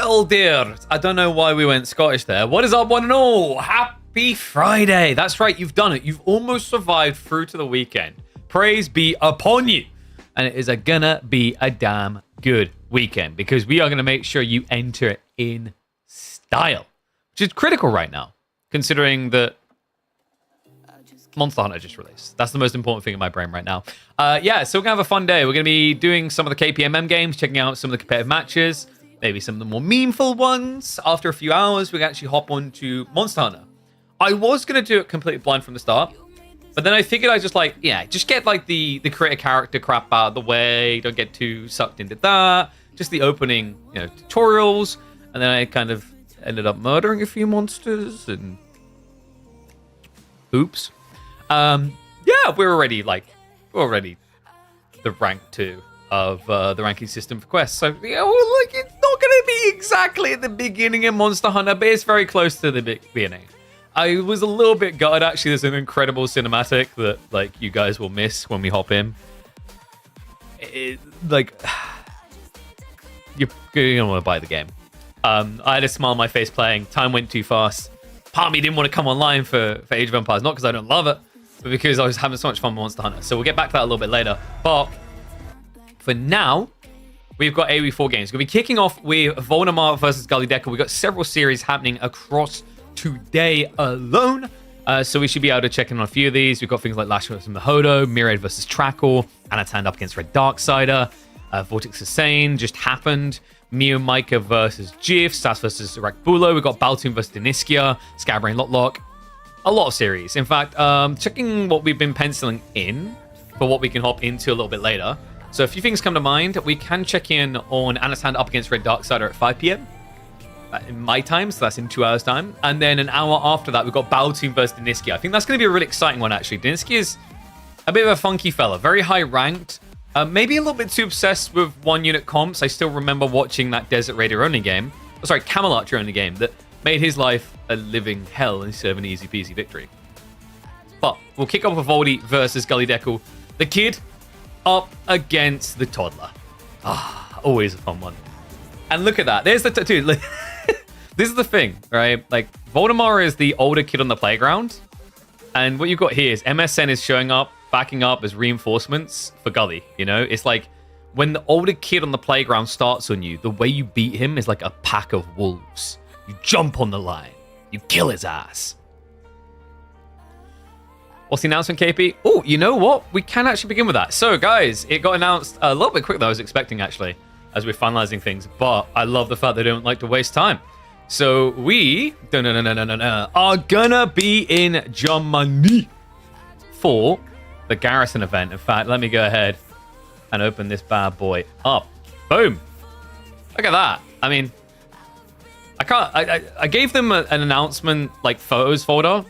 Well, dear, I don't know why we went Scottish there. What is up, one and all? Happy Friday. That's right, you've done it. You've almost survived through to the weekend. Praise be upon you. And it is gonna be a damn good weekend because we are gonna make sure you enter it in style, which is critical right now, considering that Monster Hunter just released. That's the most important thing in my brain right now. Yeah, so we're gonna have a fun day. We're gonna be doing some of the KPMM games, checking out some of the competitive matches, maybe some of the more meaningful ones. After a few hours, we can actually hop on to Monster Hunter. I was gonna do it completely blind from the start, but then I figured I just just get like the creator character crap out of the way. Don't get too sucked into that. Just the opening, tutorials, and then I kind of ended up murdering a few monsters and oops. Yeah, we're already the rank 2 of the ranking system for quests. So it's not gonna be exactly at the beginning of Monster Hunter, but it's very close to the beginning. I was a little bit gutted actually. There's an incredible cinematic that you guys will miss when we hop in. You're gonna want to buy the game. I had a smile on my face playing. Time went too fast. Part of me didn't want to come online for Age of Empires, not because I don't love it, but because I was having so much fun with Monster Hunter. So we'll get back to that a little bit later. But for now, we've got AoE4 games. We're going to be kicking off with Voldemort versus Gully Decker. We've got several series happening across today alone. So we should be able to check in on a few of these. We've got things like Lash versus Mahodo, Myriad versus Trackle, Anatan up against Red Darksider, Vortex Hussein just happened, Mio Micah versus Jif, Sass versus Rakbulo. We've got Baltoon versus Deniskia, Scabbrain Lotlock. A lot of series. In fact, checking what we've been penciling in for what we can hop into a little bit later. So a few things come to mind. We can check in on Anatan up against Red Darksider at 5 p.m. In my time, so that's in 2 hours' time. And then an hour after that, we've got Baltoon versus Deniskia. I think that's going to be a really exciting one, actually. Deniskia is a bit of a funky fella, very high ranked. Maybe a little bit too obsessed with one-unit comps. I still remember watching that Desert Raider only game. Oh, sorry, Camelot only game that made his life a living hell instead of an easy-peasy victory. But we'll kick off with Voldy versus Gully Deckle. The kid up against the toddler. Always a fun one. And look at that. There's the dude. This is the thing, right? Voldemort is the older kid on the playground. And what you've got here is MSN is showing up, backing up as reinforcements for Gully. It's like when the older kid on the playground starts on you, the way you beat him is like a pack of wolves. You jump on the line. You kill his ass. What's the announcement, KP? Oh, you know what? We can actually begin with that. So, guys, it got announced a little bit quicker than I was expecting, actually, as we're finalizing things. But I love the fact they don't like to waste time. So, we are gonna be in Germany for the Garrison event. In fact, let me go ahead and open this bad boy up. Boom. Look at that. I mean, I gave them an announcement, photos folder.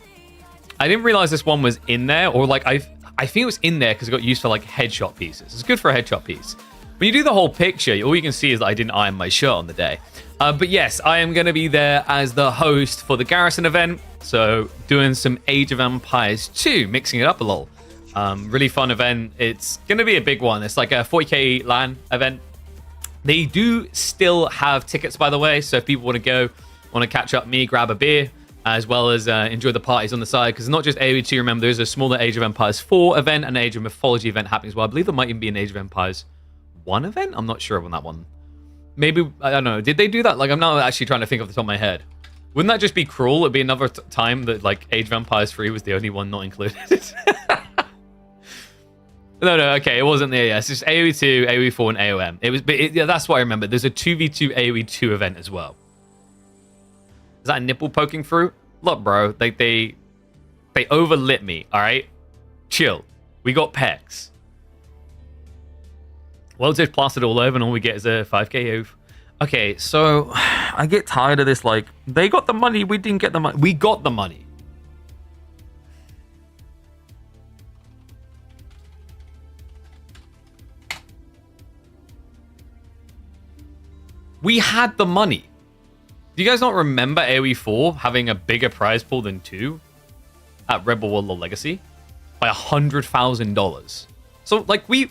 I didn't realize this one was in there, or I think it was in there because it got used for headshot pieces. It's good for a headshot piece. When you do the whole picture, all you can see is that I didn't iron my shirt on the day. But yes, I am going to be there as the host for the Garrison event. So doing some Age of Empires 2, mixing it up a little. Really fun event. It's going to be a big one. It's like a 40k LAN event. They do still have tickets, by the way. So if people want to catch up me, grab a beer, as well as enjoy the parties on the side. Because it's not just AoE 2, remember, there's a smaller Age of Empires 4 event and an Age of Mythology event happening as well. I believe there might even be an Age of Empires 1 event. I'm not sure on that one. Maybe, I don't know. Did they do that? I'm not actually trying to think off the top of my head. Wouldn't that just be cruel? It'd be another time that Age of Empires 3 was the only one not included. No, okay, it wasn't there. Yeah, it's just AoE 2, AoE 4, and AOM. It was, yeah, that's what I remember. There's a 2v2 AoE 2 event as well. Is that a nipple poking through? Look, bro, they overlit me. All right, chill. We got pecs. Well, just plastered all over, and all we get is a 5k oof. Okay, so I get tired of this. They got the money, we didn't get the money. We got the money. We had the money. Do you guys not remember AoE 4 having a bigger prize pool than 2 at Rebel World of Legacy by $100,000? So we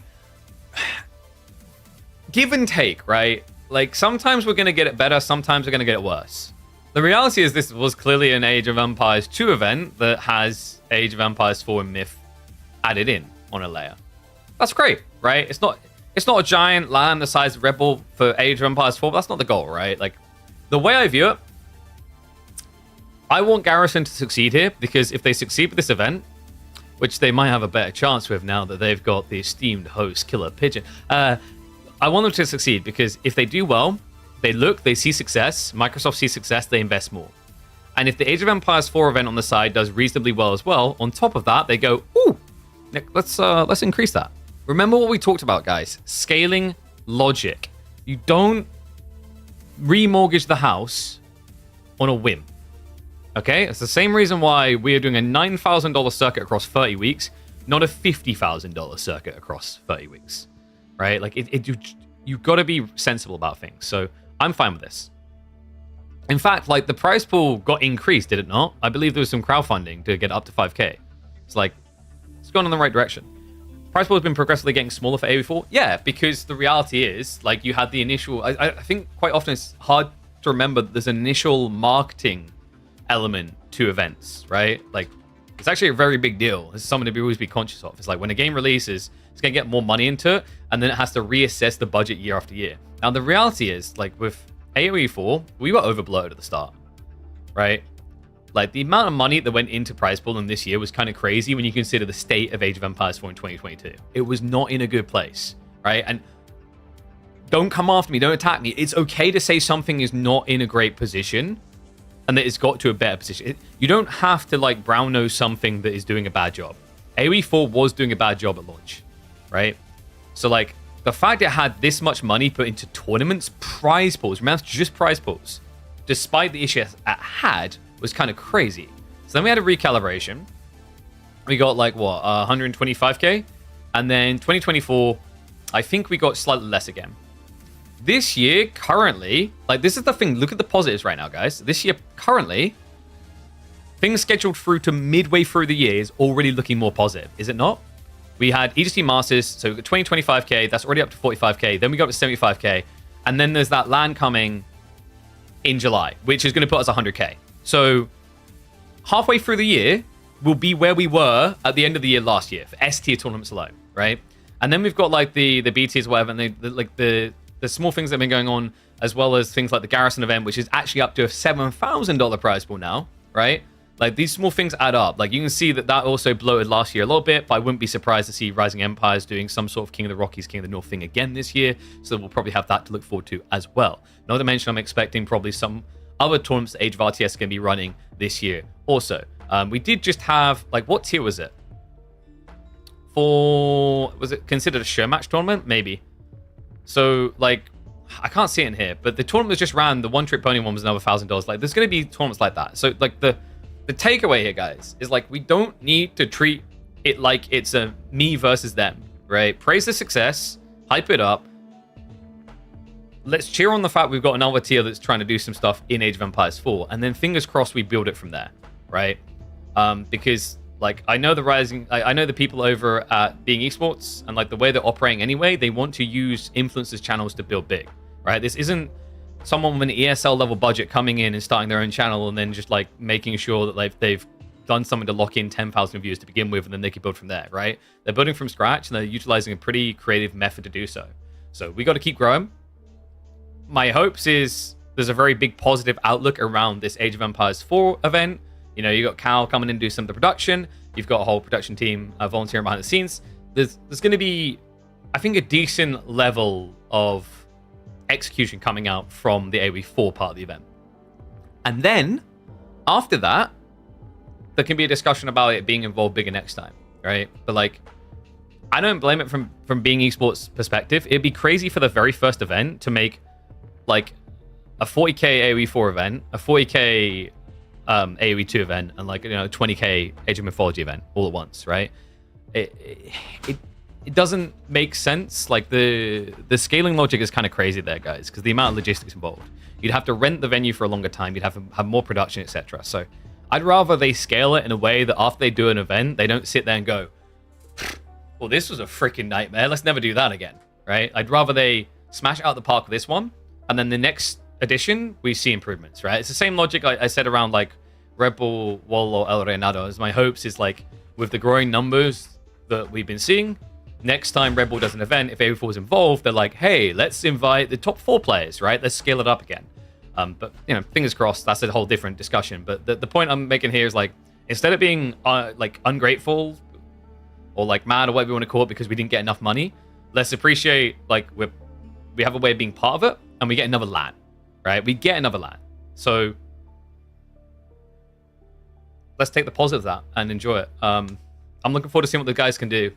give and take, right? Like, sometimes we're going to get it better, sometimes we're going to get it worse. The reality is this was clearly an Age of Empires 2 event that has Age of Empires 4 and Myth added in on a layer. That's great, right? It's not a giant land the size of Red Bull for Age of Empires 4, but that's not the goal, right? Like, the way I view it, I want Garrison to succeed here, because if they succeed with this event, which they might have a better chance with now that they've got the esteemed host, Killer Pigeon, I want them to succeed, because if they do well, they see success, Microsoft sees success, they invest more. And if the Age of Empires 4 event on the side does reasonably well as well, on top of that, they go, ooh, let's increase that. Remember what we talked about, guys. Scaling logic. You don't remortgage the house on a whim. Okay? It's the same reason why we are doing a $9,000 circuit across 30 weeks, not a $50,000 circuit across 30 weeks. Right? Like, you've got to be sensible about things. So I'm fine with this. In fact, like, the prize pool got increased, did it not? I believe there was some crowdfunding to get up to 5k. It's like, it's gone in the right direction. Prize pool has been progressively getting smaller for AoE4. Yeah, because the reality is, like, you had the initial... I think quite often it's hard to remember that there's an initial marketing element to events, right? Like, it's actually a very big deal. It's something to always be conscious of. It's like, when a game releases, it's going to get more money into it, and then it has to reassess the budget year after year. Now, the reality is, like, with AoE4, we were overbloated at the start, right? Like, the amount of money that went into prize pool in this year was kind of crazy when you consider the state of Age of Empires 4 in 2022. It was not in a good place, right? And don't come after me, don't attack me. It's okay to say something is not in a great position and that it's got to a better position. You don't have to, like, brown nose something that is doing a bad job. AoE4 was doing a bad job at launch, right? So, like, the fact it had this much money put into tournaments, prize pools, remember, that's just prize pools, despite the issues it had, was kind of crazy. So then we had a recalibration. We got, like, what, 125k? And then 2024, I think we got slightly less again. This year, currently, like, this is the thing. Look at the positives right now, guys. This year, currently, things scheduled through to midway through the year is already looking more positive, is it not? We had EGT Masters, so we got 25k. That's already up to 45k. Then we got up to 75k. And then there's that LAN coming in July, which is going to put us 100k. So halfway through the year, we'll be where we were at the end of the year last year for S tier tournaments alone, right? And then we've got, like, the B tiers, whatever, and the small things that have been going on, as well as things like the Garrison event, which is actually up to a $7,000 prize pool now, right? Like, these small things add up. Like, you can see that also bloated last year a little bit, but I wouldn't be surprised to see Rising Empires doing some sort of King of the Rockies, King of the North thing again this year. So we'll probably have that to look forward to as well. Not to mention, I'm expecting probably some other tournaments that Age of RTS are going to be running this year also. We did just have, like, what tier was it? Was it considered a show match tournament? Maybe. So, like, I can't see it in here, but the tournament that just ran, the one trick pony one was another $1,000. Like, there's going to be tournaments like that. So, like, the takeaway here, guys, is, like, we don't need to treat it like it's a me versus them, right? Praise the success, hype it up. Let's cheer on the fact we've got another tier that's trying to do some stuff in Age of Empires 4, and then fingers crossed we build it from there, right? Because, like, I know the people over at Being Esports, and, like, the way they're operating anyway, they want to use influencers channels to build big, right? This isn't someone with an ESL level budget coming in and starting their own channel and then just, like, making sure that they've done something to lock in 10,000 views to begin with, and then they can build from there, right? They're building from scratch, and they're utilizing a pretty creative method to do so. So we got to keep growing. My hopes is there's a very big positive outlook around this Age of Empires 4 event. You know, you got Cal coming in and do some of the production. You've got a whole production team volunteering behind the scenes. There's going to be, I think, a decent level of execution coming out from the AoE 4 part of the event. And then, after that, there can be a discussion about it being involved bigger next time, right? But, like, I don't blame it from Being Esports perspective. It'd be crazy for the very first event to make, like, a 40k AoE 4 event, a 40k AoE 2 event, and, like, you know, 20k Age of Mythology event all at once, right? It doesn't make sense. Like, the scaling logic is kind of crazy there, guys, because the amount of logistics involved. You'd have to rent the venue for a longer time. You'd have to have more production, etc. So I'd rather they scale it in a way that after they do an event, they don't sit there and go, well, this was a freaking nightmare. Let's never do that again, right? I'd rather they smash it out the park with this one, And then the next edition, we see improvements, right? It's the same logic I said around like Red Bull, Wall, or El Reinado. As my hopes is like with the growing numbers that we've been seeing, next time Red Bull does an event, if A4 is involved, they're like, hey, let's invite the top 4 players, right? Let's scale it up again. But, you know, fingers crossed, that's a whole different discussion. But the point I'm making here is like, instead of being like ungrateful or like mad or whatever you want to call it because we didn't get enough money, let's appreciate like we have a way of being part of it and we get another LAN, right? We get another LAN. So let's take the positive of that and enjoy it. I'm looking forward to seeing what the guys can do.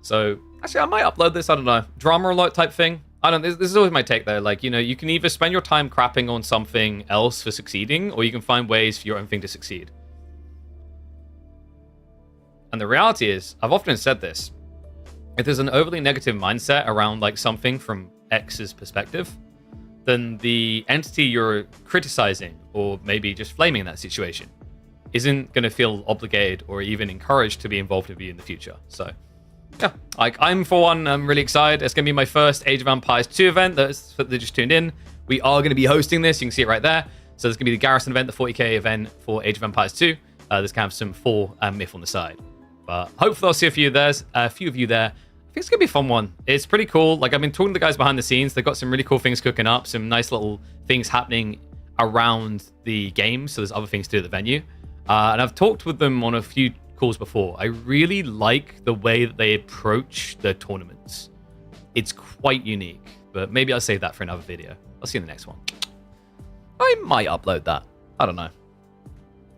So actually, I might upload this. I don't know, drama alert type thing. I don't. This is always my take though. Like, you know, you can either spend your time crapping on something else for succeeding, or you can find ways for your own thing to succeed. And the reality is, I've often said this: if there's an overly negative mindset around like something from X's perspective, then the entity you're criticizing or maybe just flaming in that situation isn't going to feel obligated or even encouraged to be involved with you in the future. So yeah, like I'm for one, I'm really excited. It's going to be my first Age of Empires 2 event that just tuned in. We are going to be hosting this. You can see it right there. So there's going to be the Garrison event, the 40k event for Age of Empires 2. There's kind of some 4 and Myth on the side. But hopefully I'll see a few of there. I think it's going to be a fun one. It's pretty cool. Like, I've been talking to the guys behind the scenes. They've got some really cool things cooking up, some nice little things happening around the game. So there's other things to do at the venue. And I've talked with them on a few calls before. I really like the way that they approach their tournaments. It's quite unique, but maybe I'll save that for another video. I'll see you in the next one. I might upload that. I don't know.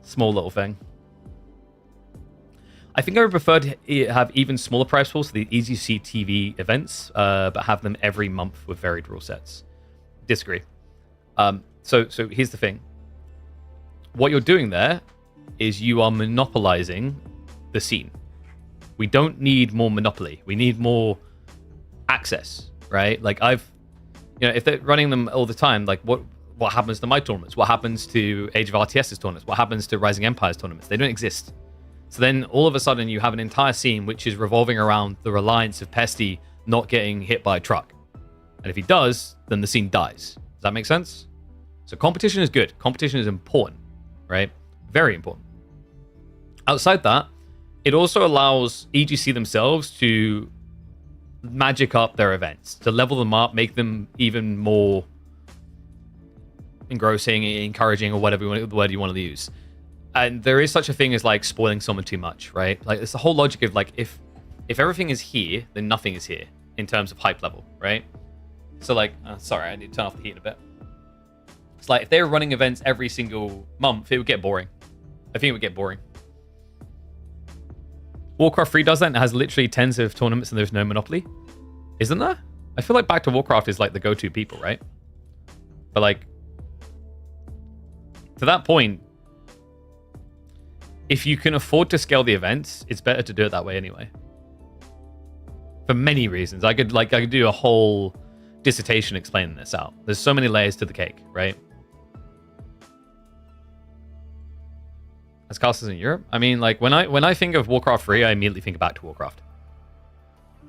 Small little thing. I think I would prefer to have even smaller prize pools for the easy to see TV events, but have them every month with varied rule sets. Disagree. So here's the thing. What you're doing there is you are monopolizing the scene. We don't need more monopoly. We need more access, right? Like if they're running them all the time, like what happens to my tournaments? What happens to Age of RTS's tournaments? What happens to Rising Empires tournaments? They don't exist. So then all of a sudden you have an entire scene which is revolving around the reliance of Pesty not getting hit by a truck. And if he does, then the scene dies. Does that make sense? So competition is good. Competition is important, right? Very important. Outside that, it also allows EGC themselves to magic up their events, to level them up, make them even more engrossing, encouraging, or whatever word you want to use. And there is such a thing as like spoiling someone too much, right? Like it's the whole logic of like if everything is here, then nothing is here in terms of hype level, right? So like, sorry, I need to turn off the heat in a bit. It's like if they were running events every single month, it would get boring. I think it would get boring. Warcraft 3 does that and it has literally tens of tournaments and there's no monopoly. Isn't there? I feel like Back to Warcraft is like the go-to people, right? But like, to that point, if you can afford to scale the events, it's better to do it that way anyway. For many reasons. I could do a whole dissertation explaining this out. There's so many layers to the cake, right? As castles in Europe? I mean, like when I think of Warcraft 3, I immediately think Back to Warcraft.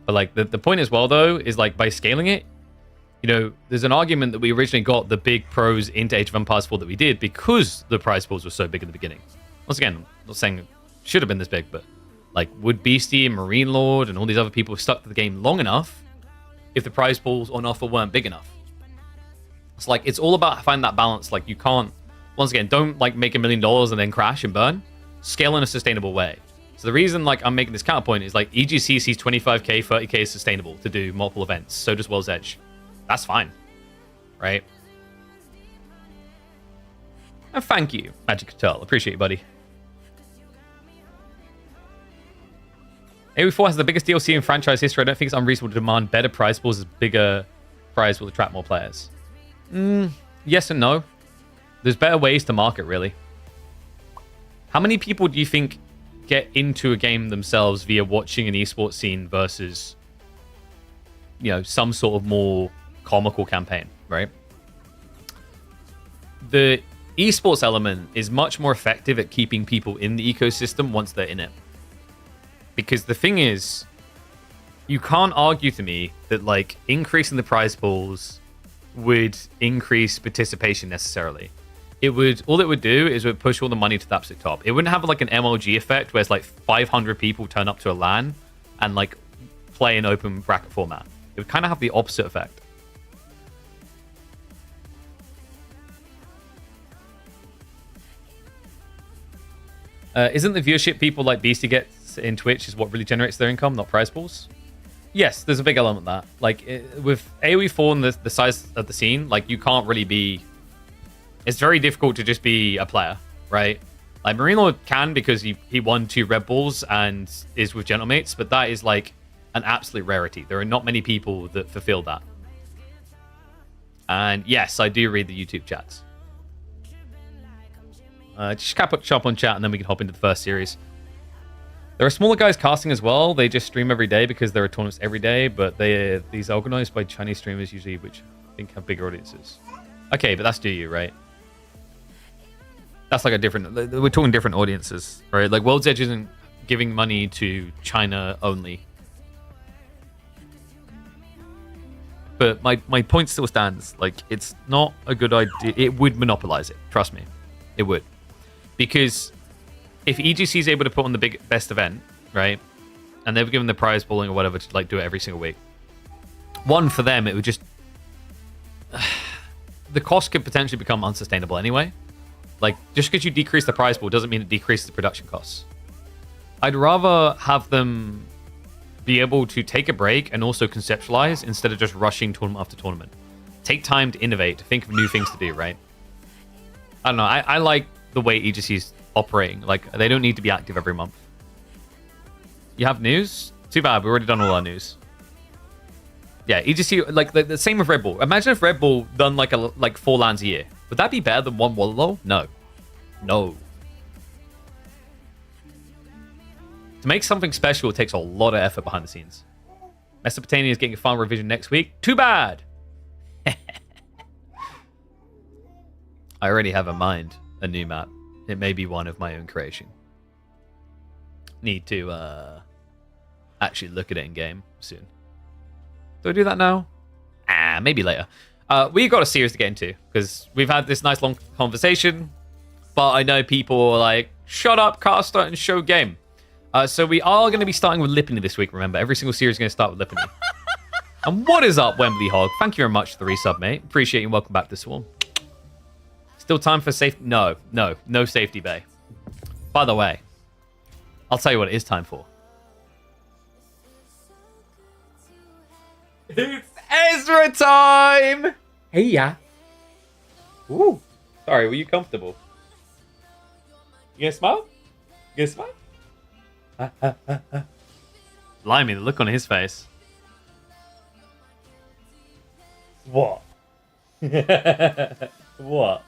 But like the point as well though is like by scaling it, you know, there's an argument that we originally got the big pros into Age of Empires 4 that we did because the prize pools were so big in the beginning. Once again, I'm not saying it should have been this big, but like would Beastie and Marine Lord and all these other people have stuck to the game long enough if the prize pools on offer weren't big enough? It's like, it's all about finding that balance. Like you can't, once again, don't like make $1 million and then crash and burn. Scale in a sustainable way. So the reason like I'm making this counterpoint is like EGC sees 25k, 30k is sustainable to do multiple events. So does World's Edge. That's fine, right? And thank you, Magic Hotel. Appreciate you, buddy. AoE4 has the biggest DLC in franchise history. I don't think it's unreasonable to demand better prize pools as bigger prize will attract more players. Yes and no. There's better ways to market, really. How many people do you think get into a game themselves via watching an esports scene versus, you know, some sort of more comical campaign, right? The esports element is much more effective at keeping people in the ecosystem once they're in it. Because the thing is, you can't argue to me that like increasing the prize pools would increase participation necessarily. All it would do is it would push all the money to the absolute top. It wouldn't have like an MLG effect where it's like 500 people turn up to a LAN and like play an open bracket format. It would kind of have the opposite effect. Isn't the viewership people like Beastie gets in Twitch is what really generates their income, not prize pools? Yes, there's a big element of that. Like with AoE 4 and the size of the scene, like you can't really be... It's very difficult to just be a player, right? Like Marino can because he won 2 Red Bulls and is with Gentlemates, but that is like an absolute rarity. There are not many people that fulfill that. And yes, I do read the YouTube chats. Just chop on chat and then we can hop into the first series. There are smaller guys casting as well. They just stream every day because there are tournaments every day, but these are organized by Chinese streamers usually, which I think have bigger audiences. Okay, but that's do you, right? That's like a different... We're talking different audiences, right? Like World's Edge isn't giving money to China only. But my point still stands. Like, it's not a good idea. It would monopolize it. Trust me. It would. Because if EGC is able to put on the best event, right? And they've given the prize pooling or whatever to like do it every single week. One, for them, it would just... the cost could potentially become unsustainable anyway. Like, just because you decrease the prize pool doesn't mean it decreases the production costs. I'd rather have them be able to take a break and also conceptualize instead of just rushing tournament after tournament. Take time to innovate, to think of new things to do, right? I don't know. I like the way EGC's operating. Like, they don't need to be active every month. You have news? Too bad. We've already done all our news. Yeah, EGC, like, the same with Red Bull. Imagine if Red Bull done, like 4 LANs a year. Would that be better than one Wallow? No. No. To make something special, it takes a lot of effort behind the scenes. Mesopotamia is getting a final revision next week. Too bad! I already have in mind a new map. It may be one of my own creation. Need to actually look at it in game soon. Do I do that now? Maybe later. We got a series to get into because we've had this nice long conversation, but I know people are like, shut up, caster, and show game. So we are going to be starting with Lipany this week, remember. Every single series is going to start with Lipany. And what is up, Wembley Hog? Thank you very much for the resub, mate. Appreciate you and welcome back to Swarm. Still time for safety? No safety bay. By the way, I'll tell you what it is time for. It's Ezra time! Hey, yeah. Ooh. Sorry, were you comfortable? You gonna smile? You gonna smile? Blimey, the look on his face. What? What?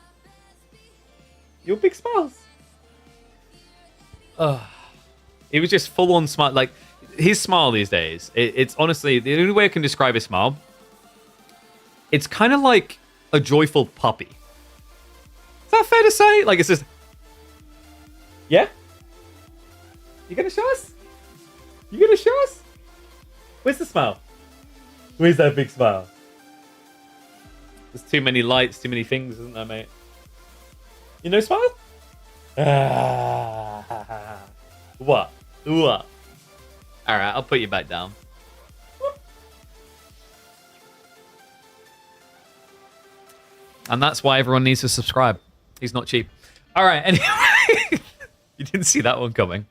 Your big smiles. It was just full on smile. Like, his smile these days, it's honestly, the only way I can describe his smile, it's kind of like a joyful puppy. Is that fair to say? Like, it's just... Yeah? You gonna show us? You gonna show us? Where's the smile? Where's that big smile? There's too many lights, too many things, isn't there, mate? You know smile? What? What? Alright, I'll put you back down. And that's why everyone needs to subscribe. He's not cheap. Alright, anyway. You didn't see that one coming.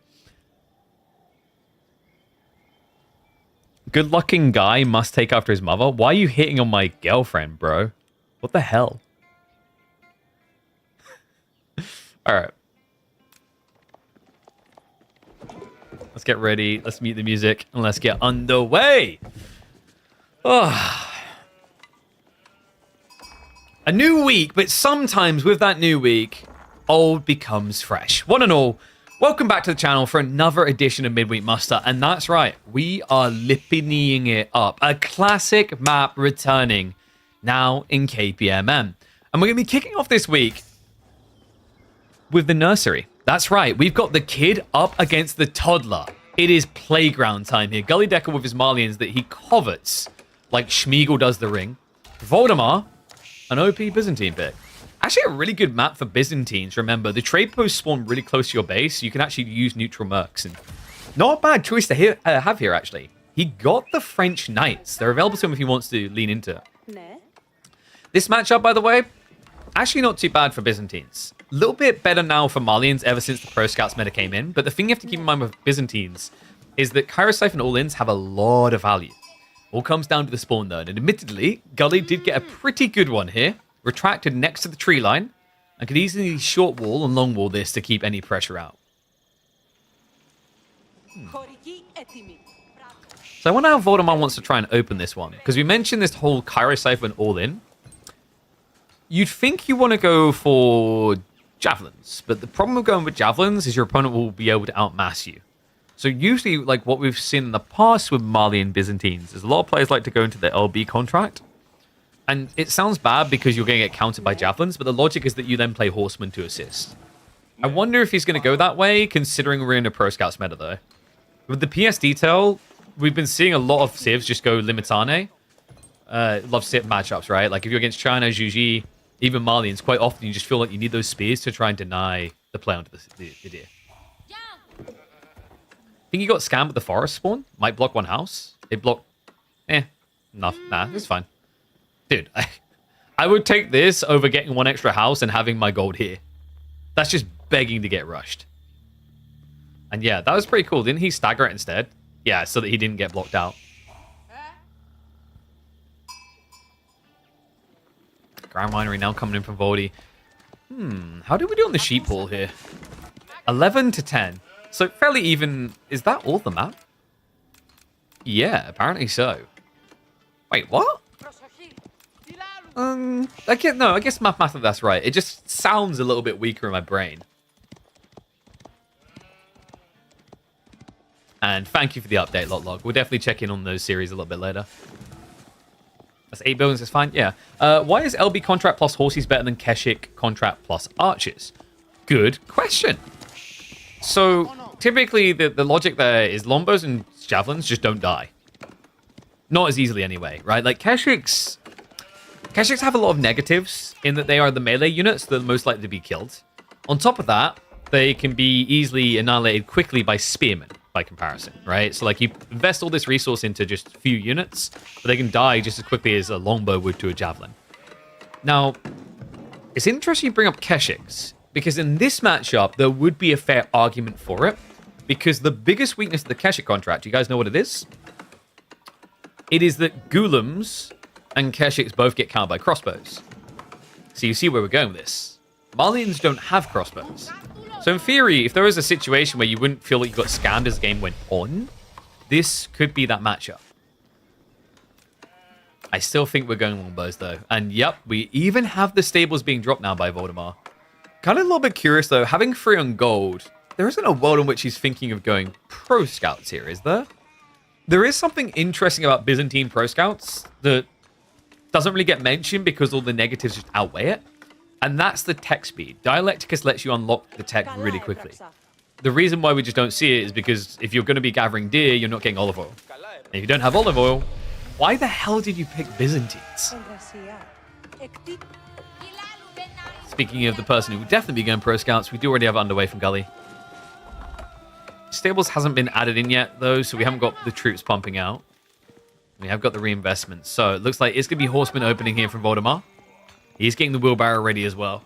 Good-looking guy must take after his mother. Why are you hitting on my girlfriend, bro? What the hell? Alright. Let's get ready. Let's mute the music and let's get underway. Oh. A new week, but sometimes with that new week, old becomes fresh. One and all, welcome back to the channel for another edition of Midweek Muster. And that's right, we are lippanying it up. A classic map returning now in KPMM. And we're going to be kicking off this week with the nursery. That's right, we've got the kid up against the toddler. It is playground time here. Gully Decker with his Marlians that he covets, like Schmeagol does the ring. Voldemar An OP Byzantine pick. Actually, a really good map for Byzantines. Remember, the trade posts spawn really close to your base. So you can actually use neutral mercs. And not a bad choice to have here, actually. He got the French Knights. They're available to him if he wants to lean into it. This matchup, by the way, actually not too bad for Byzantines. A little bit better now for Malians ever since the Pro Scouts meta came in. But the thing you have to keep in mind with Byzantines is that Kairos all-ins have a lot of value. All comes down to the spawn, though. And admittedly, Gully did get a pretty good one here. Retracted next to the tree line. And could easily short wall and long wall this to keep any pressure out. So I wonder how Voldemar wants to try and open this one. Because we mentioned this whole Cairo Cypher all-in. You'd think you want to go for javelins. But the problem with going with javelins is your opponent will be able to outmass you. So usually, like what we've seen in the past with Mali and Byzantines, is a lot of players like to go into the LB contract. And it sounds bad because you're going to get countered by javelins, but the logic is that you then play Horseman to assist. I wonder if he's going to go that way, considering we're in a Pro Scouts meta, though. With the PS detail, we've been seeing a lot of civs just go Limitane. Love civ matchups, right? Like if you're against China, Juji, even Malians, quite often you just feel like you need those spears to try and deny the play onto the deer. I think you got scammed with the forest spawn. Might block one house. It blocked... enough. Nah, it's fine. Dude, I would take this over getting one extra house and having my gold here. That's just begging to get rushed. And yeah, that was pretty cool. Didn't he stagger it instead? Yeah, so that he didn't get blocked out. Grand Winery now coming in from Voldy. How did we do on the sheep pool here? 11 to 10. So fairly even. Is that all the map? Yeah, apparently so. Wait, what? I guess mathematically that's right. It just sounds a little bit weaker in my brain. And thank you for the update, Lotlog. We'll definitely check in on those series a little bit later. That's 8 buildings, is fine. Yeah. Why is LB contract plus horses better than Keshik contract plus archers? Good question. So typically the logic there is Lombos and Javelins just don't die. Not as easily anyway, right? Like Keshiks have a lot of negatives in that they are the melee units that are most likely to be killed. On top of that, they can be easily annihilated quickly by spearmen by comparison, right? So like you invest all this resource into just a few units, but they can die just as quickly as a longbow would to a javelin. Now, it's interesting you bring up Keshiks, because in this matchup, there would be a fair argument for it, because the biggest weakness of the Keshik contract, do you guys know what it is? It is that Ghoulems and Keshiks both get countered by crossbows. So you see where we're going with this. Malians don't have crossbows. So in theory, if there was a situation where you wouldn't feel like you got scammed as the game went on, this could be that matchup. I still think we're going longbows though. And yep, we even have the stables being dropped now by Voldemar. Kind of a little bit curious though, having 3 on gold, there isn't a world in which he's thinking of going Pro Scouts here, is there? There is something interesting about Byzantine Pro Scouts that doesn't really get mentioned because all the negatives just outweigh it. And that's the tech speed. Dialecticus lets you unlock the tech really quickly. The reason why we just don't see it is because if you're going to be gathering deer, you're not getting olive oil. And if you don't have olive oil, why the hell did you pick Byzantines? Speaking of the person who would definitely be going Pro Scouts, we do already have underway from Gully. Stables hasn't been added in yet, though, so we haven't got the troops pumping out. We have got the reinvestment. So it looks like it's going to be Horseman opening here from Voldemar. He's getting the wheelbarrow ready as well.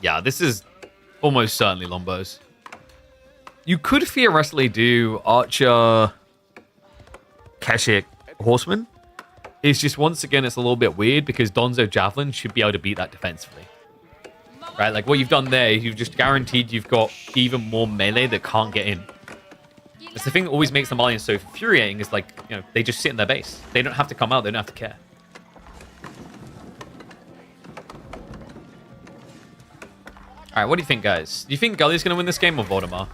Yeah, this is almost certainly Lombos. You could theoretically do Archer, Keshik, Horseman. It's just, once again, it's a little bit weird because Donzo Javelin should be able to beat that defensively. Right, like what you've done there, you've just guaranteed you've got even more melee that can't get in. It's the thing that always makes the Malians so infuriating is like, you know, they just sit in their base. They don't have to come out, they don't have to care. Alright, what do you think, guys? Do you think Gully's going to win this game or Voldemar?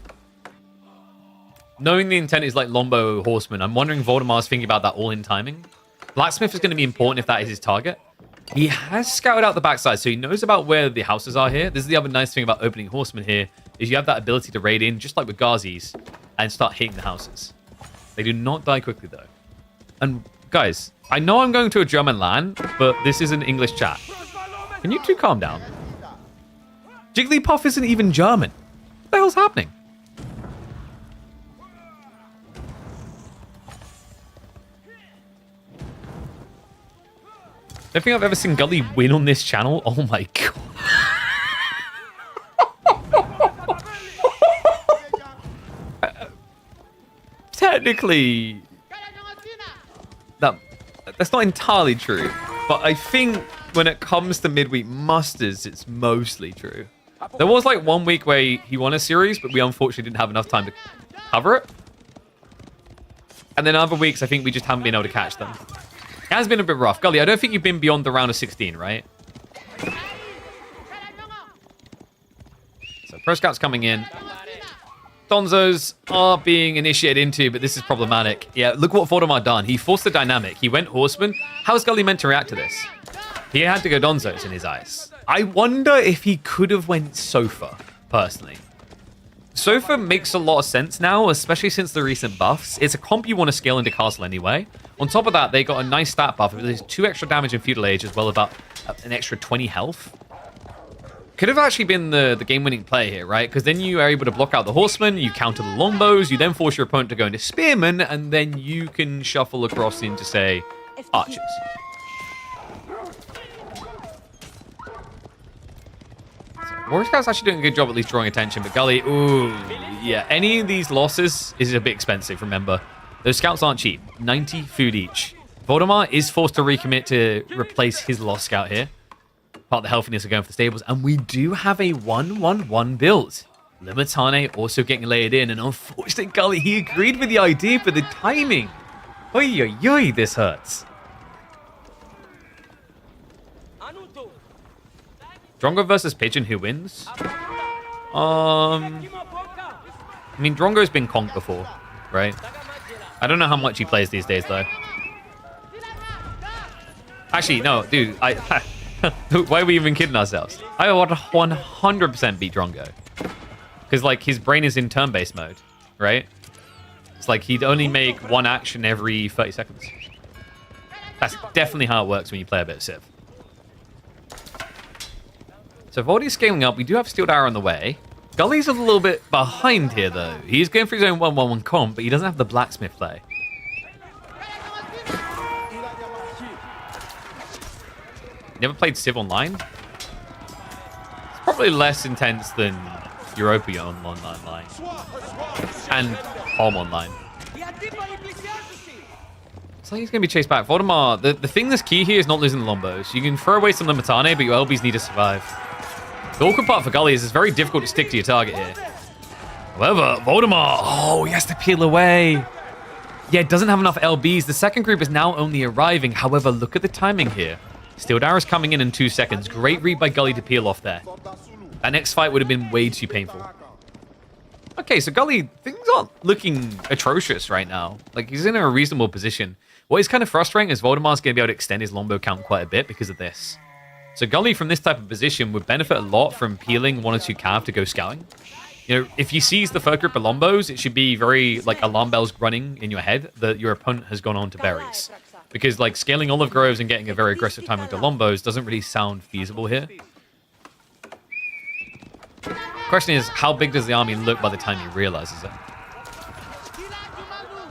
Knowing the intent is like Lombo Horseman, I'm wondering Voldemar's thinking about that all-in timing. Blacksmith is going to be important if that is his target. He has scouted out the backside, so he knows about where the houses are here. This is the other nice thing about opening Horseman here, is you have that ability to raid in, just like with Ghazis, and start hitting the houses. They do not die quickly, though. And Guys, I know I'm going to a German LAN, but this is an English chat. Can you two calm down? Jigglypuff isn't even German. What the hell's happening? I don't think I've ever seen Gully win on this channel. Oh my god. Technically, that's not entirely true. But I think when it comes to midweek musters, it's mostly true. There was like 1 week where he won a series, but we unfortunately didn't have enough time to cover it. And then other weeks, I think we just haven't been able to catch them. It has been a bit rough. Gully, I don't think you've been beyond the round of 16, right? So Pro Scouts coming in. Donzos are being initiated into, but this is problematic. Yeah, look what Voldemar done. He forced the dynamic. He went Horseman. How is Gully meant to react to this? He had to go Donzos in his eyes. I wonder if he could have went Sofa, personally. Sofa makes a lot of sense now, especially since the recent buffs. It's a comp you want to scale into Castle anyway. On top of that, they got a nice stat buff. There's 2 extra damage in Feudal Age, as well as about an extra 20 health. Could have actually been the game-winning play here, right? Because then you are able to block out the Horsemen, you counter the Longbows, you then force your opponent to go into Spearmen, and then you can shuffle across into, say, Archers. Warrior Scout's actually doing a good job at least drawing attention, but Gully, ooh, yeah. Any of these losses is a bit expensive, remember. Those Scouts aren't cheap. 90 food each. Voldemar is forced to recommit to replace his lost Scout here. Part of the healthiness of going for the stables. And we do have a 1-1-1 build. Limitane also getting layered in. And unfortunately, Gully, he agreed with the idea, but the timing. Oy, oy, oy, this hurts. Drongo versus Pigeon, who wins? I mean, Drongo's been conked before, right? I don't know how much he plays these days, though. Actually, no, dude. Why are we even kidding ourselves? I would 100% beat Drongo. Because, like, his brain is in turn-based mode, right? It's like he'd only make one action every 30 seconds. That's definitely how it works when you play a bit of Civ. So Voldy's scaling up. We do have Steeled Arrow on the way. Gully's a little bit behind here, though. He's going for his own 1-1-1 comp, but he doesn't have the Blacksmith play. Never played Civ Online? It's probably less intense than Europa Online. And Palm Online. So he's going to be chased back. Voldemar, the thing that's key here is not losing the Lombos. You can throw away some Limitane, but your LBs need to survive. The awkward part for Gully is it's very difficult to stick to your target here. However, Voldemar, oh, he has to peel away. Yeah, doesn't have enough LBs. The second group is now only arriving. However, look at the timing here. Steeled Arrow's coming in 2 seconds. Great read by Gully to peel off there. That next fight would have been way too painful. Okay, so Gully, things aren't looking atrocious right now. Like, he's in a reasonable position. What is kind of frustrating is Voldemar's going to be able to extend his Longbow count quite a bit because of this. So Gully, from this type of position, would benefit a lot from peeling 1 or 2 cav to go scouting. You know, if he sees the third group of Lombos, it should be very, like, alarm bells running in your head that your opponent has gone on to berries. Because, like, scaling Olive Groves and getting a very aggressive timing to Lombos doesn't really sound feasible here. Question is, how big does the army look by the time he realizes it?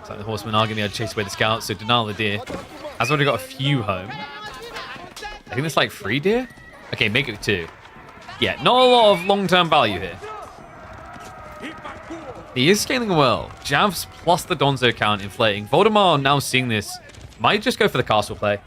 So the Horsemen are going to be able to chase away the Scouts, so Denial the Deer has already got a few home. I think it's like 3 deer? Okay, make it 2. Yeah, not a lot of long-term value here. He is scaling well. Javs plus the Donzo count inflating. Voldemar now seeing this might just go for the castle play.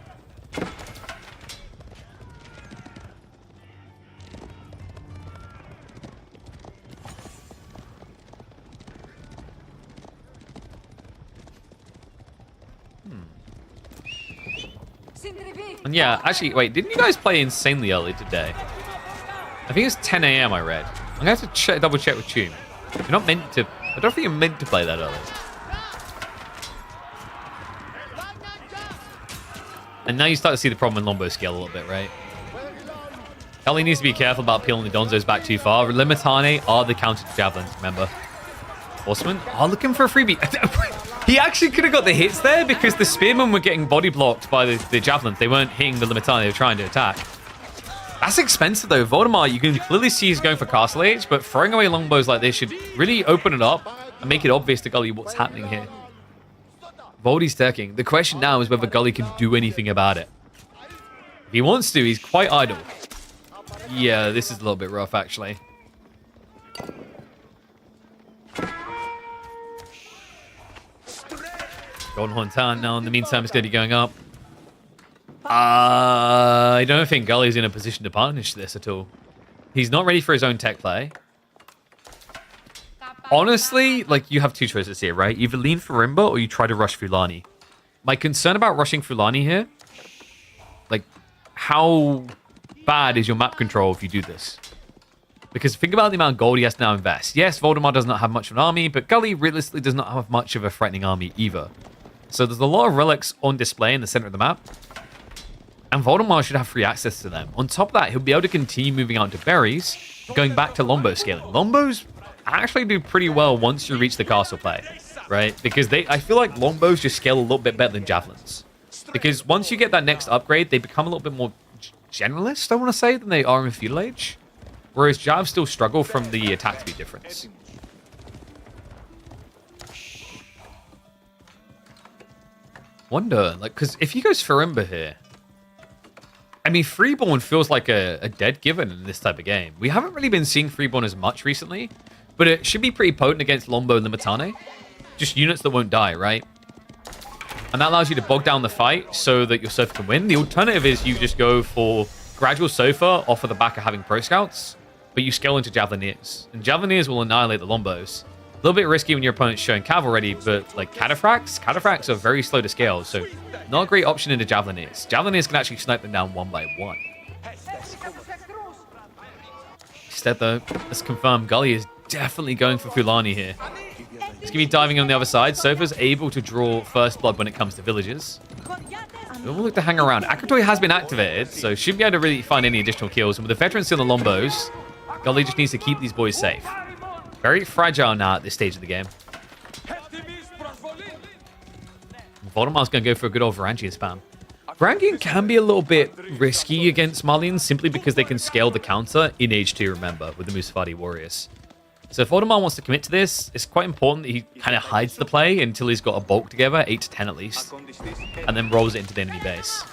And yeah, actually, wait, didn't you guys play insanely early today? I think it's 10 a.m. I read. I'm going to have to double check with Tune. You're not meant to... I don't think you're meant to play that early. And now you start to see the problem in Lombo scale a little bit, right? Ellie needs to be careful about peeling the Donzos back too far. Limitane are the counter to Javelins, remember? Horsemen are looking for a freebie. He actually could have got the hits there because the spearmen were getting body blocked by the javelins. They weren't hitting the Limitani, they were trying to attack. That's expensive though. Voldemar, you can clearly see he's going for Castle Age, but throwing away longbows like this should really open it up and make it obvious to Gully what's happening here. Voldy's teching. The question now is whether Gully can do anything about it. If he wants to, he's quite idle. Yeah, this is a little bit rough actually. Golden Horn Town now in the meantime is going to be going up. I don't think Gully's in a position to punish this at all. He's not ready for his own tech play. Honestly, like, you have two choices here, right? Either lean for Rimba or you try to rush Fulani. My concern about rushing Fulani here, like, how bad is your map control if you do this? Because think about the amount of gold he has to now invest. Yes, Voldemar does not have much of an army, but Gully realistically does not have much of a threatening army either. So there's a lot of relics on display in the center of the map. And Voldemar should have free access to them. On top of that, he'll be able to continue moving out to berries, going back to longbow scaling. Longbows actually do pretty well once you reach the castle play, right? Because I feel like longbows just scale a little bit better than javelins. Because once you get that next upgrade, they become a little bit more generalist, I want to say, than they are in Feudal Age. Whereas Javs still struggle from the attack speed difference. Wonder, like, because if he goes Farimba here, I mean, Freeborn feels like a dead given in this type of game. We haven't really been seeing Freeborn as much recently, but it should be pretty potent against Lombo and Limitane. Just units that won't die, right? And that allows you to bog down the fight so that your Sofa can win. The alternative is you just go for gradual Sofa off of the back of having Pro Scouts, but you scale into Javelineers. And Javelineers will annihilate the Lombos. A little bit risky when your opponent's showing cavalry, but like Cataphracts are very slow to scale, so not a great option into Javelineers. Javelineers can actually snipe them down one by one. Instead though, let's confirm Gully is definitely going for Fulani here. He's going to be diving on the other side. Sofa's able to draw first blood when it comes to villages. We'll look to hang around. Akratoy has been activated, so should be able to really find any additional kills. And with the veterans still on the Lombos, Gully just needs to keep these boys safe. Very fragile now at this stage of the game. Voldemar's going to go for a good old Varangian spam. Varangian can be a little bit risky against Malians simply because they can scale the counter in Age 2, remember, with the Musafadi warriors. So if Voldemar wants to commit to this, it's quite important that he kind of hides the play until he's got a bulk together, 8 to 10 at least, and then rolls it into the enemy base.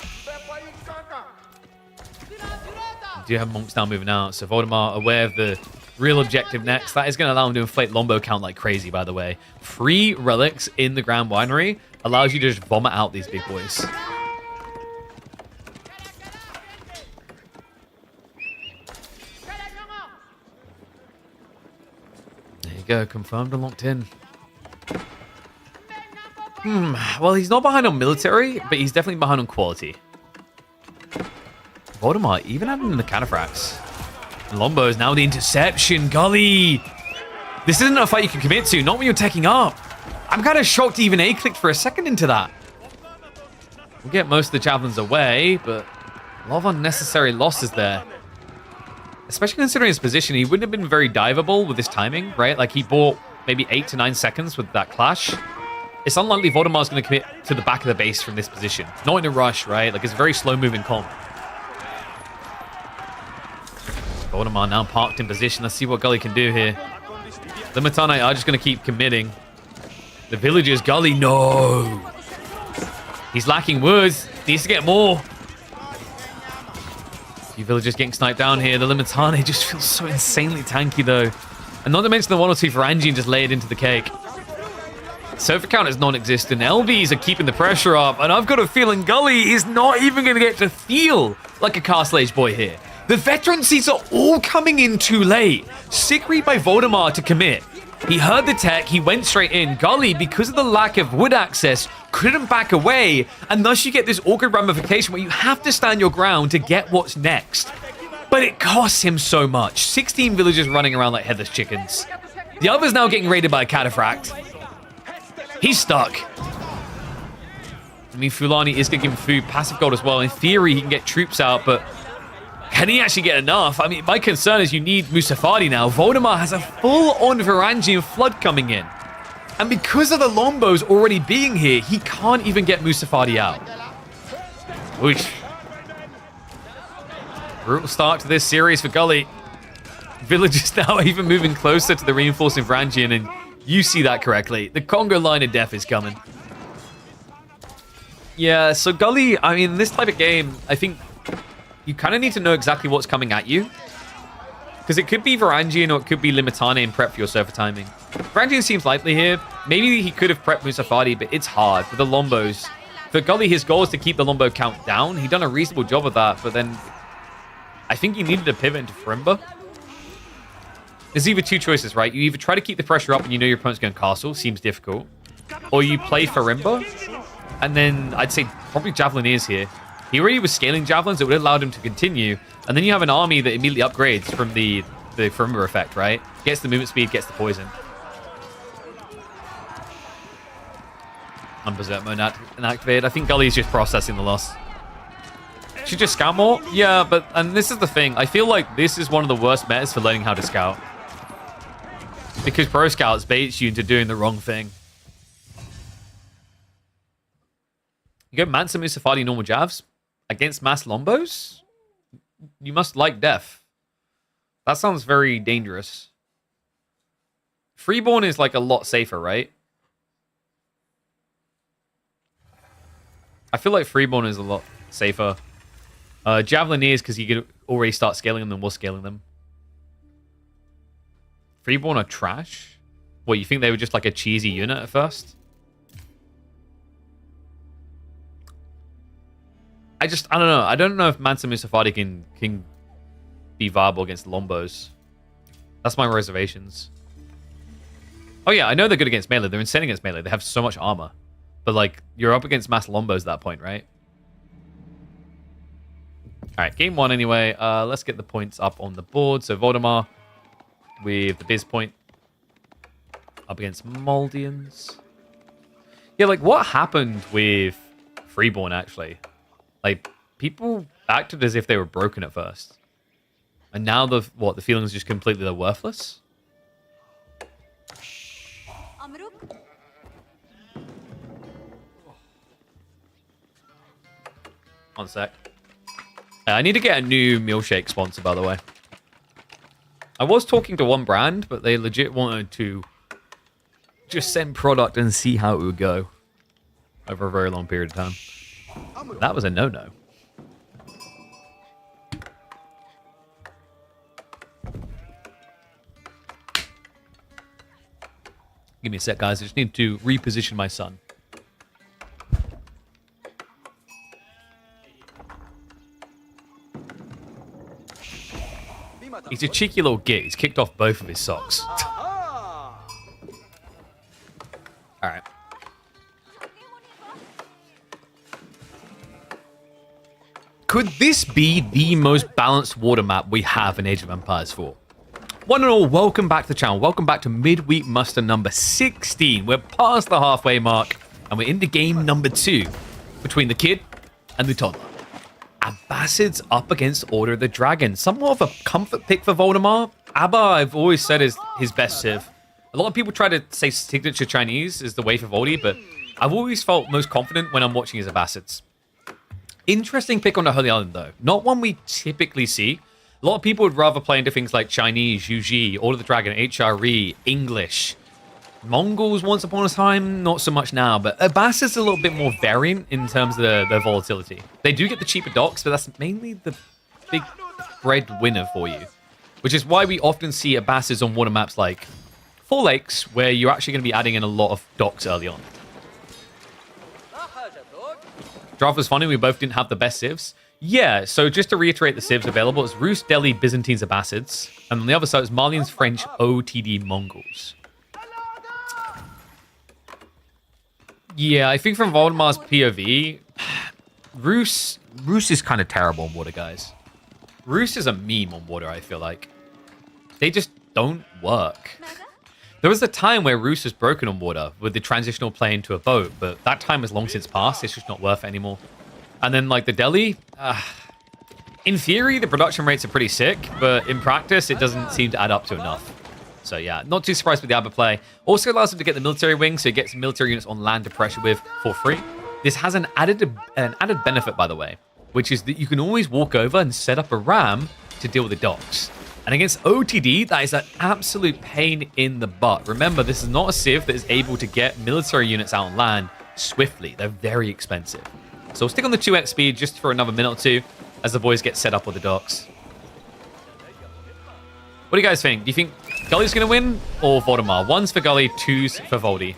We do have monks now moving out, so Voldemar aware of the real objective next. That is going to allow him to inflate Lombo count like crazy, by the way. 3 relics in the Grand Winery allows you to just vomit out these big boys. There you go, confirmed and locked in. Well, he's not behind on military, but he's definitely behind on quality. Voldemar even having the Cataphracts. Lombo is now the interception. Gully! This isn't a fight you can commit to, not when you're taking up. I'm kind of shocked he even A-clicked for a second into that. We'll get most of the javelins away, but a lot of unnecessary losses there. Especially considering his position, he wouldn't have been very diveable with his timing, right? Like, he bought maybe 8 to 9 seconds with that clash. It's unlikely Voldemar's going to commit to the back of the base from this position. Not in a rush, right? Like, it's a very slow-moving comp. Voldemar now parked in position. Let's see what Gully can do here. The Limitane are just going to keep committing. The villagers, Gully, no! He's lacking words. Needs to get more. A few villagers getting sniped down here. The Limitane just feels so insanely tanky, though. And not to mention the 1 or 2 Varangian just laid into the cake. Sofa count is non-existent. LBs are keeping the pressure up. And I've got a feeling Gully is not even going to get to feel like a Castle Age boy here. The veteran seats are all coming in too late. Sick read by Voldemar to commit. He heard the tech, he went straight in. Gully, because of the lack of wood access, couldn't back away, and thus you get this awkward ramification where you have to stand your ground to get what's next. But it costs him so much. 16 villagers running around like headless chickens. The other's now getting raided by a Cataphract. He's stuck. I mean, Fulani is going to give him food, passive gold as well. In theory, he can get troops out, but can he actually get enough? I mean, my concern is you need Musafadi now. Voldemar has a full-on Varangian flood coming in. And because of the Lombos already being here, he can't even get Musafadi out. Which... brutal start to this series for Gully. Village is now even moving closer to the reinforcing Varangian, and you see that correctly. The Congo line of death is coming. Yeah, so Gully, I mean, this type of game, I think you kind of need to know exactly what's coming at you. Because it could be Varangian or it could be Limitane and prep for your surfer timing. Varangian seems likely here. Maybe he could have prepped Musafadi, but it's hard with the Lombos. For Gully, his goal is to keep the Lombo count down. He'd done a reasonable job of that, but then I think he needed to pivot into Farimba. There's either two choices, right? You either try to keep the pressure up and you know your opponent's going castle, seems difficult, or you play Farimba, and then I'd say probably Javelineers here. He already was scaling Javelins, it would have allowed him to continue, and then you have an army that immediately upgrades from the Farimba effect, right? Gets the movement speed, gets the poison. Unberserk mode inactivated. I think Gully's just processing the loss. Should just scout more? Yeah, and this is the thing. I feel like this is one of the worst metas for learning how to scout. Because Pro Scouts baits you into doing the wrong thing. You go Mansa Musafadi normal Javs against mass Lombos? You must like death. That sounds very dangerous. Freeborn is like a lot safer, right? I feel like Freeborn is a lot safer. Javelineers, because you could already start scaling them and was scaling them. Freeborn are trash? What, you think they were just like a cheesy unit at first? I don't know. I don't know if Mansa Musafadi can be viable against Lombos. That's my reservations. Oh yeah, I know they're good against melee. They're insane against melee. They have so much armor. But like, you're up against mass Lombos at that point, right? Alright, game one anyway. Let's get the points up on the board. So Voldemar with the Biz point up against Moldians. Yeah, like what happened with Freeborn actually? Like, people acted as if they were broken at first. And now the feeling is just completely they're worthless? One sec. I need to get a new milkshake sponsor, by the way. I was talking to one brand, but they legit wanted to just send product and see how it would go over a very long period of time. That was a no-no. Give me a sec, guys. I just need to reposition my son. He's a cheeky little git. He's kicked off both of his socks. Alright. Could this be the most balanced water map we have in Age of Empires 4? One and all, welcome back to the channel. Welcome back to Midweek Muster number 16. We're past the halfway mark, and we're into game number 2 between the kid and the toddler. Abbasids up against Order of the Dragon. Somewhat of a comfort pick for Voldemar. Abba, I've always said, is his best civ. A lot of people try to say signature Chinese is the way for Voldy, but I've always felt most confident when I'm watching his Abbasids. Interesting pick on the Holy Island, though. Not one we typically see. A lot of people would rather play into things like Chinese, Yuji, Order of the Dragon, HRE, English. Mongols once upon a time, not so much now, but Abbasids are a little bit more variant in terms of their volatility. They do get the cheaper docks, but that's mainly the big breadwinner for you. Which is why we often see Abbasids on water maps like Four Lakes, where you're actually going to be adding in a lot of docks early on. Draft was funny, we both didn't have the best civs. Yeah, so just to reiterate the civs available, it's Rus, Delhi, Byzantines, Abbasids. And on the other side, it's Malians, French, OTD, Mongols. Yeah, I think from Voldemar's POV, Rus is kind of terrible on water, guys. Rus is a meme on water, I feel like. They just don't work. There was a time where Rus was broken on water with the transitional play into a boat, but that time has long since passed. It's just not worth it anymore. And then, like, the Delhi, in theory, the production rates are pretty sick, but in practice, it doesn't seem to add up to enough. So yeah, not too surprised with the Abba play. Also allows him to get the military wing, so he gets military units on land to pressure with for free. This has an added benefit, by the way, which is that you can always walk over and set up a ram to deal with the docks. And against OTD, that is an absolute pain in the butt. Remember, this is not a civ that is able to get military units out on land swiftly. They're very expensive. So we'll stick on the 2x speed just for another minute or two as the boys get set up with the docks. What do you guys think? Do you think Gully's going to win or Voldemar? 1's for Gully, 2's for Voldy.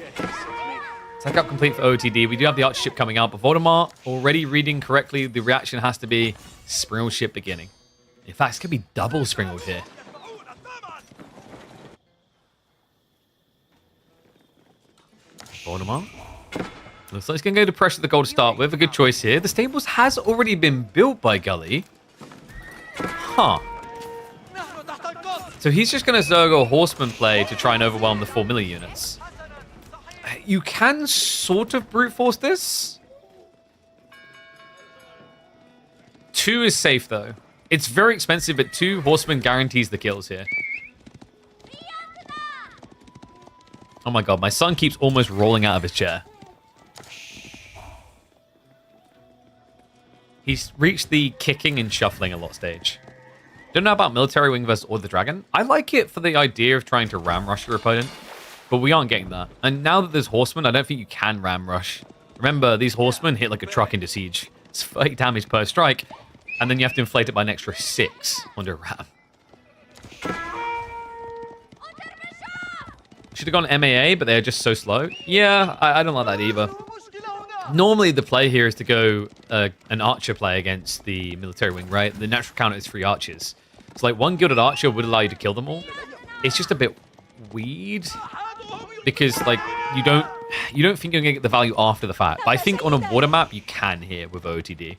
Attack up complete for OTD. We do have the archer ship coming out, but Voldemar already reading correctly. The reaction has to be Springald ship beginning. In fact, it's going to be double Springald here. Voldemar. Looks like he's going to go to pressure the goal to start with. A good choice here. The stables has already been built by Gully. Huh. So he's just going to Zergo Horseman play to try and overwhelm the 4 milli units. You can sort of brute force this. 2 is safe, though. It's very expensive, but 2 Horsemen guarantees the kills here. Oh my god, my son keeps almost rolling out of his chair. He's reached the kicking and shuffling a lot stage. Don't know about military wing versus or the dragon. I like it for the idea of trying to ram rush your opponent, but we aren't getting that. And now that there's horsemen, I don't think you can ram rush. Remember, these horsemen hit like a truck into siege. It's 30 damage per strike, and then you have to inflate it by an extra 6 under ram. Should have gone MAA, but they're just so slow. Yeah, I don't like that either. Normally, the play here is to go an archer play against the military wing, right? The natural counter is 3 archers. So, like, 1 gilded archer would allow you to kill them all. It's just a bit weird because, like, you don't think you're gonna get the value after the fact. But I think on a water map, you can here with OTD.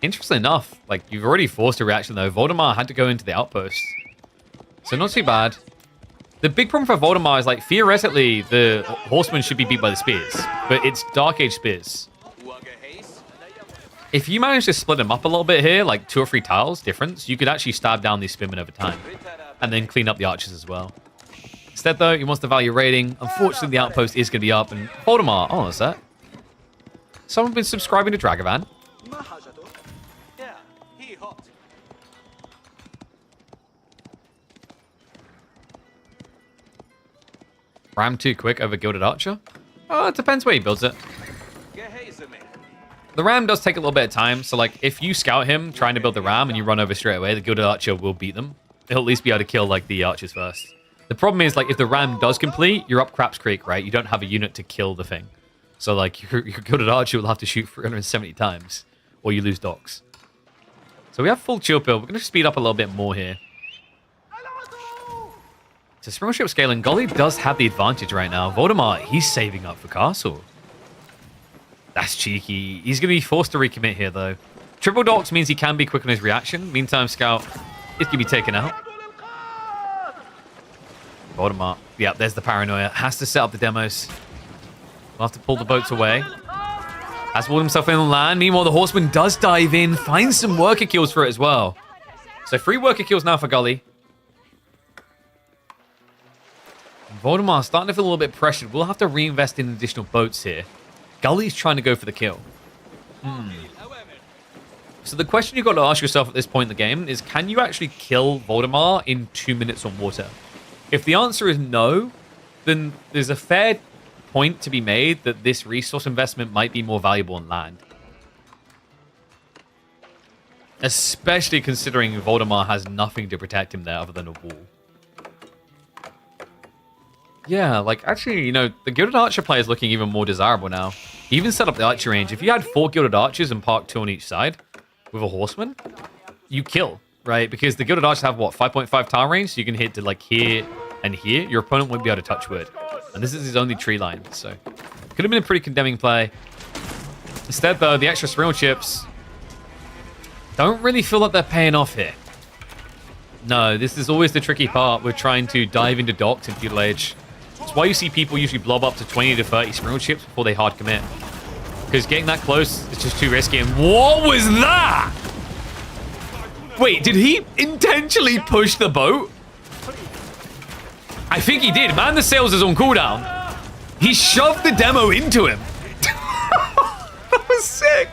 Interesting enough, like, you've already forced a reaction though. Voldemar had to go into the outpost, so not too bad. The big problem for Voldemar is, like, theoretically, the horsemen should be beat by the spears, but it's Dark Age spears. If you manage to split them up a little bit here, like 2 or 3 tiles difference, you could actually stab down these spearmen over time, and then clean up the archers as well. Instead, though, he wants the value rating. Unfortunately, the outpost is going to be up, and Voldemar, oh, what's that? Someone been subscribing to Dragavan? Ram too quick over Gilded Archer? Oh, it depends where he builds it. The ram does take a little bit of time, so like if you scout him trying to build the ram and you run over straight away, the Gilded Archer will beat them. He'll at least be able to kill like the archers first. The problem is, like, if the ram does complete, you're up Craps Creek, right? You don't have a unit to kill the thing. So like your Gilded Archer will have to shoot 370 times or you lose docks. So we have full chill pill. We're going to speed up a little bit more here. So Springald ship scaling, Gully does have the advantage right now. Voldemar, he's saving up for castle. That's cheeky. He's going to be forced to recommit here, though. Triple docks means he can be quick on his reaction. Meantime, Scout is going to be taken out. Voldemar, yeah, there's the paranoia. Has to set up the demos. We'll have to pull the boats away. Has walled himself in on land. Meanwhile, the horseman does dive in. Finds some worker kills for it as well. So 3 worker kills now for Gully. Voldemar starting to feel a little bit pressured. We'll have to reinvest in additional boats here. Gully's trying to go for the kill. So the question you've got to ask yourself at this point in the game is, can you actually kill Voldemar in 2 minutes on water? If the answer is no, then there's a fair point to be made that this resource investment might be more valuable on land. Especially considering Voldemar has nothing to protect him there other than a wall. Yeah, like, actually, you know, the Gilded Archer play is looking even more desirable now. He even set up the archer range. If you had 4 Gilded Archers and parked 2 on each side with a horseman, you kill, right? Because the Gilded Archers have, what, 5.5 tile range? So you can hit to, like, here and here. Your opponent won't be able to touch wood. And this is his only tree line, so could have been a pretty condemning play. Instead, though, the extra Springald chips don't really feel like they're paying off here. No, this is always the tricky part. We're trying to dive into docks in feudal age. That's why you see people usually blob up to 20 to 30 Springald chips before they hard commit. Because getting that close is just too risky. And what was that? Wait, did he intentionally push the boat? I think he did. Man, the Sails is on cooldown. He shoved the demo into him. That was sick.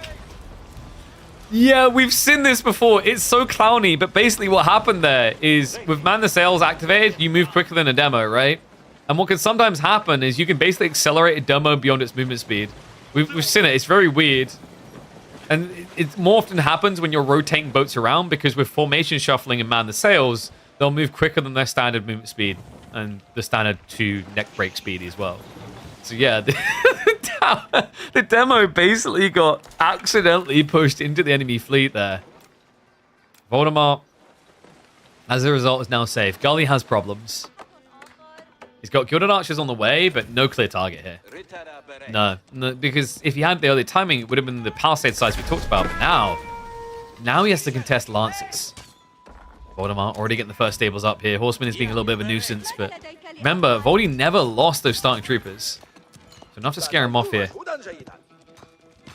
Yeah, we've seen this before. It's so clowny, but basically what happened there is with Man the Sails activated, you move quicker than a demo, right? And what can sometimes happen is you can basically accelerate a demo beyond its movement speed. We've seen it. It's very weird. And it more often happens when you're rotating boats around because with formation shuffling and Man the Sails, they'll move quicker than their standard movement speed and the standard 2 neck break speed as well. So yeah, the demo basically got accidentally pushed into the enemy fleet there. Voldemort, as a result, is now safe. Gully has problems. He's got Gilded Archers on the way, but no clear target here. No, because if he had the early timing, it would have been the Palisade size we talked about. But now he has to contest Lances. Voldemort already getting the first stables up here. Horseman is being a little bit of a nuisance, but remember, Voldy never lost those starting troopers. So enough to scare him off here.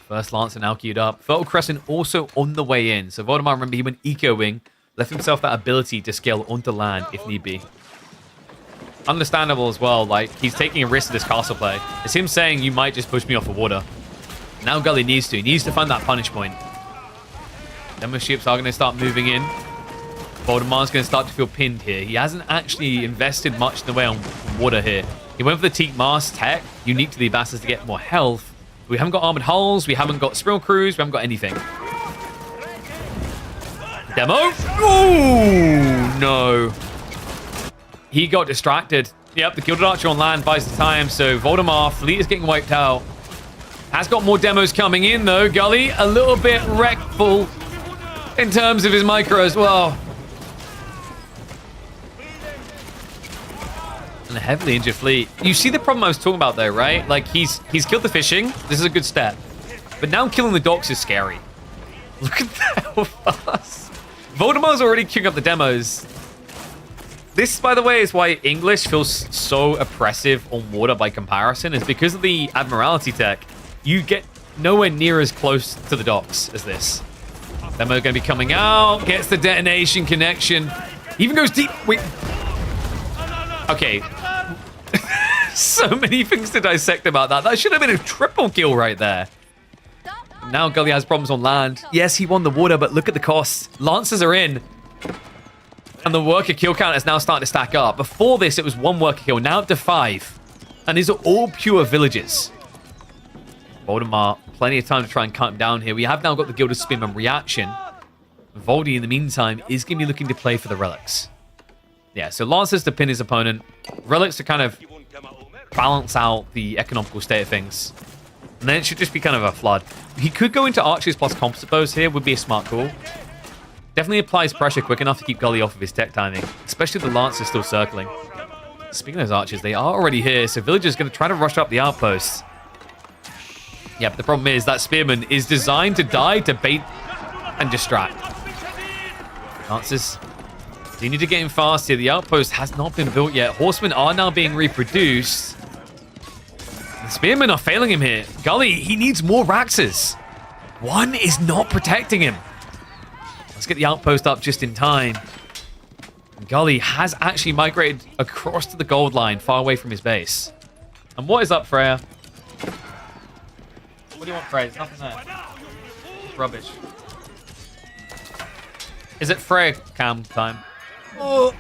First Lancer now queued up. Fertile Crescent also on the way in. So Voldemort, remember, he went ecoing, left himself that ability to scale onto land if need be. Understandable as well, like, he's taking a risk to this castle play. It's him saying, you might just push me off the water. Now Gully needs to. He needs to find that punish point. Demo ships are going to start moving in. Voldemort's going to start to feel pinned here. He hasn't actually invested much in the way on water here. He went for the Teak Mast tech, unique to the Ambassadors to get more health. We haven't got armored hulls. We haven't got Spril Crews. We haven't got anything. Demo? Ooh, no. He got distracted. Yep, the Gilded Archer on land buys the time, so Voldemort, fleet is getting wiped out. Has got more demos coming in, though. Gully, a little bit wreckful in terms of his micro as well. And a heavily injured fleet. You see the problem I was talking about there, right? Like, he's killed the fishing. This is a good step. But now killing the docks is scary. Look at that, how fast. Voldemort's already queuing up the demos. This, by the way, is why English feels so oppressive on water by comparison, is because of the Admiralty tech. You get nowhere near as close to the docks as this. Demo going to be coming out, gets the detonation connection, even goes deep. Wait. Okay. So many things to dissect about that. That should have been a triple kill right there. Now Gully has problems on land. Yes, he won the water, but look at the costs. Lancers are in. And the worker kill count is now starting to stack up. Before this, it was 1 worker kill. Now up to 5. And these are all pure villages. Voldemort, plenty of time to try and cut him down here. We have now got the Gilded Spearman reaction. Voldy, in the meantime, is going to be looking to play for the relics. Yeah, so Lancers to pin his opponent. Relics to kind of balance out the economical state of things. And then it should just be kind of a flood. He could go into Archers plus Composite Bows here. Would be a smart call. Definitely applies pressure quick enough to keep Gully off of his tech timing. Especially the Lancers still circling. Speaking of those Archers, they are already here. So Villagers going to try to rush up the outposts. Yeah, but the problem is that Spearman is designed to die to bait and distract. Lancers, you need to get in fast here. The outpost has not been built yet. Horsemen are now being reproduced. The Spearmen are failing him here. Gully, he needs more Raxes. One is not protecting him. Let's get the outpost up just in time. Gully has actually migrated across to the gold line, far away from his base. And what is up, Freya? What do you want, Freya? There's nothing there. It's rubbish. Is it Freya cam time? Oh,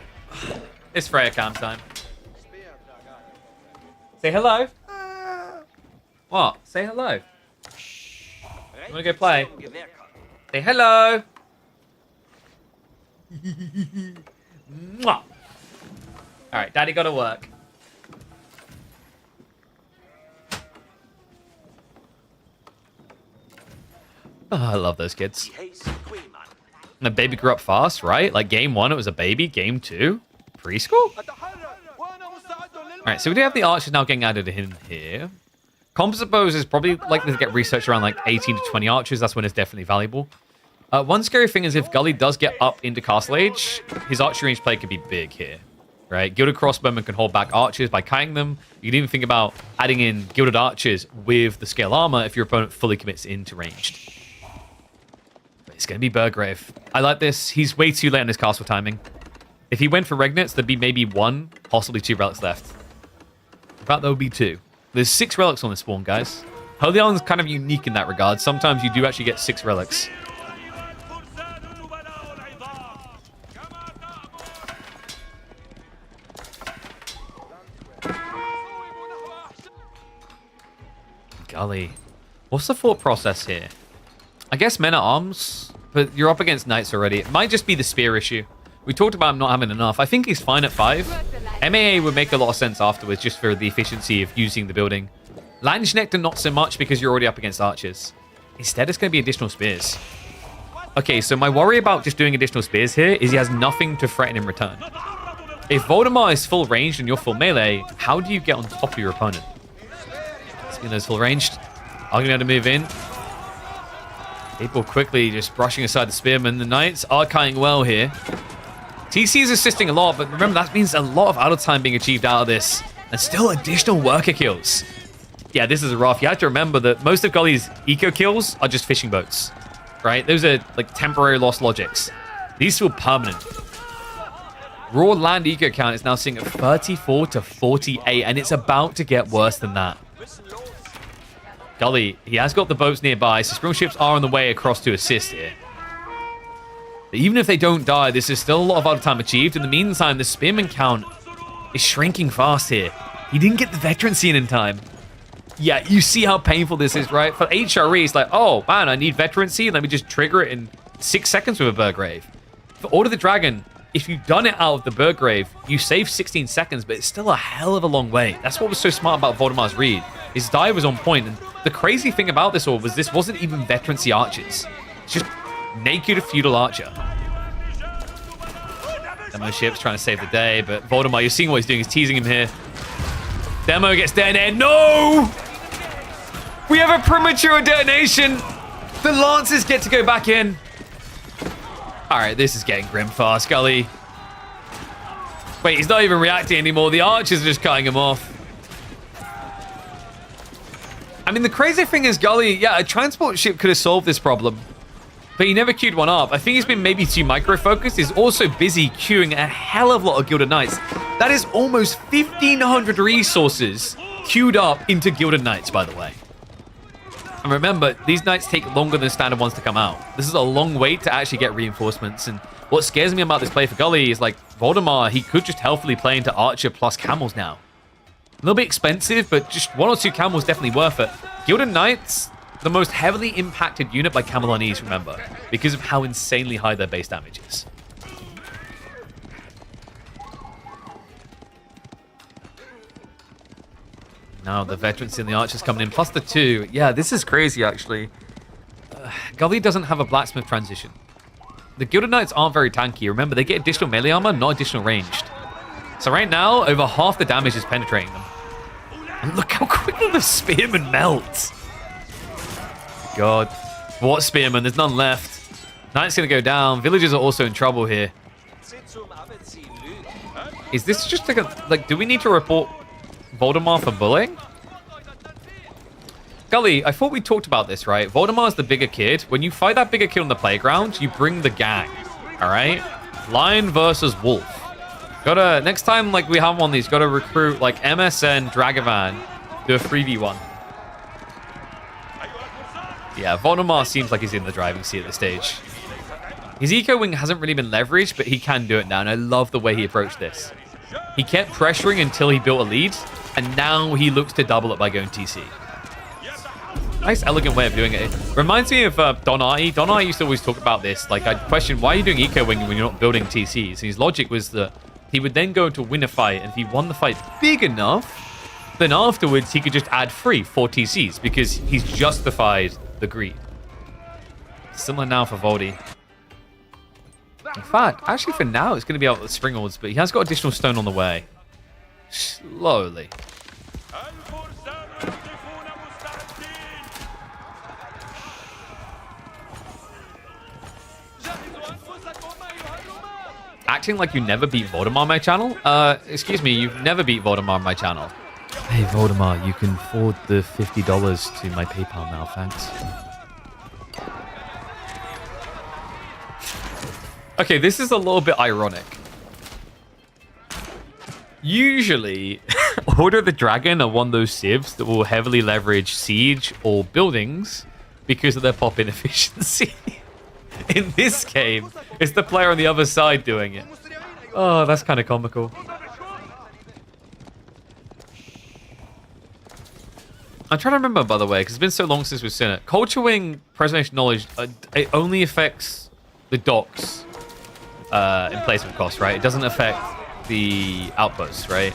it's Freya cam time. Say hello. What? Say hello. You want to go play? Say hello. Mwah. All right, Daddy got to work. Oh, I love those kids. And the baby grew up fast, right? Like game 1, it was a baby. Game 2, preschool. All right, so we do have the archers now getting added in here. Composite bows is probably likely to get researched around like 18 to 20 archers. That's when it's definitely valuable. One scary thing is if Gully does get up into Castle Age, his archery range play could be big here, right? Gilded Crossbowmen can hold back archers by kiting them. You can even think about adding in Gilded Archers with the scale armor if your opponent fully commits into ranged. But it's going to be Burgrave. I like this. He's way too late on his castle timing. If he went for Regnets, there'd be maybe 1, possibly 2 relics left. In fact, there would be 2. There's 6 relics on this spawn, guys. Holy Island's kind of unique in that regard. Sometimes you do actually get 6 relics. Golly. What's the thought process here? I guess men at arms, but you're up against knights already. It might just be the spear issue. We talked about him not having enough. I think he's fine at 5. MAA would make a lot of sense afterwards just for the efficiency of using the building. Landsknecht not so much because you're already up against archers. Instead, it's going to be additional spears. Okay, so my worry about just doing additional spears here is he has nothing to threaten in return. If Voldemar is full ranged and you're full melee, how do you get on top of your opponent? Spino's full ranged. I'm going to be able to move in. People quickly just brushing aside the spearmen. The knights are cutting well here. TC is assisting a lot, but remember, that means a lot of idle time being achieved out of this. And still additional worker kills. Yeah, this is rough. You have to remember that most of Gully's eco kills are just fishing boats. Right? Those are like temporary lost logics. These feel permanent. Raw land eco count is now sitting at 34 to 48, and it's about to get worse than that. Gully, he has got the boats nearby, so Spring ships are on the way across to assist here. But even if they don't die, this is still a lot of idle time achieved. In the meantime, the spearman count is shrinking fast here. He didn't get the veteran scene in time. Yeah, you see how painful this is, right? For HRE, it's like, oh, man, I need veterancy. Let me just trigger it in 6 seconds with a Burgrave. For Order of the Dragon, if you've done it out of the Burgrave, you save 16 seconds, but it's still a hell of a long way. That's what was so smart about Voldemar's read. His dive was on point, and the crazy thing about this all was this wasn't even veterancy archers. It's just naked feudal archer. Demo ship's trying to save the day, but Voldemar, you're seeing what he's doing. He's teasing him here. Demo gets detonated. No! We have a premature detonation. The Lancers get to go back in. All right, this is getting grim fast, Gully. Wait, he's not even reacting anymore. The archers are just cutting him off. I mean, the crazy thing is, Gully, yeah, a transport ship could have solved this problem. But he never queued one up. I think he's been maybe too micro-focused. He's also busy queuing a hell of a lot of Gilded Knights. That is almost 1,500 resources queued up into Gilded Knights, by the way. And remember, these knights take longer than standard ones to come out. This is a long wait to actually get reinforcements. And what scares me about this play for Gully is, like, Voldemar, he could just healthily play into Archer plus Camels now. A little bit expensive, but just 1 or 2 Camels definitely worth it. Gilded Knights, the most heavily impacted unit by Camelonese, remember, because of how insanely high their base damage is. Now the veterans and the archers coming in, plus the 2. Yeah, this is crazy, actually. Gully doesn't have a blacksmith transition. The Gilded Knights aren't very tanky. Remember, they get additional melee armor, not additional ranged. So right now, over half the damage is penetrating them. And look how quickly the spearman melts. God. What spearman? There's none left. Knight's going to go down. Villagers are also in trouble here. Is this just like, do we need to report Voldemar for bullying? Gully, I thought we talked about this, right? Voldemar's the bigger kid. When you fight that bigger kid on the playground, you bring the gang. All right? Lion versus wolf. Gotta, next time, like, we have one of these, gotta recruit, like, MSN, Dragavan, do a 3v1. Yeah, Voldemar seems like he's in the driving seat at this stage. His eco wing hasn't really been leveraged, but he can do it now, and I love the way he approached this. He kept pressuring until he built a lead, and now he looks to double it by going TC. Nice, elegant way of doing it. Reminds me of Don Artie. Don Artie used to always talk about this. Like, I'd question, why are you doing eco wing when you're not building TCs? And his logic was that he would then go to win a fight, and if he won the fight big enough, then afterwards he could just add 4 TCs, because he's justified the greed. Similar now for Voldy. In fact, actually for now, it's going to be out with the Springalds, but he has got additional stone on the way. Slowly. Acting like you never beat Voldemar on my channel? Excuse me, you've never beat Voldemar on my channel. Hey, Voldemar, you can forward the $50 to my PayPal now, thanks. Okay, this is a little bit ironic. Usually, Order of the Dragon are one of those civs that will heavily leverage siege or buildings because of their pop-in efficiency. In this game, it's the player on the other side doing it. Oh, that's kind of comical. I'm trying to remember, by the way, because it's been so long since we've seen it. Culture Wing Preservation Knowledge, it only affects the docks in placement costs, right? It doesn't affect the outposts, right?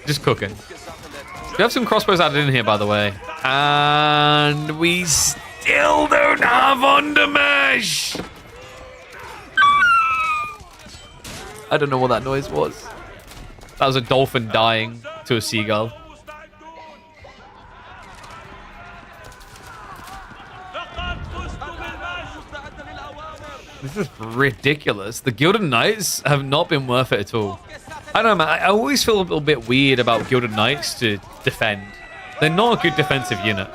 Just cooking. We have some crossbows added in here, by the way. And we still don't have undermesh! I don't know what that noise was. That was a dolphin dying to a seagull. This is ridiculous. The Gilded Knights have not been worth it at all. I don't know, man. I always feel a little bit weird about Gilded Knights to defend. They're not a good defensive unit.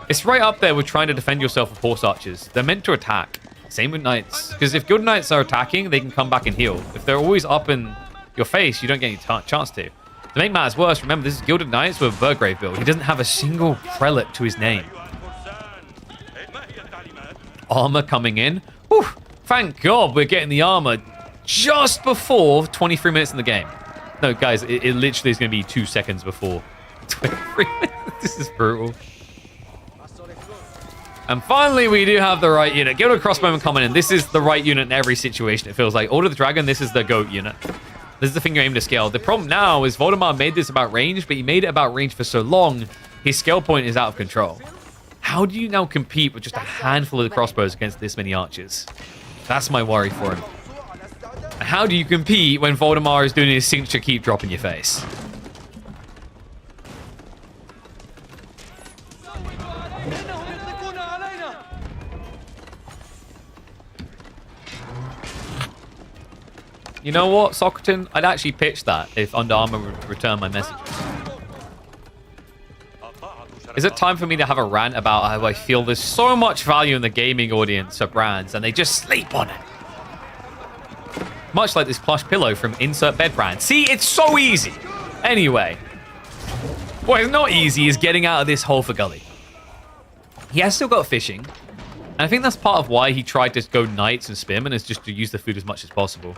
It's right up there with trying to defend yourself with horse archers. They're meant to attack. Same with knights. Because if Gilded Knights are attacking, they can come back and heal. If they're always up in your face, you don't get any chance to. To make matters worse, remember, this is Gilded Knights with a Burgrave build. He doesn't have a single prelate to his name. Armor coming in. Whew. Thank God we're getting the armor just before 23 minutes in the game. No, guys, it literally is going to be 2 seconds before 23 minutes. This is brutal. And finally, we do have the right unit. Gilded Crossbowman coming in. This is the right unit in every situation, it feels like. Order of the Dragon, this is the GOAT unit. This is the thing you're aiming to scale. The problem now is Voldemort made this about range, but he made it about range for so long, his scale point is out of control. How do you now compete with just a handful of the crossbows against this many archers? That's my worry for him. And how do you compete when Voldemort is doing his signature keep drop in your face? You know what, Socraton? I'd actually pitch that if Under Armour would return my messages. Is it time for me to have a rant about how I feel there's so much value in the gaming audience of brands and they just sleep on it? Much like this plush pillow from Insert Bed Brand. See, it's so easy. Anyway. What is not easy is getting out of this hole for Gully. He has still got fishing. And I think that's part of why he tried to go knights and spearmen, is just to use the food as much as possible.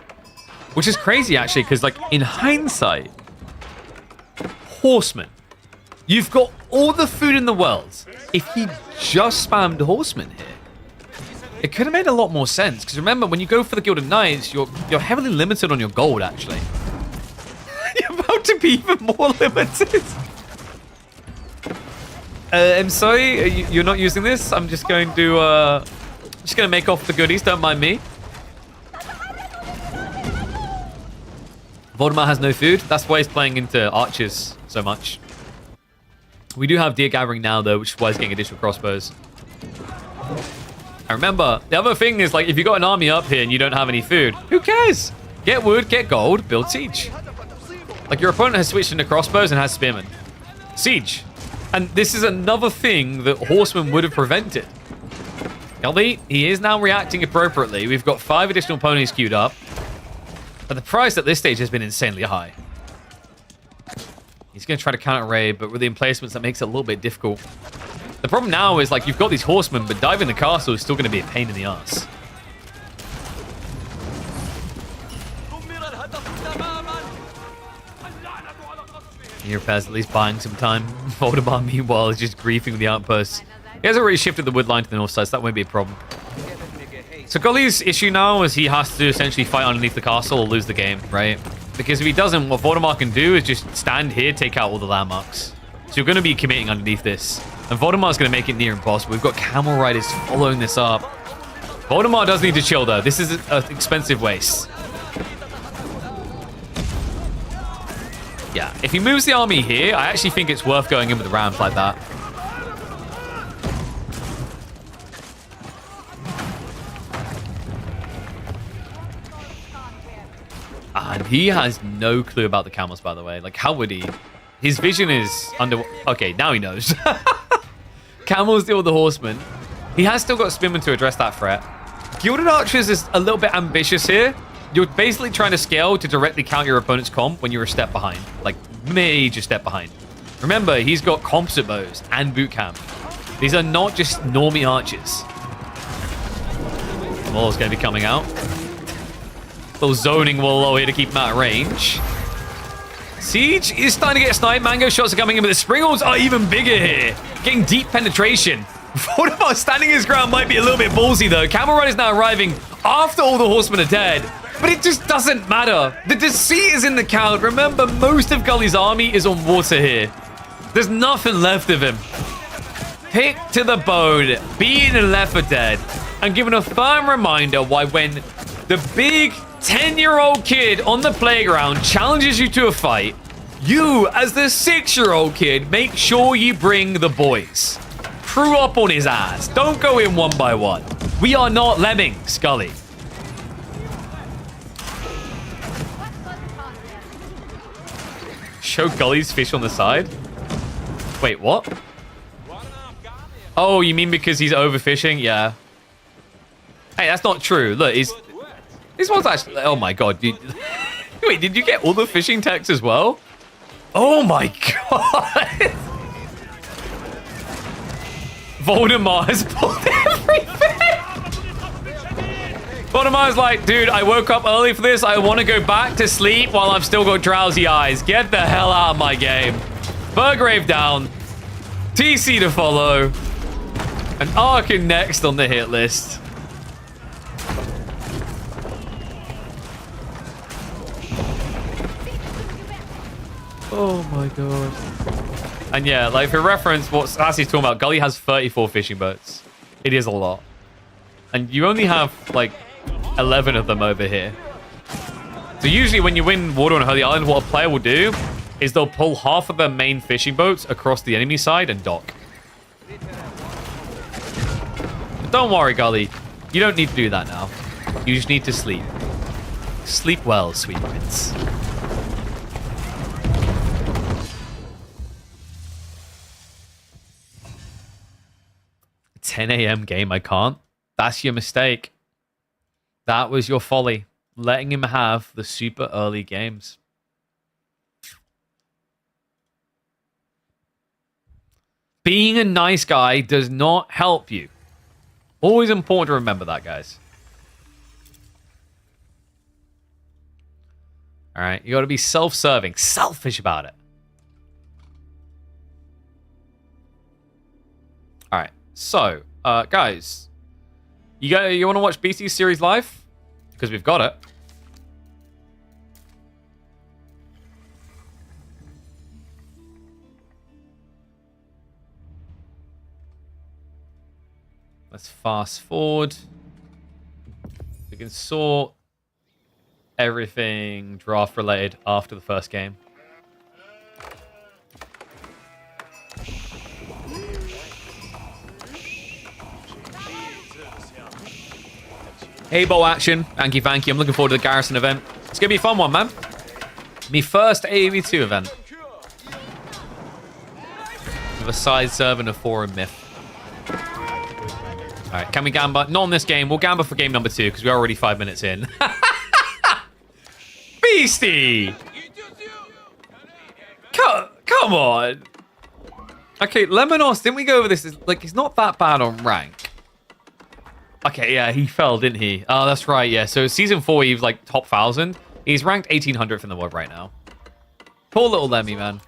Which is crazy, actually, because, like, in hindsight, horsemen. You've got all the food in the world. If he just spammed horsemen here, it could have made a lot more sense. Because remember, when you go for the Gilded Knights, you're heavily limited on your gold, actually. You're about to be even more limited. I'm sorry, you're not using this. I'm just going to make off the goodies. Don't mind me. Voldemort has no food. That's why he's playing into archers so much. We do have deer gathering now, though, which is why he's getting additional crossbows. And remember, the other thing is, like, if you got an army up here and you don't have any food, who cares? Get wood, get gold, build siege. Like, your opponent has switched into crossbows and has spearmen. Siege. And this is another thing that horsemen would have prevented. Kelby, he is now reacting appropriately. We've got 5 additional ponies queued up. But the price at this stage has been insanely high. He's going to try to counter raid, but with the emplacements, that makes it a little bit difficult. The problem now is, like, you've got these horsemen, but diving the castle is still going to be a pain in the ass. He repairs, at least buying some time. Voldemort, meanwhile, is just griefing the outposts. He has already shifted the wood line to the north side, so that won't be a problem. So Gully's issue now is he has to essentially fight underneath the castle or lose the game, right? Because if he doesn't, what Voldemort can do is just stand here, take out all the landmarks. So you're going to be committing underneath this. And Voldemort's going to make it near impossible. We've got camel riders following this up. Voldemort does need to chill, though. This is an expensive waste. Yeah, if he moves the army here, I actually think it's worth going in with the rams like that. And he has no clue about the camels, by the way. Like, how would he? His vision is under... Okay, now he knows. Camels deal with the horsemen. He has still got spearmen to address that threat. Gilded Archers is a little bit ambitious here. You're basically trying to scale to directly counter your opponent's comp when you're a step behind. Like, major step behind. Remember, he's got composite bows and boot camp. These are not just normie archers. Wall's going to be coming out. Little zoning wall here to keep him out of range. Siege is starting to get sniped. Mango shots are coming in, but the Springles are even bigger here. Getting deep penetration. Voldemort standing his ground might be a little bit ballsy, though. Camel Run is now arriving after all the horsemen are dead. But it just doesn't matter. The deceit is in the count. Remember, most of Gully's army is on water here. There's nothing left of him. Picked to the bone, beaten and left for dead, and given a firm reminder why when the big 10-year-old kid on the playground challenges you to a fight, you, as the 6-year-old kid, make sure you bring the boys. Crew up on his ass. Don't go in one by one. We are not lemmings, Scully. Show Gully's fish on the side? Wait, what? Oh, you mean because he's overfishing? Yeah. Hey, that's not true. Look, this one's actually... Oh my god, dude. Wait, did you get all the fishing techs as well? Oh my god. Voldemort has pulled everything. Voldemort's like, dude, I woke up early for this. I want to go back to sleep while I've still got drowsy eyes. Get the hell out of my game. Burgrave down. TC to follow. And Arkin next on the hit list. Oh my god. And yeah, like for reference, what Sassy's talking about, Gully has 34 fishing boats. It is a lot. And you only have like 11 of them over here. So usually when you win Water on Holy Island, what a player will do is they'll pull half of their main fishing boats across the enemy side and dock. But don't worry, Gully. You don't need to do that now. You just need to sleep. Sleep well, sweet prince. 10 a.m. game, I can't. That's your mistake. That was your folly. Letting him have the super early games. Being a nice guy does not help you. Always important to remember that, guys. All right, you got to be self-serving, selfish about it. All right, so, guys, you want to watch BC series live? Because we've got it. Let's fast forward. We can sort everything draft related after the first game. Hey, Bow Action. Thank you. I'm looking forward to the Garrison event. It's going to be a fun one, man. Me first AAV2 event. With a side serve and a forum myth. Alright, can we gamba? Not on this game. We'll gamba for game number 2 because we're already 5 minutes in. Beastie! Come on! Okay, Lemonos, didn't we go over this? Like, he's not that bad on rank. Okay, yeah, he fell, didn't he? Oh, that's right, yeah. So season 4, he was like top 1,000. He's ranked 1,800th in the world right now. Poor little Lemmy, man.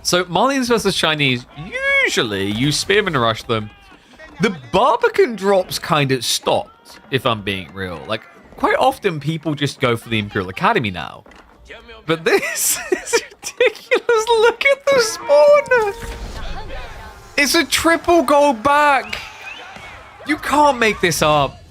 So Marlians versus Chinese, usually you spearman rush them. The Barbican drops kind of stopped, if I'm being real. Like, quite often people just go for the Imperial Academy now. But this is ridiculous. Look at the spawner. It's a triple gold back. You can't make this up.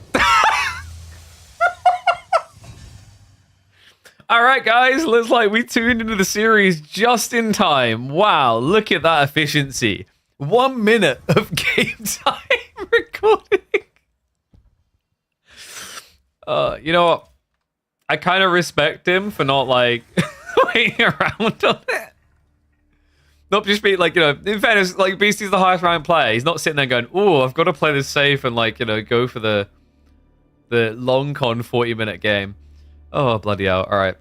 All right, guys. Looks like we tuned into the series just in time. Wow, look at that efficiency. 1 minute of game time recording. You know what? I kind of respect him for not, like, waiting around on it. Not just being, like, you know, in fairness, like, Beastie's the highest ranked player. He's not sitting there going, oh, I've got to play this safe and, like, you know, go for the The long con 40-minute game. Oh, bloody hell. All right.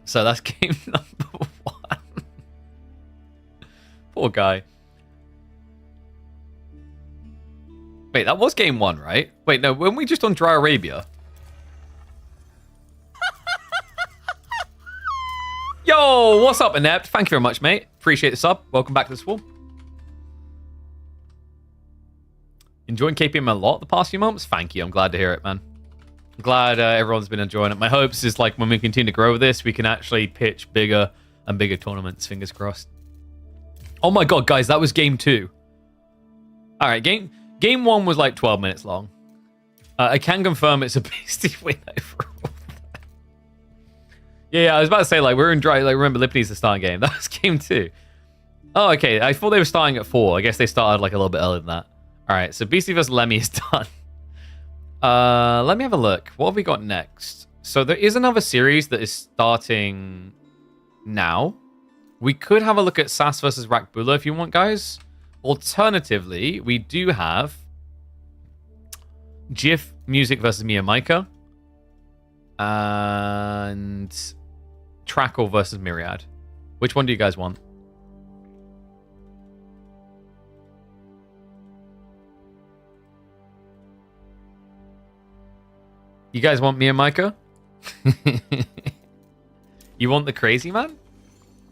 So that's game number 1. Poor guy. Wait, that was game 1, right? Wait, no, weren't we just on Dry Arabia? Yo, what's up, Inept? Thank you very much, mate. Appreciate the sub. Welcome back to the Swarm. Enjoying KPM a lot the past few months? Thank you. I'm glad to hear it, man. I'm glad everyone's been enjoying it. My hopes is like when we continue to grow this, we can actually pitch bigger and bigger tournaments. Fingers crossed. Oh my god, guys, that was game 2. All right, game 1 was like 12 minutes long. I can confirm it's a beastie win overall. Yeah, I was about to say, like, we're in dry. Like, remember, Lipney's the starting game. That was game 2. Oh, okay. I thought they were starting at 4. I guess they started like a little bit earlier than that. All right, so Beastie vs. Lemmy is done. Let me have a look. What have we got next? So there is another series that is starting now. We could have a look at Sass versus Rakbula if you want, guys. Alternatively, we do have GIF Music versus Mia Micah and Trackle versus Myriad. Which one do you guys want? You guys want Mia Micah? You want the Crazy Man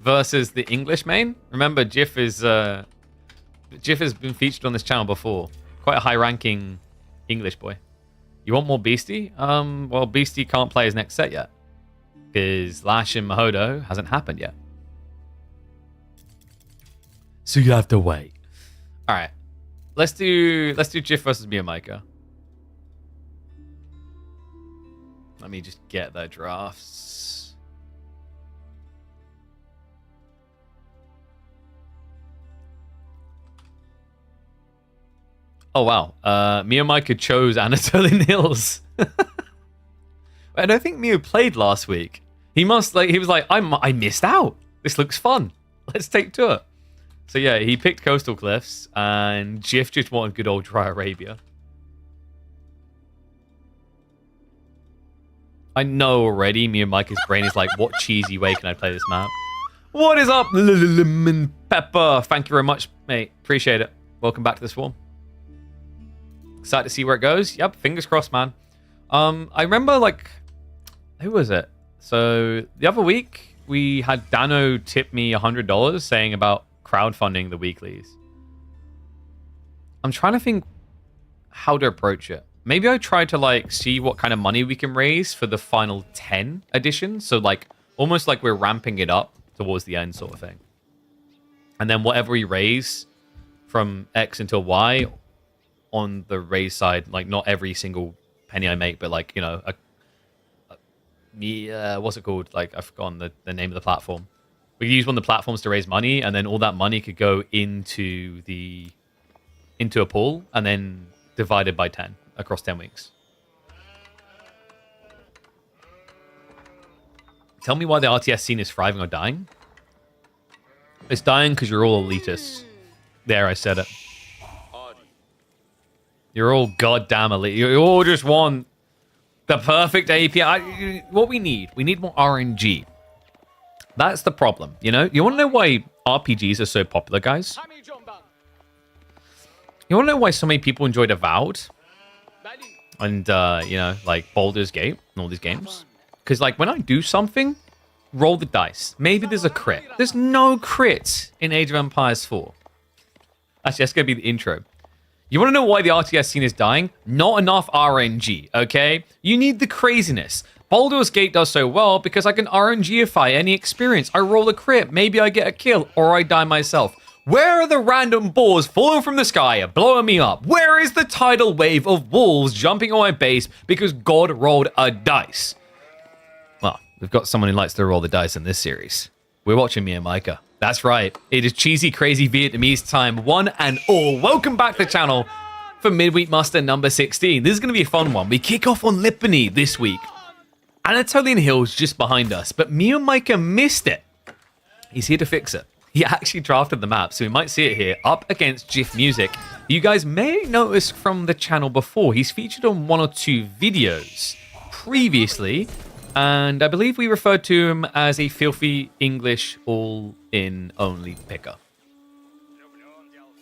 versus the English main? Remember, GIF has been featured on this channel before. Quite a high-ranking English boy. You want more Beastie? Well, Beastie can't play his next set yet because Lash and Mahodo hasn't happened yet. So you have to wait. All right, let's do GIF versus Mia Micah. Let me just get the drafts. Oh, wow. Mia Micah chose Anatolian Hills. I don't think Mia played last week. He was like, I missed out. This looks fun. Let's take to it. So yeah, he picked Coastal Cliffs, and GIF just wanted good old Dry Arabia. I know already Mia Micah's brain is like, what cheesy way can I play this map? What is up, Lemon Pepper? Thank you very much, mate. Appreciate it. Welcome back to the Swarm. Excited to see where it goes. Yep, fingers crossed, man. I remember, like, who was it? So the other week, we had Dano tip me $100 saying about crowdfunding the weeklies. I'm trying to think how to approach it. Maybe I try to, like, see what kind of money we can raise for the final 10 editions. So, like, almost like we're ramping it up towards the end sort of thing. And then whatever we raise from X until Y on the raise side, like, not every single penny I make, but, like, you know, what's it called? Like, I've forgotten the name of the platform. We could use one of the platforms to raise money, and then all that money could go into a pool, and then divided by 10 across 10 weeks. Tell me why the RTS scene is thriving or dying. It's dying because you're all elitists. There, I said it. You're all goddamn elite. You all just want the perfect API. What we need more RNG. That's the problem, you know? You want to know why RPGs are so popular, guys? You want to know why so many people enjoyed Avowed? And, you know, like Baldur's Gate and all these games? Because, like, when I do something, roll the dice. Maybe there's a crit. There's no crit in Age of Empires 4. Actually, that's going to be the intro. You want to know why the RTS scene is dying? Not enough RNG, okay? You need the craziness. Baldur's Gate does so well because I can RNGify any experience. I roll a crit, maybe I get a kill, or I die myself. Where are the random balls falling from the sky blowing me up? Where is the tidal wave of wolves jumping on my base because God rolled a dice? Well, we've got someone who likes to roll the dice in this series. We're watching Mia Micah. That's right. It is cheesy, crazy Vietnamese time, one and all. Welcome back to the channel for Midweek Muster number 16. This is going to be a fun one. We kick off on Lipany this week. Anatolian Hills just behind us, but Mia Micah missed it. He's here to fix it. He actually drafted the map, so we might see it here up against GIF Music. You guys may notice from the channel before, he's featured on 1 or 2 videos previously, and I believe we referred to him as a filthy English all-in only picker.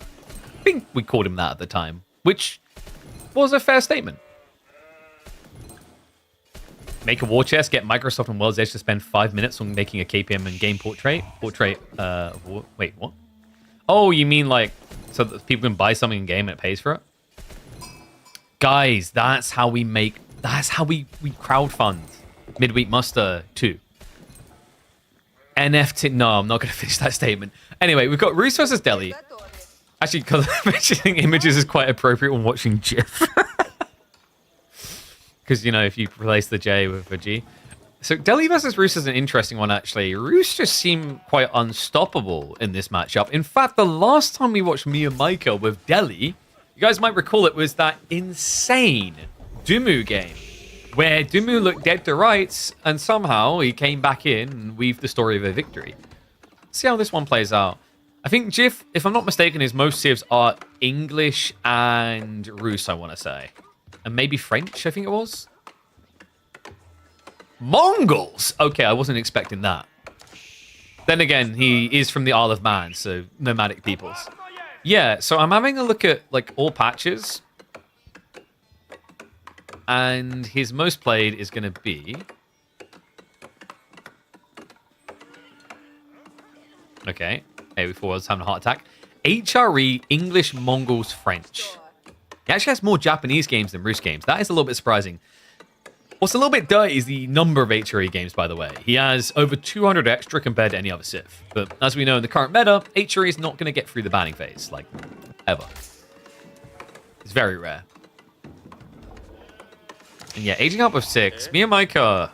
I think we called him that at the time, which was a fair statement. Make a war chest, get Microsoft and World's Edge to spend 5 minutes on making a KPM and game portrait. Wait, what? Oh, you mean like, so that people can buy something in game and it pays for it? Guys, that's how we crowdfund Midweek Muster 2. NFT, no, I'm not going to finish that statement. Anyway, we've got Roos versus Deli. Actually, because mentioning images is quite appropriate when watching GIF. Because, you know, if you replace the J with a G. So Deli versus Roos is an interesting one, actually. Roos just seemed quite unstoppable in this matchup. In fact, the last time we watched Mia Maika with Deli, you guys might recall it was that insane Dumu game, where Dumu looked dead to rights, and somehow he came back in and weaved the story of a victory. Let's see how this one plays out. I think Jif, if I'm not mistaken, his most civs are English and Roos, I want to say. And maybe French, I think it was. Mongols! Okay, I wasn't expecting that. Then again, he is from the Isle of Man, so nomadic peoples. Yeah, so I'm having a look at like all patches. And his most played is going to be... Okay, before I was having a heart attack. HRE, English, Mongols, French. He actually has more Japanese games than Roos games. That is a little bit surprising. What's a little bit dirty is the number of HRE games, by the way. He has over 200 extra compared to any other Civ. But as we know in the current meta, HRE is not going to get through the banning phase, like, ever. It's very rare. And yeah, aging up with 6. Mia Maika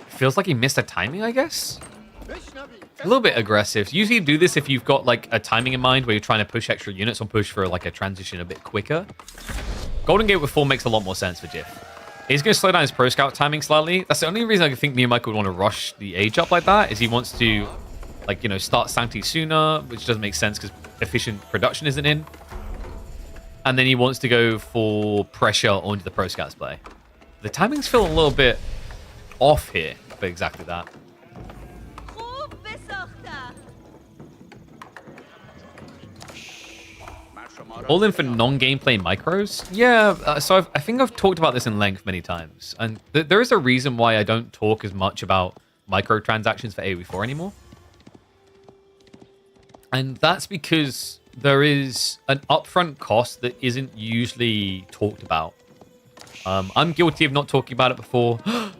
feels like he missed a timing, I guess? A little bit aggressive. Usually you do this if you've got like a timing in mind where you're trying to push extra units or push for like a transition a bit quicker. Golden Gate with 4 makes a lot more sense for Jif. He's going to slow down his pro scout timing slightly. That's the only reason I think Mia Maika would want to rush the age up like that, is he wants to, like, you know, start Sancti sooner, which doesn't make sense because efficient production isn't in. And then he wants to go for pressure onto the pro scouts play. The timings feel a little bit off here for exactly that. All in for non-gameplay micros? Yeah, so I think I've talked about this in length many times. And there is a reason why I don't talk as much about microtransactions for AoE4 anymore. And that's because there is an upfront cost that isn't usually talked about. I'm guilty of not talking about it before.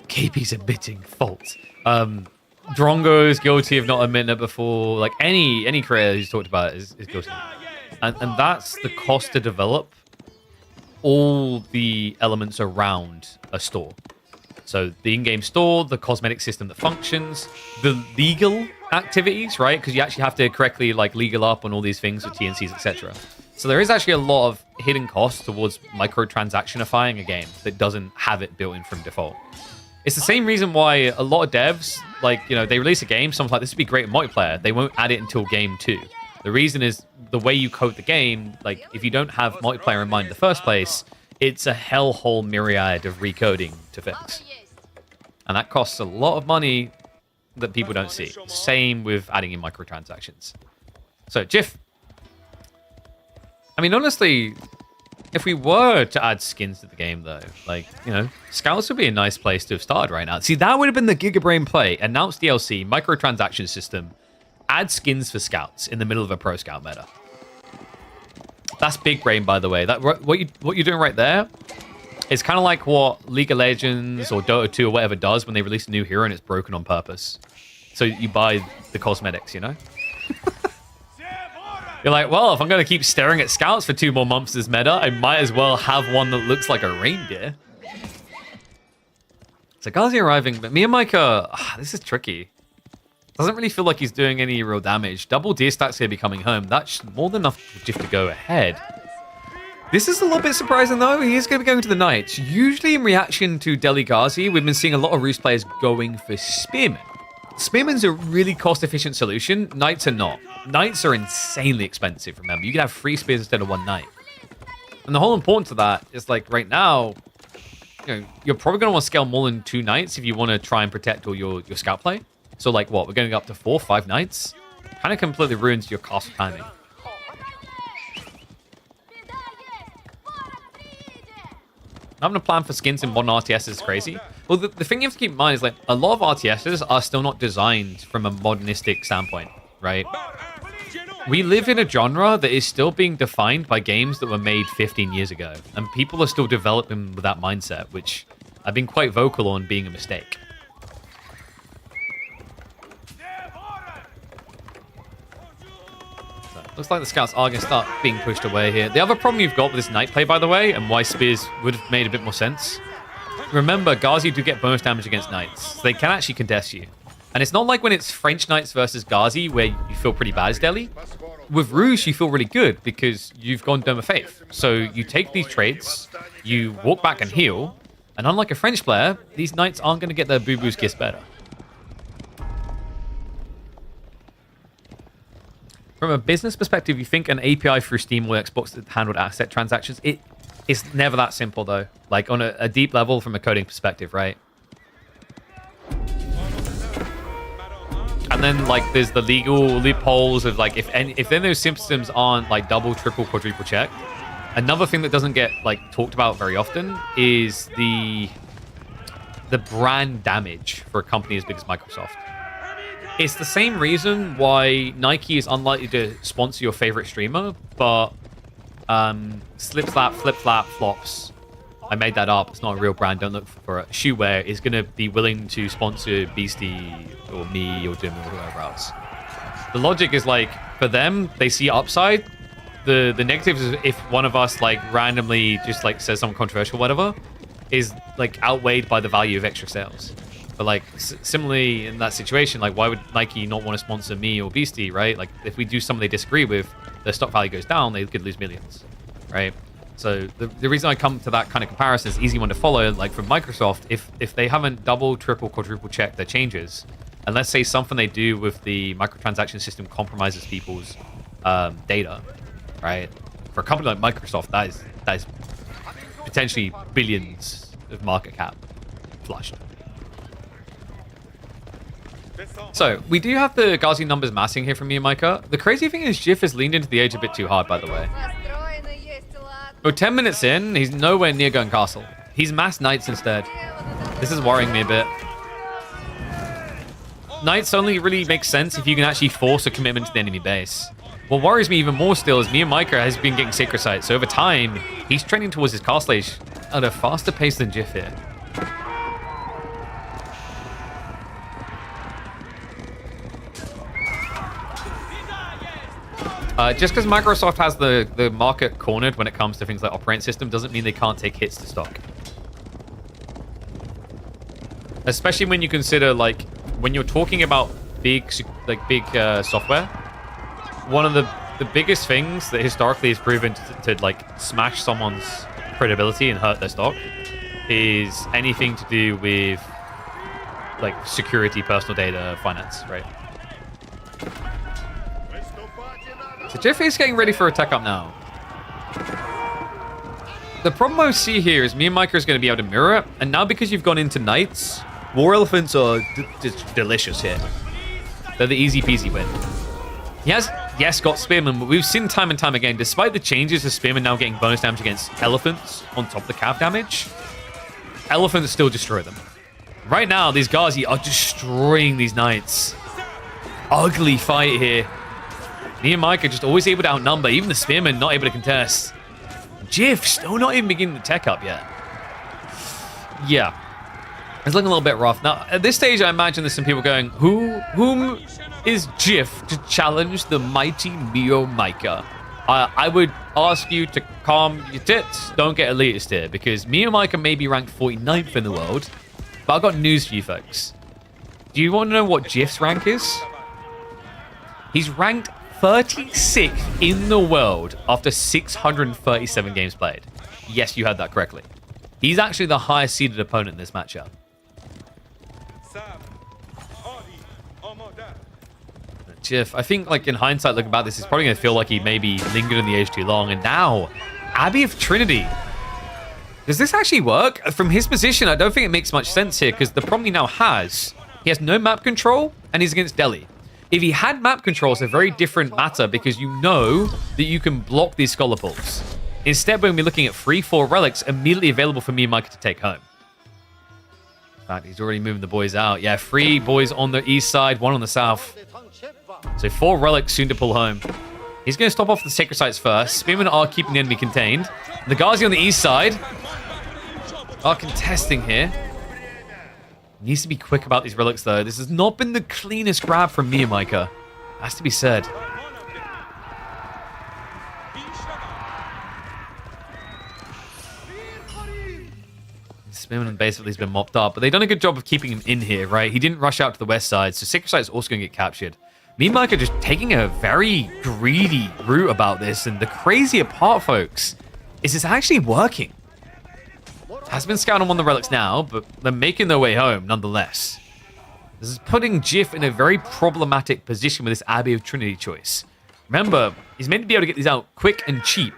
KP's admitting fault. Drongo is guilty of not admitting it before. Like, any creator who's talked about it is guilty. And that's the cost to develop all the elements around a store. So the in-game store, the cosmetic system that functions, the legal activities, right? Because you actually have to correctly like legal up on all these things with TNCs, etc. So there is actually a lot of hidden costs towards microtransactionifying a game that doesn't have it built in from default. It's the same reason why a lot of devs, like, you know, they release a game, someone's like, this would be great in multiplayer. They won't add it until game 2. The reason is the way you code the game, like, if you don't have multiplayer in mind in the first place, it's a hellhole myriad of recoding to fix. And that costs a lot of money that people don't see. Same with adding in microtransactions. So, Jif. I mean, honestly, if we were to add skins to the game, though, like, you know, Scouts would be a nice place to have started right now. See, that would have been the Gigabrain play. Announce DLC, microtransaction system, add skins for Scouts in the middle of a Pro Scout meta. That's big brain, by the way. That what you're doing right there is kind of like what League of Legends or Dota 2 or whatever does when they release a new hero and it's broken on purpose. So you buy the cosmetics, you know? You're like, well, if I'm going to keep staring at Scouts for 2 more months this meta, I might as well have one that looks like a reindeer. So Gazi arriving, but Mia Maika, this is tricky. Doesn't really feel like he's doing any real damage. Double deer stacks here be coming home. That's more than enough for Jif to go ahead. This is a little bit surprising, though. He is going to be going to the Knights. Usually in reaction to Deli Ghazi, we've been seeing a lot of Roos players going for Spearmen. Spearmen's a really cost-efficient solution. Knights are not. Knights are insanely expensive, remember. You can have 3 spears instead of 1 knight. And the whole importance of that is, like, right now, you know, you're probably going to want to scale more than 2 knights if you want to try and protect all your scout play. So, like, what? We're going up to 4, 5 knights? Kind of completely ruins your castle timing. Having a plan for skins in modern RTS is crazy. Well, the thing you have to keep in mind is, like, a lot of RTSs are still not designed from a modernistic standpoint, right? We live in a genre that is still being defined by games that were made 15 years ago, and people are still developing with that mindset, which I've been quite vocal on being a mistake. Looks like the scouts are going to start being pushed away here. The other problem you've got with this knight play, by the way, and why spears would have made a bit more sense. Remember, Ghazi do get bonus damage against knights, so they can actually contest you. And it's not like when it's French knights versus Ghazi where you feel pretty bad as Delhi. With Rouge, you feel really good because you've gone Dome of Faith. So you take these trades, you walk back and heal, and unlike a French player, these knights aren't going to get their boo-boos kiss better. From a business perspective, you think an API through Steam or Xbox that handled asset transactions? It's never that simple, though. Like, on a deep level from a coding perspective, right? And then, like, there's the legal loopholes of, like, if then those systems aren't, like, double, triple, quadruple checked. Another thing that doesn't get, like, talked about very often is the brand damage for a company as big as Microsoft. It's the same reason why Nike is unlikely to sponsor your favorite streamer, but Slip Slap, Flip Flap, Flops, I made that up, it's not a real brand, don't look for it, Shoewear is going to be willing to sponsor Beastie or me or Jim or whoever else. The logic is, like, for them, they see upside. The negative is if one of us, like, randomly just, like, says something controversial or whatever, is, like, outweighed by the value of extra sales. But, like, similarly in that situation, like, why would Nike not want to sponsor me or Beastie, right? Like, if we do something they disagree with, their stock value goes down, they could lose millions, right? So the reason I come to that kind of comparison is easy one to follow. Like, from Microsoft, if they haven't double, triple, quadruple checked their changes, and let's say something they do with the microtransaction system compromises people's data, right? For a company like Microsoft, that is potentially billions of market cap flushed. So, we do have the Ghazi numbers massing here from me and Micah. The crazy thing is Jif has leaned into the edge a bit too hard, by the way. We're 10 minutes in, he's nowhere near going castle. He's massed knights instead. This is worrying me a bit. Knights only really make sense if you can actually force a commitment to the enemy base. What worries me even more still is me and Micah has been getting Sacred Sight, so over time, he's trending towards his castle age at a faster pace than Jif here. Just because Microsoft has the market cornered when it comes to things like operating system doesn't mean they can't take hits to stock. Especially when you consider, like, when you're talking about big software, one of the biggest things that historically is proven to like smash someone's credibility and hurt their stock is anything to do with like security, personal data, finance, right? So Jeffy is getting ready for a tech up now. The problem I see here is me and Micah is going to be able to mirror it, and now because you've gone into knights, war elephants are just delicious here. They're the easy peasy win. He has, yes, got spearmen, but we've seen time and time again, despite the changes of spearmen now getting bonus damage against elephants on top of the cav damage, elephants still destroy them. Right now, these Ghazi are destroying these knights. Ugly fight here. Me and Mike are just always able to outnumber, even the spearmen not able to contest. Jif still not even beginning the tech up yet. Yeah. It's looking a little bit rough. Now, at this stage, I imagine there's some people going, whom is Jif to challenge the mighty Mio Micah? I would ask you to calm your tits. Don't get elitist here, because Mio Micah may be ranked 49th in the world, but I've got news for you folks. Do you want to know what Jif's rank is? He's ranked 36th in the world after 637 games played. Yes, you heard that correctly. He's actually the highest seeded opponent in this matchup. Jiff. I think, like, in hindsight, looking back, this is probably going to feel like he maybe lingered in the age too long. And now, Abbey of Trinity. Does this actually work? From his position, I don't think it makes much sense here, because the problem he now has, he has no map control, and he's against Delhi. If he had map control, it's a very different matter, because you know that you can block these Scholar Pulls. Instead, we're going to be looking at 3-4 relics immediately available for me and Micah to take home. In fact, he's already moving the boys out. Yeah, 3 boys on the east side, 1 on the south. So 4 relics soon to pull home. He's going to stop off the sacred sites first. Spearmen are keeping the enemy contained. The Ghazi on the east side are contesting here. Needs to be quick about these relics, though. This has not been the cleanest grab from me and Micah. Has to be said. Spearman basically has been mopped up, but they've done a good job of keeping him in here, right? He didn't rush out to the west side, so sacred site is also going to get captured. Me and Mike are just taking a very greedy route about this, and the crazier part, folks, is it's actually working. Has been scouting on one of the relics now, but they're making their way home nonetheless. This is putting Jiff in a very problematic position with this Abbey of Trinity choice. Remember, he's meant to be able to get these out quick and cheap.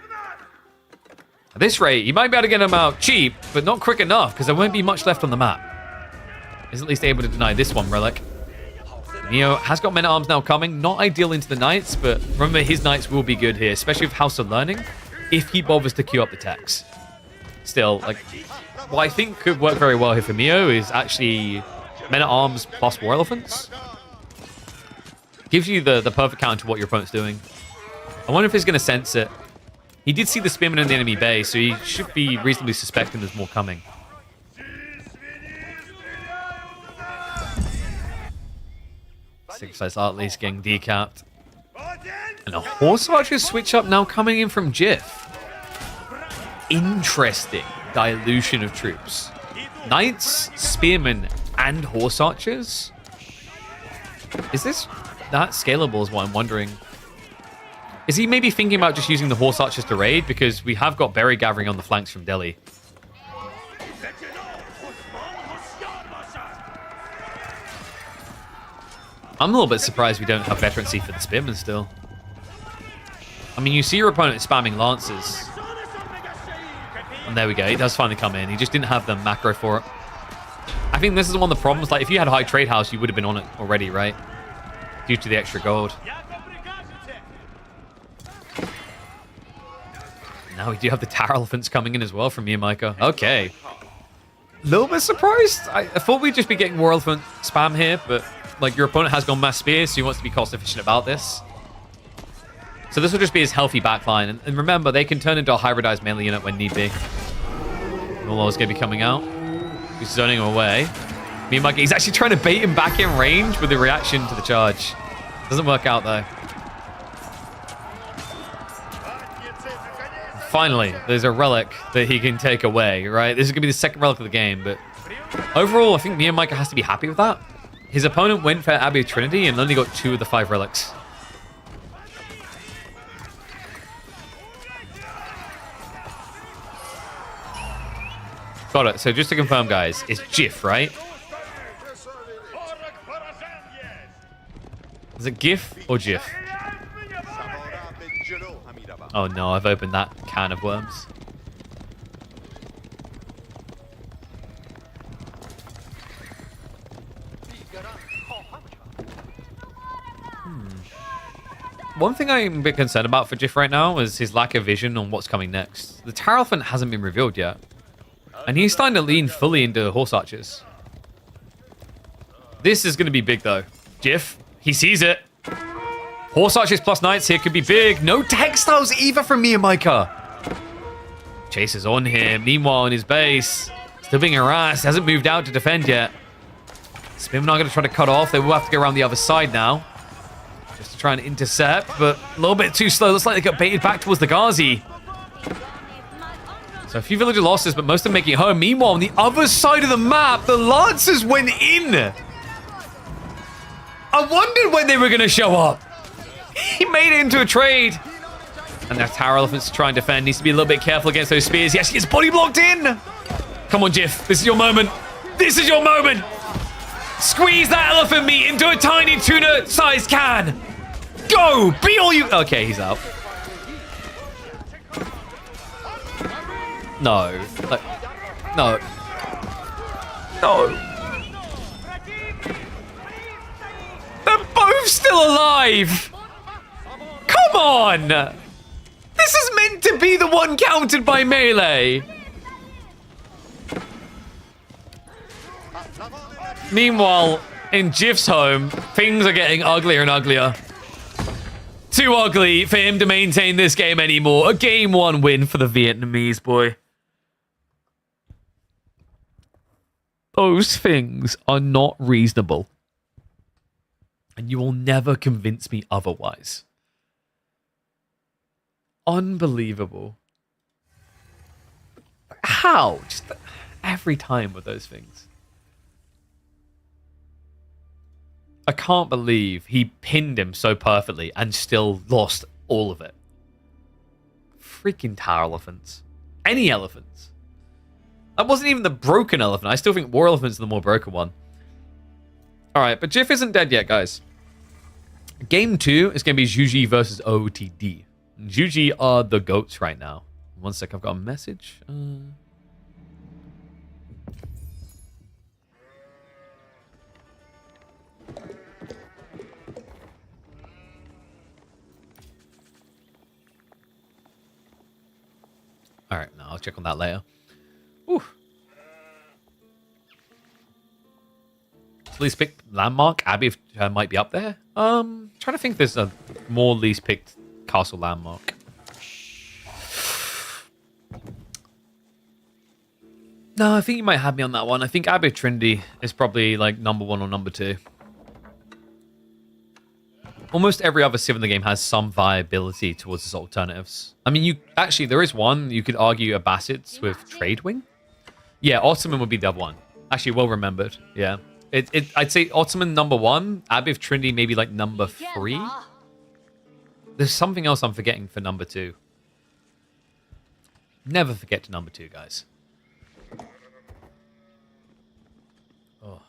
At this rate, he might be able to get them out cheap, but not quick enough, because there won't be much left on the map. He's at least able to deny this one relic. Neo has got men-at-arms now coming. Not ideal into the Knights, but remember, his Knights will be good here, especially with House of Learning, if he bothers to queue up the techs. Still, like, what I think could work very well here for Mio is actually men-at-arms plus War Elephants. Gives you the perfect counter to what your opponent's doing. I wonder if he's going to sense it. He did see the Spearman in the enemy base, so he should be reasonably suspecting there's more coming. Six-size at least getting decapped. And a Horse Archer switch up now coming in from Jiff. Interesting dilution of troops. Knights, Spearmen, and Horse Archers? Is this that scalable is what I'm wondering. Is he maybe thinking about just using the Horse Archers to raid? Because we have got berry gathering on the flanks from Delhi. I'm a little bit surprised we don't have veterancy for the Spearmen still. I mean, you see your opponent spamming Lancers. And there we go. He does finally come in. He just didn't have the macro for it. I think this is one of the problems. Like, if you had high trade house, you would have been on it already, right? Due to the extra gold. Now we do have the Tower Elephants coming in as well from me and Micah. Okay. A little bit surprised. I thought we'd just be getting War Elephant spam here, but like your opponent has gone mass spear, so he wants to be cost efficient about this. So this will just be his healthy backline. And remember, they can turn into a hybridized melee unit when need be. Nolo is going to be coming out. He's zoning him away. Me and Micah, he's actually trying to bait him back in range with the reaction to the charge. Doesn't work out though. Finally, there's a relic that he can take away, right? This is going to be the second relic of the game, but overall, I think me and Micah has to be happy with that. His opponent went for Abbey of Trinity and only got 2 of the 5 relics. Got it. So just to confirm, guys, it's Jiff, right? Is it GIF or Jiff? Oh no, I've opened that can of worms. One thing I'm a bit concerned about for Jiff right now is his lack of vision on what's coming next. The Tower Elephant hasn't been revealed yet. And he's starting to lean fully into Horse Archers. This is going to be big though. Jiff, he sees it. Horse Archers plus Knights here could be big. No textiles either from me and Micah. Chase is on here. Meanwhile, in his base, still being harassed. Hasn't moved out to defend yet. Spearmen are going to try to cut off. They will have to go around the other side now. Just to try and intercept, but a little bit too slow. Looks like they got baited back towards the Ghazi. So a few villager losses, but most of them making it home. Meanwhile, on the other side of the map, the Lancers went in. I wondered when they were going to show up. He made it into a trade. And that Tower Elephants to try and defend. Needs to be a little bit careful against those spears. He actually gets body blocked in. Come on, Jiff. This is your moment. This is your moment. Squeeze that elephant meat into a tiny tuna-sized can. Go! Be all you... Okay, he's out. No. Like, no. No. They're both still alive! Come on! This is meant to be the one countered by melee! Meanwhile, in Jif's home, things are getting uglier and uglier. Too ugly for him to maintain this game anymore. A game 1 win for the Vietnamese boy. Those things are not reasonable. And you will never convince me otherwise. Unbelievable. How? Just every time with those things. I can't believe he pinned him so perfectly and still lost all of it. Freaking tower elephants. Any elephants. That wasn't even the broken elephant. I still think war elephants are the more broken one. Alright, but Jif isn't dead yet, guys. Game 2 is going to be Zhuji versus OTD. Zhuji are the GOATs right now. One sec, I've got a message. Alright, no, I'll check on that later. Whew. Least picked landmark. Abbey might be up there. Trying to think if there's a more least picked castle landmark. No, I think you might have me on that one. I think Abbey Trinity is probably like number 1 or number 2. Almost every other civ in the game has some viability towards its alternatives. I mean, there is one. You could argue Abbasids with Tradewing. Yeah, Ottoman would be the other one. Actually, well remembered. Yeah. I'd say Ottoman number 1, Abbey of Trinity maybe like number 3. There's something else I'm forgetting for number 2. Never forget to number 2, guys. Oh.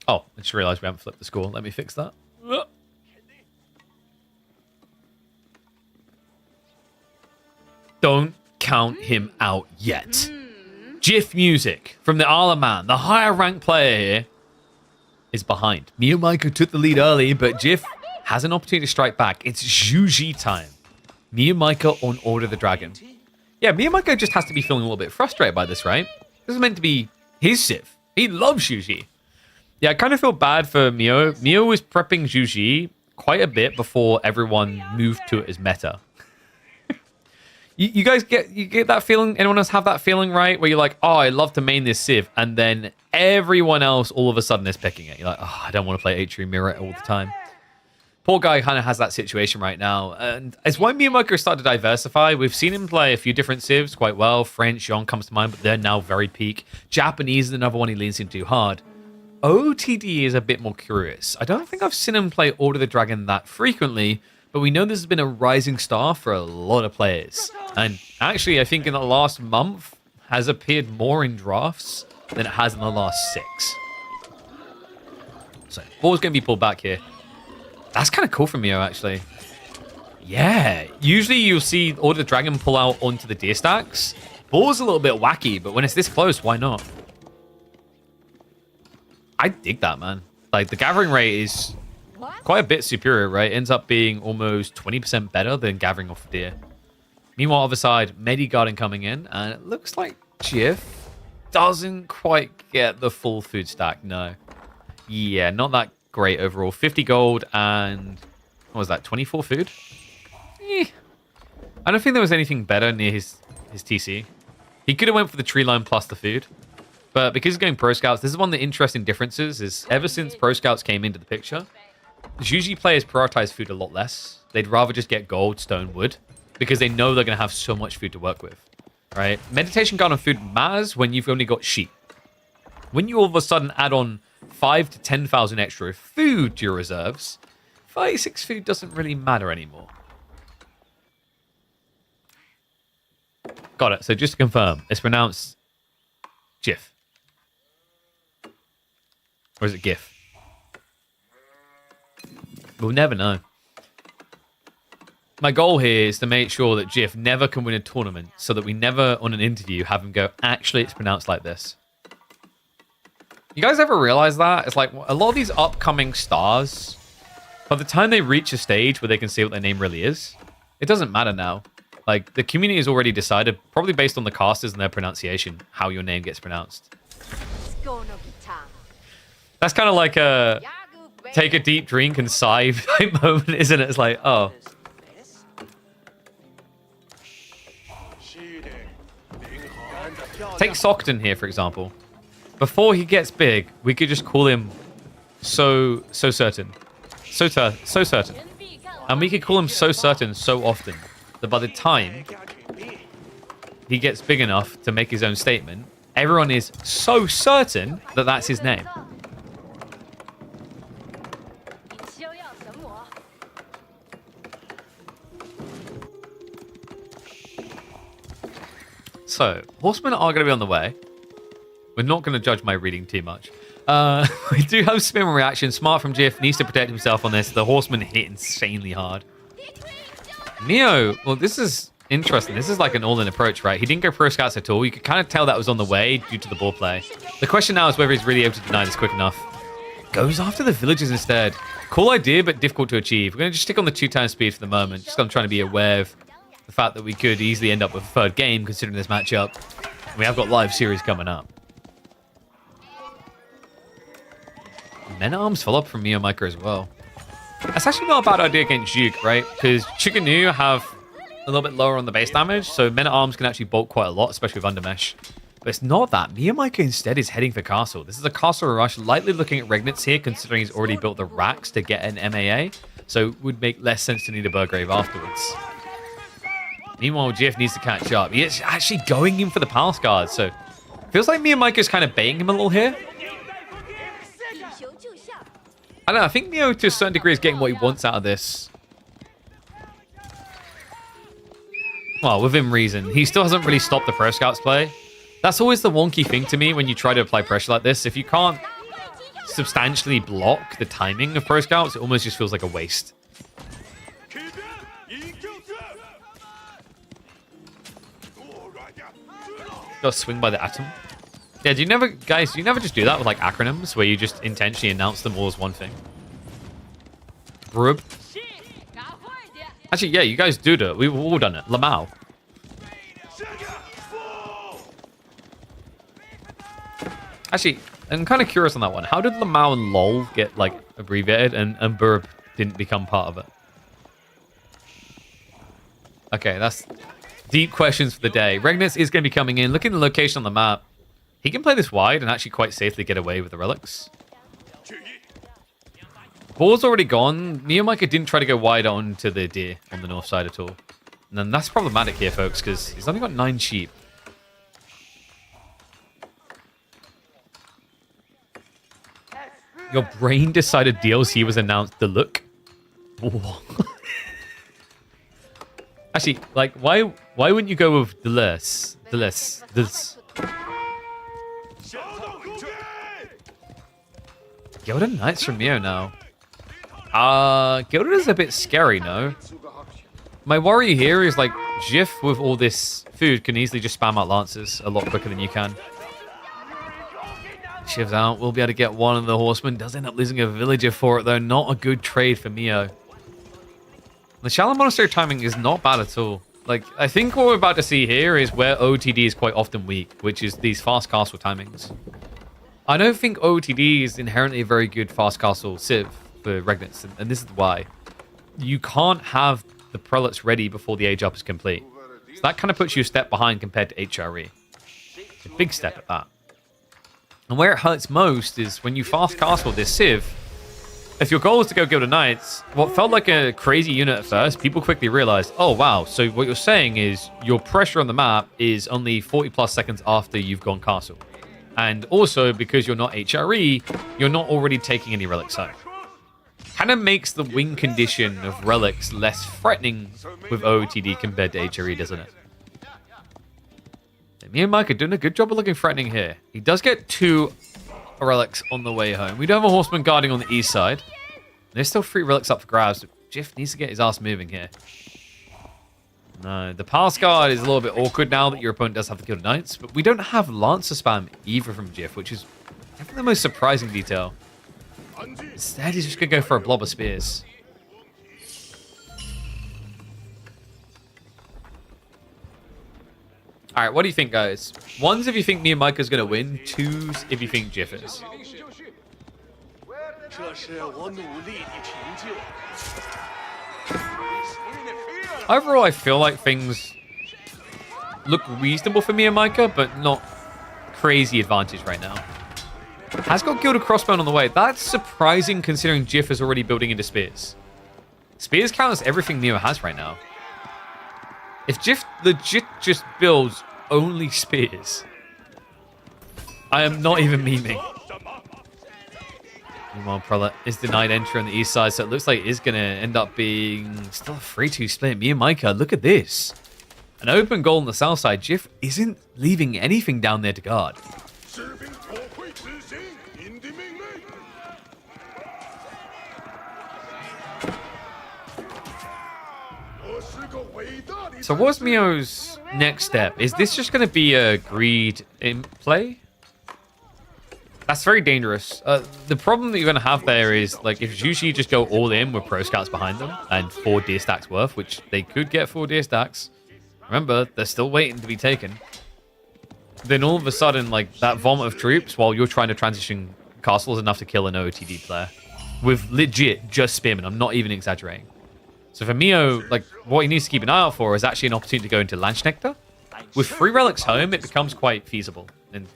Oh, I just realized we haven't flipped the score. Let me fix that. Don't count him out yet. Jif Music from the Arla Man, the higher ranked player here, is behind. Miyomaiko took the lead early, but Jif has an opportunity to strike back. It's Zhuji time. Miyomaiko on Order of the Dragon. Yeah, Miyomaiko just has to be feeling a little bit frustrated by this, right? This is meant to be his civ. He loves Zhuji. Yeah, I kind of feel bad for Mio. Mio was prepping Zhuji quite a bit before everyone moved to it as meta. You guys get that feeling? Anyone else have that feeling, right? Where you're like, oh, I love to main this civ, and then everyone else all of a sudden is picking it. You're like, oh, I don't want to play Atrium Mirror all the time. Poor guy kind of has that situation right now. And as why Miyamoto started to diversify, we've seen him play a few different civs quite well. French, Yon comes to mind, but they're now very peak. Japanese is another one he leans into hard. OTD is a bit more curious. I don't think I've seen him play Order of the Dragon that frequently, but we know this has been a rising star for a lot of players. And actually, I think in the last month, has appeared more in drafts than it has in the last 6. So, ball's going to be pulled back here. That's kind of cool from Mio, actually. Yeah, usually you'll see Order of the Dragon pull out onto the deer stacks. Ball's a little bit wacky, but when it's this close, why not? I dig that, man. Like, the gathering rate is quite a bit superior, right? Ends up being almost 20% better than gathering off the deer. Meanwhile, other side, Medigarden coming in, and it looks like Jif doesn't quite get the full food stack, no. Yeah, not that great overall. 50 gold and, what was that, 24 food? I don't think there was anything better near his TC. He could have went for the tree line plus the food. But because he's going Pro Scouts, this is one of the interesting differences is ever since Pro Scouts came into the picture, usually players prioritize food a lot less. They'd rather just get gold, stone, wood, because they know they're going to have so much food to work with, right? Meditation guard on food matters when you've only got sheep. When you all of a sudden add on 5 to 10,000 extra food to your reserves, 36 food doesn't really matter anymore. Got it. So just to confirm, it's pronounced GIF. Or is it GIF? We'll never know. My goal here is to make sure that GIF never can win a tournament so that we never, on an interview, have him go, actually, it's pronounced like this. You guys ever realize that? It's like a lot of these upcoming stars, by the time they reach a stage where they can see what their name really is, it doesn't matter now. Like, the community has already decided, probably based on the casters and their pronunciation, how your name gets pronounced. That's kind of like a take a deep drink and sigh type moment, isn't it? It's like, oh. Take Sockton here, for example. Before he gets big, we could just call him so certain. So certain. And we could call him so certain so often that by the time he gets big enough to make his own statement, everyone is so certain that that's his name. So, horsemen are going to be on the way. We're not going to judge my reading too much. We do have spin reaction. Smart from GIF. Needs to protect himself on this. The horseman hit insanely hard. Neo, well, this is interesting. This is like an all-in approach, right? He didn't go pro scouts at all. You could kind of tell that was on the way due to the ball play. The question now is whether he's really able to deny this quick enough. Goes after the villagers instead. Cool idea, but difficult to achieve. We're going to just stick on the 2-time speed for the moment. Just I'm trying to be aware of the fact that we could easily end up with a third game considering this matchup. We have got live series coming up. Men-at-Arms follow-up from Mio Micro as well. That's actually not a bad idea against Juke, right? Because Chikanu have a little bit lower on the base damage, so Men-at-Arms can actually bulk quite a lot, especially with Undermesh. But it's not that. Mio Micro instead is heading for Castle. This is a Castle rush, lightly looking at Regnitz here, considering he's already built the racks to get an MAA, so it would make less sense to need a Burgrave afterwards. Meanwhile, GF needs to catch up. He is actually going in for the Palace Guard, so feels like Mio Micro's kind of baiting him a little here. I don't know, I think Neo to a certain degree is getting what he wants out of this. Well, within reason. He still hasn't really stopped the Pro Scouts play. That's always the wonky thing to me when you try to apply pressure like this. If you can't substantially block the timing of Pro Scouts, it almost just feels like a waste. Got a swing by the Atom. Yeah, do you never just do that with like acronyms where you just intentionally announce them all as one thing? Brub. Actually, yeah, you guys do it. We've all done it. Lamau. Actually, I'm kind of curious on that one. How did Lamau and LOL get like abbreviated and Burb didn't become part of it? Okay, that's deep questions for the day. Regnitz is going to be coming in. Look at the location on the map. He can play this wide and actually quite safely get away with the relics. Ball's already gone. Neomika didn't try to go wide onto the deer on the north side at all. And then that's problematic here, folks, because he's only got 9 sheep. Your brain decided DLC was announced. The look. Actually, like, why wouldn't you go with the less? This. Gilded Knights from Mio now. Gilded is a bit scary, no? My worry here is like Jif with all this food can easily just spam out lances a lot quicker than you can. Shiv's out. We'll be able to get one of the horsemen. Does end up losing a villager for it though. Not a good trade for Mio. The Shallow Monastery timing is not bad at all. Like, I think what we're about to see here is where OTD is quite often weak, which is these fast castle timings. I don't think OTD is inherently a very good fast castle civ for Regnitz, and this is why. You can't have the prelates ready before the age up is complete. So that kind of puts you a step behind compared to HRE. It's a big step at that. And where it hurts most is when you fast castle this civ, if your goal is to go Gilded Knights, what felt like a crazy unit at first, people quickly realized, oh wow, so what you're saying is your pressure on the map is only 40 plus seconds after you've gone castle. And also, because you're not HRE, you're not already taking any relics home. Kind of makes the win condition of relics less threatening with OOTD compared to HRE, doesn't it? So me and Mike are doing a good job of looking threatening here. He does get 2 relics on the way home. We do have a horseman guarding on the east side. There's still 3 relics up for grabs. Jiff needs to get his ass moving here. No, the pass guard is a little bit awkward now that your opponent does have the Gilded Knights, but we don't have Lancer spam either from Jiff, which is definitely the most surprising detail. Instead, he's just going to go for a blob of spears. All right, what do you think, guys? 1's if you think me and Mike is going to win. 2's if you think Jiff is. Overall, I feel like things look reasonable for me and Micah, but not crazy advantage right now. Has got Gilded Crossbone on the way. That's surprising considering Jiff is already building into Spears. Spears counts everything Neo has right now. If Jiff legit just builds only Spears, I am not even memeing. Meanwhile, Prelate is denied entry on the east side, so it looks like it's going to end up being still a 3-2 split. Me and Micah, look at this. An open goal on the south side. Jiff isn't leaving anything down there to guard. So what's Mio's next step? Is this just going to be a greed in play? That's very dangerous. The problem that you're going to have there is, like, if usually you just go all in with pro scouts behind them and 4 deer stacks worth, which they could get 4 deer stacks. Remember, they're still waiting to be taken. Then all of a sudden, like, that vomit of troops while you're trying to transition castle is enough to kill an OOTD player. With legit just spearmen. I'm not even exaggerating. So for Mio, like, what he needs to keep an eye out for is actually an opportunity to go into Landsknechter. With 3 relics home, it becomes quite feasible. And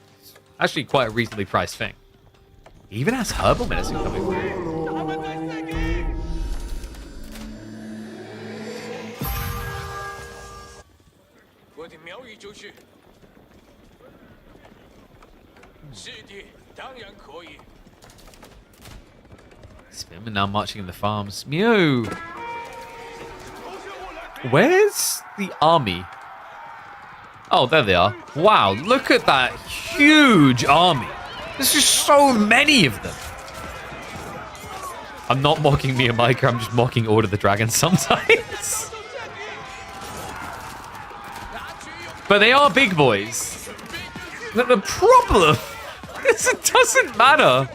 actually quite a reasonably priced thing. He even has herbal medicine coming through. Spearman now marching in the farms. Mio! Where's the army? Oh, there they are. Wow, look at that huge army. There's just so many of them. I'm not mocking Mia Micah, I'm just mocking Order the Dragon sometimes. But they are big boys. The problem is it doesn't matter.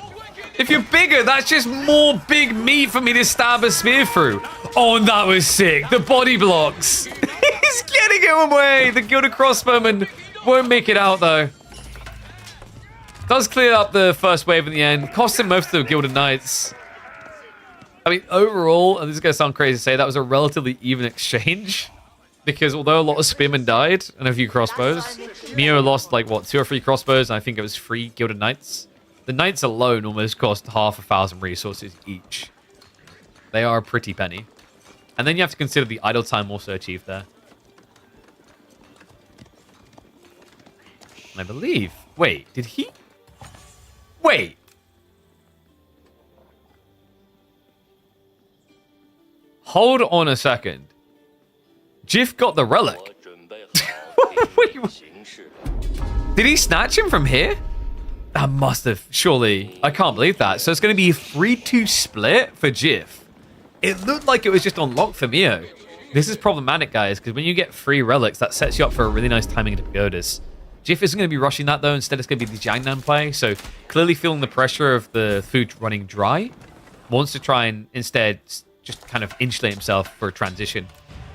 If you're bigger, that's just more big meat for me to stab a spear through. Oh, and that was sick. The body blocks. He's getting him away. The Gilded Crossbowman won't make it out, though. Does clear up the first wave in the end. Cost him most of the Gilded Knights. I mean, overall, and this is going to sound crazy to say, that was a relatively even exchange. Because although a lot of spearmen died and a few crossbows, Mio lost, like, what, 2 or 3 crossbows, and I think it was 3 Gilded Knights. The Knights alone almost cost 500,000 resources each. They are a pretty penny. And then you have to consider the idle time also achieved there. And I believe... Wait, did he... Wait! Hold on a second. Jiff got the relic. Wait, did he snatch him from here? That must have, surely. I can't believe that. So it's going to be a 3-2 split for Jiff. It looked like it was just unlocked for Mio. This is problematic, guys, because when you get 3 relics, that sets you up for a really nice timing into pagodas. Jiff isn't going to be rushing that, though. Instead, it's going to be the Jiangnan play. So clearly feeling the pressure of the food running dry. Wants to try and instead just kind of insulate himself for a transition.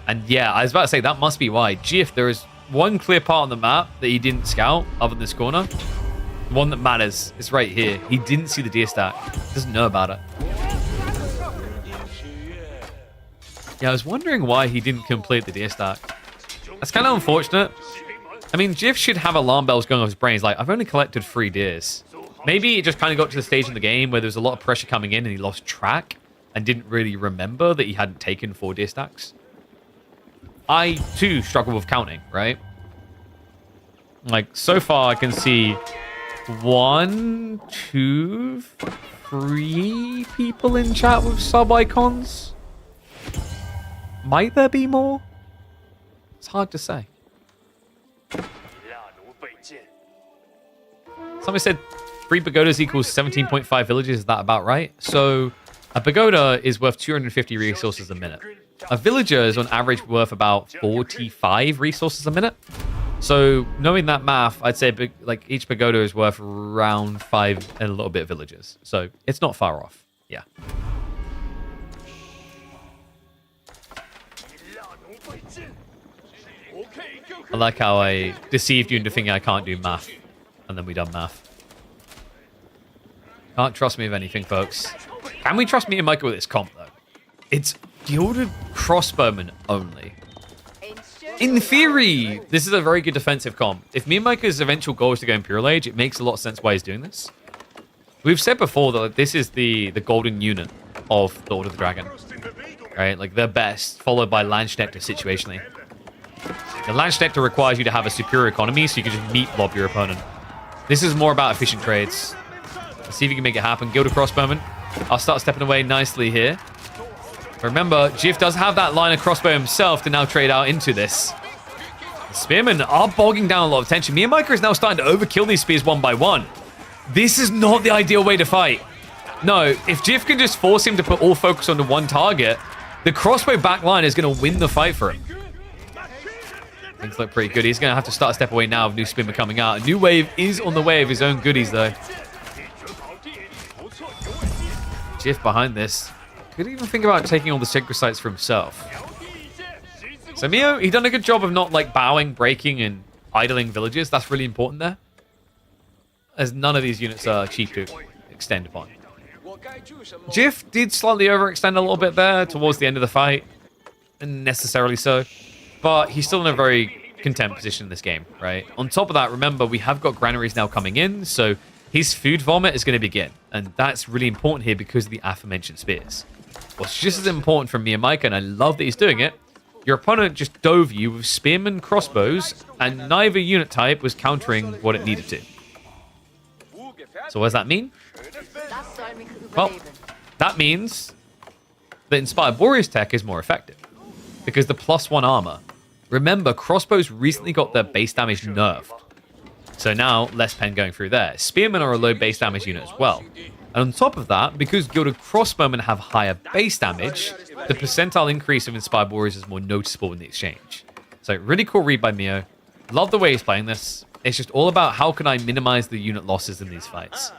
And yeah, I was about to say, that must be why. Jiff, there is one clear part on the map that he didn't scout other than this corner. The one that matters is right here. He didn't see the deer stack. Doesn't know about it. Yeah, I was wondering why he didn't complete the deer stack. That's kind of unfortunate. I mean, Jiff should have alarm bells going off his brain. He's like, I've only collected 3 deers. Maybe it just kind of got to the stage in the game where there was a lot of pressure coming in and he lost track and didn't really remember that he hadn't taken 4 deer stacks. I, too, struggle with counting, right? Like, so far I can see 1, 2, 3 people in chat with sub-icons. Might there be more? It's hard to say. Somebody said 3 pagodas equals 17.5 villages. Is that about right? So a pagoda is worth 250 resources a minute. A villager is on average worth about 45 resources a minute. So knowing that math, I'd say like each pagoda is worth around 5 and a little bit of villages. So it's not far off. Yeah. I like how I deceived you into thinking I can't do math. And then we done math. Can't trust me with anything, folks. Can we trust me and Micah with this comp, though? It's gilded crossbowman only. In theory, this is a very good defensive comp. If me and Micah's eventual goal is to go Imperial Age, it makes a lot of sense why he's doing this. We've said before that this is the golden unit of Lord of the Dragon. Right? Like, the best, followed by Landsknecht situationally. The Landsknecht requires you to have a superior economy, so you can just meat lob your opponent. This is more about efficient trades. Let's see if you can make it happen. Gilded Crossbowman. I'll start stepping away nicely here. Remember, Jif does have that line of crossbow himself to now trade out into this. The spearmen are bogging down a lot of tension. Me and Micah is now starting to overkill these spears one by one. This is not the ideal way to fight. No, if Jif can just force him to put all focus onto one target, the crossbow back line is going to win the fight for him. Things look pretty good. He's going to have to start a step away now with new spearmen coming out. A new wave is on the way of his own goodies, though. Jif behind this. Could even think about taking all the sacred sites for himself. So Mio, he done a good job of not like bowing, breaking, and idling villages. That's really important there. As none of these units are cheap to extend upon. Jif did slightly overextend a little bit there towards the end of the fight. And necessarily so. But he's still in a very content position in this game, right? On top of that, remember, we have got granaries now coming in, so his food vomit is going to begin. And that's really important here because of the aforementioned spears. What's just as important from me and Micah, and I love that he's doing it, your opponent just dove you with spearmen crossbows, and neither unit type was countering what it needed to. So what does that mean? Well, that means that Inspired Warriors tech is more effective. Because the +1 armor. Remember, crossbows recently got their base damage nerfed. So now, less pen going through there. Spearmen are a low base damage unit as well. And on top of that, because Gilded Crossbowmen have higher base damage, the percentile increase of Inspired Warriors is more noticeable in the exchange. So really cool read by Mio. Love the way he's playing this. It's just all about how can I minimize the unit losses in these fights.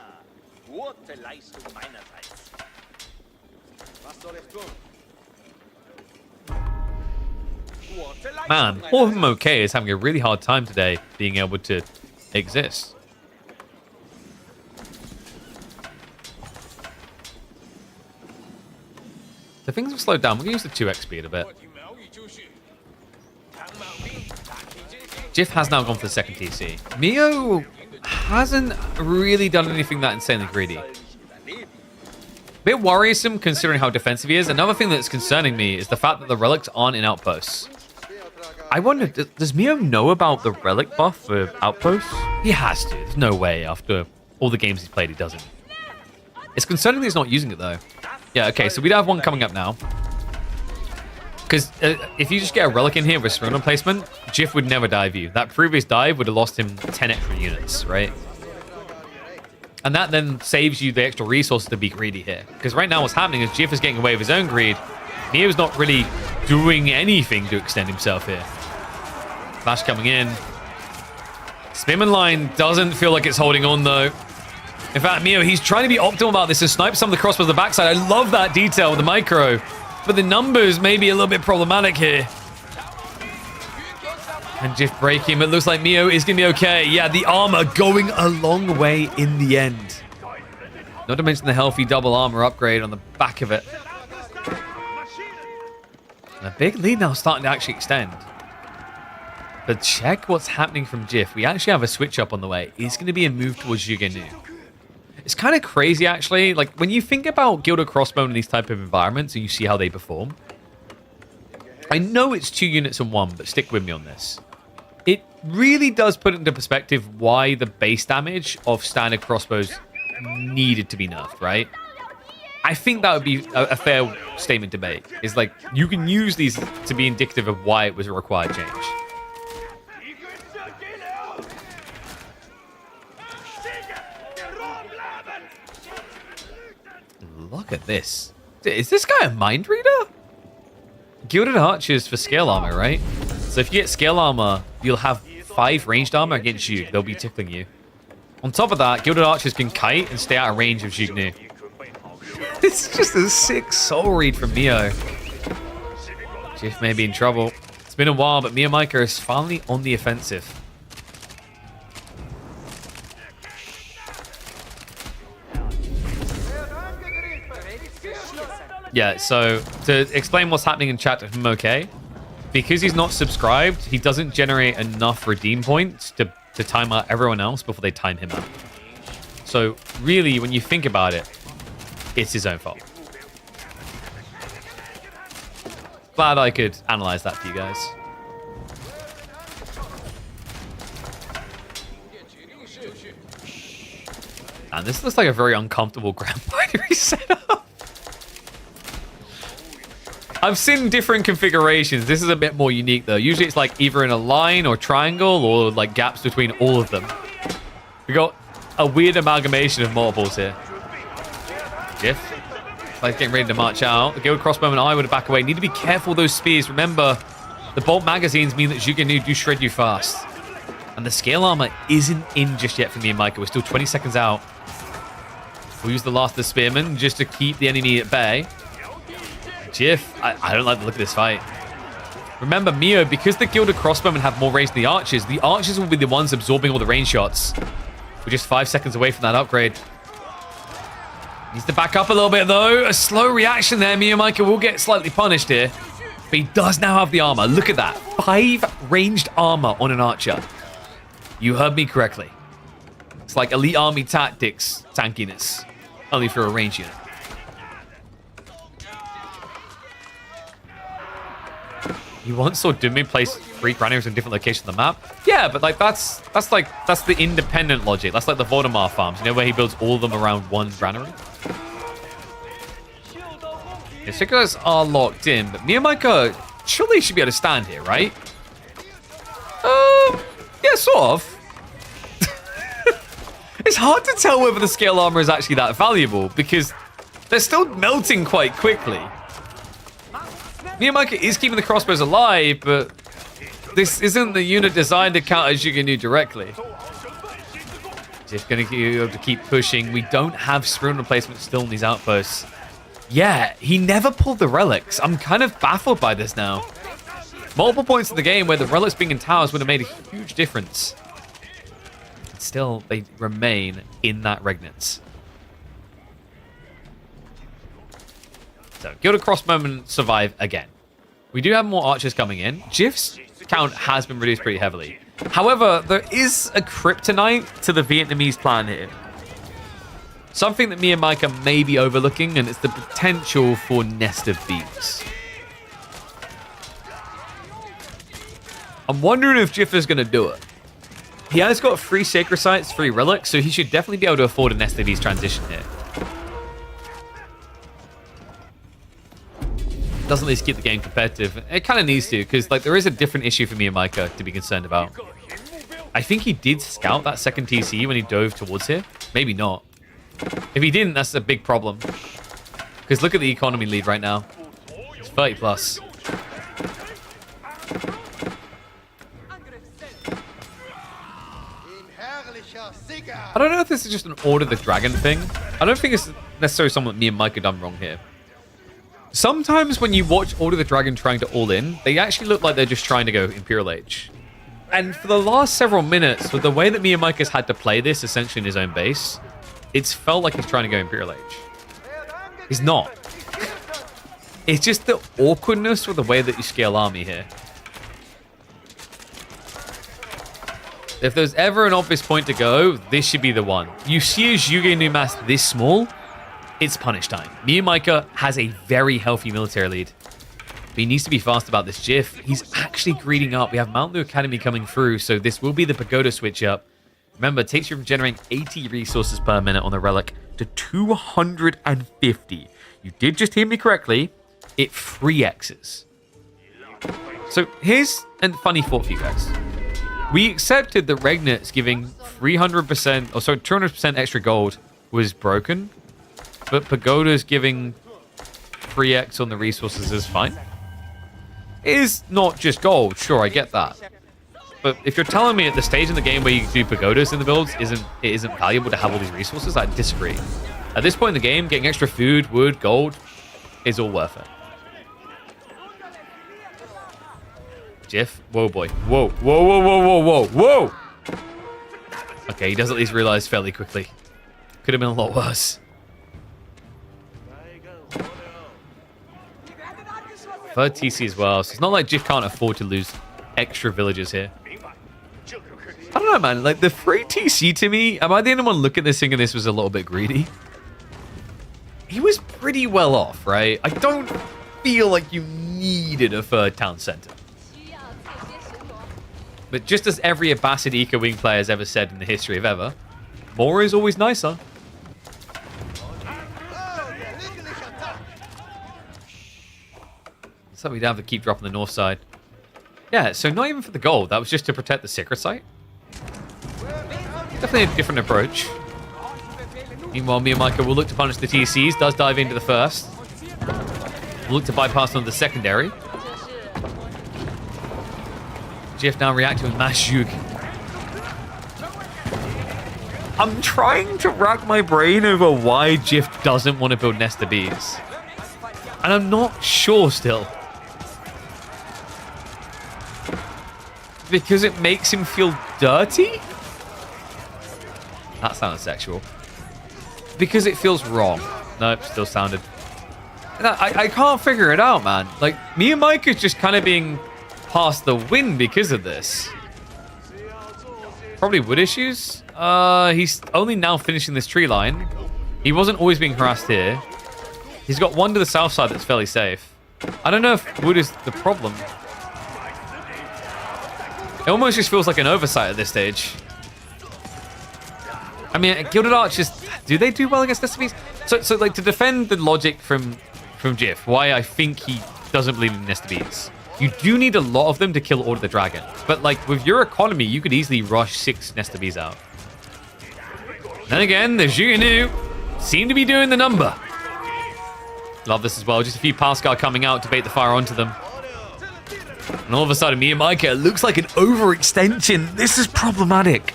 Man, poor MOK is having a really hard time today being able to exist. So things have slowed down. We're going to use the 2x speed a bit. Jif has now gone for the second TC. Mio hasn't really done anything that insanely greedy. Bit worrisome considering how defensive he is. Another thing that's concerning me is the fact that the relics aren't in outposts. I wonder, does Mio know about the relic buff for outposts? He has to. There's no way after all the games he's played he doesn't. It's concerning that he's not using it though. Yeah, okay, so we'd have one coming up now. Because if you just get a relic in here with Stronger placement, Jif would never dive you. That previous dive would have lost him 10 extra units, right? And that then saves you the extra resources to be greedy here. Because right now what's happening is Jif is getting away with his own greed. Mio's not really doing anything to extend himself here. Flash coming in. Spearman line doesn't feel like it's holding on though. In fact, Mio, he's trying to be optimal about this and snipe some of the crossbows on the backside. I love that detail with the micro. But the numbers may be a little bit problematic here. And Jif break him. It looks like Mio is going to be okay. Yeah, the armor going a long way in the end. Not to mention the healthy double armor upgrade on the back of it. And a big lead now starting to actually extend. But check what's happening from Jif. We actually have a switch up on the way. It's going to be a move towards Jugenu. It's kind of crazy, actually. Like, when you think about Gilded Crossbow in these type of environments and you see how they perform, I know it's 2 units in 1, but stick with me on this. It really does put into perspective why the base damage of standard crossbows needed to be nerfed, right? I think that would be a fair statement to make. Is like, you can use these to be indicative of why it was a required change. Look at this. Is this guy a mind reader? Gilded archers for scale armor, right? So if you get scale armor, you'll have 5 ranged armor against Zhuge. They'll be tickling you. On top of that, gilded archers can kite and stay out of range of Zhuge Nu. This is just a sick soul read from Mio. Jiff may be in trouble. It's been a while, but Miyamika is finally on the offensive. Yeah, so to explain what's happening in chat to him, okay? Because he's not subscribed, he doesn't generate enough redeem points to time out everyone else before they time him out. So really, when you think about it, it's his own fault. Glad I could analyze that for you guys. And this looks like a very uncomfortable Grand Binary setup. I've seen different configurations. This is a bit more unique though. Usually it's like either in a line or triangle or like gaps between all of them. We got a weird amalgamation of multiples here. Jiff, like getting ready to march out. The Guild Crossbow and I would back away. Need to be careful with those spears. Remember, the bolt magazines mean that Zhuge Nu do shred you fast. And the scale armor isn't in just yet for me and Micah. We're still 20 seconds out. We'll use the last of the spearmen just to keep the enemy at bay. Jiff, I don't like the look of this fight. Remember, Mio, because the Gilded Crossbowmen have more range than the archers will be the ones absorbing all the range shots. We're just 5 seconds away from that upgrade. Needs to back up a little bit, though. A slow reaction there. Mio Micah will get slightly punished here. But he does now have the armor. Look at that. 5 ranged armor on an archer. You heard me correctly. It's like elite army tactics tankiness. Only for a range unit. You once saw Dunme place 3 granaries in different locations on the map? Yeah, but like that's the independent logic. That's like the Voldemar farms, you know, where he builds all of them around one granary. The figures are locked in, but Miyamika surely should be able to stand here, right? Yeah, sort of. It's hard to tell whether the scale armor is actually that valuable because they're still melting quite quickly. Miyamika is keeping the crossbows alive, but this isn't the unit designed to counter Zhuge Nu directly. Just going to be able to keep pushing. We don't have sprint replacement still in these outposts. Yeah, he never pulled the relics. I'm kind of baffled by this now. Multiple points in the game where the relics being in towers would have made a huge difference. Still, they remain in that Regnance. So, Gilded Crossbowmen survive again. We do have more archers coming in. Jiff's count has been reduced pretty heavily. However, there is a kryptonite to the Vietnamese plan here. Something that me and Micah may be overlooking, and it's the potential for Nest of Beams. I'm wondering if Jiff is going to do it. He has got 3 Sacred Sites, 3 Relics, so he should definitely be able to afford a Nest of Beams transition here. Doesn't at least keep the game competitive. It kind of needs to, because like there is a different issue for me and Micah to be concerned about. I think he did scout that second TC when he dove towards here. Maybe not. If he didn't, that's a big problem. Because look at the economy lead right now. It's 30 plus. I don't know if this is just an Order the Dragon thing. I don't think it's necessarily something that me and Micah done wrong here. Sometimes when you watch Order the Dragon trying to all in, they actually look like they're just trying to go Imperial Age. And for the last several minutes, with the way that Miyamika's had to play this essentially in his own base, it's felt like he's trying to go Imperial Age. He's not. It's just the awkwardness with the way that you scale army here. If there's ever an obvious point to go, this should be the one. You see a Zhuge Nu mass this small, it's punish time. Miyamika has a very healthy military lead. But he needs to be fast about this Jiff. He's actually greeding up. We have Mount Lu Academy coming through, so this will be the Pagoda switch up. Remember, it takes you from generating 80 resources per minute on the Relic to 250. You did just hear me correctly. It 3x's. So here's a funny thought for you guys. We accepted that Regnitz giving 300%, or sorry, 200% extra gold was broken. but Pagoda's giving 3x on the resources is fine. It is not just gold, sure, I get that. But if you're telling me at the stage in the game where you do pagodas in the builds it isn't valuable to have all these resources, I disagree. At this point in the game, getting extra food, wood, gold is all worth it. Jiff, whoa boy, whoa, whoa, whoa, whoa, whoa, whoa, whoa! Okay, he does at least realize fairly quickly. Could have been a lot worse. Third TC as well, so it's not like Jiff can't afford to lose extra villagers here. I don't know, man. Like, the free TC to me, am I the only one looking at this thinking this was a little bit greedy? He was pretty well off, right? I don't feel like you needed a third town center. But just as every Abbasid Eco Wing player has ever said in the history of ever, more is always nicer. So we'd have to keep dropping the north side. Yeah, so not even for the gold. That was just to protect the secret site. Definitely a different approach. Meanwhile, Miyamika will look to punish the TCs. Does dive into the first. Will look to bypass on the secondary. Jiff now reacting with mass juke. I'm trying to rack my brain over why Jiff doesn't want to build Nesta Bees. And I'm not sure still. Because it makes him feel dirty? That sounds sexual. Because it feels wrong. Nope, still sounded. I can't figure it out, man. Like, Miyamika's just kind of being past the wind because of this. Probably wood issues. He's only now finishing this tree line. He wasn't always being harassed here. He's got one to the south side that's fairly safe. I don't know if wood is the problem. It almost just feels like an oversight at this stage. I mean, Gilded Archers, do they do well against Nesta Bees? So like, to defend the logic from Jiff, why I think he doesn't believe in Nesta Bees, you do need a lot of them to kill Order the Dragon. But like, with your economy, you could easily rush 6 Nesta Bees out. Then again, the Zhuganu seem to be doing the number. Love this as well. Just a few Pascal coming out to bait the fire onto them. And all of a sudden, Miyamika looks like an overextension. This is problematic.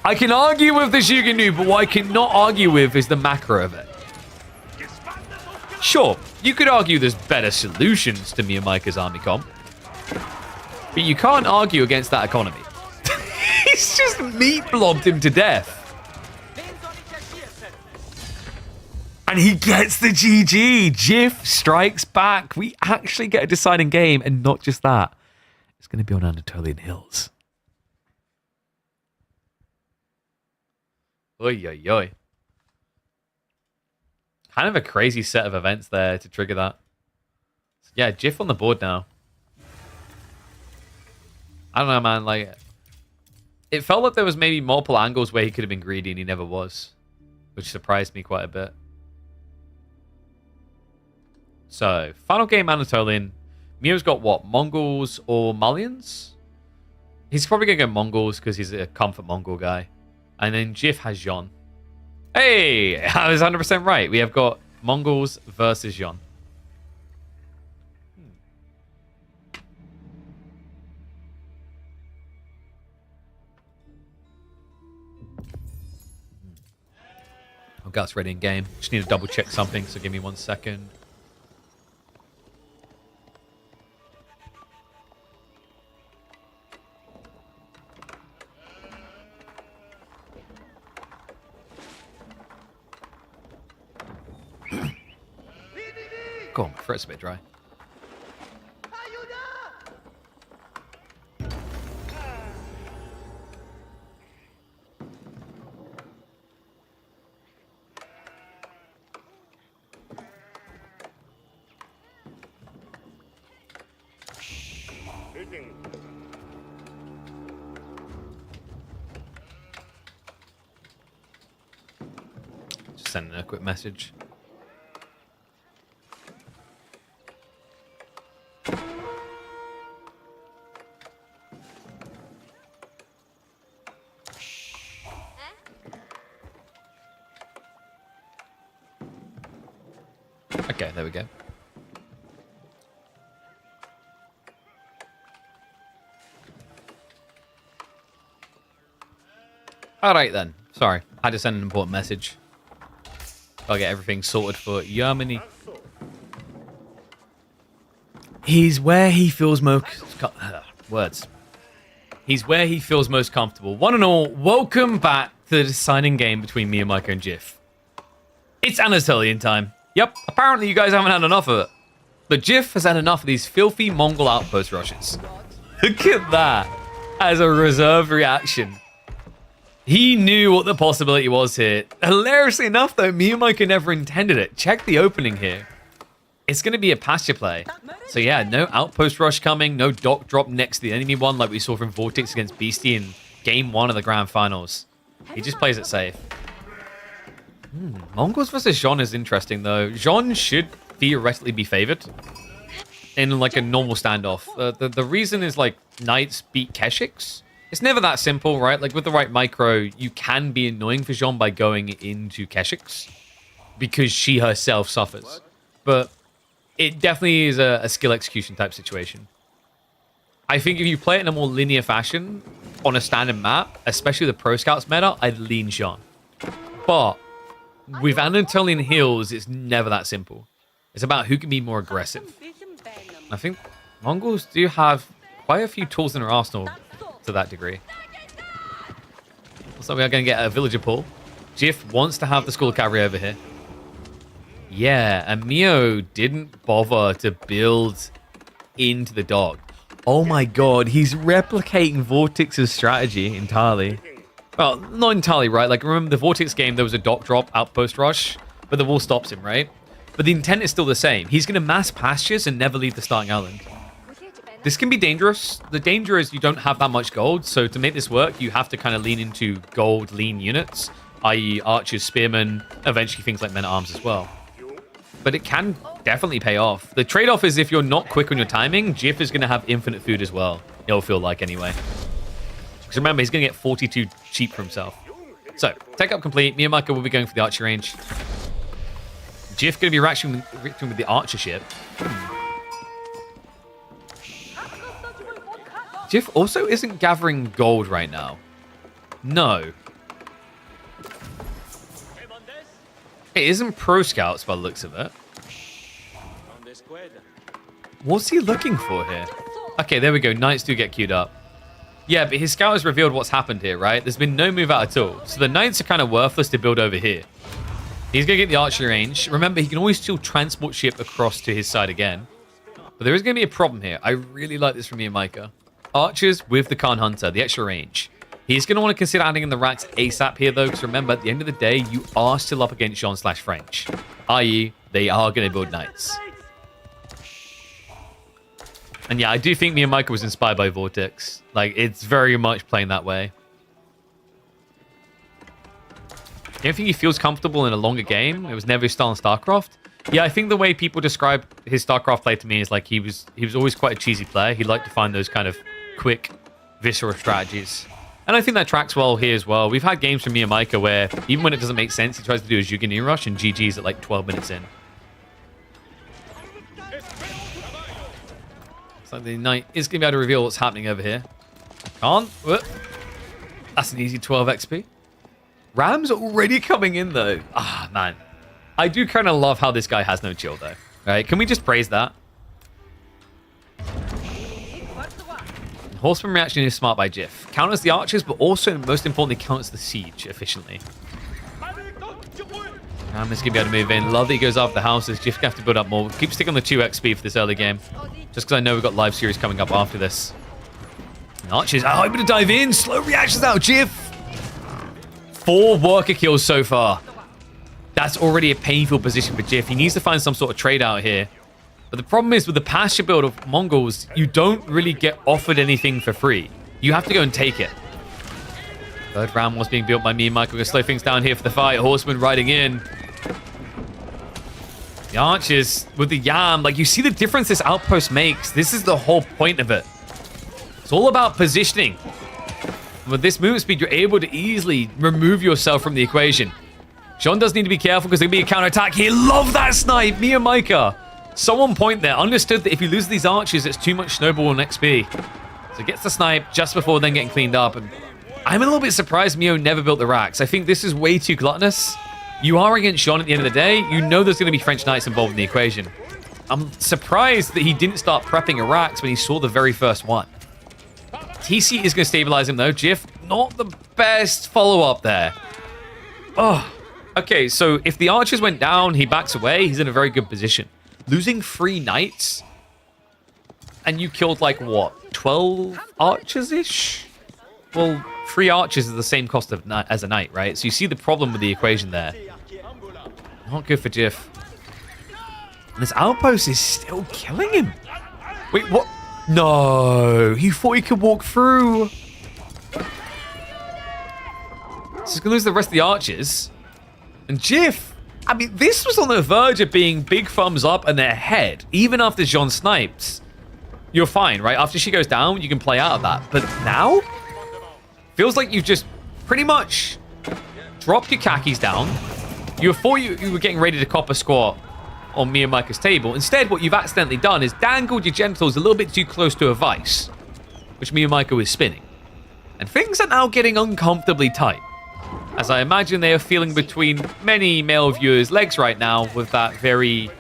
I can argue with the Zhuganu, but what I cannot argue with is the macro of it. Sure, you could argue there's better solutions to Miyamika's army comp. But you can't argue against that economy. He's just meat blobbed him to death. And he gets the GG. Jiff strikes back. We actually get a deciding game, and not just that. It's going to be on Anatolian Hills. Oy, oy, oy. Kind of a crazy set of events there to trigger that. Yeah, Jiff on the board now. I don't know, man. Like, it felt like there was maybe multiple angles where he could have been greedy, and he never was, which surprised me quite a bit. So, final game Anatolian. Mio's got what? Mongols or Malians? He's probably going to go Mongols because he's a comfort Mongol guy. And then Jiff has Jean. Hey! I was 100% right. We have got Mongols versus Jean. I've got us ready in game. Just need to double check something, so give me 1 second. Go on, my throat's a bit dry. Just sending a quick message. Okay, there we go. Alright then. Sorry, I had to send an important message. Gotta get everything sorted for Germany. He's where he feels most... words. He's where he feels most comfortable. One and all, welcome back to the deciding game between me and Micah and Jiff. It's Anatolian time. Yep, apparently you guys haven't had enough of it. But Jiff has had enough of these filthy Mongol outpost rushes. Look at that as a reserved reaction. He knew what the possibility was here. Hilariously enough, though, me and Micah never intended it. Check the opening here. It's going to be a pasture play. So yeah, no outpost rush coming, no dock drop next to the enemy one like we saw from Vortex against Beastie in game 1 of the grand finals. He just plays it safe. Mongols versus Jean is interesting, though. Jean should theoretically be favored in like a normal standoff. The reason is like Knights beat Keshiks. It's never that simple, right? Like with the right micro, you can be annoying for Jean by going into Keshiks because she herself suffers. But it definitely is a skill execution type situation. I think if you play it in a more linear fashion on a standard map, especially the Pro Scouts meta, I'd lean Jean. But with Anatolian Hills, it's never that simple. It's about who can be more aggressive. I think Mongols do have quite a few tools in their arsenal to that degree. Looks like we are going to get a villager pull. Jiff wants to have the school cavalry over here. Yeah, and Mio didn't bother to build into the dog. Oh my god, he's replicating Vortex's strategy entirely. Well, not entirely, right? Like, remember the Vortex game, there was a dock drop outpost rush, but the wall stops him, right? But the intent is still the same. He's going to mass pastures and never leave the starting island. This can be dangerous. The danger is you don't have that much gold, so to make this work, you have to kind of lean into gold lean units, i.e. archers, spearmen, eventually things like men-at-arms as well. But it can definitely pay off. The trade-off is if you're not quick on your timing, Jiff is going to have infinite food as well. It'll feel like anyway. Because remember, he's going to get 42 sheep for himself. So, tech up complete. Me and Micah will be going for the archer range. Jiff going to be reaching with the archer ship. Jiff also isn't gathering gold right now. No. It isn't Pro Scouts by the looks of it. What's he looking for here? Okay, there we go. Knights do get queued up. Yeah, but his scout has revealed what's happened here, right? There's been no move out at all. So the Knights are kind of worthless to build over here. He's going to get the archery range. Remember, he can always still transport ship across to his side again. But there is going to be a problem here. I really like this from me and Micah. Archers with the Khan Hunter, the extra range. He's going to want to consider adding in the racks ASAP here, though, because remember, at the end of the day, you are still up against Jean/French. I.e., they are going to build Knights. And yeah, I do think me and Micah was inspired by Vortex. Like, it's very much playing that way. You don't think he feels comfortable in a longer game? It was never his style in StarCraft? Yeah, I think the way people describe his StarCraft play to me is like he was always quite a cheesy player. He liked to find those kind of quick, visceral strategies. And I think that tracks well here as well. We've had games from me and Micah where even when it doesn't make sense, he tries to do a Juganir rush and GG's at like 12 minutes in. So the Knight is going to be able to reveal what's happening over here. Can't. Whoop. That's an easy 12 XP. Ram's already coming in though. Ah, man. I do kind of love how this guy has no chill though. All right, can we just praise that? Horseman reaction is smart by Jiff. Counters the archers, but also, most importantly, counters the siege efficiently. Ram is going to be able to move in. Love that he goes after the houses. Jiff going to have to build up more. Keep sticking on the 2 XP for this early game. Just because I know we've got live series coming up after this. And archers are hoping to dive in. Slow reactions out, Jiff. 4 worker kills so far. That's already a painful position for Jiff. He needs to find some sort of trade out here. But the problem is with the pasture build of Mongols, you don't really get offered anything for free. You have to go and take it. Third round was being built by me and Michael. We're going to slow things down here for the fight. Horseman riding in. The archers with the Yam. Like, you see the difference this outpost makes. This is the whole point of it. It's all about positioning. With this movement speed, you're able to easily remove yourself from the equation. Jean does need to be careful because there'll be a counterattack here. Love that snipe, Mia Micah. So on point there. Understood that if you lose these archers, it's too much snowball on XP. So gets the snipe just before then getting cleaned up. And I'm a little bit surprised Mio never built the racks. I think this is way too gluttonous. You are against Jean at the end of the day. You know there's going to be French Knights involved in the equation. I'm surprised that he didn't start prepping a racks when he saw the very first one. TC is going to stabilize him though. Jiff, not the best follow-up there. Oh, okay, so if the archers went down, he backs away, he's in a very good position. Losing 3 knights, and you killed like, what, 12 archers-ish? Well, 3 archers is the same cost of as a knight, right? So you see the problem with the equation there. Not good for Jiff. And this outpost is still killing him. Wait, what? No, he thought he could walk through. So he's gonna lose the rest of the archers. And Jiff, I mean, this was on the verge of being big thumbs up and their head. Even after Jean snipes, you're fine, right? After she goes down, you can play out of that. But now, feels like you've just pretty much dropped your khakis down. You thought you were getting ready to cop a squat on Mia Micah's table. Instead, what you've accidentally done is dangled your genitals a little bit too close to a vice, which Mia Micah was spinning. And things are now getting uncomfortably tight, as I imagine they are feeling between many male viewers' legs right now with that very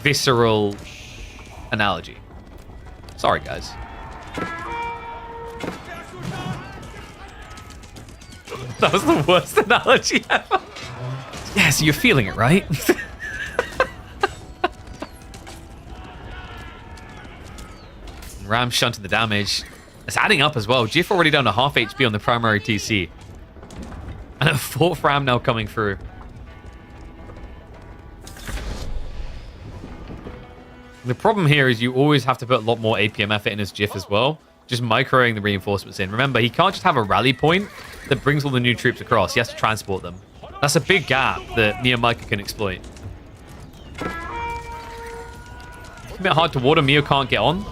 visceral analogy. Sorry, guys. That was the worst analogy ever. Yeah, so you're feeling it, right? Ram shunting the damage. It's adding up as well. Jiff already down to half HP on the primary TC. And a 4th Ram now coming through. The problem here is you always have to put a lot more APM effort in as Jiff as well. Just microing the reinforcements in. Remember, he can't just have a rally point that brings all the new troops across. He has to transport them. That's a big gap that Mia Micah can exploit. It's a bit hard to water. Mio can't get on.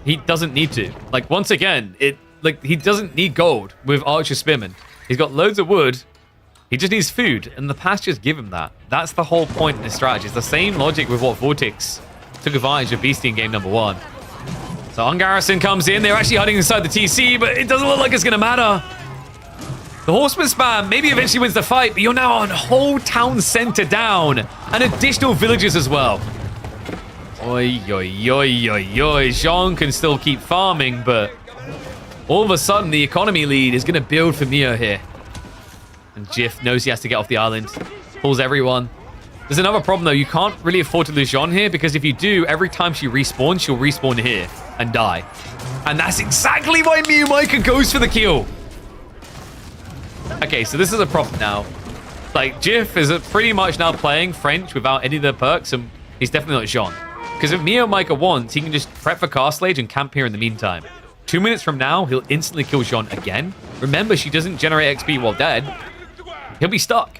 He doesn't need to. Like, once again, he doesn't need gold with Archer Spearman. He's got loads of wood. He just needs food, and the pastures give him that. That's the whole point in this strategy. It's the same logic with what Vortex took advantage of Beastie in game number 1. So Ungarrison comes in. They're actually hiding inside the TC, but it doesn't look like it's going to matter. The Horseman spam maybe eventually wins the fight, but you're now on whole town center down, and additional villages as well. Oi, oi, oi, oi, oi. Jean can still keep farming, but all of a sudden the economy lead is going to build for Mio here. And Jiff knows he has to get off the island. Pulls everyone. There's another problem though. You can't really afford to lose Jean here, because if you do, every time she respawns, she'll respawn here and die. And that's exactly why Mia Micah goes for the kill. Okay, so this is a problem now. Like, Jiff is pretty much now playing French without any of the perks, and he's definitely not Jean. Because if Mia Micah wants, he can just prep for Castle Age and camp here in the meantime. 2 minutes from now, he'll instantly kill Jean again. Remember, she doesn't generate XP while dead. He'll be stuck.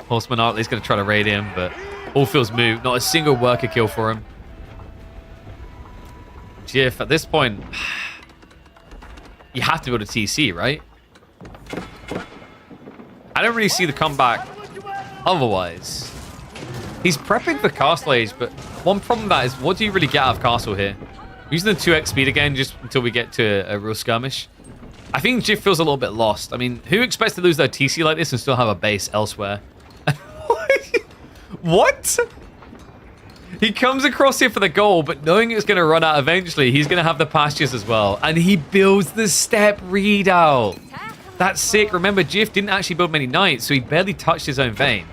Horseman Artley's going to try to raid him, but all feels moot. Not a single worker kill for him. Jiff, at this point, you have to build a TC, right? I don't really see the comeback otherwise. He's prepping for Castle Age, but one problem with that is, what do you really get out of Castle here? Using the 2x speed again just until we get to a real skirmish. I think Jiff feels a little bit lost. I mean, who expects to lose their TC like this and still have a base elsewhere? What? He comes across here for the goal, but knowing it's going to run out eventually, he's going to have the pastures as well. And he builds the step readout. That's sick. Remember, Jiff didn't actually build many knights, so he barely touched his own vein.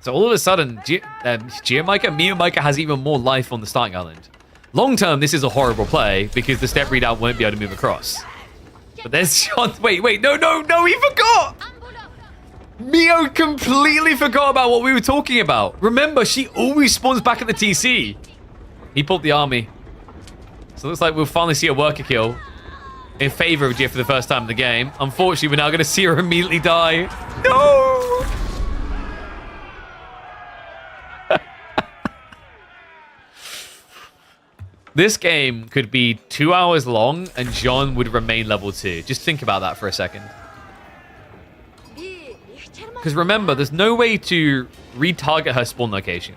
So all of a sudden, Mia Micah has even more life on the starting island. Long term, this is a horrible play because the step readout won't be able to move across. But there's Sean. Wait, no, he forgot! Mio completely forgot about what we were talking about. Remember, she always spawns back at the TC. He pulled the army. So it looks like we'll finally see a worker kill in favor of Jiff for the first time in the game. Unfortunately, we're now going to see her immediately die. No! This game could be 2 hours long and Jean would remain level 2. Just think about that for a second. Because remember, there's no way to retarget her spawn location.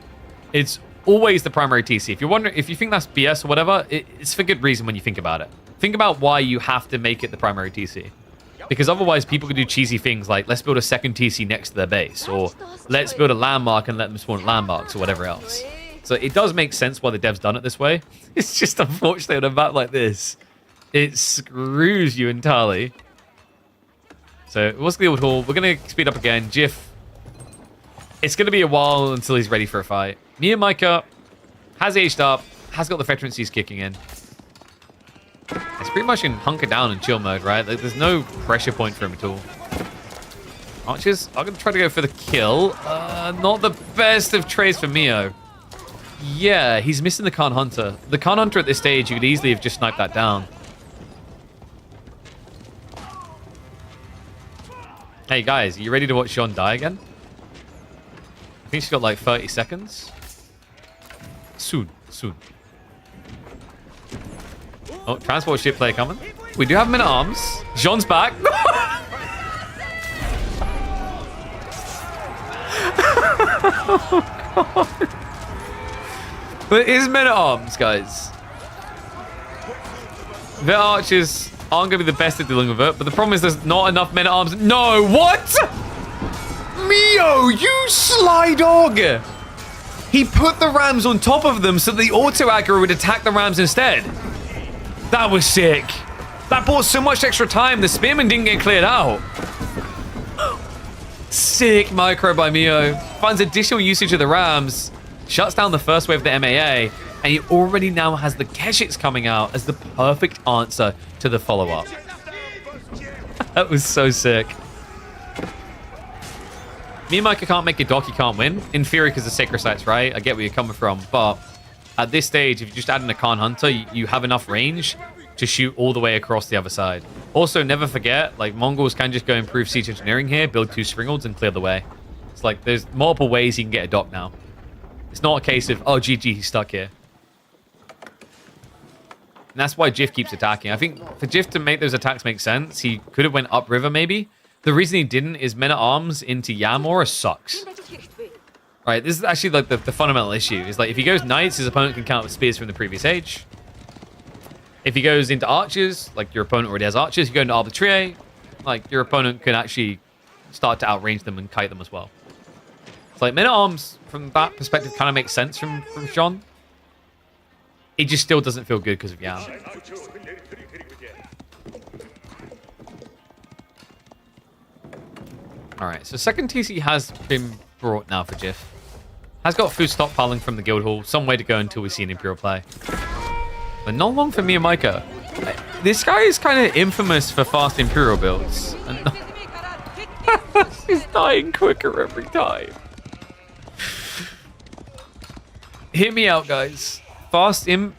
It's always the primary TC. If you're wondering, if you think that's BS or whatever, it's for good reason when you think about it. Think about why you have to make it the primary TC. Because otherwise people can do cheesy things like, let's build a second TC next to their base, or let's build a landmark and let them spawn at landmarks or whatever else. So it does make sense why the devs done it this way. It's just unfortunately on a map like this, it screws you entirely. So what's the Guild Hall? We're going to speed up again. Jiff, it's going to be a while until he's ready for a fight. Mia Micah has aged up, has got the veterancies kicking in. It's pretty much in hunker down and chill mode, right? Like, there's no pressure point for him at all. Archers are going to try to go for the kill. Not the best of trades for Mio. Yeah, he's missing the Khan Hunter. The Khan Hunter at this stage, you could easily have just sniped that down. Hey guys, are you ready to watch Sean die again? I think she's got like 30 seconds. Soon. Oh, transport ship play coming. We do have men at arms. Jean's back. Oh, God. But it is men at arms, guys. The archers aren't going to be the best at dealing with it, but the problem is there's not enough men at arms. No, what? Mio, you sly dog. He put the rams on top of them so the auto aggro would attack the rams instead. That was sick. That bought so much extra time. The spearman didn't get cleared out. Sick micro by Mio. Finds additional usage of the rams. Shuts down the first wave of the MAA. And he already now has the Keshits coming out as the perfect answer to the follow-up. That was so sick. Me and Micah can't make a dock, you can't win. In theory, because the Sacred Sites, right? I get where you're coming from. But at this stage, if you just add in a Khan Hunter, you have enough range to shoot all the way across the other side. Also, never forget, like, Mongols can just go improve siege engineering here, build 2 Stringholds, and clear the way. It's like, there's multiple ways you can get a dock now. It's not a case of, oh, GG, he's stuck here. And that's why Jiff keeps attacking. I think for Jiff to make those attacks make sense, he could have went upriver, maybe. The reason he didn't is men-at-arms into Yamora sucks. Right, this is actually like the fundamental issue. Is like if he goes knights, his opponent can count with spears from the previous age. If he goes into archers, like your opponent already has archers, you go into arbitrier, like your opponent can actually start to outrange them and kite them as well. It's like men-at-arms from that perspective kind of makes sense from Jean. It just still doesn't feel good because of Yam. Alright, so second TC has been brought now for Jiff. Has got food stockpiling from the guild hall. Some way to go until we see an Imperial play. But not long for me and Micah. This guy is kind of infamous for fast Imperial builds. And he's dying quicker every time. Hear me out, guys. Fast Imp,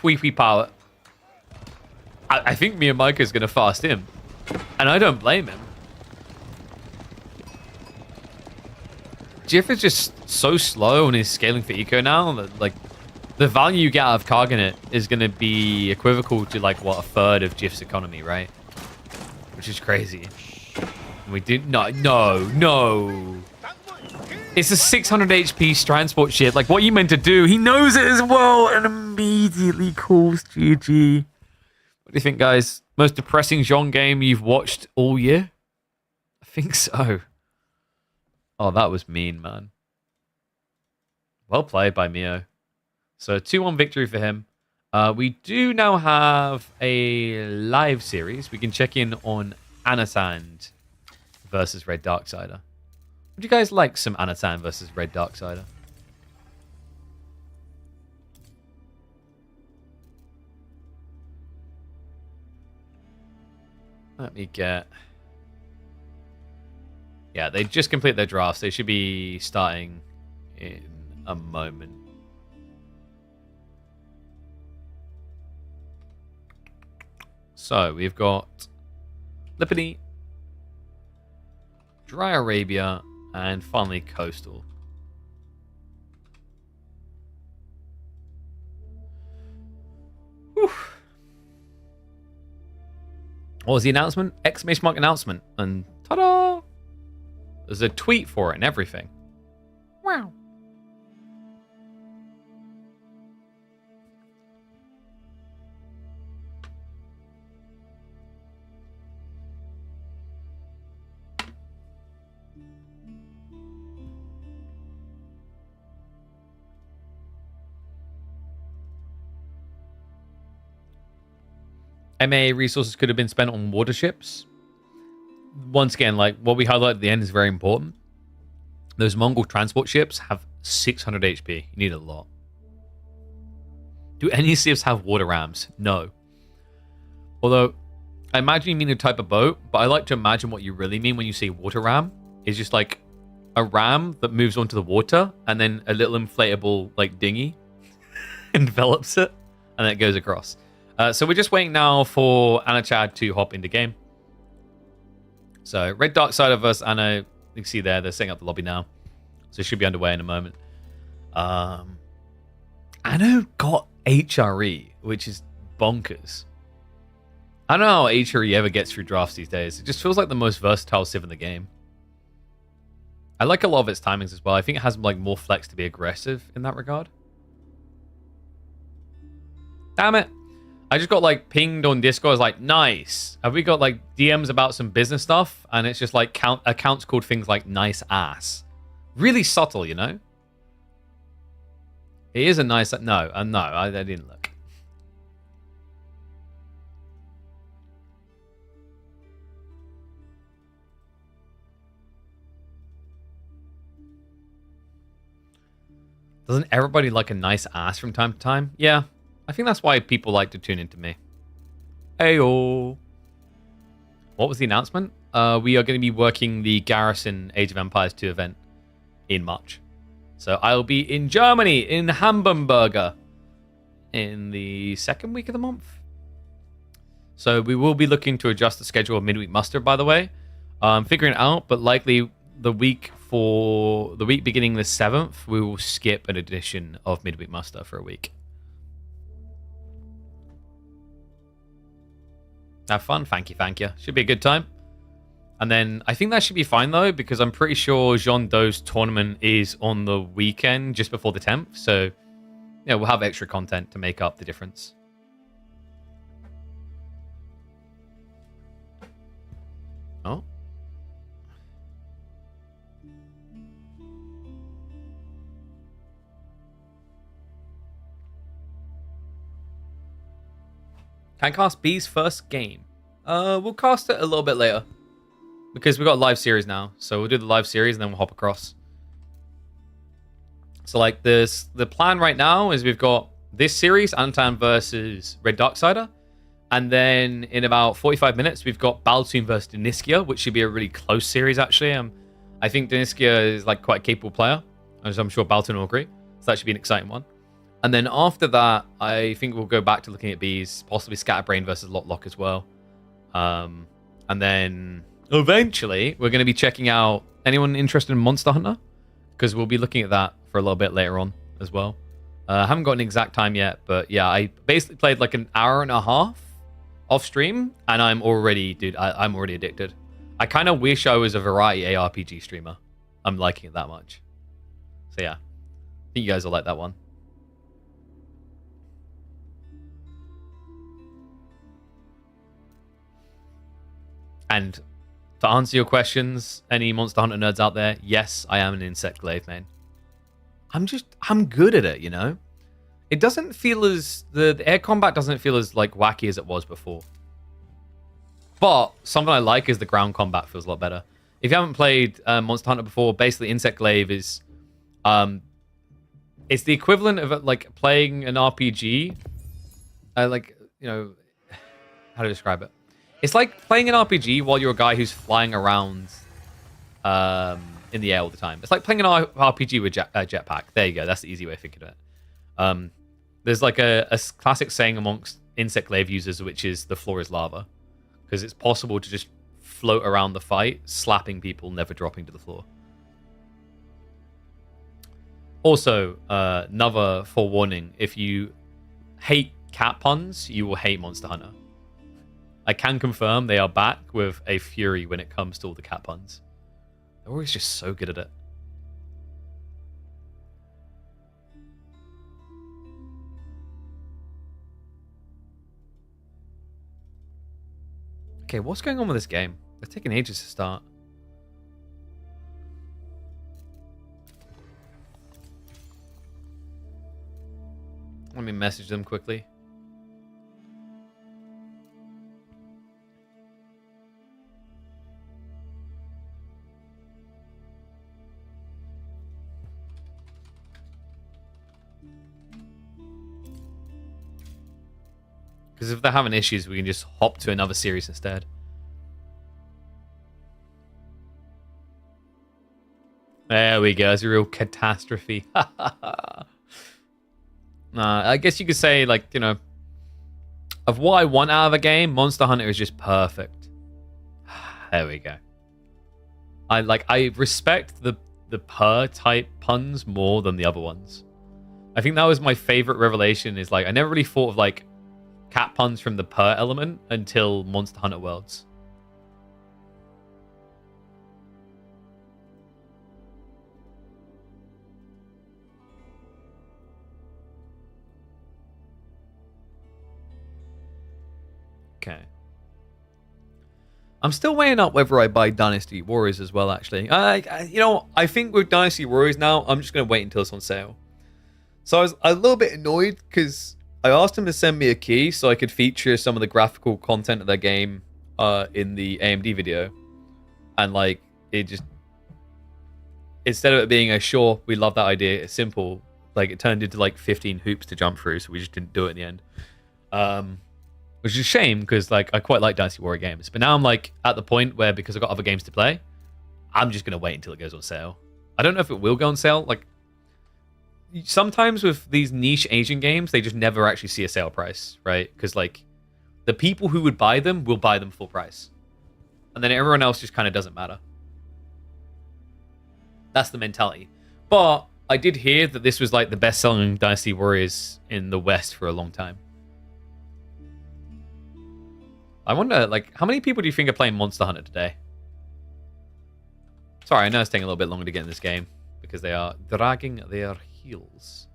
Wee power. I think me and Micah is going to fast him. And I don't blame him. Jiff is just so slow and is scaling for eco now that, like, the value you get out of Karganet is going to be equivocal to, like, what, a third of Jiff's economy, right? Which is crazy. And we did no. It's a 600 HP transport shit. Like, what you meant to do, he knows it as well and immediately calls GG. What do you think, guys? Most depressing Jean game you've watched all year? I think so. Oh, that was mean, man. Well played by Mio. So 2-1 victory for him. We do now have a live series. We can check in on Anasand versus Red Darksider. Would you guys like some Anasand versus Red Darksider? Let me get... Yeah, they just complete their drafts. They should be starting in a moment. So, we've got Lipany, Dry Arabia, and finally Coastal. Whew. What was the announcement? Exclamation mark announcement. And ta-da! There's a tweet for it and everything. Wow. MA resources could have been spent on water ships. Once again, like what we highlighted at the end is very important. Those Mongol transport ships have 600 HP. You need a lot. Do any ships have water rams? No. Although, I imagine you mean a type of boat, but I like to imagine what you really mean when you say water ram is just like a ram that moves onto the water and then a little inflatable like dinghy envelops it and then it goes across. So we're just waiting now for Anna Chad to hop into game. So Red Dark Side of us, Anna, you can see there, they're setting up the lobby now. So it should be underway in a moment. Anna got HRE, which is bonkers. I don't know how HRE ever gets through drafts these days. It just feels like the most versatile civ in the game. I like a lot of its timings as well. I think it has like more flex to be aggressive in that regard. Damn it. I just got like pinged on Discord. I was like, nice. Have we got like DMs about some business stuff? And it's just like accounts called things like nice ass. Really subtle, you know? It is a nice... No, I didn't look. Doesn't everybody like a nice ass from time to time? Yeah. I think that's why people like to tune into me. Heyo. What was the announcement? We are going to be working the Garrison Age of Empires 2 event in March. So I'll be in Germany, in Hamburger, in the second week of the month. So we will be looking to adjust the schedule of Midweek Muster, by the way. Figuring it out, but likely the week beginning the 7th, we will skip an edition of Midweek Muster for a week. Have fun. Thank you. Should be a good time. And then I think that should be fine, though, because I'm pretty sure Jean Do's tournament is on the weekend just before the 10th. So, yeah, we'll have extra content to make up the difference. Oh. Can I cast B's first game? We'll cast it a little bit later. Because we've got a live series now. So we'll do the live series and then we'll hop across. So like this, the plan right now is we've got this series, Antan versus Red Darksider. And then in about 45 minutes, we've got Baltoon versus Deniskia, which should be a really close series actually. I think Deniskia is like quite a capable player, as I'm sure Baltoon will agree. So that should be an exciting one. And then after that, I think we'll go back to looking at Bees, possibly Scatterbrain versus Lotlock as well. And then eventually, we're going to be checking out anyone interested in Monster Hunter, because we'll be looking at that for a little bit later on as well. I haven't got an exact time yet, but yeah, I basically played like an hour and a half off stream, and I'm already, dude, I'm already addicted. I kind of wish I was a variety ARPG streamer. I'm liking it that much. So yeah, I think you guys will like that one. And to answer your questions, any Monster Hunter nerds out there, yes, I am an Insect Glaive main. I'm good at it, you know? It doesn't feel as... The air combat doesn't feel as, like, wacky as it was before. But something I like is the ground combat feels a lot better. If you haven't played Monster Hunter before, basically Insect Glaive is... it's the equivalent of, like, playing an RPG. Like, you know... How to describe it? It's like playing an RPG while you're a guy who's flying around in the air all the time. It's like playing an RPG with jetpack. There you go. That's the easy way of thinking of it. There's like a classic saying amongst Insect Glaive users, which is the floor is lava. Because it's possible to just float around the fight, slapping people, never dropping to the floor. Also, another forewarning, if you hate cat puns, you will hate Monster Hunter. I can confirm they are back with a fury when it comes to all the cat puns. They're always just so good at it. Okay, what's going on with this game? They're taking ages to start. Let me message them quickly. Because if they're having issues, we can just hop to another series instead. There we go. It's a real catastrophe. I guess you could say, like, you know, of what I want out of a game, Monster Hunter is just perfect. There we go. I respect the purr type puns more than the other ones. I think that was my favorite revelation. Is like I never really thought of like cat puns from the purr element until Monster Hunter Worlds. Okay. I'm still weighing up whether I buy Dynasty Warriors as well, actually. You know, I think with Dynasty Warriors now, I'm just going to wait until it's on sale. So I was a little bit annoyed because I asked him to send me a key so I could feature some of the graphical content of their game in the AMD video. And, like, it just... Instead of it being a, sure, we love that idea, it's simple, like, it turned into, like, 15 hoops to jump through, so we just didn't do it in the end. Which is a shame, because like I quite like Dynasty Warrior games. But now I'm like at the point where, because I've got other games to play, I'm just going to wait until it goes on sale. I don't know if it will go on sale. Like, sometimes with these niche Asian games, they just never actually see a sale price, right? Because like the people who would buy them will buy them full price. And then everyone else just kind of doesn't matter. That's the mentality. But I did hear that this was like the best-selling Dynasty Warriors in the West for a long time. I wonder, like, how many people do you think are playing Monster Hunter today? Sorry, I know it's taking a little bit longer to get in this game because they are dragging their heels.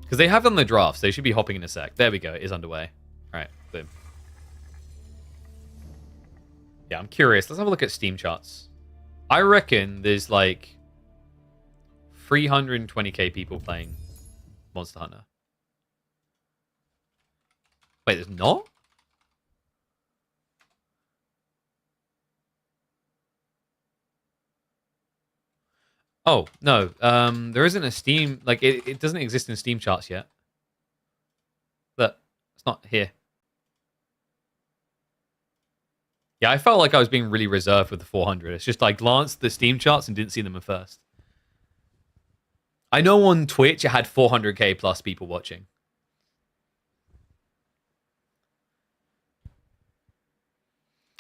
Because they have done the drafts. They should be hopping in a sec. There we go. It is underway. All right, boom. Yeah, I'm curious. Let's have a look at Steam charts. I reckon there's, like, 320k people playing Monster Hunter. Wait, there's not? Oh, no. There isn't a Steam... Like, it doesn't exist in Steam charts yet. But it's not here. Yeah, I felt like I was being really reserved with the 400. It's just I glanced at the Steam charts and didn't see them at first. I know on Twitch it had 400k plus people watching.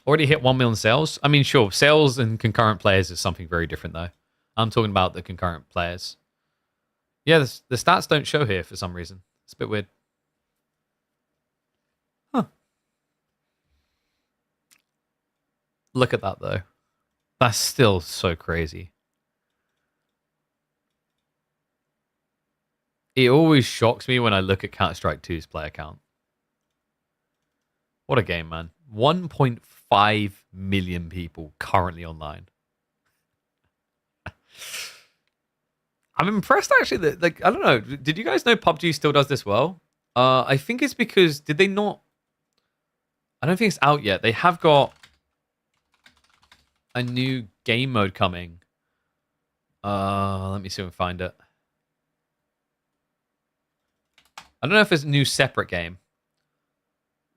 Already hit 1 million sales? I mean, sure, sales and concurrent players is something very different, though. I'm talking about the concurrent players. Yeah, the stats don't show here for some reason. It's a bit weird. Huh. Look at that, though. That's still so crazy. It always shocks me when I look at Counter-Strike 2's player count. What a game, man. 1.5 million people currently online. I'm impressed, actually, that, like, I don't know. Did you guys know PUBG still does this well? I think it's because, did they not? I don't think it's out yet. They have got a new game mode coming. Let me see if I can find it. I don't know if it's a new separate game.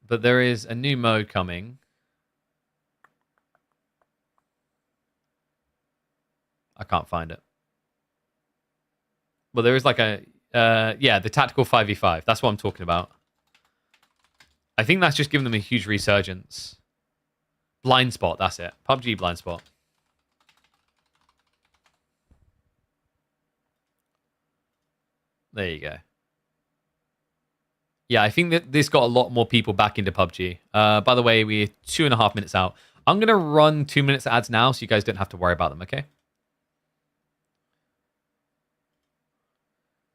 But there is a new mode coming. I can't find it. Well, there is like a... yeah, the Tactical 5v5. That's what I'm talking about. I think that's just given them a huge resurgence. Blind Spot, that's it. PUBG Blind Spot. There you go. Yeah, I think that this got a lot more people back into PUBG. By the way, we're 2.5 minutes out. I'm going to run 2 minutes of ads now so you guys don't have to worry about them, okay?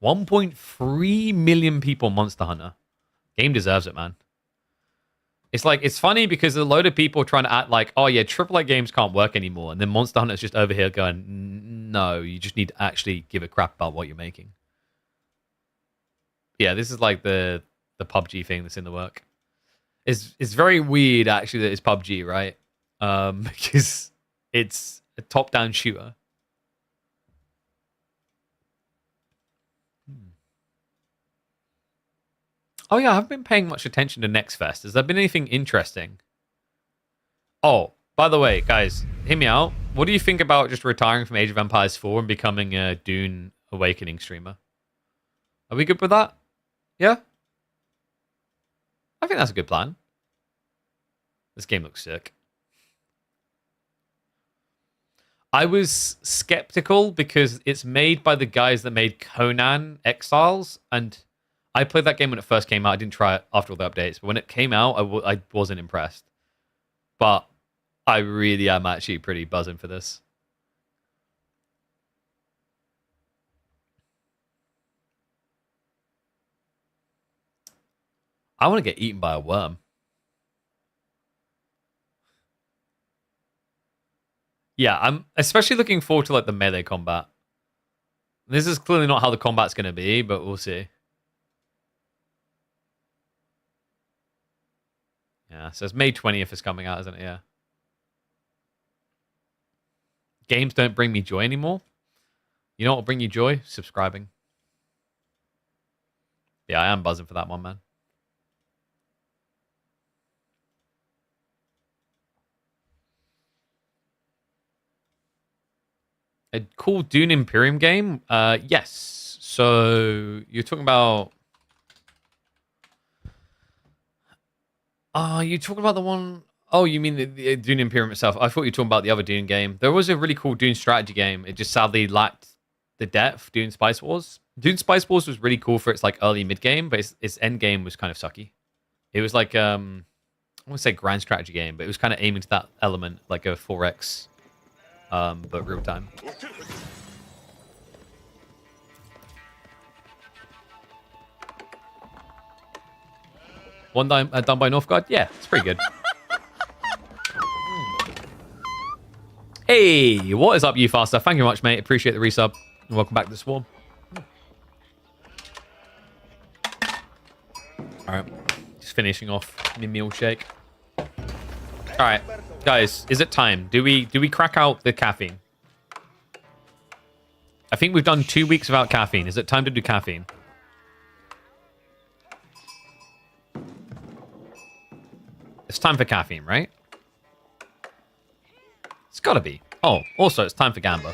1.3 million people Monster Hunter. Game deserves it, man. It's like, it's funny because a load of people trying to act like, oh yeah, AAA games can't work anymore. And then Monster Hunter's just over here going, no, you just need to actually give a crap about what you're making. Yeah, this is like the PUBG thing that's in the work. It's very weird, actually, that it's PUBG, right? Because it's a top-down shooter. Oh yeah, I haven't been paying much attention to Next Fest. Has there been anything interesting? Oh, by the way, guys, hear me out. What do you think about just retiring from Age of Empires 4 and becoming a Dune Awakening streamer? Are we good with that? Yeah? I think that's a good plan. This game looks sick. I was skeptical because it's made by the guys that made Conan Exiles, and I played that game when it first came out. I didn't try it after all the updates, but when it came out, I wasn't impressed. But I really am actually pretty buzzing for this. I want to get eaten by a worm. Yeah, I'm especially looking forward to like the melee combat. This is clearly not how the combat's going to be, but we'll see. Yeah, so it's May 20th is coming out, isn't it? Yeah. Games don't bring me joy anymore. You know what will bring you joy? Subscribing. Yeah, I am buzzing for that one, man. A cool Dune Imperium game? Yes. So you're talking about... you're talking about the one... Oh, you mean the Dune Imperium itself? I thought you were talking about the other Dune game. There was a really cool Dune strategy game. It just sadly lacked the depth. Dune Spice Wars. Dune Spice Wars was really cool for its like early mid game, but its end game was kind of sucky. It was like I want to say grand strategy game, but it was kind of aiming to that element, like a 4X, but real time. One done by Northgard? Yeah, it's pretty good. Hey, what is up, you faster? Thank you very much, mate. Appreciate the resub. And welcome back to the Swarm. Alright, just finishing off my meal shake. Alright, guys, is it time? Do we crack out the caffeine? I think we've done 2 weeks without caffeine. Is it time to do caffeine? It's time for caffeine, right? It's gotta be. Oh, also, it's time for Gamba.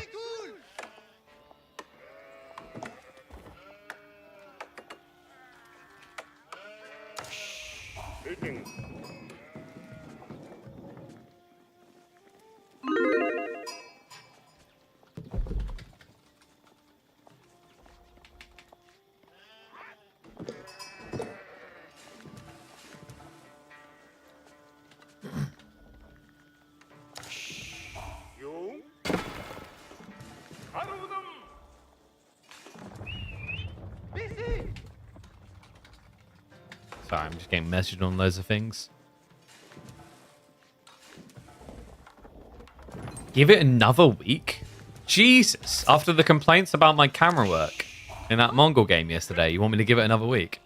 Sorry, I'm just getting messaged on loads of things. Give it another week? Jesus. After the complaints about my camera work in that Mongol game yesterday, you want me to give it another week?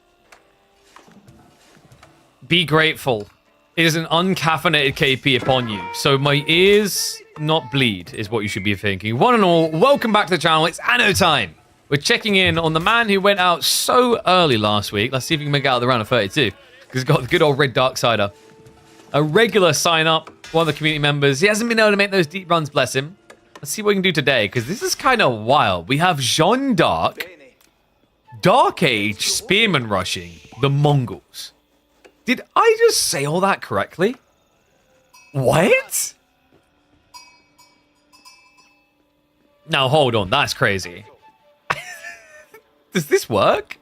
Be grateful. It is an uncaffeinated KP upon you, so my ears not bleed is what you should be thinking. One and all, welcome back to the channel. It's Anno time. We're checking in on the man who went out so early last week. Let's see if we can make it out of the round of 32. Because he's got the good old Red Darksider. A regular sign-up, one of the community members. He hasn't been able to make those deep runs, bless him. Let's see what we can do today, because this is kind of wild. We have Jeanne d'Arc, Dark Age spearman rushing the Mongols. Did I just say all that correctly? What? Now, hold on. That's crazy. Does this work?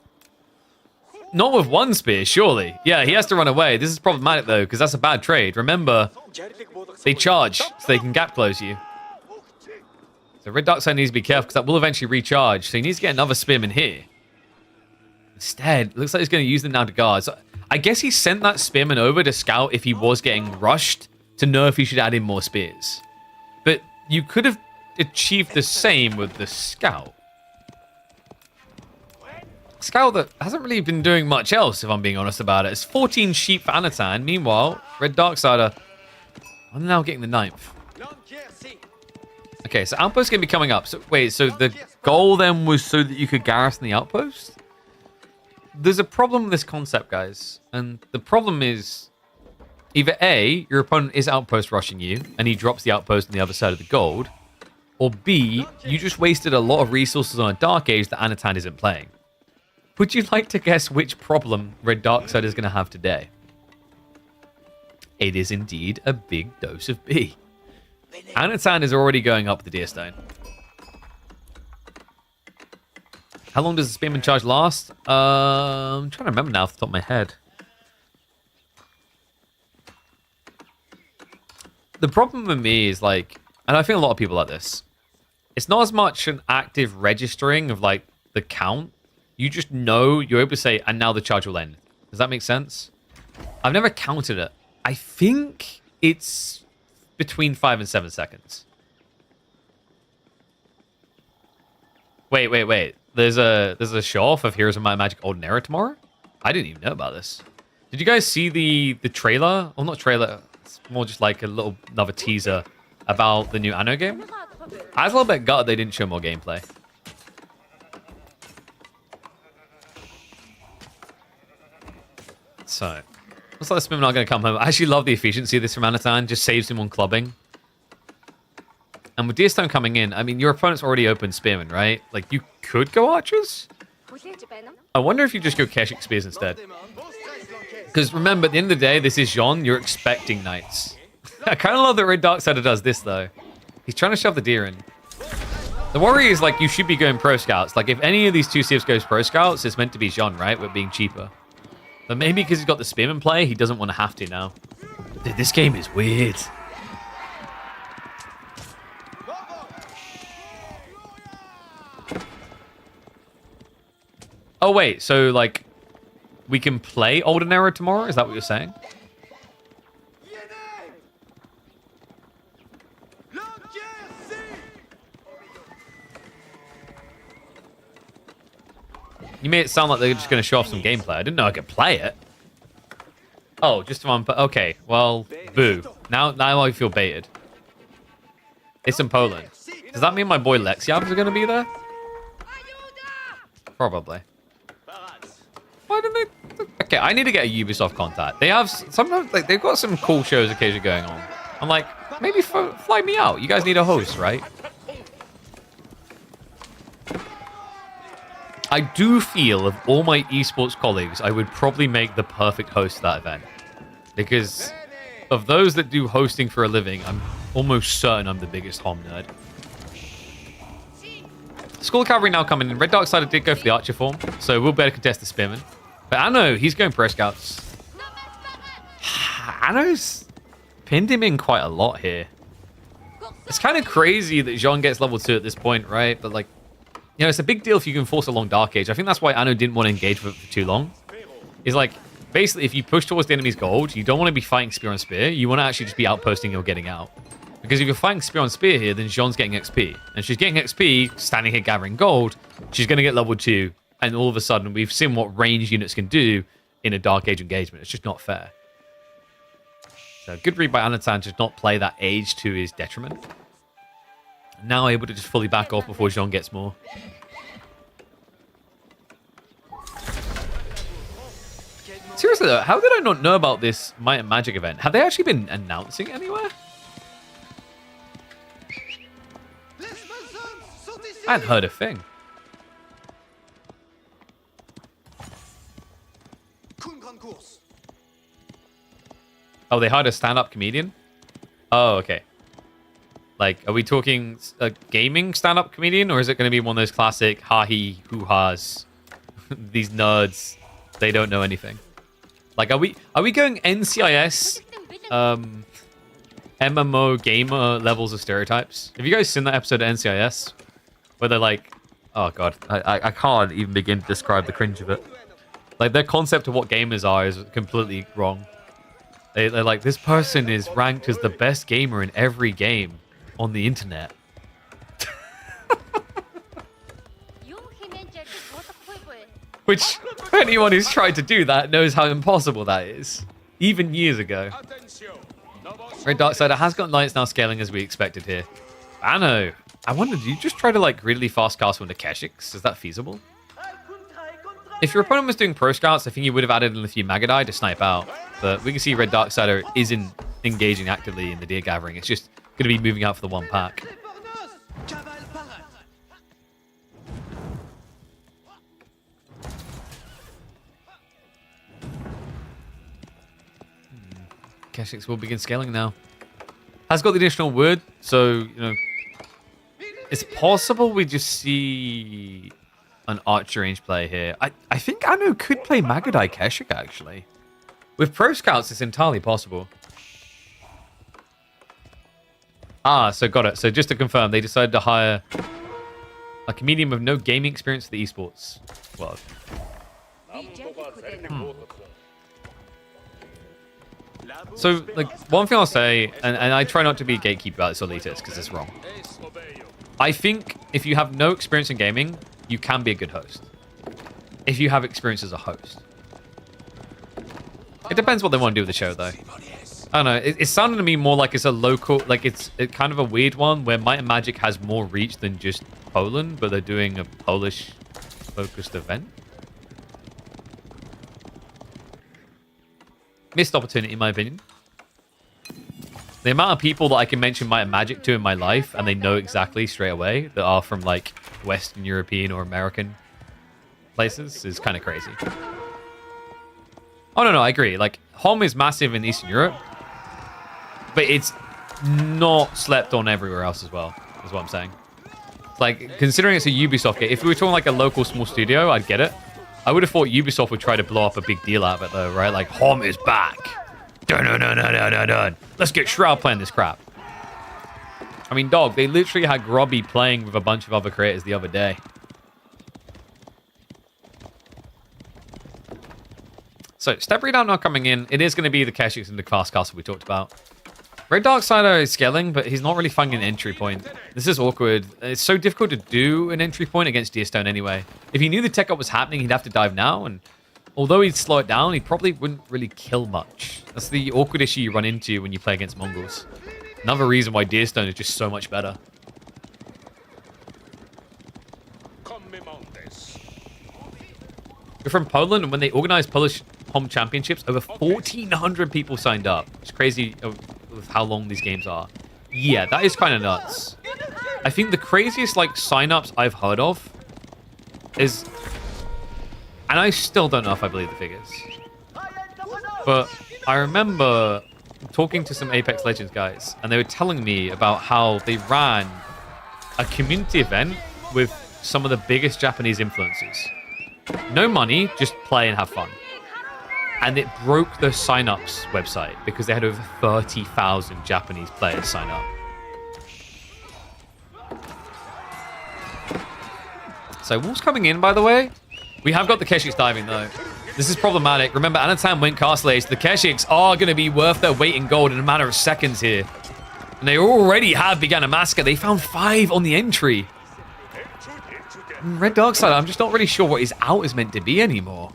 Not with one spear, surely. Yeah, he has to run away. This is problematic, though, because that's a bad trade. Remember, they charge, so they can gap close you. So Red Darkseid needs to be careful, because that will eventually recharge. So he needs to get another spearman here. Instead, it looks like he's going to use them now to guard. So I guess he sent that spearman over to scout if he was getting rushed to know if he should add in more spears. But you could have achieved the same with the scout. Scout that hasn't really been doing much else, if I'm being honest about it. It's 14 sheep for Anatan. Meanwhile, Red Darksider are now getting the 9th. Okay, so outpost going to be coming up. So wait, so the goal then was so that you could garrison the outpost? There's a problem with this concept, guys. And the problem is either A, your opponent is outpost rushing you, and he drops the outpost on the other side of the gold, or B, you just wasted a lot of resources on a Dark Age that Anatan isn't playing. Would you like to guess which problem Red Darkseid is going to have today? It is indeed a big dose of B. Anatan is already going up the Deerstone. How long does the Spearman charge last? I'm trying to remember now off the top of my head. The problem with me is like, and I think a lot of people like this, it's not as much an active registering of like the count. You just know, you're able to say, and now the charge will end. Does that make sense? I've never counted it. I think it's between 5 and 7 seconds. Wait. There's a show-off of Heroes of Might and Magic Old Era tomorrow? I didn't even know about this. Did you guys see the trailer? Well, not trailer. It's more just like another teaser about the new Anno game. I was a little bit gutted they didn't show more gameplay. So, looks like the Spearman are going to come home. I actually love the efficiency of this from Anatan. Just saves him on clubbing. And with Deerstone coming in, I mean, your opponent's already opened Spearman, right? Like, you could go Archers? I wonder if you just go Keshik Spears instead. Because remember, at the end of the day, this is Jean. You're expecting Knights. I kind of love that Red Darksider does this, though. He's trying to shove the deer in. The worry is, like, you should be going Pro Scouts. Like, if any of these two Civs goes Pro Scouts, it's meant to be Jean, right? With being cheaper. But maybe because he's got the Spearman play, he doesn't want to have to now. Dude, this game is weird. Oh, wait. So, like, we can play Olden Era tomorrow? Is that what you're saying? You made it sound like they're just going to show off some gameplay. I didn't know I could play it. Oh, just one. Okay, well, boo. Now I feel baited. It's in Poland. Does that mean my boy Lexiabs are going to be there? Probably. Why didn't they? Okay, I need to get a Ubisoft contact. They have sometimes like they've got some cool shows occasionally going on. I'm like, maybe fly me out. You guys need a host, right? I do feel of all my esports colleagues, I would probably make the perfect host of that event. Because of those that do hosting for a living, I'm almost certain I'm the biggest HOM nerd. School Cavalry now coming in. Red Darksider did go for the Archer form, so we'll better contest the Spearman. But Anno, he's going Pro Scouts. Anno's pinned him in quite a lot here. It's kind of crazy that Jean gets level 2 at this point, right? But like, you know, it's a big deal if you can force a long Dark Age. I think that's why Anno didn't want to engage with it for too long. Is like, basically, if you push towards the enemy's gold, you don't want to be fighting Spear on Spear. You want to actually just be outposting or getting out. Because if you're fighting Spear on Spear here, then Jean's getting XP. And she's getting XP, standing here gathering gold, she's going to get level 2. And all of a sudden, we've seen what range units can do in a Dark Age engagement. It's just not fair. So, good read by Anatan to not play that age to his detriment. Now able to just fully back off before Jean gets more. Seriously though, how did I not know about this Might and Magic event? Have they actually been announcing it anywhere? I hadn't heard a thing. Oh, they hired a stand-up comedian? Oh, okay. Like, are we talking a gaming stand-up comedian, or is it going to be one of those classic ha-he, hoo-has, these nerds they don't know anything. Like, are we going NCIS, MMO gamer levels of stereotypes? Have you guys seen that episode of NCIS where they're like, oh god, I can't even begin to describe the cringe of it. Like, their concept of what gamers are is completely wrong. They're like, this person is ranked as the best gamer in every game on the internet. Which, anyone who's tried to do that knows how impossible that is. Even years ago. Red Darksider has got Knights now scaling as we expected here. Anno, I wonder, do you just try to like really fast castle into Keshix? Is that feasible? If your opponent was doing pro scouts, I think you would have added in a few Magadai to snipe out. But we can see Red Darksider isn't engaging actively in the deer gathering. It's just going to be moving out for the one pack. Keshix will begin scaling now. Has got the additional wood, so, you know, it's possible we just see an archer range play here. I think Anu could play Magadai Keshik, actually. With pro scouts, it's entirely possible. Ah, so got it. So just to confirm, they decided to hire like a medium with no gaming experience for the esports. Well, So, like, one thing I'll say, and I try not to be a gatekeeper about this elitist, because it's wrong. I think if you have no experience in gaming, you can be a good host. If you have experience as a host. It depends what they want to do with the show, though. I don't know. It sounded to me more like it's a local, like it's kind of a weird one where Might and Magic has more reach than just Poland, but they're doing a Polish-focused event. Missed opportunity, in my opinion. The amount of people that I can mention Might and Magic to in my life, and they know exactly straight away, that are from, like, Western European or American places, is kind of crazy. Oh, no, I agree. Like, HOM is massive in Eastern Europe, but it's not slept on everywhere else as well, is what I'm saying. Like, considering it's a Ubisoft game, if we were talking like a local small studio, I'd get it. I would have thought Ubisoft would try to blow up a big deal out of it, though, right? Like, HOM is back. Dun. Let's get Shroud playing this crap. I mean, dog, they literally had Grobby playing with a bunch of other creators the other day. So, Step Readout not coming in. It is going to be the Keshix and the Fast Castle we talked about. Red Darksider is scaling, but he's not really finding an entry point. This is awkward. It's so difficult to do an entry point against Deerstone anyway. If he knew the tech up was happening, he'd have to dive now, and although he'd slow it down, he probably wouldn't really kill much. That's the awkward issue you run into when you play against Mongols. Another reason why Deerstone is just so much better. We're from Poland, and when they organized Polish HOM championships, over 1,400 people signed up. It's crazy with how long these games are. Yeah, that is kind of nuts. I think the craziest, like, sign-ups I've heard of is... And I still don't know if I believe the figures. But I remember talking to some Apex Legends guys, and they were telling me about how they ran a community event with some of the biggest Japanese influencers. No money, just play and have fun. And it broke the sign-ups website because they had over 30,000 Japanese players sign up. So Wolf's coming in, by the way. We have got the Keshix diving, though. This is problematic. Remember, Anatan went Castle Age. The Keshix are going to be worth their weight in gold in a matter of seconds here. And they already have begun a massacre. They found 5 on the entry. Red Darksider, I'm just not really sure what his out is meant to be anymore.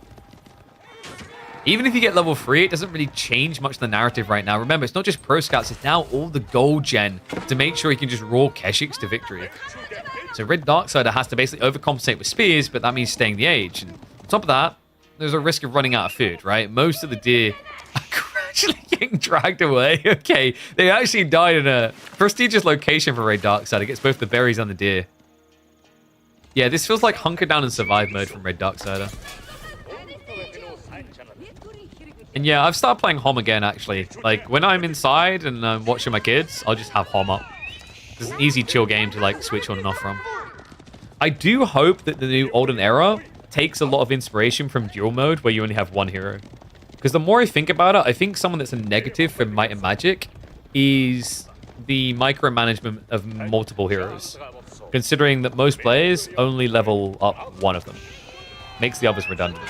Even if you get level 3, it doesn't really change much of the narrative right now. Remember, it's not just pro scouts, it's now all the gold gen to make sure he can just roll Keshix to victory. So Red Darksider has to basically overcompensate with spears, but that means staying the age. And on top of that, there's a risk of running out of food, right? Most of the deer are gradually getting dragged away. Okay, they actually died in a prestigious location for Red Darksider. It gets both the berries and the deer. Yeah, this feels like hunker down and survive mode from Red Darksider. And yeah, I've started playing HOM again, actually. Like, when I'm inside and I'm watching my kids, I'll just have HOM up. It's an easy chill game to, like, switch on and off from. I do hope that the new Olden Era takes a lot of inspiration from dual mode where you only have one hero. Because the more I think about it, I think someone that's a negative for Might and Magic is the micromanagement of multiple heroes. Considering that most players only level up one of them. Makes the others redundant.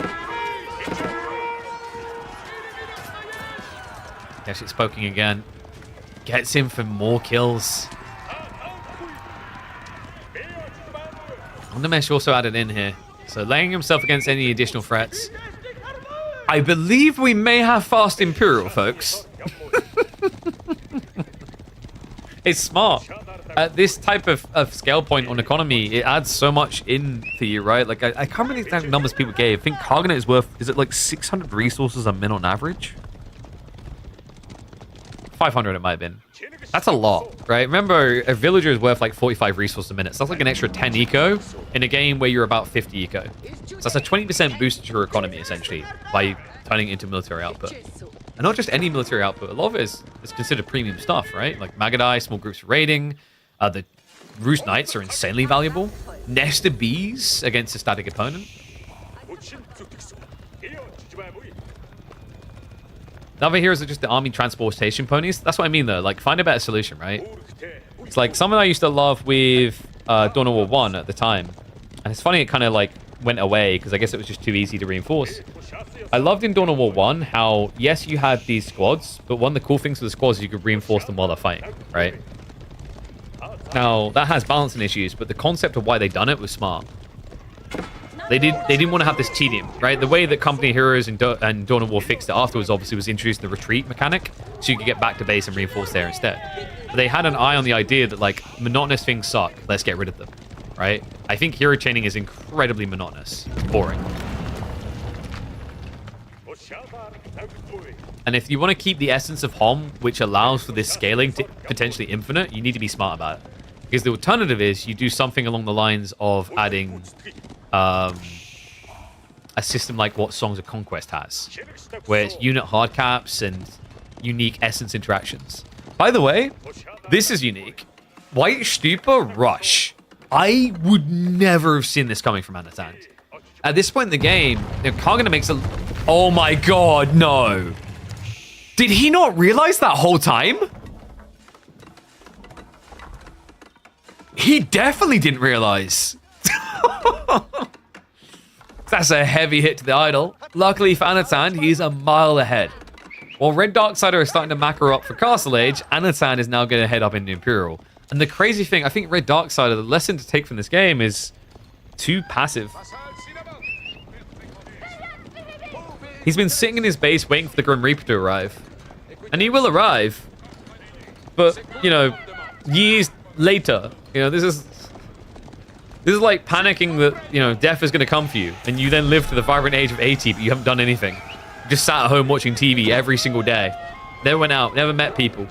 Yes, it's poking again. Gets him for more kills. Undermesh also added in here. So laying himself against any additional threats. I believe we may have fast Imperial, folks. It's smart. At this type of scale point on economy, it adds so much in for you, right? Like, I can't really think the numbers people gave. I think Karganet is worth, is it like 600 resources a min on average? 500 it might have been. That's a lot, right? Remember, a villager is worth like 45 resources a minute. So that's like an extra 10 eco in a game where you're about 50 eco. So that's a 20% boost to your economy, essentially, by turning it into military output. And not just any military output. A lot of it is considered premium stuff, right? Like Magadai, small groups for raiding. The Roost Knights are insanely valuable. Nested Bees against a static opponent. The other heroes are just the army transportation ponies. That's what I mean, though. Like, find a better solution, right? It's like something I used to love with Dawn of War 1 at the time. And it's funny it kind of, like, went away because I guess it was just too easy to reinforce. I loved in Dawn of War 1 how, yes, you had these squads, but one of the cool things with the squads is you could reinforce them while they're fighting, right? Now, that has balancing issues, but the concept of why they done it was smart. They didn't want to have this tedium, right? The way that Company Heroes and Dawn of War fixed it afterwards, obviously, was introduced the retreat mechanic, so you could get back to base and reinforce there instead. But they had an eye on the idea that, like, monotonous things suck. Let's get rid of them, right? I think hero chaining is incredibly monotonous. It's boring. And if you want to keep the essence of HOM, which allows for this scaling to potentially infinite, you need to be smart about it. Because the alternative is you do something along the lines of adding a system like what Songs of Conquest has, where it's unit hard caps and unique essence interactions. By the way, this is unique. White Stupa Rush. I would never have seen this coming from Anatan. At this point in the game, Karganet makes a... Oh my god, no. Did he not realize that whole time? He definitely didn't realize. That's a heavy hit to the idol. Luckily for Anatan, he's a mile ahead. While Red Darksider is starting to macro up for Castle Age, Anatan is now going to head up into Imperial. And the crazy thing, I think Red Darksider, the lesson to take from this game is too passive. He's been sitting in his base waiting for the Grim Reaper to arrive. And he will arrive. But, you know, years later, you know, this is like panicking that, you know, death is going to come for you. And you then live to the vibrant age of 80, but you haven't done anything. You just sat at home watching TV every single day. Never went out, never met people.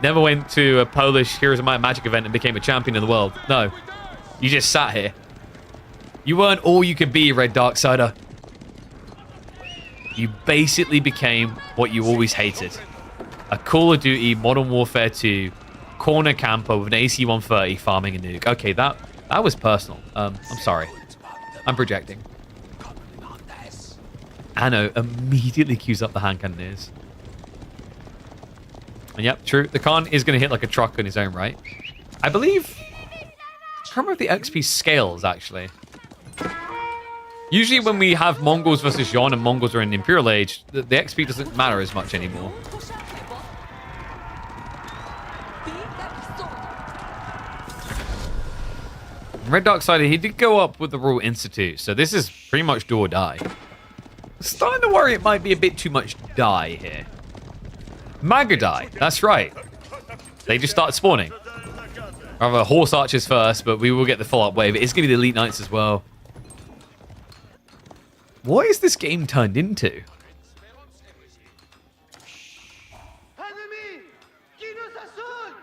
Never went to a Polish Heroes of Might and Magic event and became a champion of the world. No. You just sat here. You weren't all you could be, Red Darksider. You basically became what you always hated. A Call of Duty Modern Warfare 2 corner camper with an AC-130 farming a nuke. Okay, that was personal. I'm sorry. I'm projecting. Anno immediately queues up the hand cannoneers. And yep, true. The Khan is going to hit like a truck in his own right. I believe... I can't remember if the XP scales, actually. Usually when we have Mongols versus Yon and Mongols are in Imperial Age, the XP doesn't matter as much anymore. Red Darksider, he did go up with the Royal Institute, so this is pretty much do or die. Starting to worry it might be a bit too much die here. Magadai, that's right. They just started spawning. Rather Horse Archers first, but we will get the follow-up wave. It's going to be the Elite Knights as well. What is this game turned into?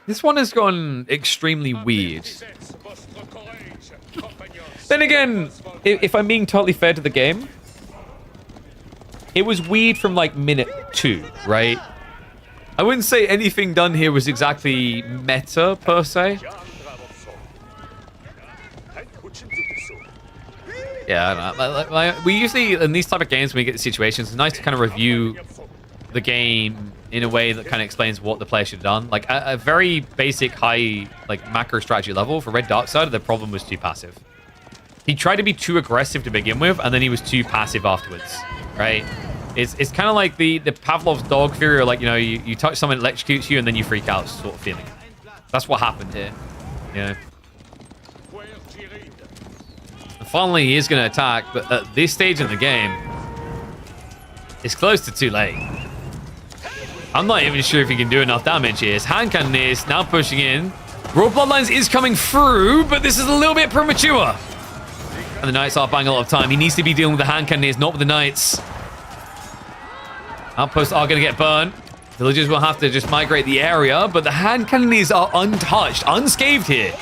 This one has gone extremely weird. Then again, if I'm being totally fair to the game, it was weird from like minute 2, right? I wouldn't say anything done here was exactly meta, per se. Yeah, we usually, in these type of games, when we get the situations, it's nice to kind of review the game in a way that kind of explains what the player should have done. Like, at a very basic, high, like, macro strategy level, for Red Darksider, the problem was too passive. He tried to be too aggressive to begin with, and then he was too passive afterwards, right? It's kind of like the Pavlov's dog theory, or like, you know, you touch someone, it electrocutes you, and then you freak out sort of feeling. That's what happened here, you know? Finally, he is going to attack, but at this stage in the game, it's close to too late. I'm not even sure if he can do enough damage here. His hand cannon is now pushing in. Royal Bloodlines is coming through, but this is a little bit premature. And the Knights are buying a lot of time. He needs to be dealing with the hand cannoneers, not with the Knights. Outposts are going to get burned. Villagers will have to just migrate the area, but the hand cannoneers are untouched, unscathed here.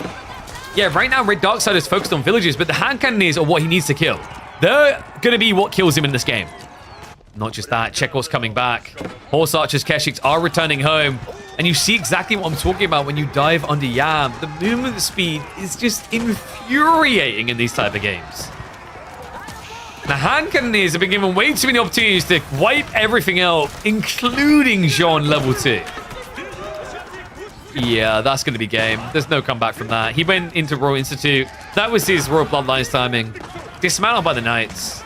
Yeah, right now, Red Darksider is focused on villagers, but the hand cannoneers are what he needs to kill. They're going to be what kills him in this game. Not just that, Chekhov's coming back. Horse Archers, Keshiks are returning home. And you see exactly what I'm talking about when you dive under Yam. The movement speed is just infuriating in these type of games. The hand cannoneers have been given way too many opportunities to wipe everything out, including Jean level 2. Yeah, that's going to be game. There's no comeback from that. He went into Royal Institute. That was his Royal Bloodlines timing. Dismantled by the Knights.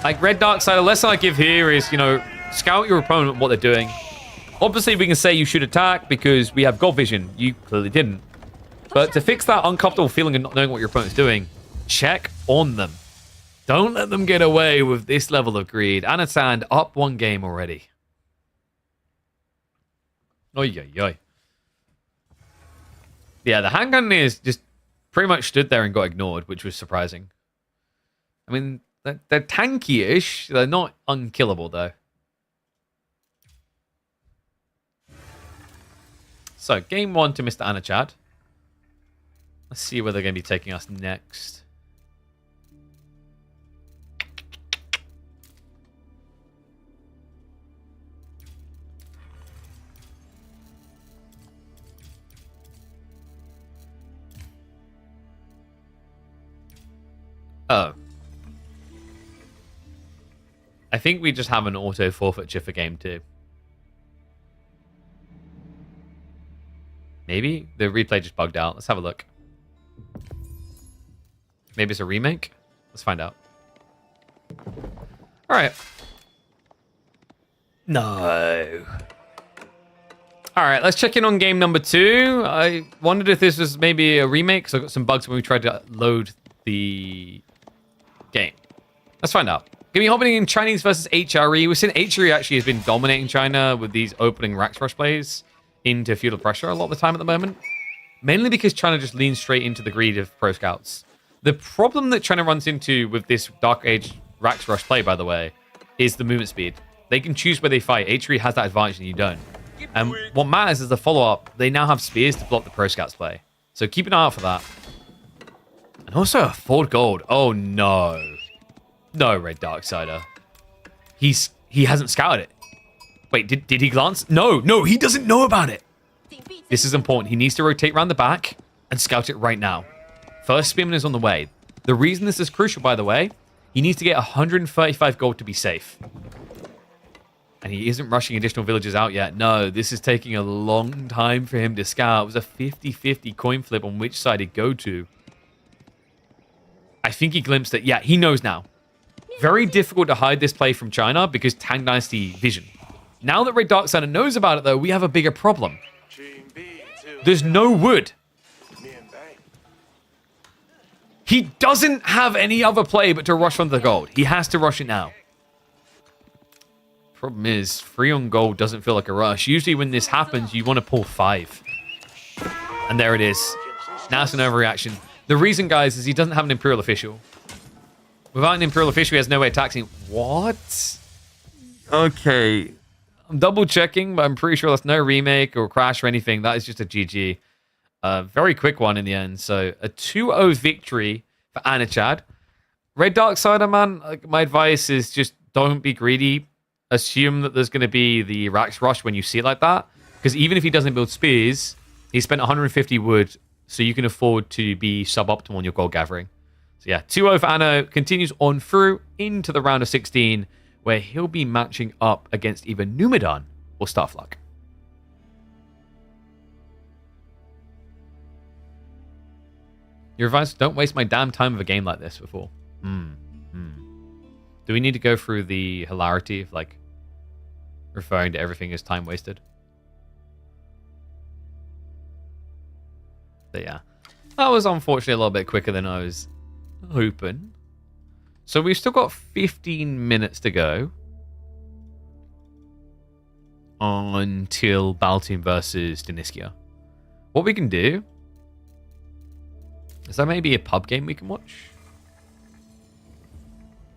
Like, Red Darksider, the lesson I give here is, you know, scout your opponent what they're doing. Obviously, we can say you should attack because we have God vision. You clearly didn't. But to fix that uncomfortable feeling of not knowing what your opponent's doing, check on them. Don't let them get away with this level of greed. Anasand up one game already. Oy, oy, oy. Yeah, the hand cannoneers just pretty much stood there and got ignored, which was surprising. I mean, they're tanky-ish. They're not unkillable, though. So, game 1 to Mr. Anachad. Let's see where they're going to be taking us next. Oh. I think we just have an auto forfeiture for game 2. Maybe? The replay just bugged out. Let's have a look. Maybe it's a remake? Let's find out. Alright. No. Alright, let's check in on game number 2. I wondered if this was maybe a remake, because I got some bugs when we tried to load the game. Let's find out. Going to be happening in Chinese versus HRE. We've seen HRE actually has been dominating China with these opening Rax Rush plays into Feudal Pressure a lot of the time at the moment. Mainly because China just leans straight into the greed of Pro Scouts. The problem that China runs into with this Dark Age Rax Rush play, by the way, is the movement speed. They can choose where they fight. HRE has that advantage and you don't. And what matters is the follow-up. They now have spears to block the Pro Scouts play. So keep an eye out for that. And also a Ford Gold. Oh no. No, Red Darksider. He hasn't scouted it. Wait, did he glance? No, he doesn't know about it. This is important. He needs to rotate around the back and scout it right now. First Spearman is on the way. The reason this is crucial, by the way, he needs to get 135 gold to be safe. And he isn't rushing additional villagers out yet. No, this is taking a long time for him to scout. It was a 50-50 coin flip on which side he'd go to. I think he glimpsed it. Yeah, he knows now. Very difficult to hide this play from China because Tang Dynasty vision. Now that Red Darksider knows about it, though, we have a bigger problem. There's no wood. He doesn't have any other play but to rush on the gold. He has to rush it now. Problem is, 3 on gold doesn't feel like a rush. Usually when this happens, you want to pull 5. And there it is. Now it's an overreaction. The reason, guys, is he doesn't have an Imperial official. Without an Imperial official, he has no way of taxing. What? Okay. I'm double checking, but I'm pretty sure that's no remake or crash or anything. That is just a GG. Very quick one in the end. So a 2-0 victory for Anachad. Red Darksider, man, my advice is just don't be greedy. Assume that there's going to be the Rax Rush when you see it like that. Because even if he doesn't build spears, he spent 150 wood, so you can afford to be suboptimal on your gold gathering. So yeah, 2-0 for Anno, continues on through into the round of 16, where he'll be matching up against either Numidan or Starfluck. Your advice, don't waste my damn time of a game like this before. Do we need to go through the hilarity of, like, referring to everything as time wasted? But yeah, that was unfortunately a little bit quicker than I was hoping. So we've still got 15 minutes to go until Baltoon versus Deniskia. What we can do is there maybe a pub game we can watch?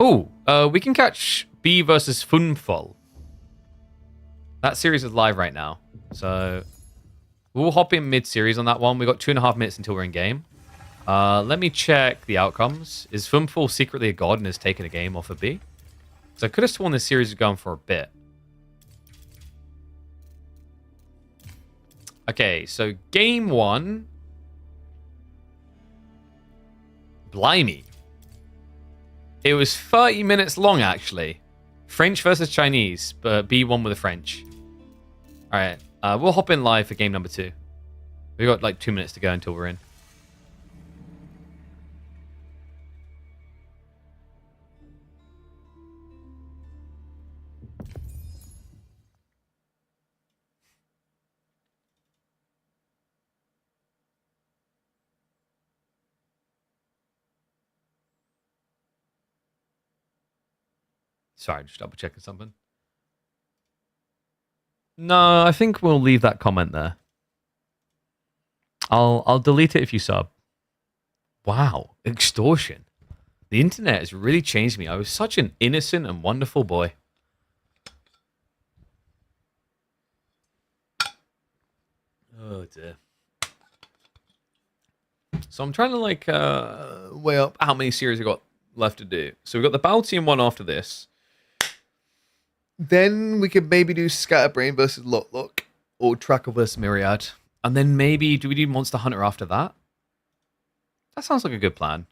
Oh, we can catch B versus Funful. That series is live right now, so we'll hop in mid-series on that one. We got 2.5 minutes until we're in game. Let me check the outcomes. Is Funful secretly a god and has taken a game off of B? So I could have sworn this series is going for a bit. Okay, so game 1. Blimey. It was 30 minutes long, actually. French versus Chinese, but B won with the French. All right, we'll hop in live for game number 2. We've got like 2 minutes to go until we're in. Sorry, just double checking something. No, I think we'll leave that comment there. I'll delete it if you sub. Wow, extortion. The internet has really changed me. I was such an innocent and wonderful boy. Oh dear. So I'm trying to like weigh up how many series I got left to do. So we've got the Baltian one after this. Then we could maybe do Scatterbrain versus Lotlock or Tracker versus Myriad. And then maybe, do we do Monster Hunter after that? That sounds like a good plan.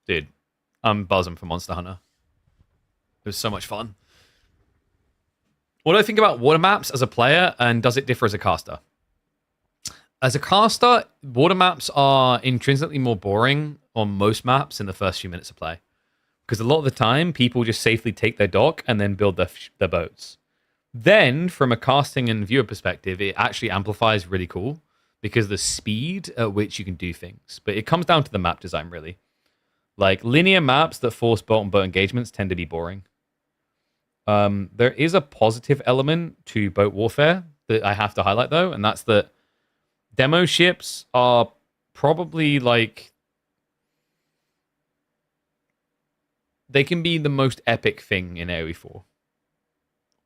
Dude, I'm buzzing for Monster Hunter. It was so much fun. What do I think about water maps as a player, and does it differ as a caster? As a caster, water maps are intrinsically more boring on most maps in the first few minutes of play. Because a lot of the time, people just safely take their dock and then build their boats. Then, from a casting and viewer perspective, it actually amplifies really cool because the speed at which you can do things. But it comes down to the map design, really. Like, linear maps that force boat-on-boat engagements tend to be boring. There is a positive element to boat warfare that I have to highlight, though, and that's that demo ships are probably, like... They can be the most epic thing in AoE 4.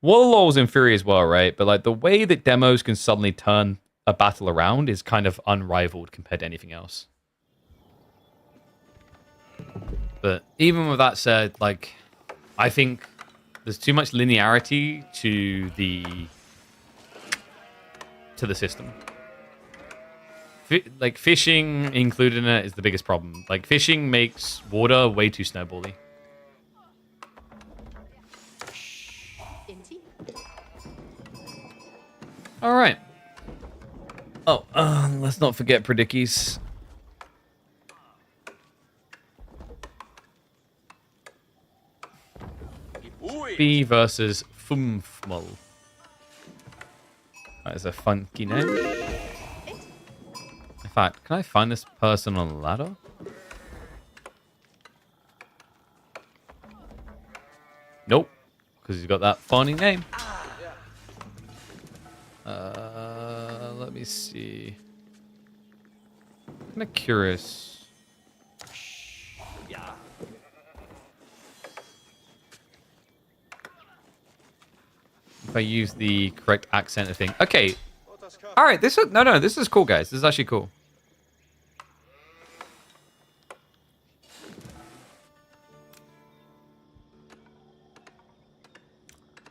Wallow's in Fury as well, right? But like the way that demos can suddenly turn a battle around is kind of unrivaled compared to anything else. But even with that said, like, I think there's too much linearity to the system. Like fishing included in it is the biggest problem. Like fishing makes water way too snowbally. All right. Oh, let's not forget Predickies. B versus Fumfmul. That is a funky name. In fact, can I find this person on the ladder? Nope, because he's got that funny name. Let me see. I'm kind of curious. If I use the correct accent, I think. Okay. All right. This is cool, guys. This is actually cool.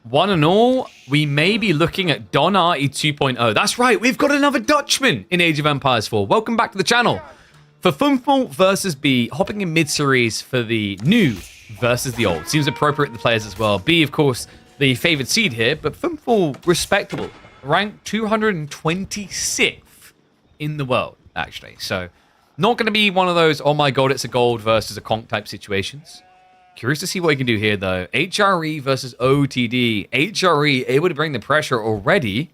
One and all, we may be looking at Don Artie 2.0. That's right, we've got another Dutchman in Age of Empires 4. Welcome back to the channel. For Funful versus B, hopping in mid-series for the new versus the old. Seems appropriate to the players as well. B, of course, the favored seed here, but Funful, respectable. Ranked 226th in the world, actually. So, not going to be one of those, oh my god, it's a gold versus a conk type situations. Curious to see what he can do here, though. HRE versus OTD. HRE able to bring the pressure already.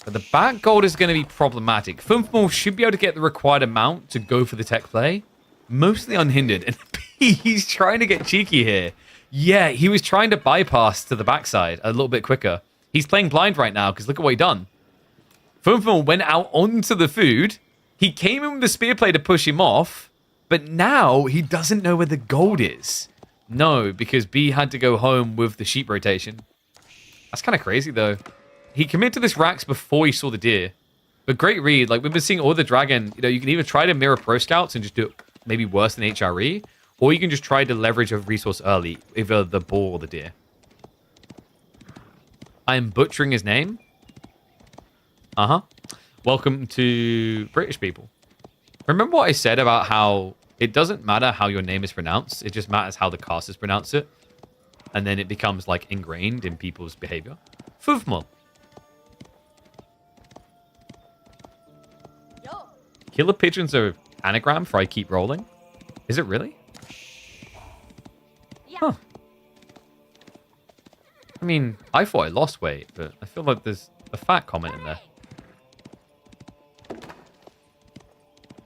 But the back gold is going to be problematic. Funful should be able to get the required amount to go for the tech play. Mostly unhindered. And he's trying to get cheeky here. Yeah, he was trying to bypass to the backside a little bit quicker. He's playing blind right now because look at what he done. Funful went out onto the food. He came in with the spear play to push him off. But now he doesn't know where the gold is. No, because B had to go home with the sheep rotation. That's kind of crazy, though. He committed to this Rax before he saw the deer. But great read. Like, we've been seeing all the dragon. You know, you can either try to mirror pro scouts and just do it maybe worse than HRE, or you can just try to leverage a resource early, either the bull or the deer. I am butchering his name. Uh-huh. Welcome to British people. Remember what I said about how it doesn't matter how your name is pronounced. It just matters how the casters pronounce it. And then it becomes, like, ingrained in people's behavior. Fufmal. Killer pigeons are anagram for I keep rolling? Is it really? Huh. I mean, I thought I lost weight, but I feel like there's a fat comment in there.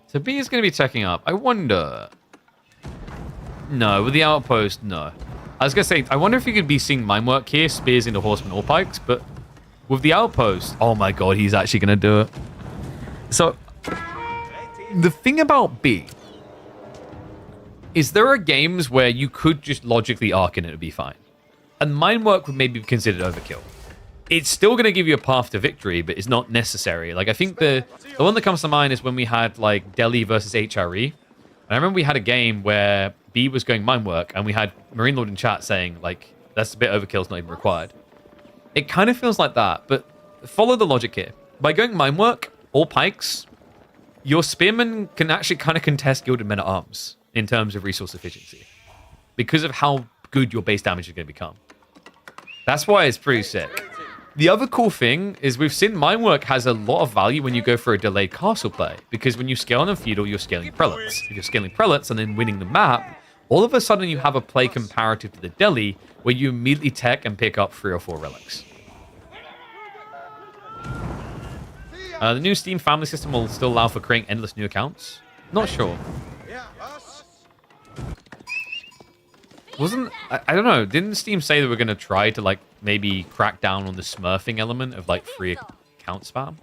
So B is going to be checking up. I wonder... No, with the outpost, no. I was going to say, I wonder if you could be seeing mime work here, spears into horsemen or pikes, but with the outpost, oh my god, he's actually going to do it. So, the thing about B is there are games where you could just logically arc in it and be fine. And mine work would maybe be considered overkill. It's still going to give you a path to victory, but it's not necessary. Like, I think the one that comes to mind is when we had, like, Delhi versus HRE. And I remember we had a game where B was going mine work, and we had Marine Lord in chat saying, like, that's a bit overkill, it's not even required. It kind of feels like that, but follow the logic here. By going mine work, or pikes, your spearmen can actually kind of contest gilded men-at-arms in terms of resource efficiency. Because of how good your base damage is going to become. That's why it's pretty sick. The other cool thing is we've seen mine work has a lot of value when you go for a delayed castle play, because when you scale on a feudal, you're scaling prelates. If you're scaling prelates and then winning the map, all of a sudden you have a play comparative to the Delhi where you immediately tech and pick up 3 or 4 relics. The new Steam family system will still allow for creating endless new accounts. Not sure. I don't know, didn't Steam say that we're going to try to, like, maybe crack down on the smurfing element of, like, free account spam?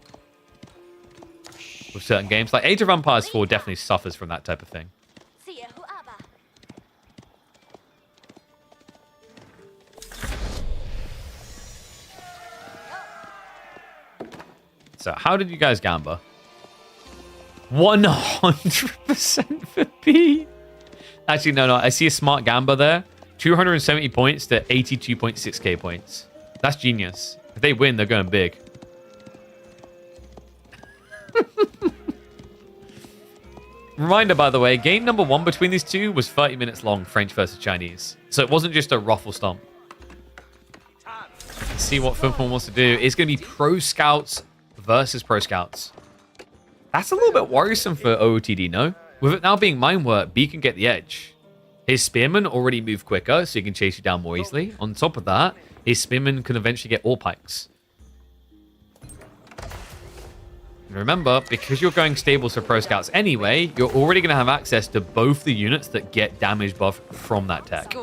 With certain games. Like, Age of Empires 4 definitely suffers from that type of thing. So, how did you guys gamba? 100% for B. Actually, no. I see a smart gamba there. 270 points to 82.6k points. That's genius. If they win, they're going big. Reminder, by the way, game number 1 between these two was 30 minutes long, French versus Chinese. So it wasn't just a ruffle stomp. Let's see what Funful wants to do. It's going to be Pro Scouts versus Pro Scouts. That's a little bit worrisome for OOTD, no? With it now being mine work, B can get the edge. His spearmen already move quicker, so he can chase you down more easily. On top of that, his spearmen can eventually get all pikes. And remember, because you're going stables for Pro Scouts anyway, you're already going to have access to both the units that get damage buff from that tech.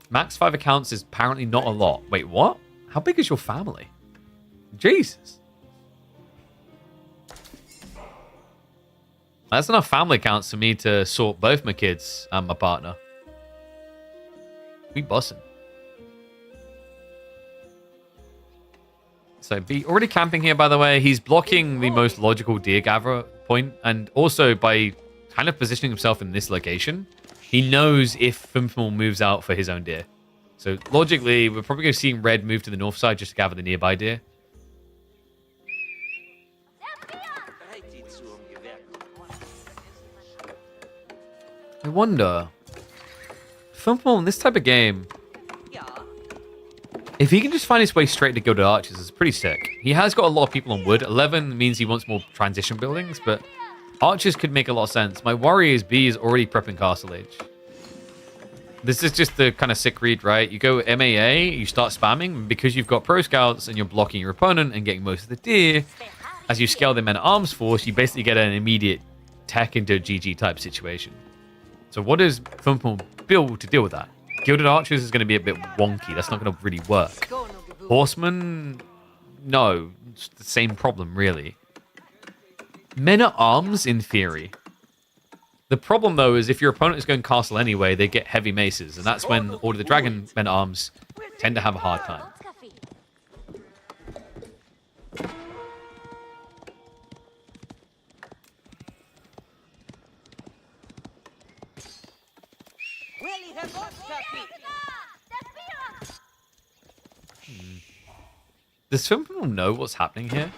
Max 5 accounts is apparently not a lot. Wait, what? How big is your family? Jesus. That's enough family accounts for me to sort both my kids and my partner. We bussin'. So B already camping here, by the way. He's blocking the most logical deer gatherer point, and also by kind of positioning himself in this location, he knows if Funful moves out for his own deer. So logically, we're probably going to see red move to the north side just to gather the nearby deer. I wonder, Thumpmore in this type of game, if he can just find his way straight to Gilded Archers, it's pretty sick. He has got a lot of people on wood. 11 means he wants more transition buildings, but Archers could make a lot of sense. My worry is B is already prepping Castle Age. This is just the kind of sick read, right? You go MAA, you start spamming, because you've got Pro Scouts and you're blocking your opponent and getting most of the deer. As you scale the Men-at-Arms force, you basically get an immediate tech into a GG type situation. So what does Thumpmore build to deal with that? Gilded Archers is going to be a bit wonky. That's not going to really work. Horsemen, no. It's the same problem, really. Men-at-Arms, in theory. The problem, though, is if your opponent is going castle anyway, they get heavy maces. And that's when Order of the Dragon Men-at-Arms tend to have a hard time. Does Thumpmore know what's happening here?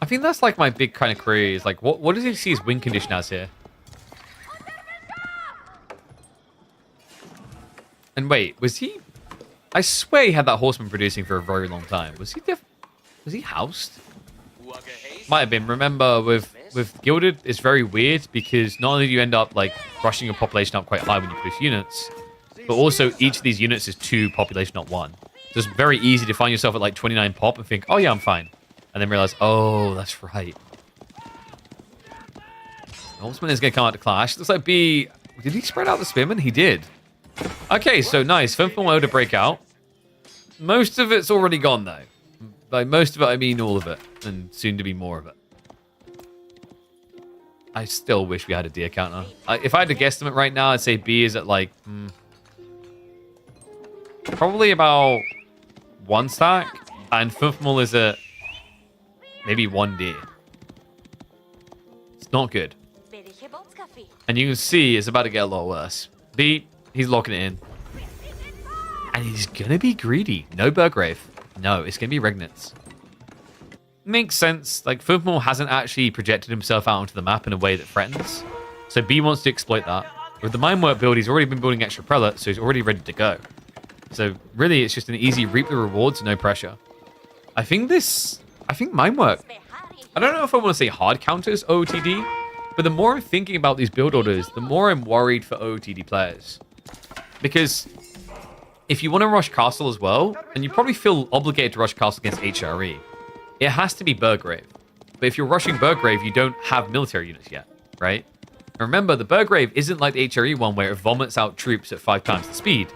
I think that's like my big kind of query is like, what does he see his win condition as here? And wait, was he... I swear he had that horseman producing for a very long time. Was he housed? Might have been. Remember, with Gilded, it's very weird because not only do you end up like rushing your population up quite high when you produce units, but also each of these units is 2 population, not 1. So it's very easy to find yourself at like 29 pop and think, oh yeah, I'm fine. And then realize, oh, that's right. Horseman is going to come out to clash. Looks like B... Did he spread out the spearmen? He did. Okay, so nice. Thumpmore to break out. Most of it's already gone, though. By most of it, I mean all of it. And soon to be more of it. I still wish we had a deer counter. If I had to guesstimate right now, I'd say B is at like... probably about 1 stack. And Thumpmore is at maybe 1 deer. It's not good. And you can see it's about to get a lot worse. B, he's locking it in. And he's going to be greedy. No Burgrave. No, it's going to be Regnants. Makes sense. Like, Thumpmore hasn't actually projected himself out onto the map in a way that threatens. So B wants to exploit that. With the Minework build, he's already been building extra prelates, so he's already ready to go. So really, it's just an easy reap the rewards, no pressure. I think Minework... I don't know if I want to say hard counters OOTD, but the more I'm thinking about these build orders, the more I'm worried for OOTD players. Because if you want to rush castle as well, and you probably feel obligated to rush castle against HRE, it has to be Burgrave. But if you're rushing Burgrave, you don't have military units yet, right? And remember, the Burgrave isn't like the HRE one where it vomits out troops at 5 times the speed.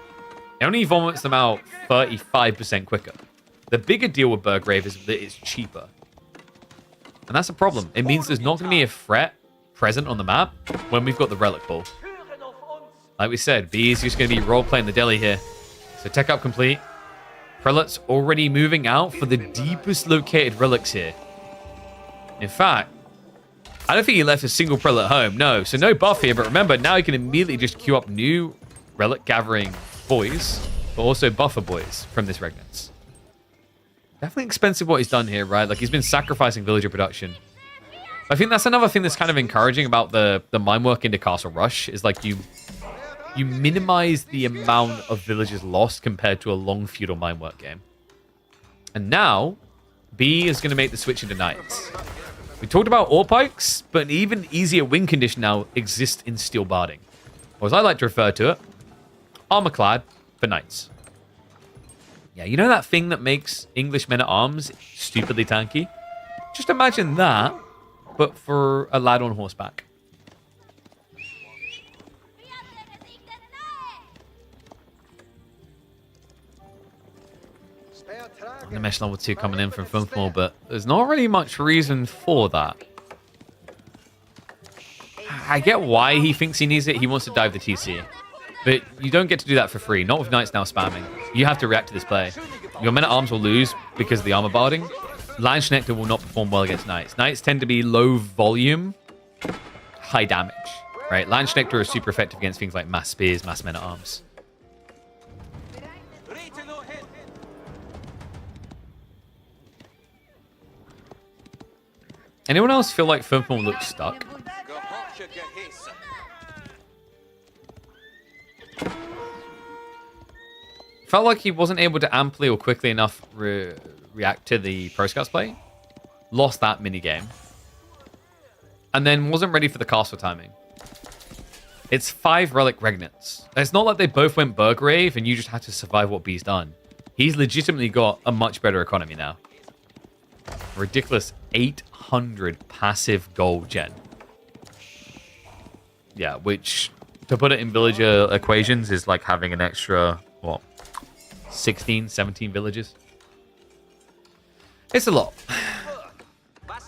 It only vomits them out 35% quicker. The bigger deal with Burgrave is that it's cheaper. And that's a problem. It means there's not going to be a threat present on the map when we've got the Relic Ball. Like we said, B is just going to be role-playing the deli here. So tech up complete. Prelates already moving out for the deepest located relics here. In fact, I don't think he left a single prelate home. No, so no buff here. But remember, now he can immediately just queue up new relic gathering boys, but also buffer boys from this Regnance. Definitely expensive what he's done here, right? Like, he's been sacrificing villager production. I think that's another thing that's kind of encouraging about the Minework into Castle Rush is like you minimize the amount of villagers lost compared to a long feudal Minework game. And now, B is going to make the switch into Knights. We talked about Ore Pikes, but an even easier win condition now exists in Steel Barding. Or as I like to refer to it, Armorclad for Knights. Yeah, you know that thing that makes English men-at-arms stupidly tanky? Just imagine that, but for a lad on horseback. The mesh level 2 coming in from Thumpmore, but there's not really much reason for that. I get why he thinks he needs it. He wants to dive the TC. But you don't get to do that for free. Not with Knights now spamming. You have to react to this play. Your men-at-arms will lose because of the armor barding. Lance will not perform well against Knights. Knights tend to be low volume, high damage. Right, Lance Nectar is super effective against things like mass spears, mass men-at-arms. Anyone else feel like Furthermore looks stuck? Felt like he wasn't able to amply or quickly enough react to the Pro Scouts play. Lost that mini game. And then wasn't ready for the castle timing. It's 5 Relic Regnants. It's not like they both went Burgrave and you just had to survive what B's done. He's legitimately got a much better economy now. Ridiculous 800 passive gold gen. Yeah, which, to put it in villager equations, is like having an extra, what, 16, 17 villages? It's a lot.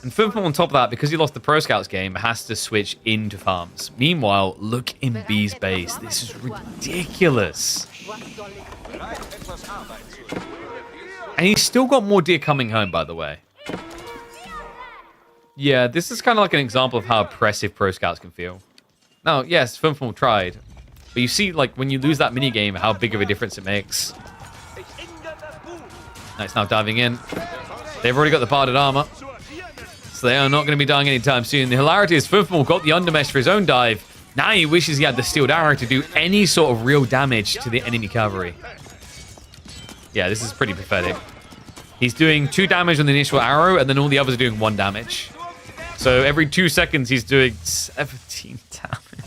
And furthermore, on top of that, because he lost the Pro Scouts game, has to switch into farms. Meanwhile, look in B's base. This is ridiculous. And he's still got more deer coming home, by the way. Yeah, this is kind of like an example of how oppressive Pro Scouts can feel. Now, yes, Furthermore tried. But you see, like, when you lose that minigame, how big of a difference it makes. Nice, now diving in. They've already got the barded armor. So they are not going to be dying anytime soon. The hilarity is Furthermore got the undermesh for his own dive. Now he wishes he had the steeled arrow to do any sort of real damage to the enemy cavalry. Yeah, this is pretty pathetic. He's doing 2 damage on the initial arrow, and then all the others are doing 1 damage. So every 2 seconds, he's doing 17 damage.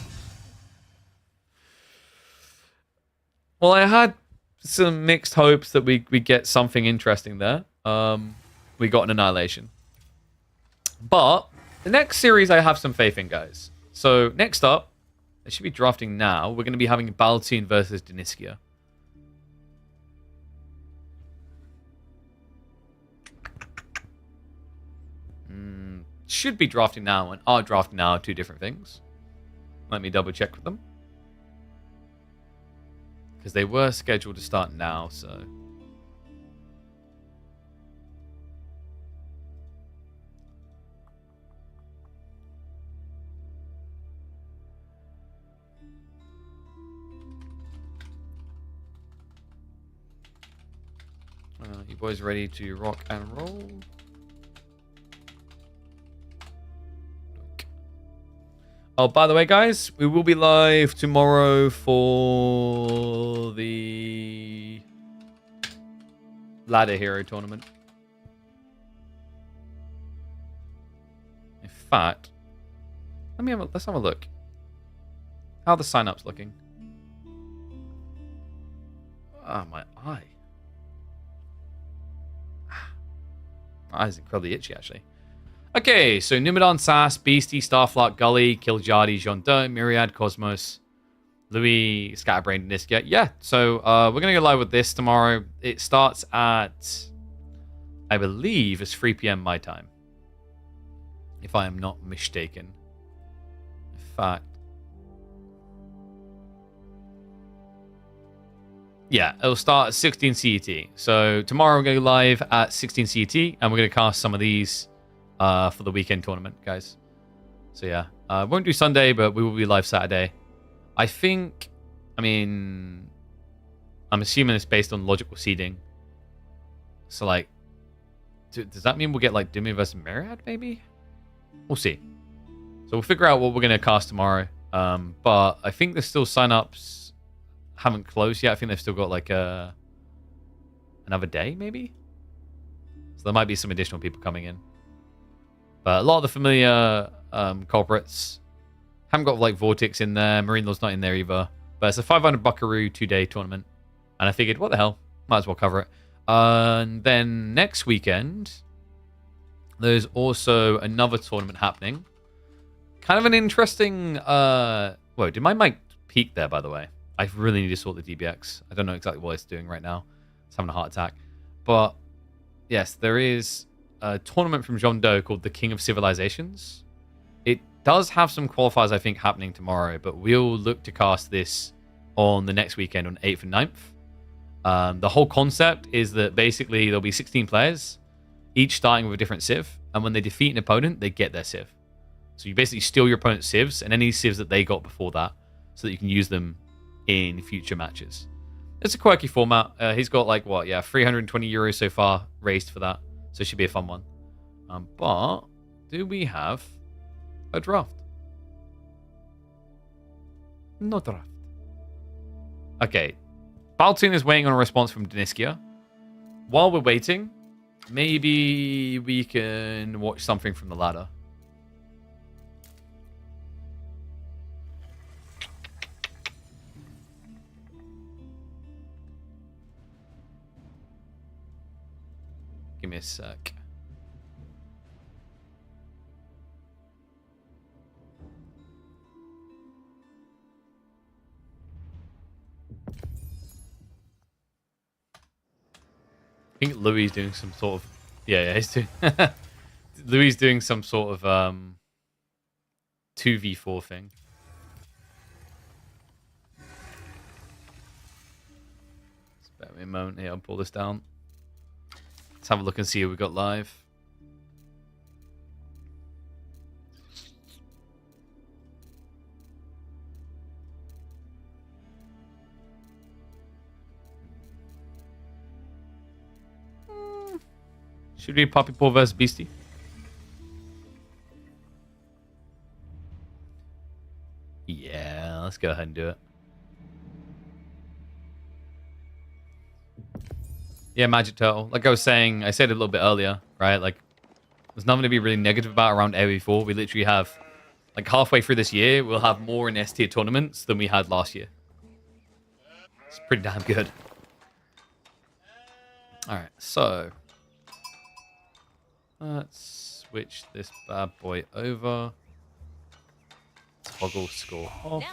Well, I had some mixed hopes that we get something interesting there. We got an Annihilation. But the next series I have some faith in, guys. So next up, I should be drafting now. We're going to be having Baltune versus Deniskia. Should be drafting now and are drafting now are 2 different things. Let me double check with them. Because they were scheduled to start now, so... you boys ready to rock and roll? Oh, by the way, guys, we will be live tomorrow for the Ladder Hero tournament. In fact, let's have a look. How are the sign-ups looking? Ah, my eye. My eye's incredibly itchy, actually. Okay, so Nimodon, Sass, Beastie, Starflark, Gully, Kiljardi, Jondon, Myriad, Cosmos, Louis, Scatterbrain, Niska. Yeah, so we're going to go live with this tomorrow. It starts at, I believe, it's 3 p.m. my time. If I am not mistaken. In fact. Yeah, it'll start at 16 CET. So tomorrow we're going to go live at 16 CET, and we're going to cast some of these for the weekend tournament, guys. So yeah, won't do Sunday, but we will be live Saturday. I think, I'm assuming it's based on logical seeding. So like, does that mean we'll get like Dimi versus Myriad, maybe? We'll see. So we'll figure out what we're going to cast tomorrow. But I think there's still sign-ups haven't closed yet. I think they've still got like another day, maybe? So there might be some additional people coming in. But a lot of the familiar culprits haven't got like Vortex in there. Marine Law's not in there either. But it's a 500 Buckaroo 2-day tournament. And I figured, what the hell? Might as well cover it. And then next weekend, there's also another tournament happening. Kind of an interesting... Whoa, did my mic peak there, by the way? I really need to sort the DBX. I don't know exactly what it's doing right now. It's having a heart attack. But yes, there is a tournament from John Doe called the King of Civilizations. It does have some qualifiers, I think, happening tomorrow, but we'll look to cast this on the next weekend on 8th and 9th. The whole concept is that basically there'll be 16 players, each starting with a different civ, and when they defeat an opponent, they get their civ. So you basically steal your opponent's civs and any civs that they got before that so that you can use them in future matches. It's a quirky format. He's got like, what, yeah, 320 euros so far raised for that. So it should be a fun one. But do we have a draft? No draft. Okay. Baltoon is waiting on a response from Deniskia. While we're waiting, maybe we can watch something from the ladder. Give me a sec. I think Louis is doing some sort of... Yeah, he's doing... Louis is doing some sort of 2v4 thing. Spare me a moment here, I'll pull this down. Let's have a look and see who we got live. Should we Poppy Paw vs Beastie? Yeah, let's go ahead and do it. Yeah, Magic Turtle. Like I was saying, I said it a little bit earlier, right? Like, there's nothing to be really negative about around AoE4. We literally have, like, halfway through this year, we'll have more in S-tier tournaments than we had last year. It's pretty damn good. Alright, so... let's switch this bad boy over. Toggle score off.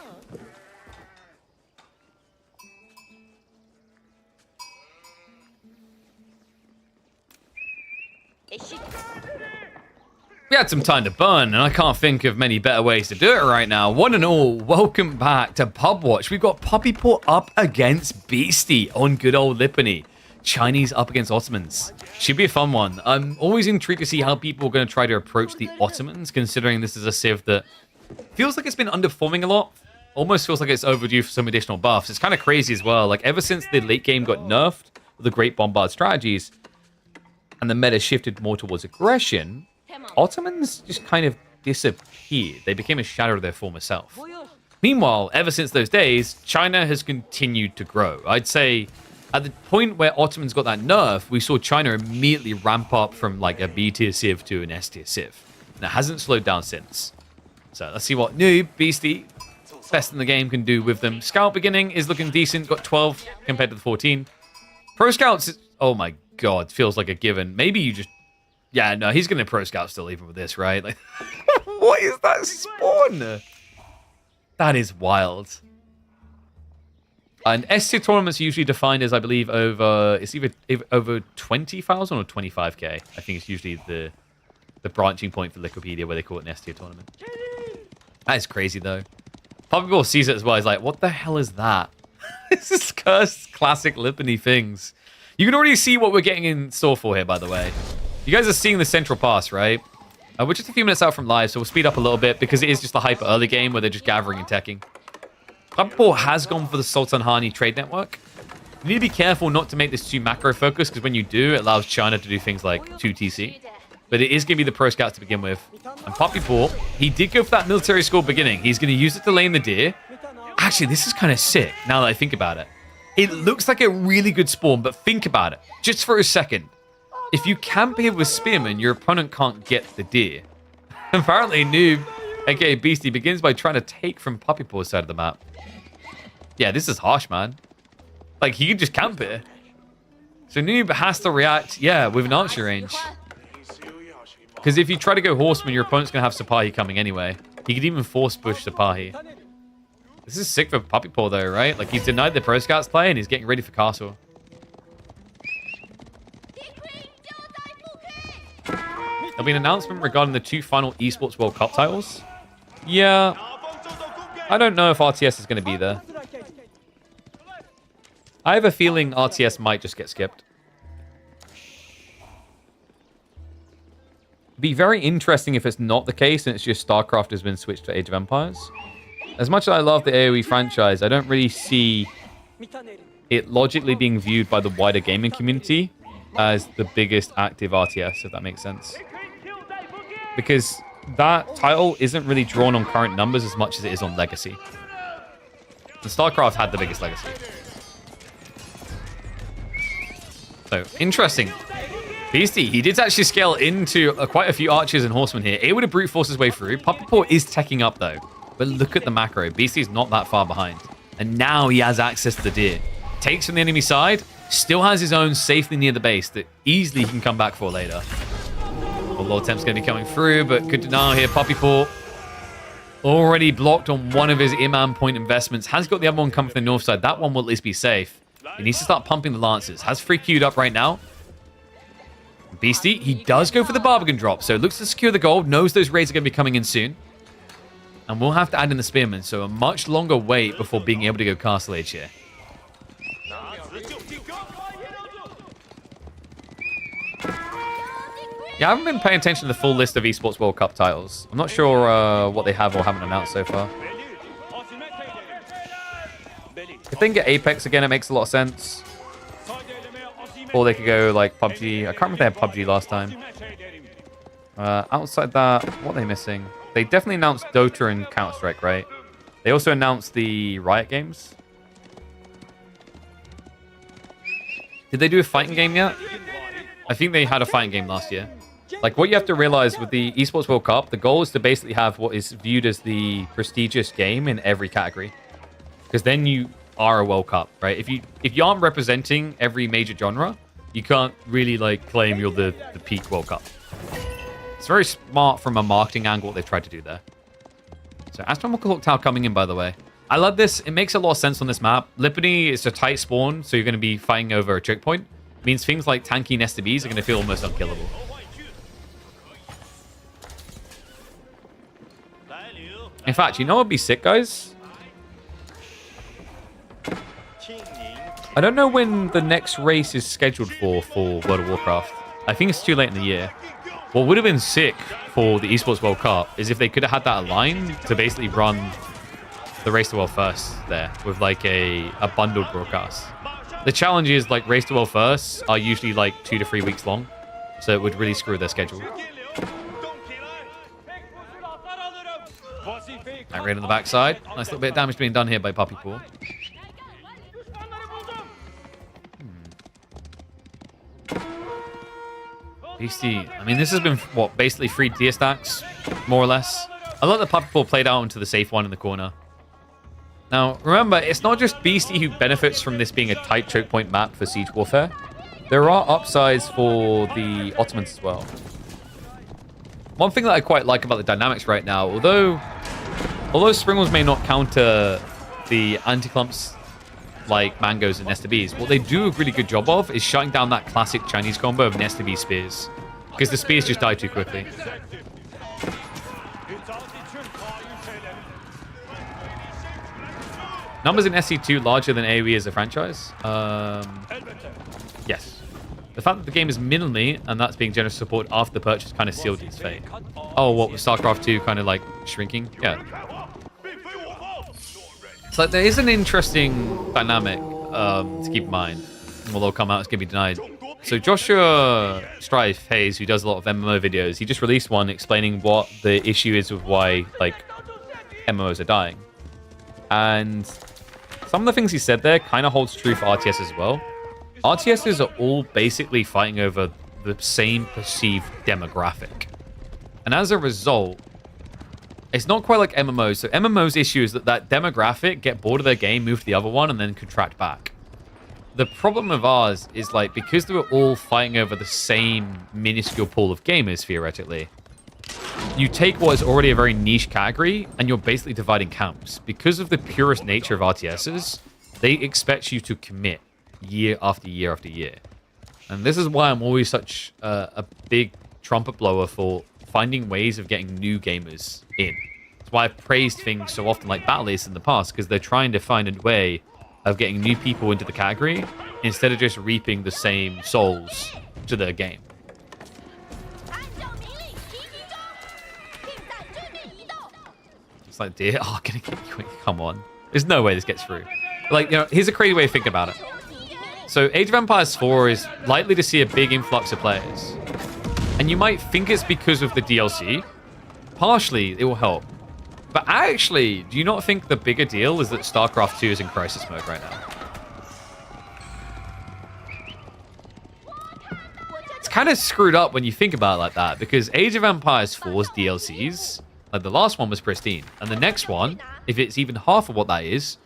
We had some time to burn, and I can't think of many better ways to do it right now. One and all, welcome back to Pub Watch. We've got Poppy Paw up against Beastie on good old Lipany. Chinese up against Ottomans. Should be a fun one. I'm always intrigued to see how people are going to try to approach the Ottomans, considering this is a civ that feels like it's been underperforming a lot. Almost feels like it's overdue for some additional buffs. It's kind of crazy as well. Like, ever since the late game got nerfed with the Great Bombard strategies, and the meta shifted more towards aggression, Ottomans just kind of disappeared. They became a shadow of their former self. Meanwhile, ever since those days, China has continued to grow. I'd say at the point where Ottomans got that nerf, we saw China immediately ramp up from like a B tier civ to an S tier civ. And it hasn't slowed down since. So let's see what Noob, Beastie, best in the game can do with them. Scout beginning is looking decent, got 12 compared to the 14. Pro Scouts, oh my god, feels like a given. Maybe you just... Yeah, no, he's going to Pro Scout still even with this, right? Like, what is that spawn? That is wild. And S tier tournaments are usually defined as, I believe, over... It's either over 20,000 or 25k. I think it's usually the branching point for Wikipedia where they call it an S tier tournament. That is crazy, though. Probably people sees it as well. He's like, what the hell is that? This is cursed classic Lipany things. You can already see what we're getting in store for here, by the way. You guys are seeing the central pass, right? We're just a few minutes out from live, so we'll speed up a little bit because it is just a hyper early game where they're just gathering and teching. Clubport has gone for the Sultan Hani trade network. You need to be careful not to make this too macro focused because when you do, it allows China to do things like 2TC. But it is going to be the Pro Scouts to begin with. And Poppy Paw, he did go for that military school beginning. He's going to use it to lane the deer. Actually, this is kind of sick now that I think about it. It looks like a really good spawn, but think about it. Just for a second. If you camp here with Spearman, your opponent can't get the deer. Apparently, Noob, aka Beastie, begins by trying to take from Poppy Paw's side of the map. Yeah, this is harsh, man. Like, he can just camp here. So Noob has to react, yeah, with an archery range. Because if you try to go Horseman, your opponent's going to have Sipahi coming anyway. He could even force push Sipahi. This is sick for Poppy Paw, though, right? Like, he's denied the Pro Scouts play, and he's getting ready for Castle. There'll be an announcement regarding the 2 final Esports World Cup titles. Yeah. I don't know if RTS is going to be there. I have a feeling RTS might just get skipped. Be very interesting if it's not the case and it's just StarCraft has been switched to Age of Empires. As much as I love the AoE franchise, I don't really see it logically being viewed by the wider gaming community as the biggest active RTS, if that makes sense. Because that title isn't really drawn on current numbers as much as it is on legacy. And StarCraft had the biggest legacy. So, interesting. Beastie, he did actually scale into quite a few archers and horsemen here. Able to brute force his way through. Puppy Paw is teching up, though. But look at the macro. Beastie's not that far behind. And now he has access to the deer. Takes from the enemy side. Still has his own safely near the base that easily he can come back for later. Well, Lord Temp's going to be coming through, but good to know here. Puppy Paw already blocked on one of his Imam point investments. Has got the other one coming from the north side. That one will at least be safe. He needs to start pumping the Lancers. Has free queued up right now. Beastie, he does go for the Barbican drop, so looks to secure the gold. Knows those raids are going to be coming in soon. And we'll have to add in the Spearman, so a much longer wait before being able to go Castle Age here. Yeah, I haven't been paying attention to the full list of Esports World Cup titles. I'm not sure what they have or haven't announced so far. If they can get Apex again, it makes a lot of sense. Or they could go like PUBG. I can't remember if they had PUBG last time. Outside that, what are they missing? They definitely announced Dota and Counter-Strike, right? They also announced the Riot games. Did they do a fighting game yet? I think they had a fighting game last year. Like, what you have to realize with the Esports World Cup, the goal is to basically have what is viewed as the prestigious game in every category. Because then you are a World Cup, right? If you aren't representing every major genre, you can't really like claim you're the peak World Cup. It's very smart from a marketing angle what they've tried to do there. So Astronomical Hawk Tau coming in, by the way. I love this. It makes a lot of sense on this map. Lipany is a tight spawn, so you're going to be fighting over a choke point. It means things like tanky Nesta Bees are going to feel almost unkillable. In fact, you know what would be sick, guys? I don't know when the next race is scheduled for World of Warcraft. I think it's too late in the year. What would have been sick for the Esports World Cup is if they could have had that aligned to basically run the Race to World First there with like a bundled broadcast. The challenge is like Race to World First are usually like 2 to 3 weeks long, so it would really screw their schedule. That raid on the backside. Nice little bit of damage being done here by Puppy Paw. Beastie. I mean, this has been, what, basically 3 tier stacks, more or less. I love that Puppy Paw played out into the safe one in the corner. Now, remember, it's not just Beastie who benefits from this being a tight choke point map for Siege Warfare. There are upsides for the Ottomans as well. One thing that I quite like about the dynamics right now, although Springles may not counter the anti-clumps like Mangoes and Nesta Bees, what they do a really good job of is shutting down that classic Chinese combo of Nesta Bee spears. Because the spears just die too quickly. Numbers in SC2 larger than AoE as a franchise? Yes. The fact that the game is minimally, and that's being generous support after the purchase, kind of sealed its fate. Oh, what was StarCraft 2 kind of like shrinking? Yeah. So there is an interesting dynamic to keep in mind. Although come out, it's going to be denied. So Joshua Strife Hayes, who does a lot of MMO videos, he just released one explaining what the issue is with why like MMOs are dying. And some of the things he said there kind of holds true for RTS as well. RTSs are all basically fighting over the same perceived demographic. And as a result, it's not quite like MMOs. So MMOs' issue is that demographic get bored of their game, move to the other one, and then contract back. The problem of ours is like, because they were all fighting over the same minuscule pool of gamers, theoretically, you take what is already a very niche category, and you're basically dividing camps. Because of the purest nature of RTSs, they expect you to commit year after year after year. And this is why I'm always such a big trumpet blower for finding ways of getting new gamers in. That's why I've praised things so often like Battle Ace in the past, because they're trying to find a way of getting new people into the category instead of just reaping the same souls to their game. It's like, dear, oh, gonna get you. Come on. There's no way this gets through. Like, you know, here's a crazy way of thinking about it. So Age of Empires 4 is likely to see a big influx of players. And you might think it's because of the DLC. Partially, it will help. But actually, do you not think the bigger deal is that StarCraft 2 is in crisis mode right now? It's kind of screwed up when you think about it like that, because Age of Empires 4's DLCs, like the last one was pristine, and the next one, if it's even half of what that is,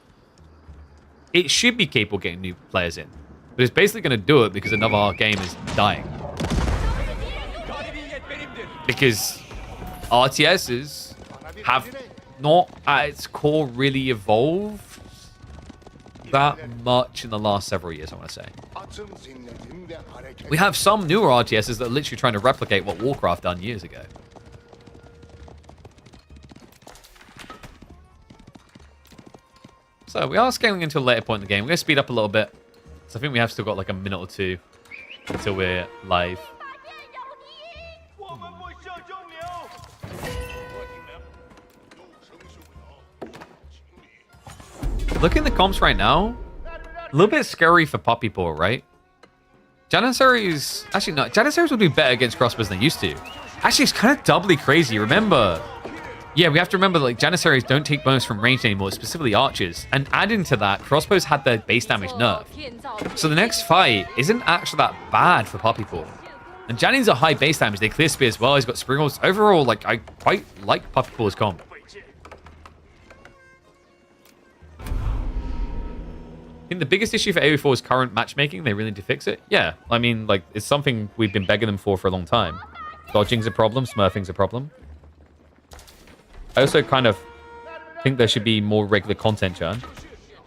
it should be capable of getting new players in. But it's basically going to do it because another game is dying. Because RTSs have not at its core really evolved that much in the last several years, I want to say. We have some newer RTSs that are literally trying to replicate what Warcraft done years ago. So we are scaling into a later point in the game. We're going to speed up a little bit. So I think we have still got like a minute or two until we're live. Looking at the comps right now, a little bit scary for Poppy Paw, right? Janissaries... Actually, no. Janissaries will do better against crossbows than they used to. Actually, it's kind of doubly crazy. Remember... Yeah, we have to remember that like, Janissaries don't take bonus from range anymore, specifically archers. And adding to that, crossbows had their base damage nerfed. So the next fight isn't actually that bad for Poppy Paw. And Jannies are high base damage. They clear spear as well. He's got spring rolls. Overall, like I quite like Poppy Paw's comp. I think the biggest issue for AoE4 is current matchmaking. They really need to fix it. Yeah, I mean, like, it's something we've been begging them for a long time. Dodging's a problem. Smurfing's a problem. I also kind of think there should be more regular content, John.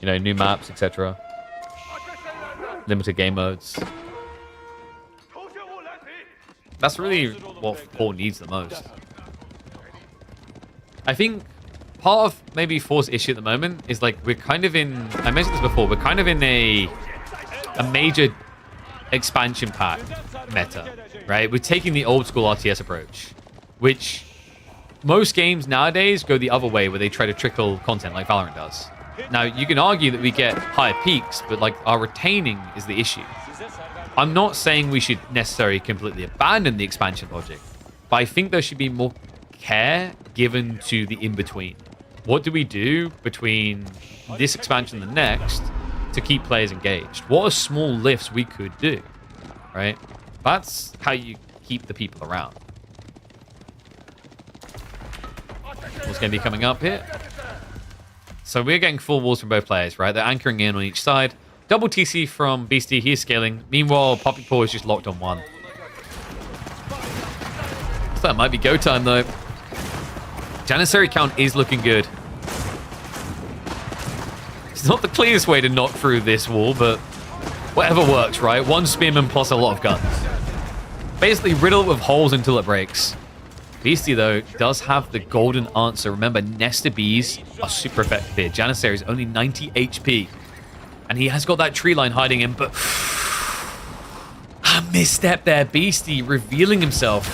You know, new maps, etc. Limited game modes. That's really what 4 needs the most. I think part of maybe 4's issue at the moment is like we're kind of in, I mentioned this before, we're kind of in a major expansion pack meta, right? We're taking the old school RTS approach, which most games nowadays go the other way where they try to trickle content like Valorant does. Now, you can argue that we get higher peaks, but like our retaining is the issue. I'm not saying we should necessarily completely abandon the expansion logic, but I think there should be more care given to the in-between. What do we do between this expansion and the next to keep players engaged? What are small lifts we could do, right? That's how you keep the people around. What's going to be coming up here? So we're getting full walls from both players, right? They're anchoring in on each side. Double TC from Beastie. He is scaling. Meanwhile, Poppy Paw is just locked on one. So that might be go time, though. Janissary count is looking good. It's not the cleanest way to knock through this wall, but whatever works, right? One spearman plus a lot of guns. Basically, riddle it with holes until it breaks. Beastie, though, does have the golden answer. Remember, Nestor Bees are super effective here. Janissary is only 90 HP. And he has got that tree line hiding him, but... a misstep there. Beastie revealing himself.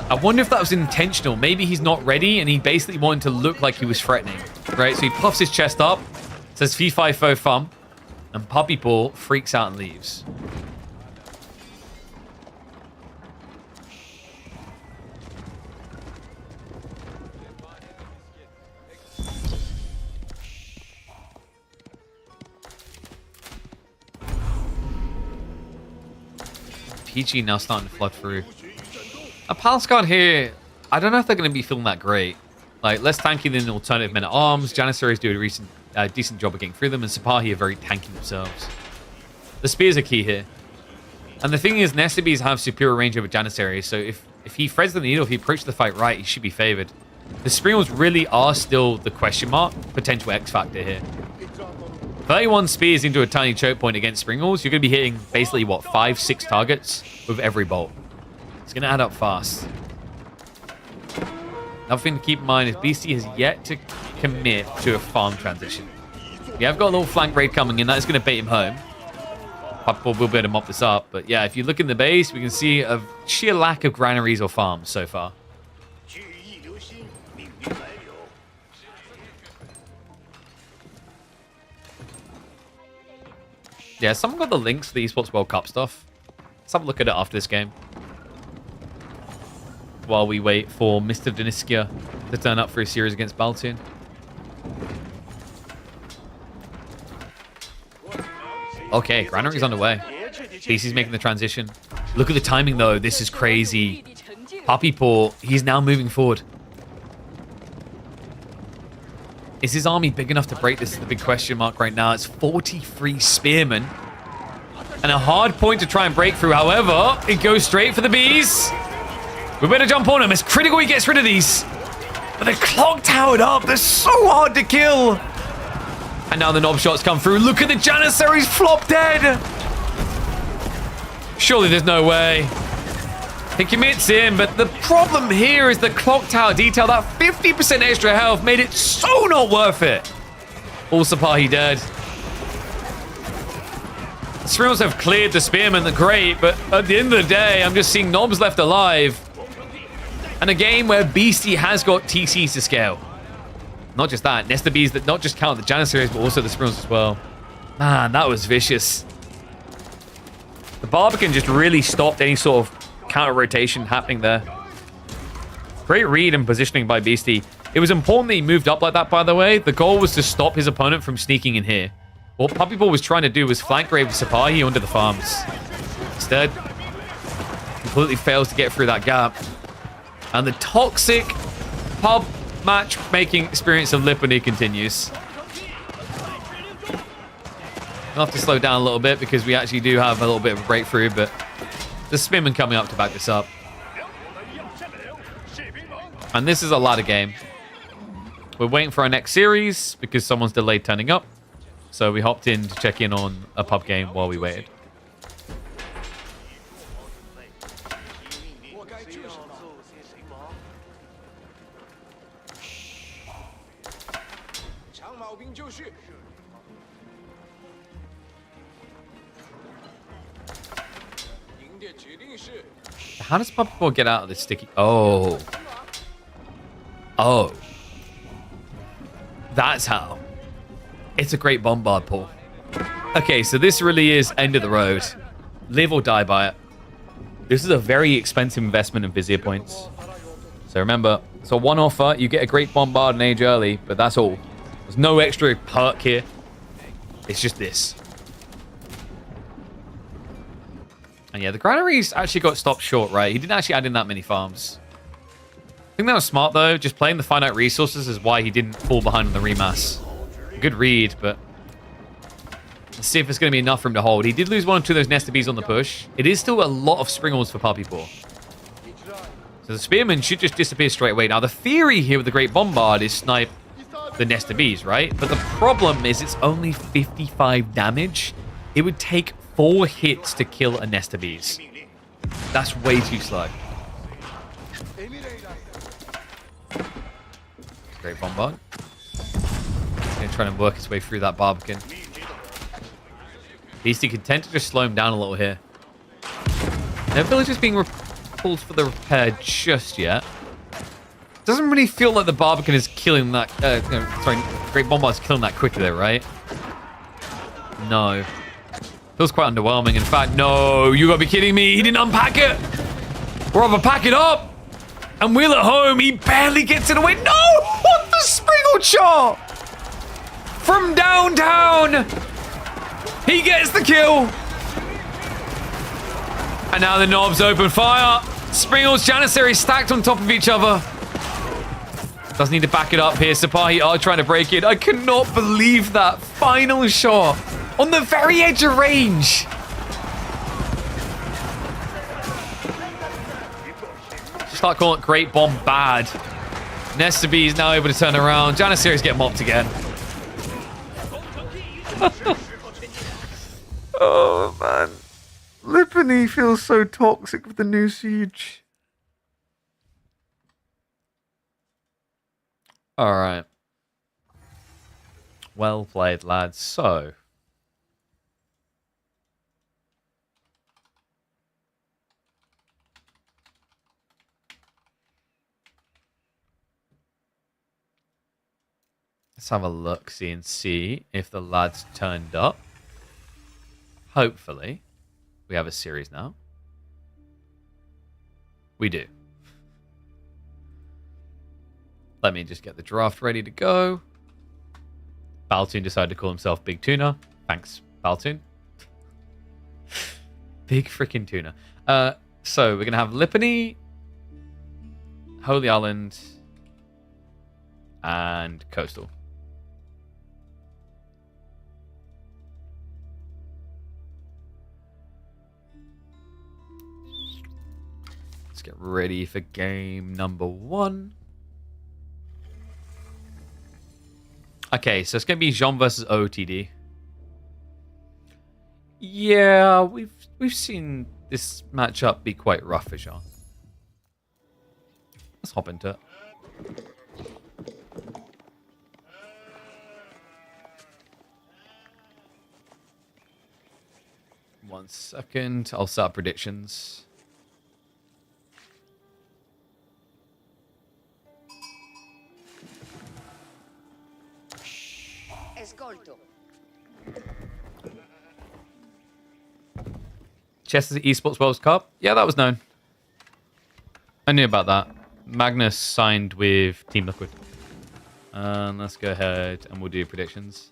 I wonder if that was intentional. Maybe he's not ready, and he basically wanted to look like he was threatening. Right, so he puffs his chest up, says fee fi fo fum, and Poppy Paw freaks out and leaves. PG now starting to flood through. A Palace Guard here, I don't know if they're going to be feeling that great. Like, less tanky than alternative men at arms. Janissaries do a decent job of getting through them, and Sapahi are very tanky themselves. The spears are key here. And the thing is, Nestor have superior range over Janissaries, so if he threads the needle, if he approaches the fight right, he should be favored. The Springles really are still the question mark, potential X factor here. 31 spears into a tiny choke point against Springles, you're going to be hitting basically, what, 5-6 targets with every bolt. It's going to add up fast. Another thing to keep in mind is Beastie has yet to commit to a farm transition. We have got a little flank raid coming in. That is going to bait him home. Poppy will be able to mop this up. But yeah, if you look in the base, we can see a sheer lack of granaries or farms so far. Yeah, someone got the links to the Esports World Cup stuff. Let's have a look at it after this game. While we wait for Mr. Deniskia to turn up for a series against Baltoon. Okay, Granary's underway. BC's making the transition. Look at the timing, though. This is crazy. Puppy Paw, he's now moving forward. Is his army big enough to break this? Is the big question mark right now. It's 43 spearmen. And a hard point to try and break through. However, it goes straight for the bees. We better jump on him. It's critical he gets rid of these. But they're clock towered up. They're so hard to kill. And now the knob shots come through. Look at the Janissaries flop dead. Surely there's no way. He commits in, but the problem here is the clock tower detail. That 50% extra health made it so not worth it. All Sapahi dead. The Springles have cleared the spearmen, they're great, but at the end of the day, I'm just seeing knobs left alive. And a game where Beastie has got TCs to scale. Not just that, Nesta Bees that not just count the Janissaries, but also the Springles as well. Man, that was vicious. The Barbican just really stopped any sort of counter rotation happening there. Great read and positioning by Beastie. It was important that he moved up like that, by the way. The goal was to stop his opponent from sneaking in here. What Puppy Ball was trying to do was flank Grave Sapahi onto the farms. Instead, completely fails to get through that gap. And the toxic pub matchmaking experience of Lipany continues. I'll have to slow down a little bit because we actually do have a little bit of a breakthrough, but the Spearman coming up to back this up. And this is a ladder game. We're waiting for our next series because someone's delayed turning up. So we hopped in to check in on a pub game while we waited. How does Puppy Ball get out of this sticky? Oh. Oh. That's how. It's a great bombard pull. Okay, so this really is end of the road. Live or die by it. This is a very expensive investment in Vizier points. So remember, it's a one offer. You get a great bombard and age early, but that's all. There's no extra perk here. It's just this. And yeah, the granaries actually got stopped short, right? He didn't actually add in that many farms. I think that was smart, though. Just playing the finite resources is why he didn't fall behind on the remass. Good read, but let's see if it's going to be enough for him to hold. He did lose one or two of those Nesta Bees on the push. It is still a lot of Springles for Puppy Paw. So the Spearman should just disappear straight away. Now, the theory here with the Great Bombard is snipe the Nesta Bees, right? But the problem is it's only 55 damage. It would take 4 hits to kill a Nesta Bees. That's way too slow. Great Bombard. He's trying to work his way through that Barbican. Beastie content to just slow him down a little here. No villagers being pulled for the repair just yet. Doesn't really feel like the Barbican is killing that. Great Bombard's killing that quickly though, right? No. Feels quite underwhelming. In fact, no, you gotta be kidding me. He didn't unpack it. Or rather, pack it up and wheel it home. He barely gets it away. No! What the Springle shot? From downtown. He gets the kill. And now the knobs open fire. Springles, Janissary stacked on top of each other. Doesn't need to back it up here. Sapahi are trying to break it. I cannot believe that final shot on the very edge of range. Start calling it Great Bomb bad. Nesta B is now able to turn around. Janissaries get mopped again. Oh, man. Lipany feels so toxic with the new siege. All right. Well played, lads. So, let's have a look, see, and see if the lads turned up. hopefully, we have a series now. We do. Let me just get the draft ready to go. Baltoon decided to call himself Big Tuna. Thanks, Baltoon. Big freaking tuna. So we're going to have Lipany, Holy Island, and Coastal. Let's get ready for game number 1. Okay, so it's going to be Jean versus OOTD. Yeah, we've seen this matchup be quite rough for Jean. Let's hop into it. One second, I'll start predictions. Ascolto. Chess is the Esports World Cup? Yeah, that was known. I knew about that. Magnus signed with Team Liquid. Let's go ahead and we'll do predictions.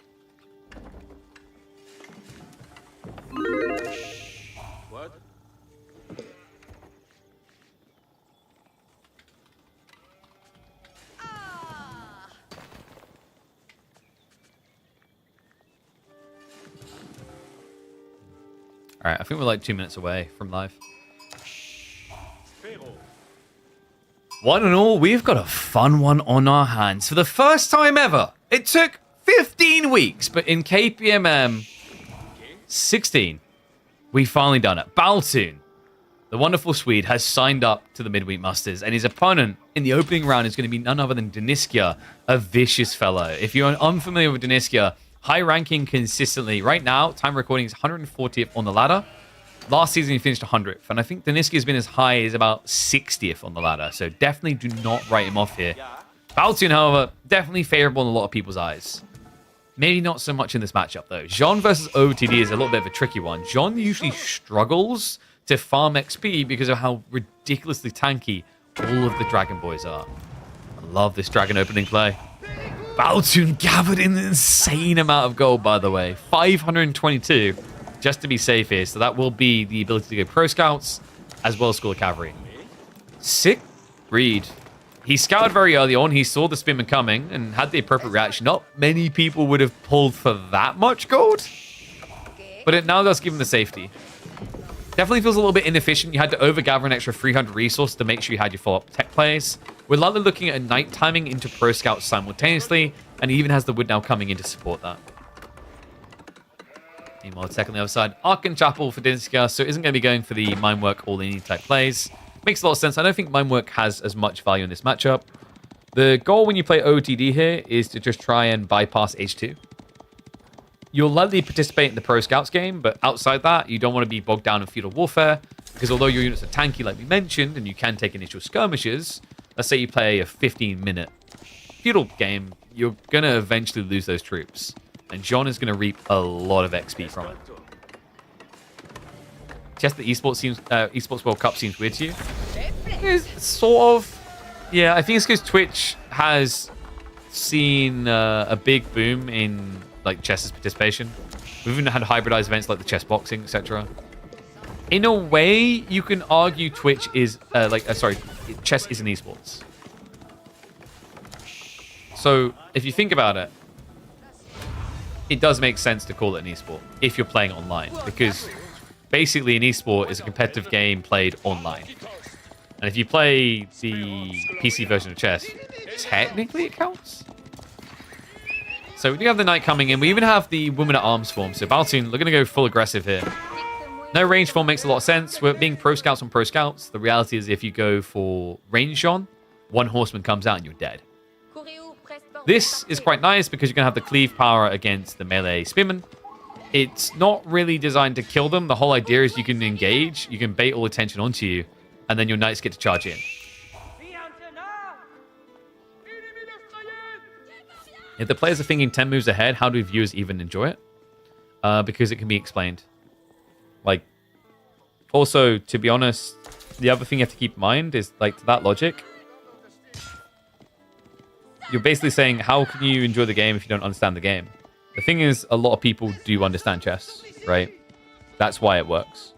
What? Alright, I think we're like 2 minutes away from live. One and all, we've got a fun one on our hands. For the first time ever, it took 15 weeks, but in KPMM 16, we finally done it. Baltoon, the wonderful Swede, has signed up to the Midweek Musters, and his opponent in the opening round is going to be none other than Deniskia, a vicious fellow. If you're unfamiliar with Deniskia, high ranking consistently. Right now, time recording is 140th on the ladder. Last season, he finished 100th. And I think Deniski has been as high as about 60th on the ladder. So definitely do not write him off here. Baltoon, however, definitely favorable in a lot of people's eyes. Maybe not so much in this matchup, though. Jean versus OTD is a little bit of a tricky one. Jean usually struggles to farm XP because of how ridiculously tanky all of the Dragon Boys are. I love this Dragon opening play. Baltoon gathered an insane amount of gold, by the way. 522. Just to be safe here. So that will be the ability to go Pro Scouts, as well as School of Cavalry. Sick read. He scouted very early on. He saw the Spinman coming and had the appropriate reaction. Not many people would have pulled for that much gold. But it now does give him the safety. Definitely feels a little bit inefficient. You had to overgather an extra 300 resources to make sure you had your follow-up tech plays. We're likely looking at night timing into Pro Scouts simultaneously. And he even has the wood now coming in to support that. Meanwhile, tech on the other side, Ark and Chapel for Dinska, so isn't going to be going for the Minework all-in type plays. Makes a lot of sense. I don't think Minework has as much value in this matchup. The goal when you play OTD here is to just try and bypass H2. You'll likely participate in the Pro Scouts game, but outside that, you don't want to be bogged down in feudal warfare, because although your units are tanky, like we mentioned, and you can take initial skirmishes, let's say you play a 15-minute feudal game, you're going to eventually lose those troops. And John is going to reap a lot of XP from it. Just the Esports World Cup seems weird to you. It's sort of. Yeah, I think it's because Twitch has seen a big boom in like chess's participation. We've even had hybridized events like the chess boxing, etc. In a way, you can argue Twitch is chess is an esports. So if you think about it, it does make sense to call it an esport if you're playing online, because basically an esport is a competitive game played online. And if you play the PC version of chess, technically it counts. So we do have the knight coming in. We even have the woman at arms form. So Baltoon, we're going to go full aggressive here. No range form makes a lot of sense. We're being Pro Scouts on Pro Scouts. The reality is if you go for range on, one horseman comes out and you're dead. This is quite nice because you can have the cleave power against the melee Spinman. It's not really designed to kill them. The whole idea is you can engage, you can bait all attention onto you, and then your knights get to charge in. If the players are thinking 10 moves ahead, how do viewers even enjoy it? Because it can be explained. Like, also, to be honest, the other thing you have to keep in mind is, like, to that logic, you're basically saying, how can you enjoy the game if you don't understand the game? The thing is, a lot of people do understand chess, right? That's why it works.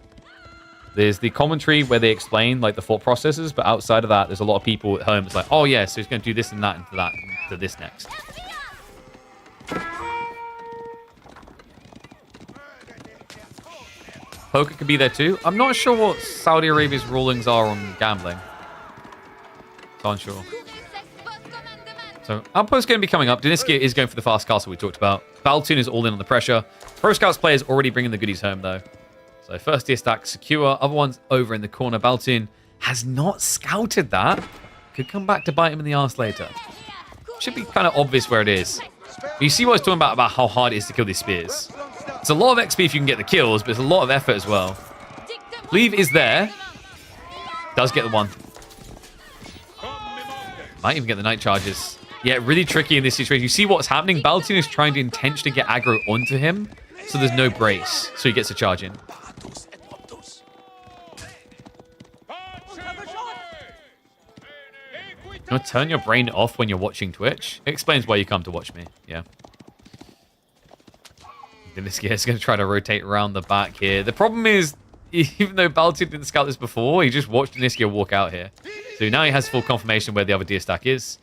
There's the commentary where they explain, like, the thought processes, but outside of that, there's a lot of people at home. It's like, oh, yeah, so he's going to do this and that and that and to this next. Poker could be there too. I'm not sure what Saudi Arabia's rulings are on gambling. So unsure. So Outpost going to be coming up. Deniskia is going for the fast castle we talked about. Baltoon is all in on the pressure. Pro Scouts players already bringing the goodies home though. So first tier stack secure. Other ones over in the corner. Baltoon has not scouted that. Could come back to bite him in the arse later. Should be kind of obvious where it is. But you see what I was talking about how hard it is to kill these spears. It's a lot of XP if you can get the kills, but it's a lot of effort as well. Cleave is there. Does get the one. Might even get the night charges. Yeah, really tricky in this situation. You see what's happening? Baltoon is trying to intentionally get aggro onto him, so there's no brace, so he gets a charge in. You want to turn your brain off when you're watching Twitch? It explains why you come to watch me. Yeah. Deniskia is going to try to rotate around the back here. The problem is, even though Baltoon didn't scout this before, he just watched Deniskia walk out here. So now he has full confirmation where the other deer stack is.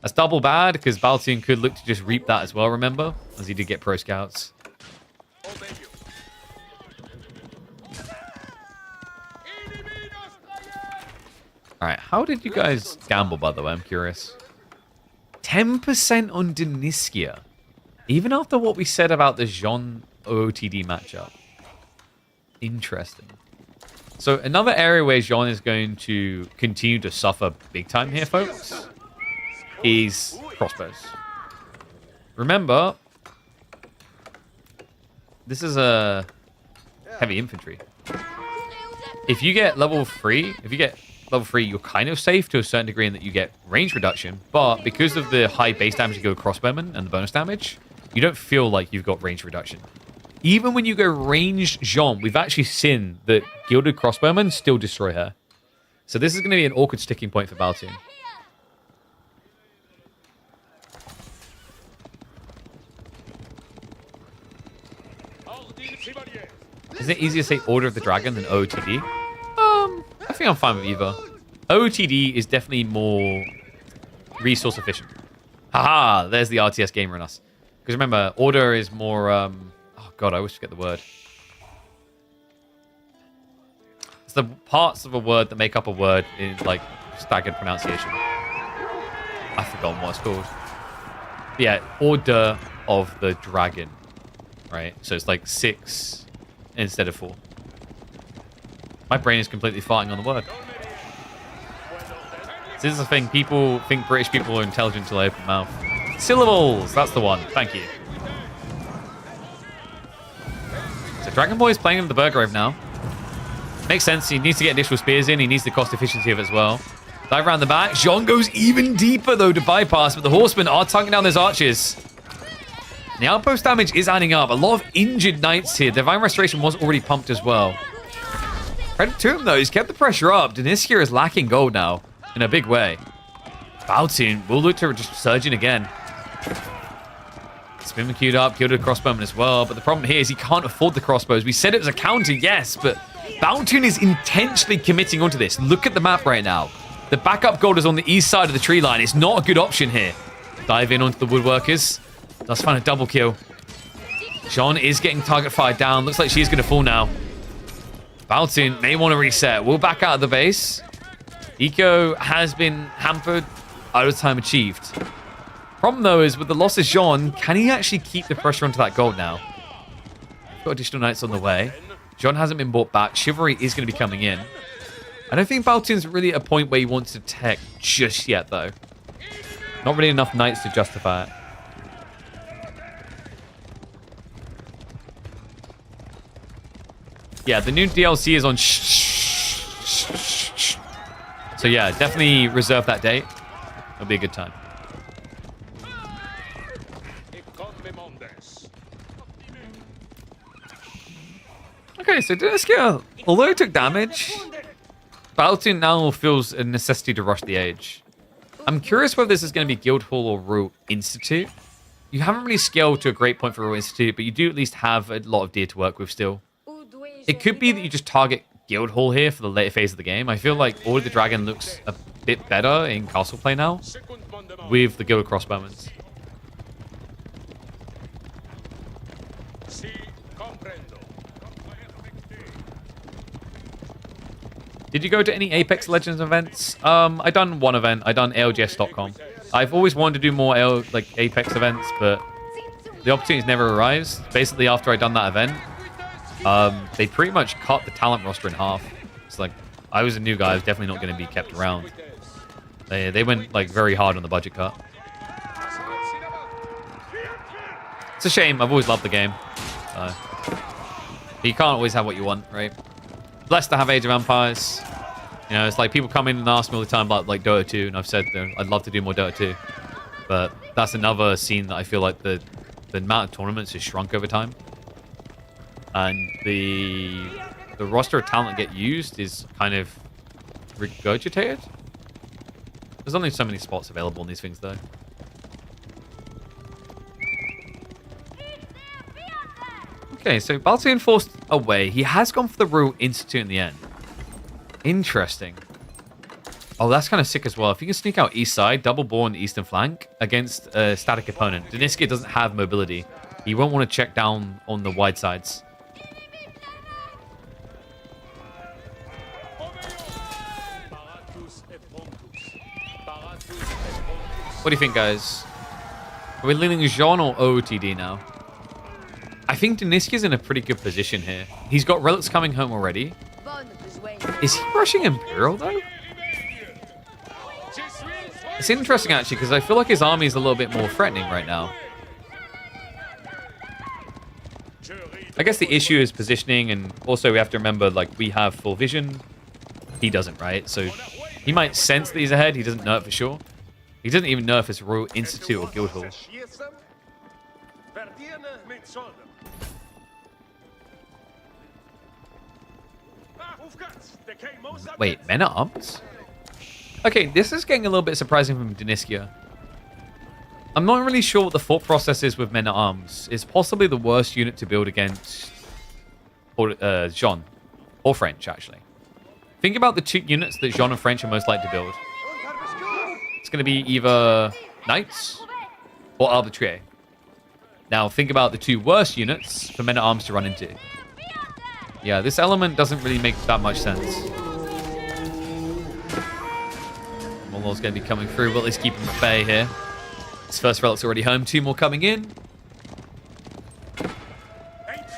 That's double bad, because Baltoon could look to just reap that as well, remember? As he did get pro scouts. Alright, how did you guys gamble, by the way? I'm curious. 10% on Deniskia. Even after what we said about the Jean OOTD matchup. Interesting. So another area where Jean is going to continue to suffer big time here, folks, is crossbows. Remember, this is a heavy infantry. If you get level 3, you're kind of safe to a certain degree in that you get range reduction, but because of the high base damage you go with crossbowmen and the bonus damage, you don't feel like you've got range reduction. Even when you go ranged Jean, we've actually seen that gilded crossbowmen still destroy her. So this is going to be an awkward sticking point for Baltoon. Isn't it easier to say Order of the Dragon than OOTD? I think I'm fine with either. OOTD is definitely more resource efficient. Haha, there's the RTS gamer in us. Because remember, Order is more... oh god, I always forget the word. It's the parts of a word that make up a word in, like, staggered pronunciation. I've forgotten what it's called. But yeah, Order of the Dragon. Right? So it's like 6 instead of 4. My brain is completely farting on the word. This is the thing. People think British people are intelligent until they open mouth. Syllables! That's the one. Thank you. So Dragon Boy is playing him the Burgrave now. Makes sense. He needs to get additional spears in. He needs the cost efficiency of it as well. Dive around the back. Jean goes even deeper, though, to bypass, but the Horsemen are tugging down those archers. And the outpost damage is adding up. A lot of injured knights here. Divine Restoration was already pumped as well. Credit to him, though. He's kept the pressure up. Deniskia is lacking gold now in a big way. Baltoon will look to just surge in again. Spin queued up, killed a crossbowman as well. But the problem here is he can't afford the crossbows. We said it was a counter, yes, but Baltoon is intentionally committing onto this. Look at the map right now. The backup gold is on the east side of the tree line. It's not a good option here. Dive in onto the woodworkers. Does find a double kill. Jean is getting target fired down. Looks like she's going to fall now. Baltoon may want to reset. We'll back out of the base. Eco has been hampered. Out of time achieved. Problem, though, is with the loss of Jean, can he actually keep the pressure onto that gold now? Got additional knights on the way. Jean hasn't been brought back. Chivalry is going to be coming in. I don't think Baltoon's really at a point where he wants to tech just yet, though. Not really enough knights to justify it. Yeah, the new DLC is on So yeah, definitely reserve that date. It'll be a good time. Okay, Okay, so Diniska, although he took damage, Baltoon now feels a necessity to rush the age. I'm curious whether this is going to be Guildhall or Royal Institute. You haven't really scaled to a great point for Royal Institute, but you do at least have a lot of deer to work with still. It could be that you just target Guildhall here for the later phase of the game. I feel like Order of the Dragon looks a bit better in castle play now with the Guild Crossbowmen. Did you go to any Apex Legends events? I done one event. I done ALGS.com. I've always wanted to do more Apex events, but the opportunities never arrives. Basically, after I done that event, they pretty much cut the talent roster in half. It's like, I was a new guy. I was definitely not going to be kept around. They went like very hard on the budget cut. It's a shame. I've always loved the game. You can't always have what you want, right? Blessed to have Age of Empires. You know, it's like people come in and ask me all the time about like Dota 2, and I've said that I'd love to do more Dota 2. But that's another scene that I feel like the amount of tournaments has shrunk over time. And the roster of talent that get used is kind of regurgitated. There's only so many spots available in these things, though. Okay, so Baltoon forced away. He has gone for the Royal Institute in the end. Interesting. Oh, that's kind of sick as well. If you can sneak out east side, double ball on the eastern flank against a static opponent. Diniska doesn't have mobility. He won't want to check down on the wide sides. What do you think, guys? Are we leaning Jean or OOTD now? I think Diniska's in a pretty good position here. He's got relics coming home already. Is he rushing Imperial, though? It's interesting, actually, because I feel like his army is a little bit more threatening right now. I guess the issue is positioning, and also we have to remember, like, we have full vision. He doesn't, right? So he might sense that he's ahead. He doesn't know it for sure. He doesn't even know if it's Royal Institute or Guildhall. Wait, men at arms? Okay, this is getting a little bit surprising from Diniska. I'm not really sure what the thought process is with men at arms. It's possibly the worst unit to build against Jean or French, actually. Think about the two units that Jean and French are most likely to build. It's going to be either Knights or Arbitrier. Now, think about the two worst units for men at arms to run into. Yeah, this element doesn't really make that much sense. Molor's going to be coming through. We'll at least keep him at bay here. His first relic's already home. Two more coming in.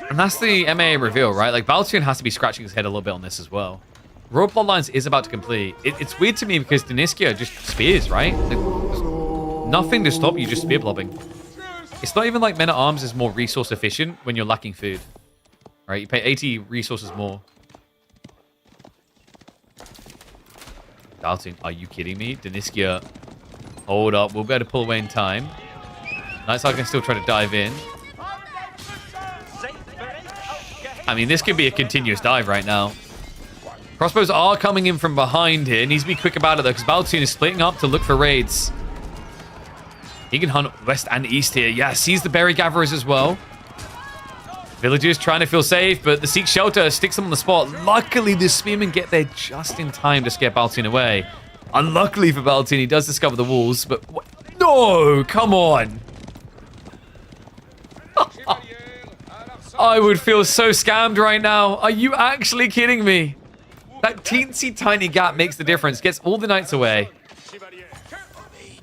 And that's the MA reveal, right? Like, Baltoon has to be scratching his head a little bit on this as well. Royal Bloodlines is about to complete. It's weird to me because Diniska just spears, right? There's nothing to stop you just spear blobbing. It's not even like Men at Arms is more resource efficient when you're lacking food. Right? You pay 80 resources more. Baltoon, are you kidding me? Diniska, hold up. We'll be able to pull away in time. Nightside can still try to dive in. I mean, this could be a continuous dive right now. Crossbows are coming in from behind here. Needs to be quick about it, though, because Baltoon is splitting up to look for raids. He can hunt west and east here. Yeah, sees the berry gatherers as well. Villagers trying to feel safe, but the Seek Shelter sticks them on the spot. Luckily, the Spearmen get there just in time to scare Baltoon away. Unluckily for Baltoon, he does discover the walls, but... No! Come on! I would feel so scammed right now. Are you actually kidding me? That teensy tiny gap makes the difference. Gets all the knights away.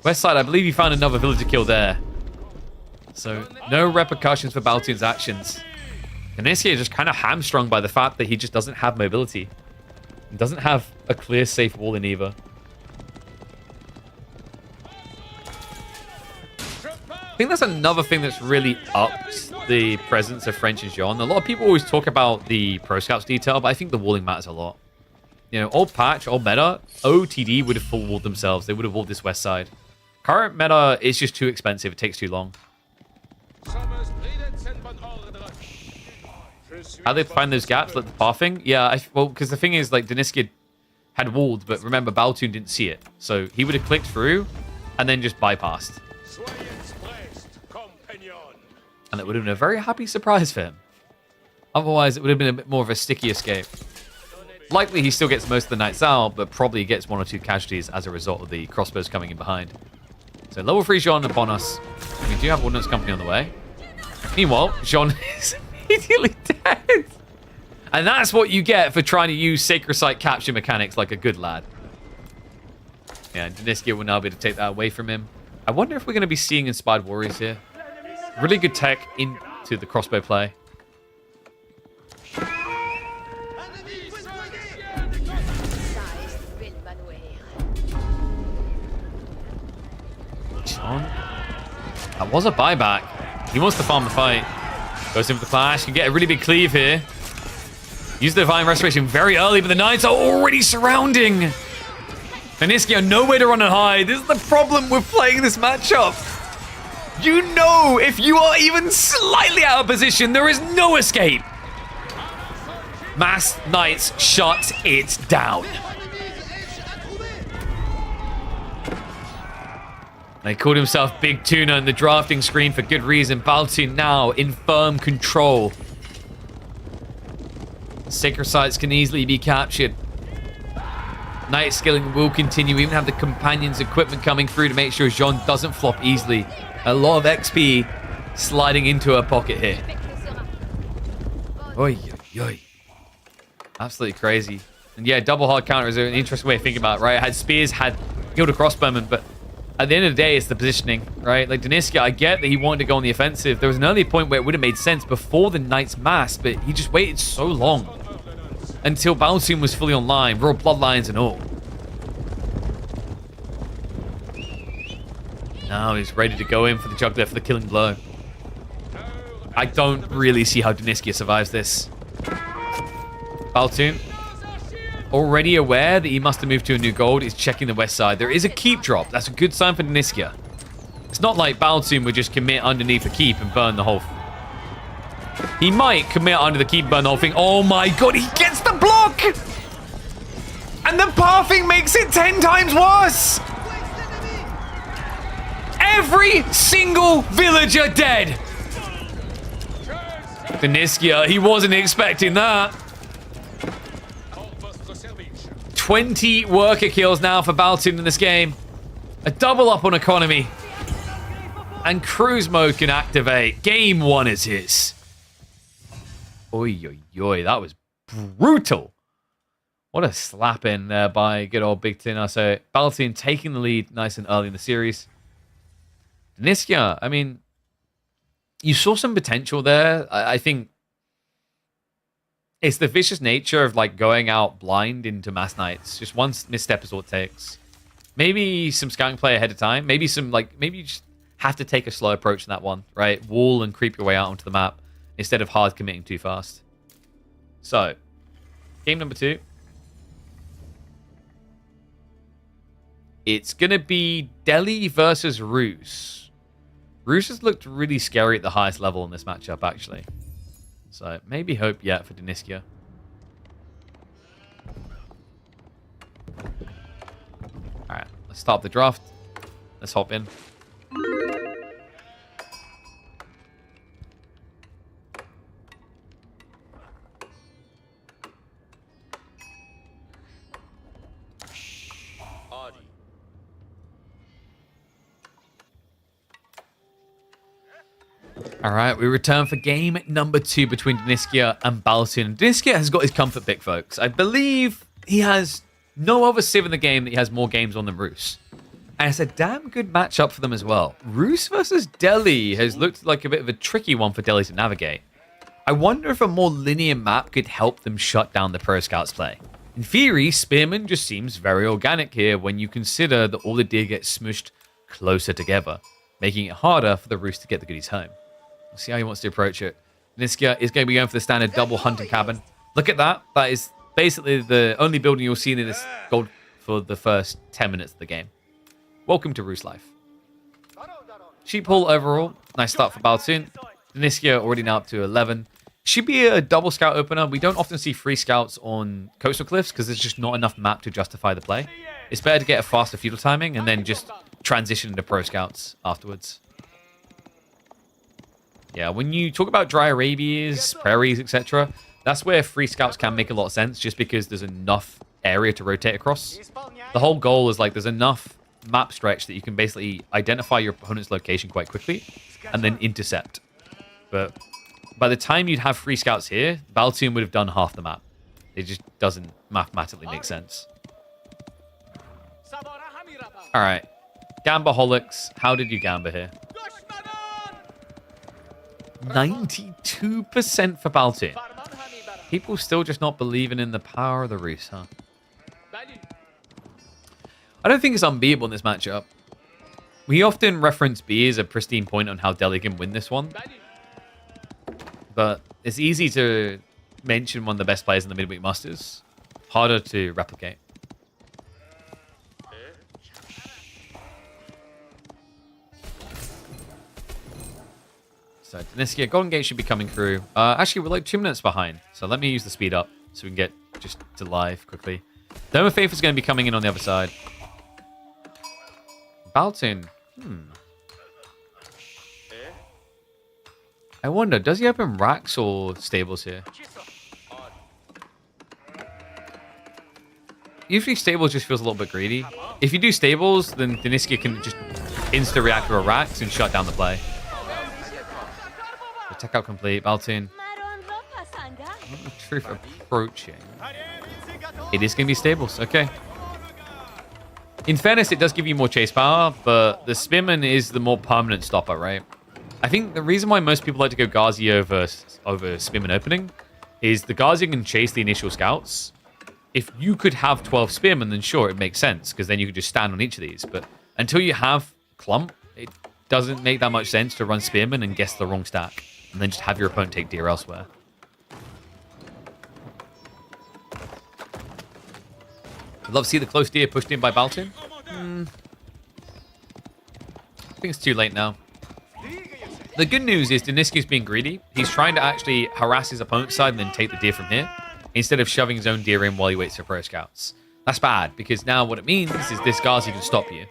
West side, I believe you found another villager kill there. So, no repercussions for Baltoon's actions. Diniska is just kind of hamstrung by the fact that he just doesn't have mobility. He doesn't have a clear, safe wall in either. I think that's another thing that's really upped the presence of French and Jean. A lot of people always talk about the Pro Scouts detail, but I think the walling matters a lot. You know, old patch, old meta, OTD would have full walled themselves. They would have walled this west side. Current meta is just too expensive. It takes too long. How they find those gaps, like the pathing? Yeah, well, because the thing is, like, Deniska had walled, but remember, Baltoon didn't see it. So he would have clicked through and then just bypassed. And it would have been a very happy surprise for him. Otherwise, it would have been a bit more of a sticky escape. Likely he still gets most of the knights out, but probably gets 1 or 2 casualties as a result of the crossbows coming in behind. So level 3 Jean upon us. We do have Ordnance Company on the way. Meanwhile, Jean is immediately dead. And that's what you get for trying to use Sacred Site capture mechanics like a good lad. Yeah, Deniska will now be able to take that away from him. I wonder if we're going to be seeing Inspired Warriors here. Really good tech into the crossbow play. John. That was a buyback. He wants to farm the fight. Goes in for the clash. Can get a really big cleave here. Use the Divine Restoration very early, but the Knights are already surrounding. Deniska, nowhere to run and hide. This is the problem with playing this matchup. You know, if you are even slightly out of position, there is no escape. Mass Knights shuts it down. They called himself Big Tuna in the drafting screen for good reason. Baltoon now in firm control. Sacred Sites can easily be captured. Knight skilling will continue. We even have the Companions equipment coming through to make sure Jean doesn't flop easily. A lot of XP sliding into her pocket here. Oy, oy, oy. Absolutely crazy. And yeah, double hard counter is an interesting way of thinking about it, right? Had spears, had killed a crossbowman, but at the end of the day, it's the positioning, right? Like Deniska, I get that he wanted to go on the offensive. There was an early point where it would have made sense before the Knight's mass, but he just waited so long until Baltoon was fully online, Royal Bloodlines and all. Now he's ready to go in for the juggler for the killing blow. I don't really see how Deniska survives this. Baltoon, already aware that he must have moved to a new gold, is checking the west side. There is a keep drop. That's a good sign for Deniska. It's not like Baltoon would just commit underneath a keep and burn the whole... He might commit under the keep, burn the whole thing. Oh my god, he gets the block! And the pathing makes it 10 times worse! Every single villager dead! Deniska, he wasn't expecting that. 20 worker kills now for Baltoon in this game. A double up on economy. And cruise mode can activate. Game 1 is his. Oi, oi, oi. That was brutal. What a slap in there by good old Big Tuna. So Baltoon taking the lead nice and early in the series. Deniska, I mean, you saw some potential there. I think it's the vicious nature of like going out blind into Mass Knights. Just one misstep is all it takes. Maybe some scouting play ahead of time. Maybe maybe you just have to take a slow approach in that one, right? Wall and creep your way out onto the map instead of hard committing too fast. So, game number 2. It's going to be Delhi versus Roos. Roos has looked really scary at the highest level in this matchup, actually. So, maybe hope yet for Deniska. Alright, let's start the draft. Let's hop in. All right, we return for game number 2 between Deniska and Baltoon. Deniska has got his comfort pick, folks. I believe he has no other civ in the game that he has more games on than Roos. And it's a damn good matchup for them as well. Roos versus Delhi has looked like a bit of a tricky one for Delhi to navigate. I wonder if a more linear map could help them shut down the Pro Scouts play. In theory, Spearman just seems very organic here when you consider that all the deer get smushed closer together, making it harder for the Roos to get the goodies home. We'll see how he wants to approach it. Deniska is going to be going for the standard double hunting cabin. Look at that. That is basically the only building you'll see in this gold for the first 10 minutes of the game. Welcome to Roos life. Sheep haul overall. Nice start for Baltoon. Deniska already now up to 11. Should be a double scout opener. We don't often see free scouts on coastal cliffs because there's just not enough map to justify the play. It's better to get a faster feudal timing and then just transition into pro scouts afterwards. Yeah, when you talk about dry Arabias, prairies, etc., that's where free scouts can make a lot of sense just because there's enough area to rotate across. The whole goal is like there's enough map stretch that you can basically identify your opponent's location quite quickly and then intercept. But by the time you'd have free scouts here, Baltoon would have done half the map. It just doesn't mathematically make sense. All right. Gambaholics, how did you gamba here? 92% for Baltoon. People still just not believing in the power of the Rus, huh? I don't think it's unbeatable in this matchup. We often reference B as a pristine point on how Delhi can win this one. But it's easy to mention one of the best players in the Midweek Musters. Harder to replicate. So Daniskia, Golden Gate should be coming through. Actually, we're like 2 minutes behind. So let me use the speed up so we can get just to live quickly. Dome of Faith is going to be coming in on the other side. Baltoon. I wonder, does he open racks or stables here? Usually stables just feels a little bit greedy. If you do stables, then Daniskia can just insta-react with racks and shut down the play. Tech out complete. Baltoon. Truth approaching. It is going to be stables. Okay. In fairness, it does give you more chase power, but the Spearman is the more permanent stopper, right? I think the reason why most people like to go Ghazi over Spearman opening is the Ghazi can chase the initial scouts. If you could have 12 Spearmen, then sure, it makes sense, because then you could just stand on each of these. But until you have Clump, it doesn't make that much sense to run Spearman and guess the wrong stack, and then just have your opponent take deer elsewhere. I'd love to see the close deer pushed in by Baltoon. I think it's too late now. The good news is Daniski's being greedy. He's trying to actually harass his opponent's side and then take the deer from here, instead of shoving his own deer in while he waits for pro scouts. That's bad, because now what it means is this Ghazi can stop you.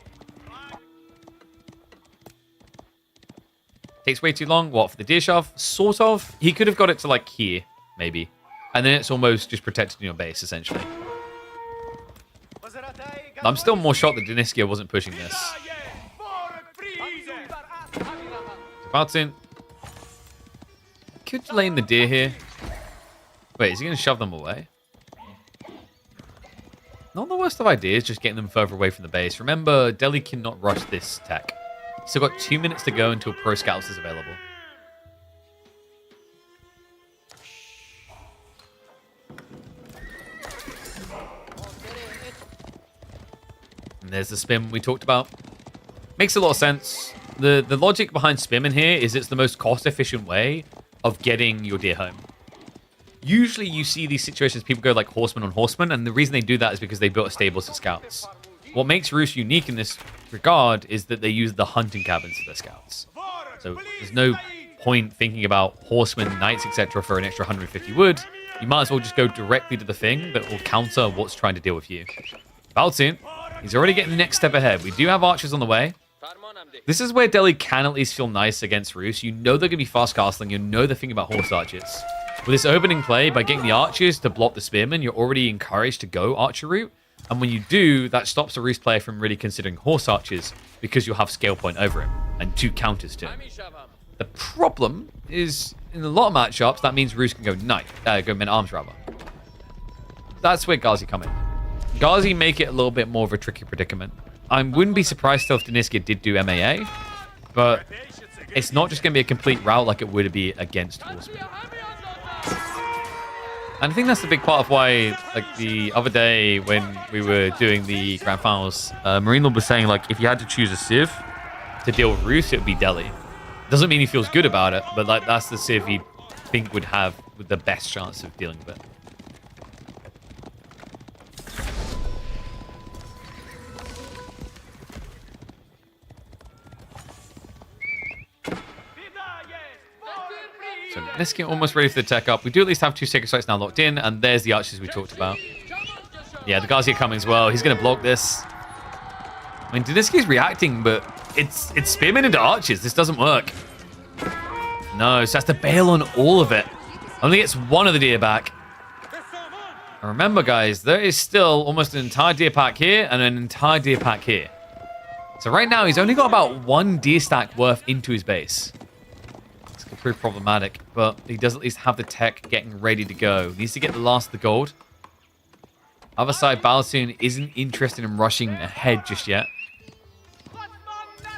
Takes way too long. What, for the deer shove? Sort of. He could have got it to, like, here, maybe. And then it's almost just protected in your base, essentially. I'm still more shocked that Daniskia wasn't pushing this. Baltoon. Could lane the deer here. Wait, is he going to shove them away? Not the worst of ideas, just getting them further away from the base. Remember, Delhi cannot rush this tech. Still got 2 minutes to go until Pro Scouts is available. And there's the spin we talked about. Makes a lot of sense. The logic behind spinning here is it's the most cost-efficient way of getting your deer home. Usually you see these situations, people go like horseman on horseman, and the reason they do that is because they built a stables for scouts. What makes Rus unique in this regard is that they use the hunting cabins for their scouts. So there's no point thinking about horsemen, knights, etc. for an extra 150 wood. You might as well just go directly to the thing that will counter what's trying to deal with you. Baltoon, he's already getting the next step ahead. We do have archers on the way. This is where Delhi can at least feel nice against Rus. You know they're going to be fast castling. You know they're thinking about horse archers. With this opening play, by getting the archers to block the spearmen, you're already encouraged to go archer route. And when you do, that stops the Rus player from really considering horse archers because you'll have scale point over him and 2 counters to him. The problem is, in a lot of matchups, that means Rus can go go men-at-arms rather. That's where Ghazi come in. Ghazi make it a little bit more of a tricky predicament. I wouldn't be surprised if Daniskia did do MAA, but it's not just going to be a complete route like it would be against horsemen. And I think that's the big part of why, like, the other day when we were doing the Grand Finals, Marine Lord was saying, like, if you had to choose a Civ to deal with Rus, it would be Delhi. Doesn't mean he feels good about it, but, like, that's the Civ he think would have the best chance of dealing with it. So Let's get almost ready for the tech up. We do at least have 2 Sacred Sites now locked in, and there's the archers we talked about. Yeah, the Gazi are coming as well. He's going to block this. I mean, Deniski's reacting, but it's spearmen into archers. This doesn't work. No, so has to bail on all of it. Only gets one of the deer back. And remember, guys, there is still almost an entire deer pack here and an entire deer pack here. So right now, he's only got about 1 deer stack worth into his base. This could prove problematic, but he does at least have the tech getting ready to go. Needs to get the last of the gold. Other side, Balatoon isn't interested in rushing ahead just yet.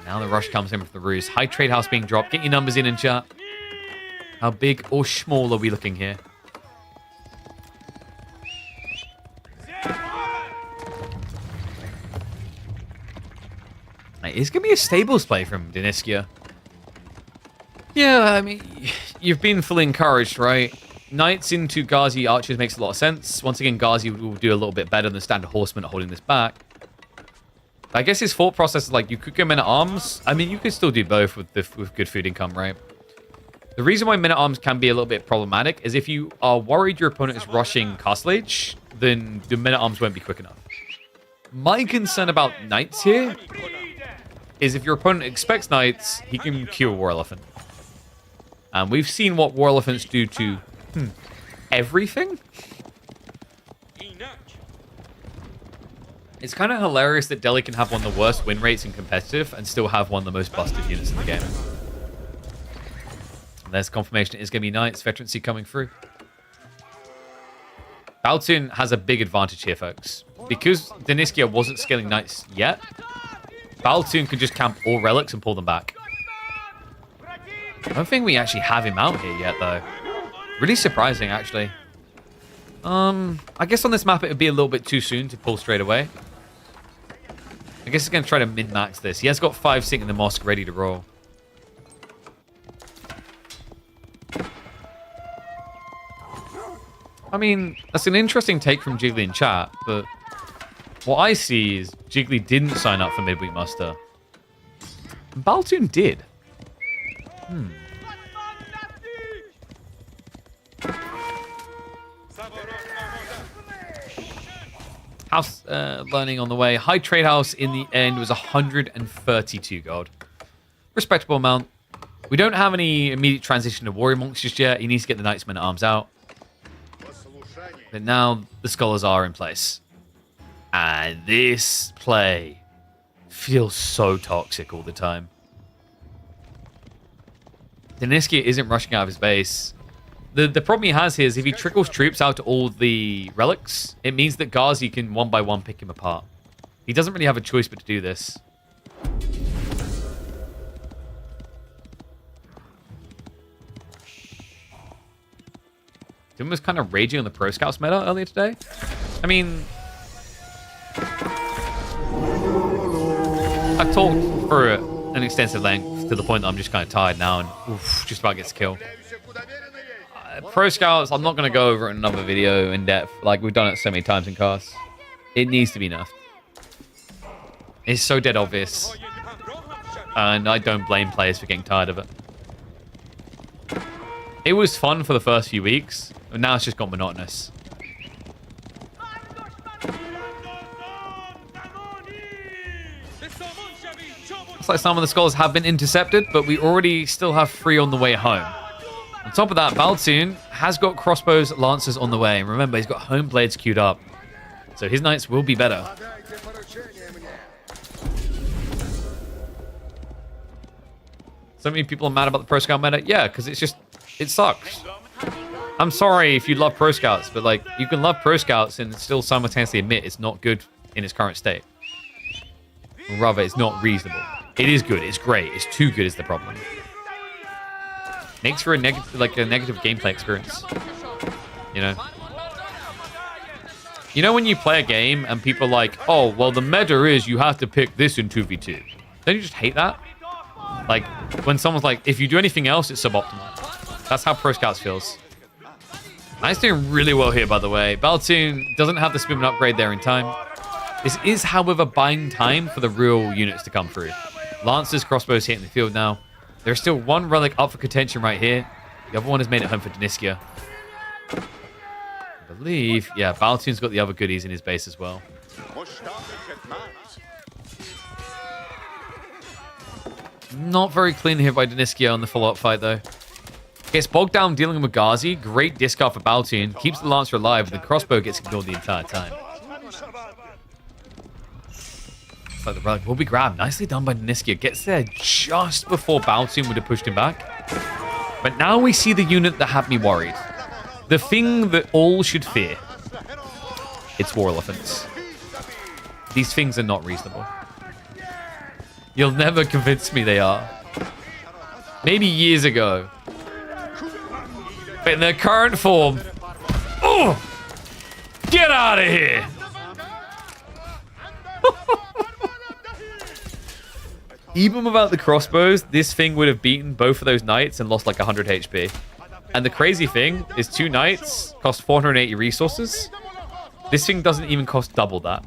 Now the rush comes in with the ruse. High trade house being dropped. Get your numbers in chat. How big or small are we looking here? It's going to be a stables play from Deniskia. Yeah, I mean, you've been fully encouraged, right? Knights into Gazi archers makes a lot of sense. Once again, Gazi will do a little bit better than standard horsemen at holding this back. I guess his thought process is like, you could go men-at-arms. I mean, you could still do both with good food income, right? The reason why men-at-arms can be a little bit problematic is if you are worried your opponent is rushing Castle Age, then the men-at-arms won't be quick enough. My concern about knights here is if your opponent expects knights, he can kill War Elephant. And we've seen what War Elephants do to everything. It's kind of hilarious that Delhi can have one of the worst win rates in competitive and still have one of the most busted units in the game. And there's confirmation it is going to be Knights. Veterancy coming through. Baltoon has a big advantage here, folks. Because Deniskia wasn't scaling Knights yet, Baltoon could just camp all relics and pull them back. I don't think we actually have him out here yet, though. Really surprising, actually. I guess on this map it would be a little bit too soon to pull straight away. I guess he's going to try to min-max this. He has got 5 Sync in the Mosque ready to roll. I mean, that's an interesting take from Jiggly in chat, but what I see is Jiggly didn't sign up for Midweek Muster. Baltoon did. House learning on the way. High trade house in the end was 132 gold. Respectable amount. We don't have any immediate transition to warrior monks just yet. He needs to get the knightsmen at arms out. But now the scholars are in place. And this play feels so toxic all the time. Deniskia isn't rushing out of his base. The problem he has here is if he trickles troops out to all the relics, it means that Gazi can one by one pick him apart. He doesn't really have a choice but to do this. Doom was kind of raging on the Pro Scouts meta earlier today. I mean, I've talked for an extensive length to the point that I'm just kind of tired now and just about gets killed. Pro Scouts, I'm not going to go over it in another video in depth. Like, we've done it so many times in cast. It needs to be nerfed. It's so dead obvious. And I don't blame players for getting tired of it. It was fun for the first few weeks, but now it's just got monotonous. Looks like some of the scholars have been intercepted, but we already still have 3 on the way home. On top of that, Baltoon has got crossbows, lancers on the way. And remember, he's got home blades queued up. So his knights will be better. So many people are mad about the Pro Scout meta. Yeah, because it's just, it sucks. I'm sorry if you love Pro Scouts, but like, you can love Pro Scouts and still simultaneously admit it's not good in its current state. Or rather, it's not reasonable. It is good. It's great. It's too good is the problem. Makes for a negative gameplay experience. You know? You know when you play a game and people are like, oh, well, the meta is you have to pick this in 2v2. Don't you just hate that? Like, when someone's like, if you do anything else, it's suboptimal. That's how Pro Scouts feels. Knight's doing really well here, by the way. Baltoon doesn't have the Spearman upgrade there in time. This is, however, buying time for the real units to come through. Lancers, crossbows hitting the field now. There's still 1 relic up for contention right here. The other one has made it home for Deniskia. I believe, yeah, Baltoon's got the other goodies in his base as well. Not very clean here by Deniskia on the follow-up fight, though. Gets bogged down dealing with Ghazi. Great discard for Baltoon. Keeps the Lancer alive, but the crossbow gets ignored the entire time. It's like the relic will be grabbed. Nicely done by Deniskia. Gets there just before Baltoon would have pushed him back. But now we see the unit that had me worried. The thing that all should fear. It's war elephants. These things are not reasonable. You'll never convince me they are. Maybe years ago. But in their current form... Oh! Get out of here! Even without the crossbows, this thing would have beaten both of those knights and lost like 100 HP. And the crazy thing is 2 knights cost 480 resources. This thing doesn't even cost double that.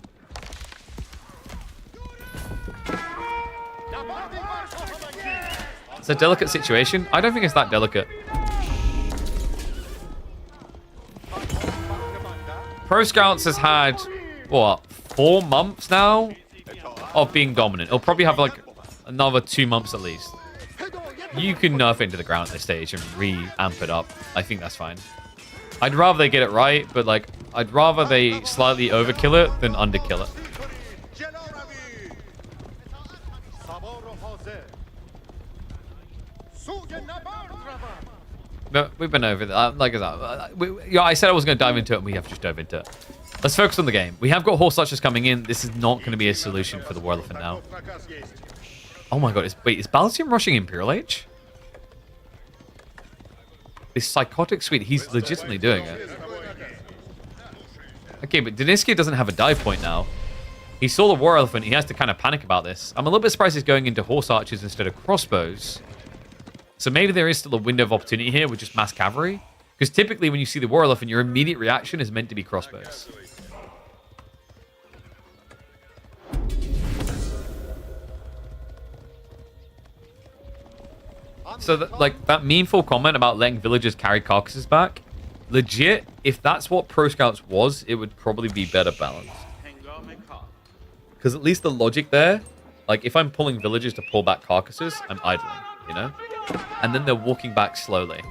It's a delicate situation. I don't think it's that delicate. Pro Scouts has had, what, 4 months now of being dominant. It'll probably have like another 2 months at least. You can nerf into the ground at this stage and re-amp it up. I think that's fine. I'd rather they get it right, but like, I'd rather they slightly overkill it than underkill it. No, we've been over that. Like yeah, I said I was going to dive into it, and we have just dove into it. Let's focus on the game. We have got horse archers coming in. This is not going to be a solution for the war elephant now. Oh my god! Wait, is Baltium rushing Imperial Age? This psychotic suite. He's legitimately doing it. Okay, but Deniskia doesn't have a dive point now. He saw the war elephant. He has to kind of panic about this. I'm a little bit surprised he's going into horse archers instead of crossbows. So maybe there is still a window of opportunity here with just mass cavalry. Because typically when you see the war elephant, your immediate reaction is meant to be crossbows. So that meaningful comment about letting villagers carry carcasses back, legit, if that's what Pro Scouts was, it would probably be better balanced. Because at least the logic there, like if I'm pulling villagers to pull back carcasses, I'm idling, you know? And then they're walking back slowly.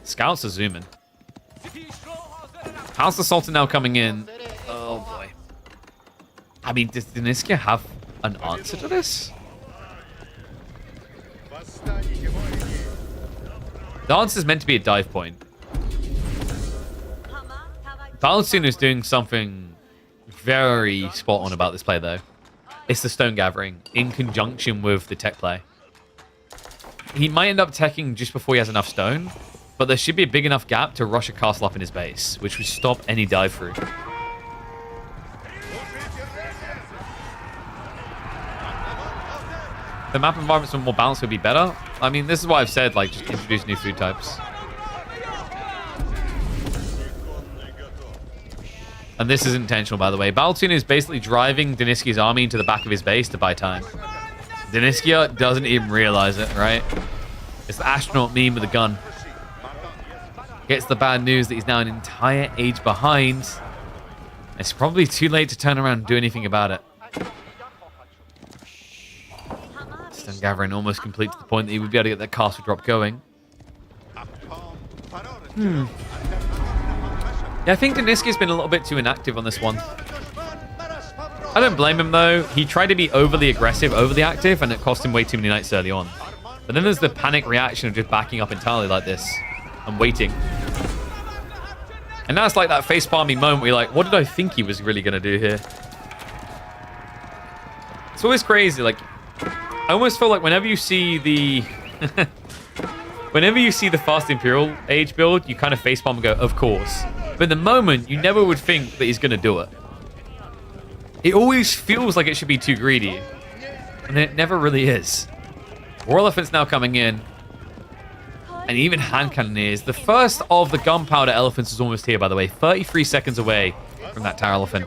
Scouts are zooming. How's the Sultan now coming in? Oh boy. I mean, does Deniskia have an answer to this? The answer is meant to be a dive point. Baltoon is doing something very spot on about this play though. It's the stone gathering in conjunction with the tech play. He might end up teching just before he has enough stone, but there should be a big enough gap to rush a castle up in his base, which would stop any dive through. The map environments were more balanced would be better. I mean, this is why I've said, like, just introduce new food types. And this is intentional, by the way. Baltoon is basically driving Deniskia's army into the back of his base to buy time. Deniskia doesn't even realize it, right? It's the astronaut meme with a gun. Gets the bad news that he's now an entire age behind. It's probably too late to turn around and do anything about it. Stone gathering almost complete to the point that he would be able to get that castle drop going. Yeah, I think Deniskia's been a little bit too inactive on this one. I don't blame him, though. He tried to be overly aggressive, overly active, and it cost him way too many knights early on. But then there's the panic reaction of just backing up entirely like this and waiting. And that's like that face-palming moment where you're like, what did I think he was really going to do here? It's always crazy. Like, I almost feel like whenever you see the... whenever you see the Fast Imperial Age build, you kind of facepalm and go, of course. But in the moment, you never would think that he's going to do it. It always feels like it should be too greedy. And it never really is. War Elephant's now coming in. And even hand cannoneers. The first of the gunpowder elephants is almost here, by the way. 33 seconds away from that tower elephant.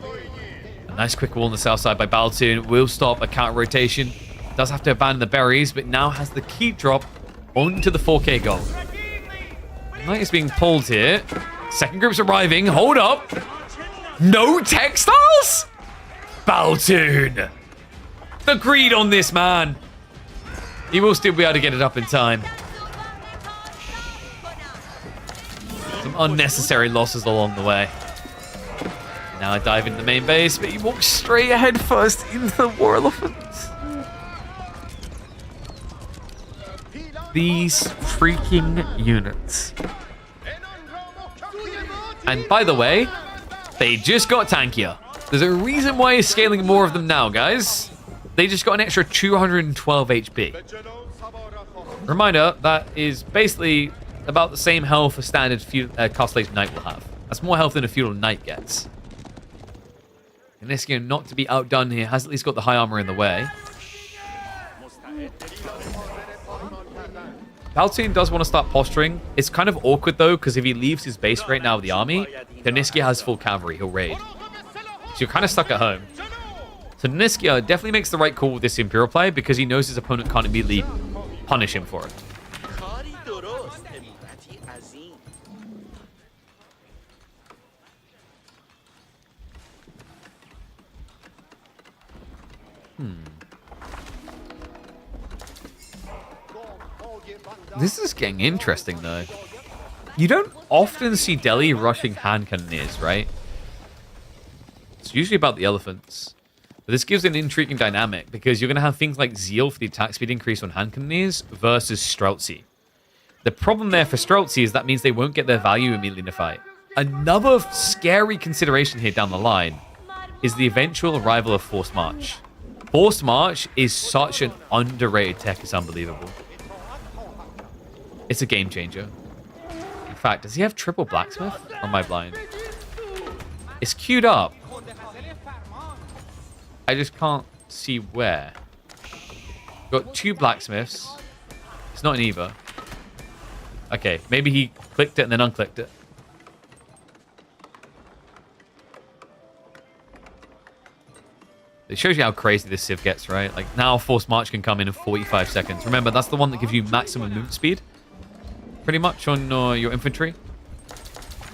A nice quick wall on the south side by Baltoon. Will stop a counter rotation. Does have to abandon the berries, but now has the keep drop onto the 4K goal. Knight is being pulled here. Second group's arriving. Hold up. No textiles? Baltoon. The greed on this man. He will still be able to get it up in time. Some unnecessary losses along the way. Now I dive into the main base, but he walks straight ahead first into the War Elephants. These freaking units. And by the way, they just got tankier. There's a reason why he's scaling more of them now, guys. They just got an extra 212 HP. Reminder, that is basically about the same health a standard Constellation Knight will have. That's more health than a Feudal Knight gets. And this game, not to be outdone here, has at least got the high armor in the way. Baltoon does want to start posturing. It's kind of awkward though, because if he leaves his base right now with the army, Daniskia has full cavalry. He'll raid. So you're kind of stuck at home. So Daniskia definitely makes the right call with this Imperial play because he knows his opponent can't immediately punish him for it. This is getting interesting, though. You don't often see Delhi rushing hand cannoneers, right? It's usually about the elephants. But this gives an intriguing dynamic, because you're going to have things like Zeal for the attack speed increase on hand cannoneers versus Streltsy. The problem there for Streltsy is that means they won't get their value immediately in a fight. Another scary consideration here down the line is the eventual arrival of Forced March. Forced March is such an underrated tech, it's unbelievable. It's a game changer. In fact, does he have triple blacksmith? Or am I blind? It's queued up. I just can't see where. Got two blacksmiths. It's not in either. Okay, maybe he clicked it and then unclicked it. It shows you how crazy this Civ gets, right? Like, now Forced March can come in 45 seconds. Remember, that's the one that gives you maximum movement speed. Pretty much on your infantry.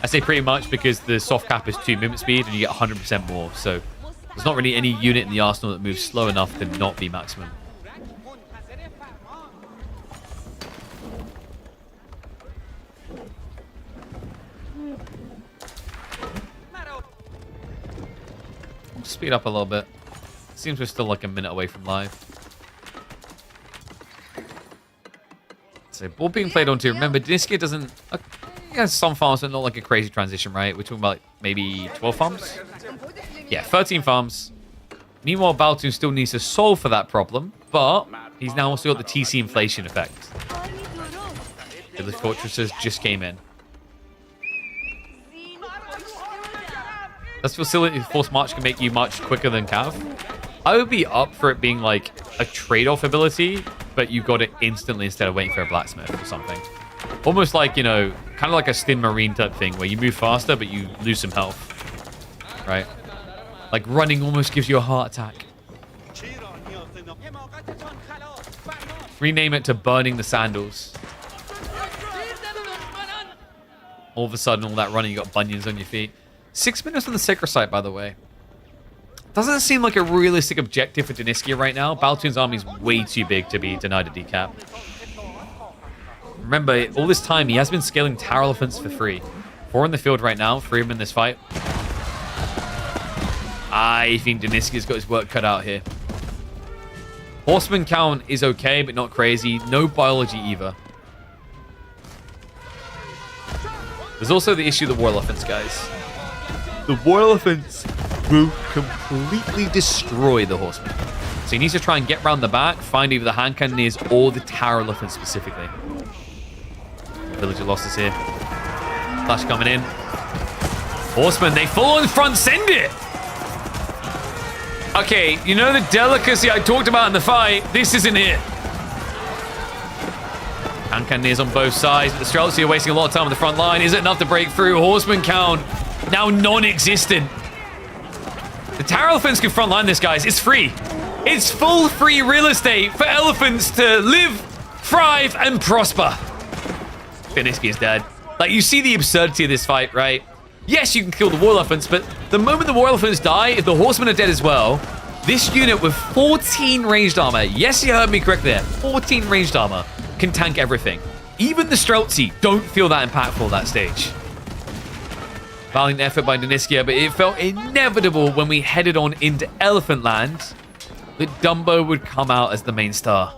I say pretty much because the soft cap is 2 movement speed and you get 100% more. So there's not really any unit in the arsenal that moves slow enough to not be maximum. Speed up a little bit. Seems we're still like a minute away from live. So ball being played onto. Remember, Daniskia doesn't... he has some farms, but not like a crazy transition, right? We're talking about like maybe 12 farms? Yeah, 13 farms. Meanwhile, Baltoon still needs to solve for that problem, but he's now also got the TC inflation effect. The fortresses just came in. This facility, Forced March, can make you much quicker than Cav. I would be up for it being like a trade-off ability, but you got it instantly instead of waiting for a blacksmith or something. Almost like, you know, kind of like a Stin Marine type thing where you move faster, but you lose some health. Right? Like running almost gives you a heart attack. Rename it to Burning the Sandals. All of a sudden, all that running, you got bunions on your feet. 6 minutes on the Sacred Site, by the way. Doesn't seem like a realistic objective for Daniskia right now. Baltoon's army is way too big to be denied a decap. Remember, all this time, he has been scaling Tower Elephants for free. 4 in the field right now, 3 of them in this fight. I think Daniskia's got his work cut out here. Horseman count is okay, but not crazy. No biology either. There's also the issue of the War Elephants, guys. The War Elephants will completely destroy the Horsemen. So he needs to try and get round the back, find either the hand cannoneers or the Tower Elephants specifically. Villager losses here. Flash coming in. Horsemen, they fall in front, send it! Okay, you know the delicacy I talked about in the fight? This isn't it. Hand cannoneers on both sides, but the Streltsy are wasting a lot of time on the front line. Is it enough to break through? Horseman count now non-existent. The Tower Elephants can frontline this, guys. It's free. It's full free real estate for elephants to live thrive, and prosper. Deniski is dead. Like, you see the absurdity of this fight, right? Yes, you can kill the war elephants, but the moment the war elephants die, if the horsemen are dead as well, this unit with 14 ranged armor, yes, you heard me correctly there, 14 ranged armor, can tank everything. Even the Streltsy don't feel that impactful at that stage. Valiant effort by Deniskia, but it felt inevitable when we headed on into Elephant Land that Dumbo would come out as the main star.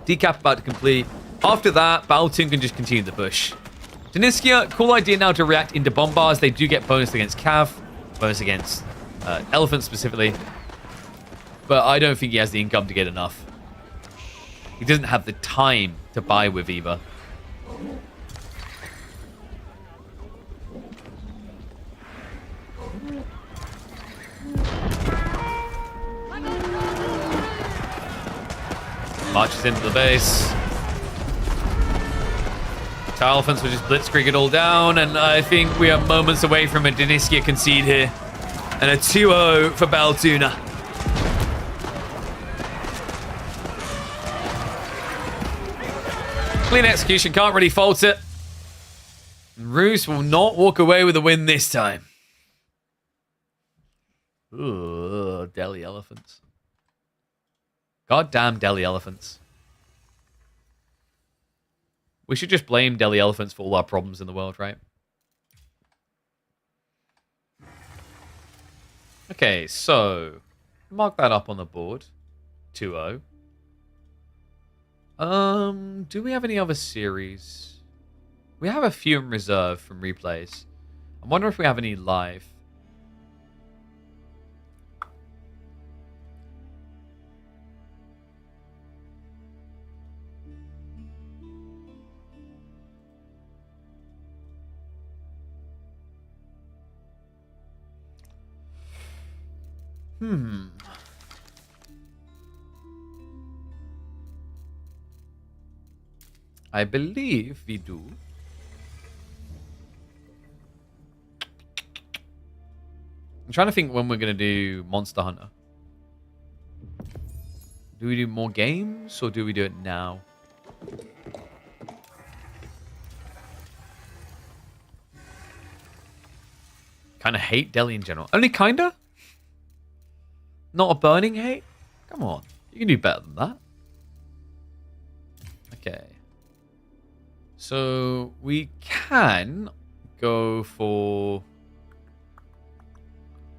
Decap about to complete. After that, Baltoon can just continue the push. Deniskia, cool idea now to react into Bombars. They do get bonus against Cav, bonus against Elephant specifically. But I don't think he has the income to get enough. He doesn't have the time to buy with either. Marches into the base. Tower Elephants will just blitzkrieg it all down, and I think we are moments away from a Deniskia concede here. And a 2-0 for Baltuna. Clean execution, can't really fault it. Roos will not walk away with a win this time. Ooh, Delhi Elephants. Goddamn Delhi Elephants. We should just blame Delhi Elephants for all our problems in the world, right? Okay, so mark that up on the board. 2-0. Do we have any other series? We have a few in reserve from replays. I wonder if we have any live. I believe we do. I'm trying to think when we're going to do Monster Hunter. Do we do more games or do we do it now? Kind of hate Delhi in general. Only kinda? Not a burning hate? Come on. You can do better than that. Okay. So we can go for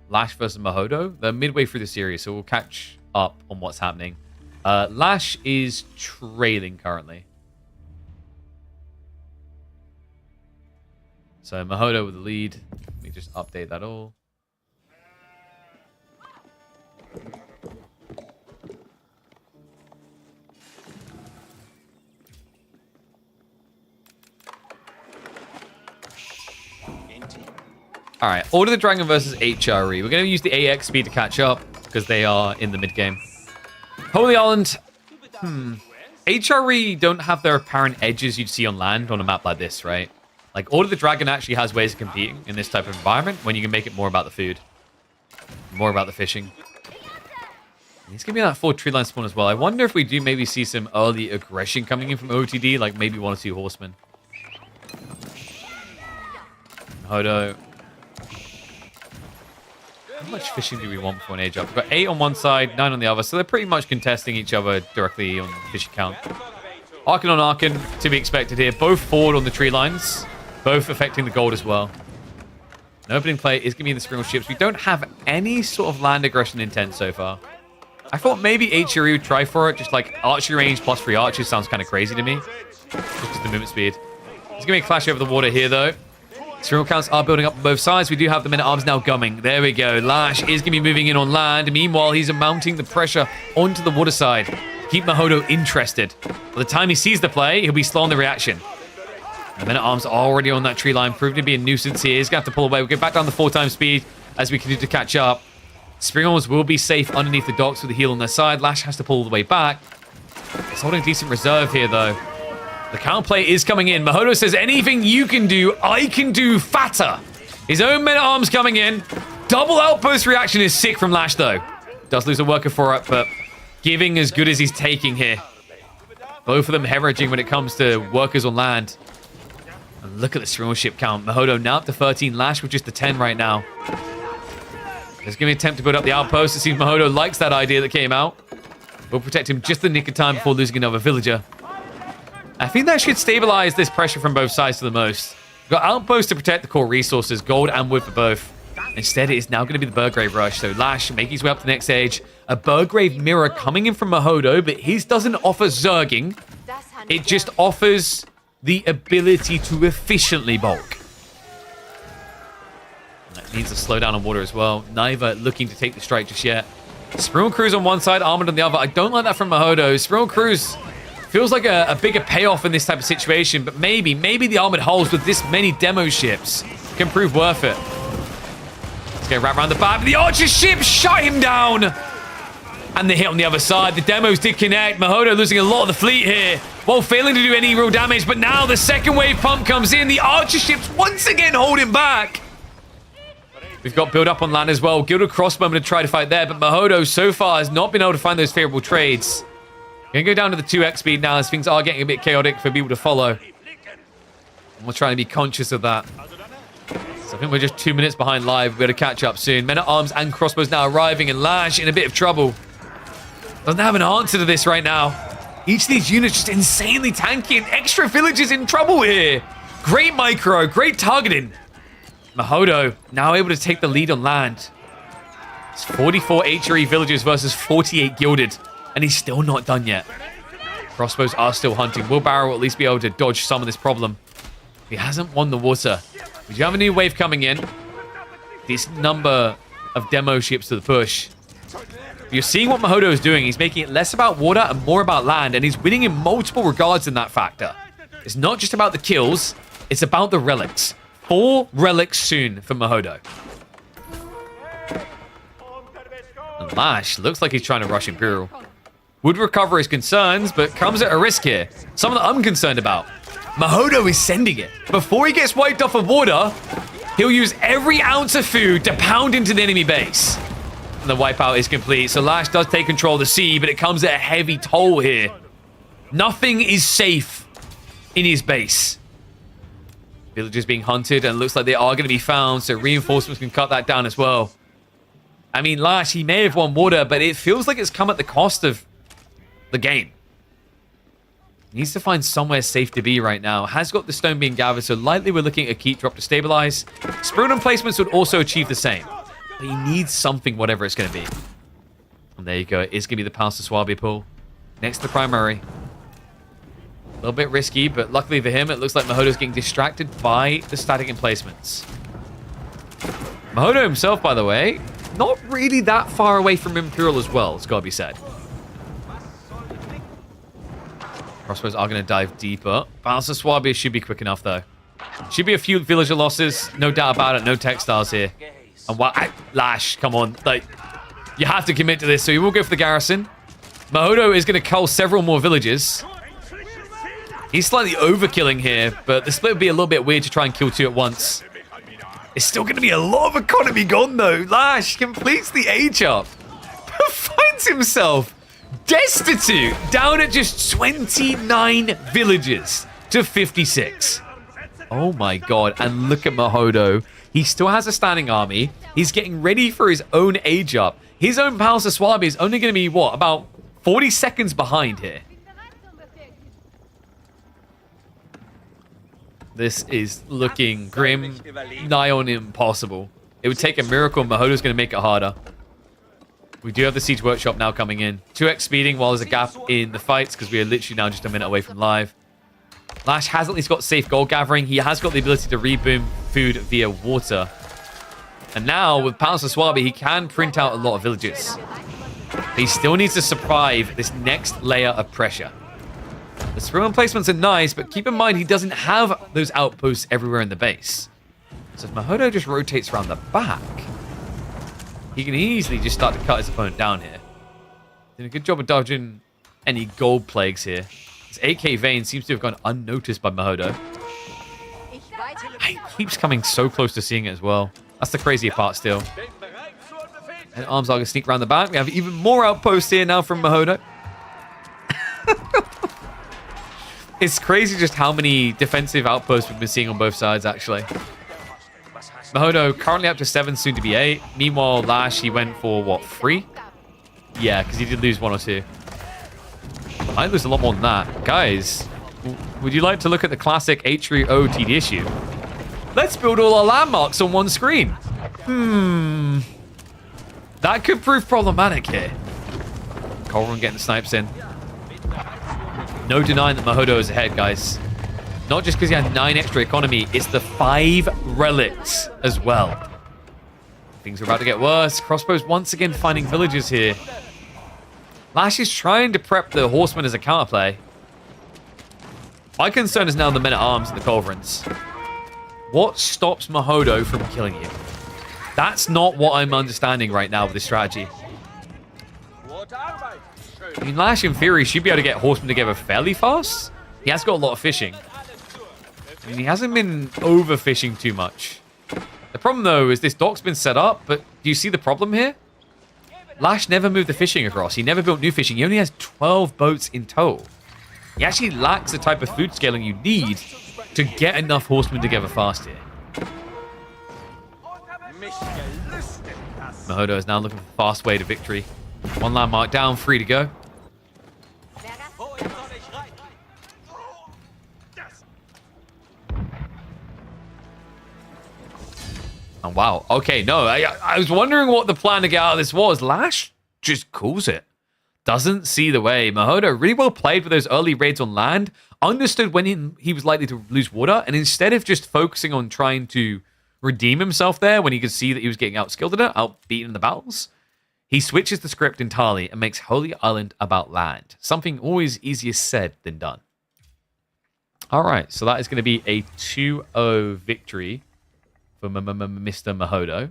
Lash versus Mahodo. They're midway through the series, so we'll catch up on what's happening. Lash is trailing currently. So Mahodo with the lead. Let me just update that all. Alright, Order the Dragon versus HRE. We're going to use the AX speed to catch up, because they are in the mid-game. Holy Island. HRE don't have their apparent edges you'd see on land on a map like this, right? Like, Order the Dragon actually has ways of competing in this type of environment when you can make it more about the food. More about the fishing. He's going to be on that 4 tree line spawn as well. I wonder if we do maybe see some early aggression coming in from OTD, like maybe 1 or 2 horsemen. Hodo. How much fishing do we want for an age up? We've got 8 on one side, 9 on the other, so they're pretty much contesting each other directly on the fishing count. Arkin on Arkin, to be expected here. Both forward on the tree lines, both affecting the gold as well. An opening play is going to be in the Springle ships. We don't have any sort of land aggression intent so far. I thought maybe HRE would try for it, just like archery range plus 3 archers sounds kind of crazy to me. Just the movement speed. There's going to be a clash over the water here, though. Serial counts are building up on both sides. We do have the men-at-arms now gumming. There we go. Lash is going to be moving in on land. Meanwhile, he's mounting the pressure onto the water side. Keep Mahodo interested. By the time he sees the play, he'll be slow on the reaction. The men-at-arms are already on that tree line, proving to be a nuisance here. He's going to have to pull away. We'll get back down to 4 times speed as we continue to catch up. Springals will be safe underneath the docks with a heal on their side. Lash has to pull all the way back. He's holding a decent reserve here, though. The counterplay is coming in. Mahodo says, anything you can do, I can do fatter. His own men-at-arms coming in. Double outpost reaction is sick from Lash, though. Does lose a worker for it, but giving as good as he's taking here. Both of them hemorrhaging when it comes to workers on land. And look at the serial ship count. Mahodo now up to 13. Lash with just the 10 right now. There's going to be an attempt to put up the outpost. It seems Mahodo likes that idea that came out. We'll protect him just the nick of time before losing another villager. I think that should stabilize this pressure from both sides to the most. We've got outposts to protect the core resources, gold and wood for both. Instead, it is now going to be the Burgrave rush. So Lash making his way up to the next stage. A Burgrave mirror coming in from Mahodo, but his doesn't offer zerging. It just offers the ability to efficiently bulk. And that needs a slowdown on water as well. Neither looking to take the strike just yet. Sprung Cruise on one side, Armored on the other. I don't like that from Mahodo. Sprung Cruise feels like a bigger payoff in this type of situation, but maybe the Armored hulls with this many demo ships can prove worth it. Let's go right around the back. The Archer ship shut him down. And the hit on the other side. The demos did connect. Mahodo losing a lot of the fleet here while failing to do any real damage. But now the second wave pump comes in. The Archer ships once again hold him back. We've got build up on land as well. Gilded Crossbowmen to try to fight there. But Mahodo so far has not been able to find those favorable trades. Going to go down to the 2x speed now as things are getting a bit chaotic for people to follow. And we're trying to be conscious of that. So I think we're just 2 minutes behind live. We're going to catch up soon. Men-at-Arms and crossbows now arriving, and Lash in a bit of trouble. Doesn't have an answer to this right now. Each of these units just insanely tanky, and extra villagers in trouble here. Great micro, great targeting. Mahodo now able to take the lead on land. It's 44 HRE villagers versus 48 gilded, and he's still not done yet. Crossbows are still hunting. Will Barrow at least be able to dodge some of this problem? He hasn't won the water. We do have a new wave coming in. Decent number of demo ships to the push. You're seeing what Mahodo is doing. He's making it less about water and more about land, and he's winning in multiple regards in that factor. It's not just about the kills, it's about the relics. 4 relics soon for Mahodo. And Lash looks like he's trying to rush Imperial. Would recover his concerns, but comes at a risk here. Something that I'm concerned about. Mahodo is sending it. Before he gets wiped off of water, he'll use every ounce of food to pound into the enemy base. And the wipeout is complete. So Lash does take control of the sea, but it comes at a heavy toll here. Nothing is safe in his base. Villagers being hunted, and it looks like they are going to be found, so reinforcements can cut that down as well. I mean, Lash, he may have won water, but it feels like it's come at the cost of the game. He needs to find somewhere safe to be right now. Has got the stone being gathered, so likely we're looking at a keep drop to stabilize. Sprudon placements would also achieve the same. But he needs something, whatever it's going to be. And there you go. It is going to be the Palace of Swabi pool. Next to the primary. A little bit risky, but luckily for him, it looks like Mahodo's getting distracted by the static emplacements. Mahodo himself, by the way, not really that far away from Imperial as well, it's got to be said. Crossbows are going to dive deeper. Palace of Swabi should be quick enough, though. Should be a few villager losses, no doubt about it. No textiles here. And Lash, come on. Like, you have to commit to this, so he will go for the garrison. Mahodo is going to cull several more villages. He's slightly overkilling here, but the split would be a little bit weird to try and kill 2 at once. It's still going to be a lot of economy gone, though. Lash completes the age up. Finds himself destitute, down at just 29 villages to 56. Oh my god, and look at Mahodo. He still has a standing army. He's getting ready for his own age up. His own Palace of Swabi is only going to be, what, about 40 seconds behind here. This is looking grim, nigh on impossible. It would take a miracle, and Mahodo's going to make it harder. We do have the Siege Workshop now coming in. 2x speeding while there's a gap in the fights, because we are literally now just a minute away from live. Lash has at least got safe gold gathering. He has got the ability to reboom food via water. And now, with Palace of Swabi, he can print out a lot of villages. He still needs to survive this next layer of pressure. The Sprudon placements are nice, but keep in mind he doesn't have those outposts everywhere in the base. So if Mahodo just rotates around the back, he can easily just start to cut his opponent down here. Doing a good job of dodging any gold plagues here. This 8k vein seems to have gone unnoticed by Mahodo. He keeps coming so close to seeing it as well. That's the crazier part still. And arms are going to sneak around the back. We have even more outposts here now from Mahodo. It's crazy just how many defensive outposts we've been seeing on both sides, actually. Mahodo currently up to 7, soon to be 8. Meanwhile, Lash, he went for, what, 3? Yeah, because he did lose 1 or 2. I lose a lot more than that. Guys, would you like to look at the classic H3O TD issue? Let's build all our landmarks on one screen. That could prove problematic here. Colron getting the snipes in. No denying that Mahodo is ahead, guys. Not just because he had 9 extra economy, it's the 5 relics as well. Things are about to get worse. Crossbows once again finding villages here. Lash is trying to prep the horsemen as a counterplay. My concern is now the men-at-arms and the culverins. What stops Mahodo from killing you? That's not what I'm understanding right now with this strategy. I mean, Lash, in theory, should be able to get horsemen together fairly fast. He has got a lot of fishing. I mean, he hasn't been overfishing too much. The problem, though, is this dock's been set up, but do you see the problem here? Lash never moved the fishing across. He never built new fishing. He only has 12 boats in tow. He actually lacks the type of food scaling you need to get enough horsemen together fast here. Mahodo is now looking for a fast way to victory. 1 landmark down, 3 to go. Oh, wow. Okay, no, I was wondering what the plan to get out of this was. Lash just calls it. Doesn't see the way. Mahodo really well played with those early raids on land. Understood when he was likely to lose water. And instead of just focusing on trying to redeem himself there when he could see that he was getting outskilled in it, outbeaten in the battles, he switches the script entirely and makes Holy Island about land. Something always easier said than done. All right, so that is going to be a 2-0 victory for Mr. Mahodo.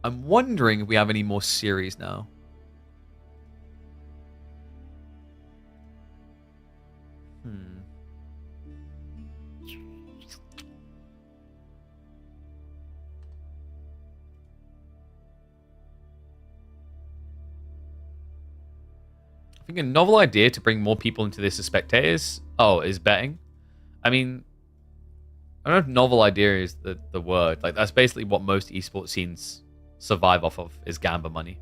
I'm wondering if we have any more series now. I think a novel idea to bring more people into this as spectators, is betting. I mean, I don't know if novel idea is the word. Like, that's basically what most esports scenes survive off of, is gamba money.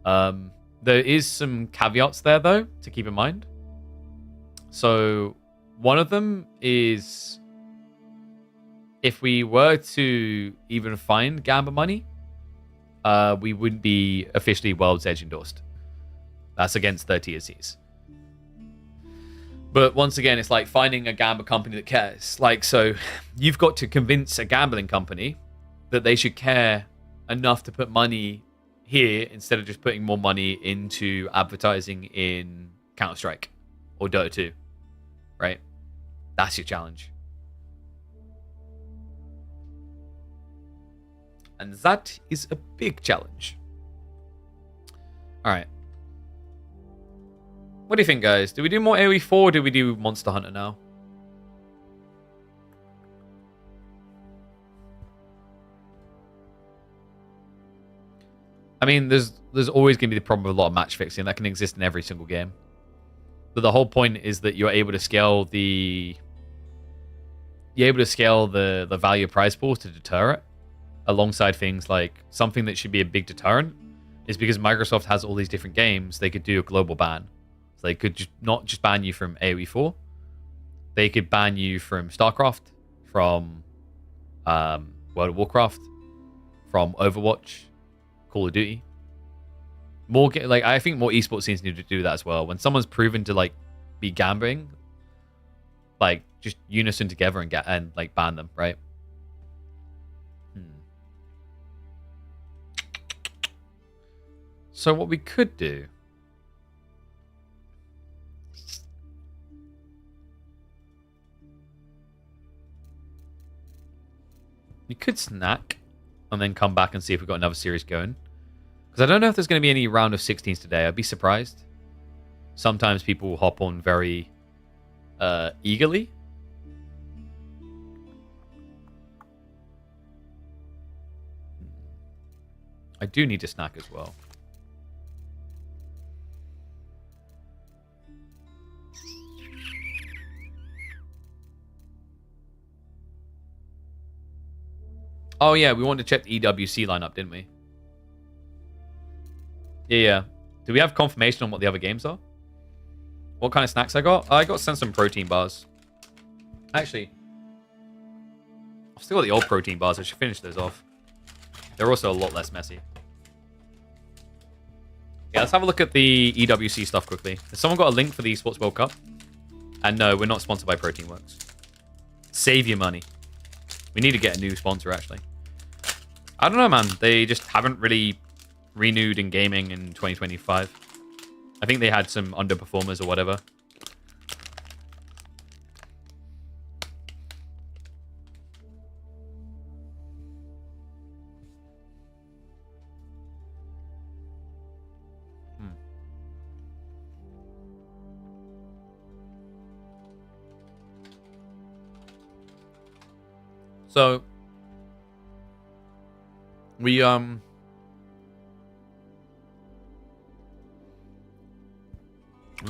There is some caveats there, though, to keep in mind. So one of them is, if we were to even find gamba money, we wouldn't be officially World's Edge endorsed. That's against their TSCs. But once again, it's like finding a gamba company that cares. Like, so you've got to convince a gambling company that they should care enough to put money here instead of just putting more money into advertising in Counter-Strike or Dota 2, right? That's your challenge. And that is a big challenge. All right. What do you think, guys? Do we do more AoE4 or do we do Monster Hunter now? I mean, there's always going to be the problem with a lot of match fixing. That can exist in every single game. But the whole point is that you're able to scale the value of prize pools to deter it, alongside things like something that should be a big deterrent is because Microsoft has all these different games. They could do a global ban. So they could not just ban you from AoE4. They could ban you from StarCraft, from World of Warcraft, from Overwatch, Call of Duty. I think more esports scenes need to do that as well. When someone's proven to be gambling, just unison together and ban them, right? So what we could do, you could snack and then come back and see if we've got another series going. Because I don't know if there's going to be any round of 16s today. I'd be surprised. Sometimes people will hop on very eagerly. I do need a snack as well. Oh, yeah, we wanted to check the EWC lineup, didn't we? Yeah. Do we have confirmation on what the other games are? What kind of snacks I got? I got sent some protein bars. Actually, I've still got the old protein bars. I should finish those off. They're also a lot less messy. Yeah, let's have a look at the EWC stuff quickly. Has someone got a link for the Esports World Cup? And no, we're not sponsored by Protein Works. Save your money. We need to get a new sponsor, actually. I don't know, man. They just haven't really renewed in gaming in 2025. I think they had some underperformers or whatever. So we I'm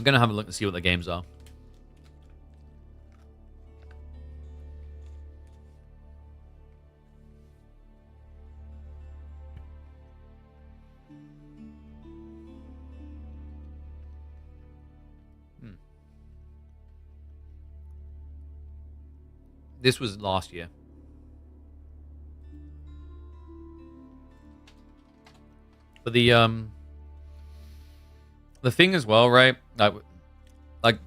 gonna have a look and see what the games are. This was last year. But the thing as well, right? Like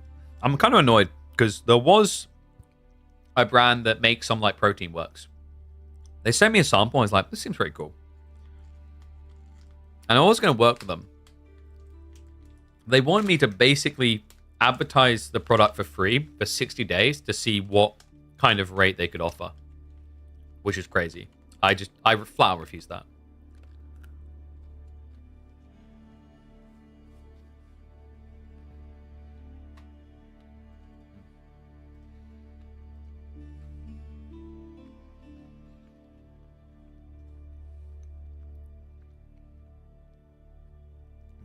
I'm kind of annoyed because there was a brand that makes some like Protein Works. They sent me a sample and I was like, this seems pretty cool. And I was going to work with them. They wanted me to basically advertise the product for free for 60 days to see what kind of rate they could offer, which is crazy. I flat out refused that.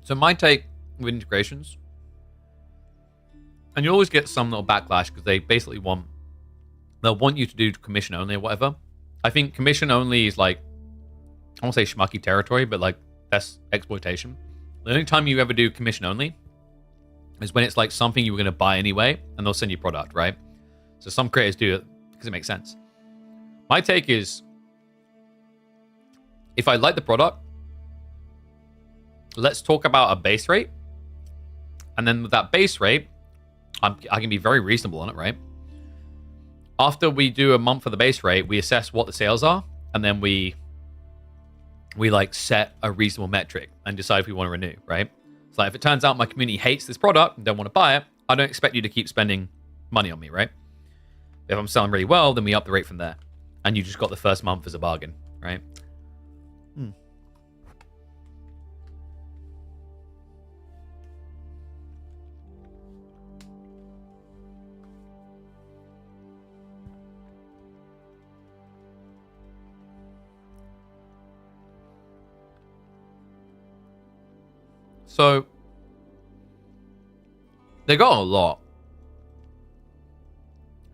So my take with integrations, and you always get some little backlash because they basically they'll want you to do commission only or whatever. I think commission only is like, I won't say schmucky territory, but like that's exploitation. The only time you ever do commission only is when it's like something you were going to buy anyway and they'll send you product, right? So some creators do it because it makes sense. My take is, if I like the product, let's talk about a base rate. And then with that base rate, I can be very reasonable on it, right? After we do a month for the base rate, we assess what the sales are, and then we like set a reasonable metric and decide if we want to renew, right? So like if it turns out my community hates this product and don't want to buy it, I don't expect you to keep spending money on me, right? If I'm selling really well, then we up the rate from there. And you just got the first month as a bargain, right? So they got a lot.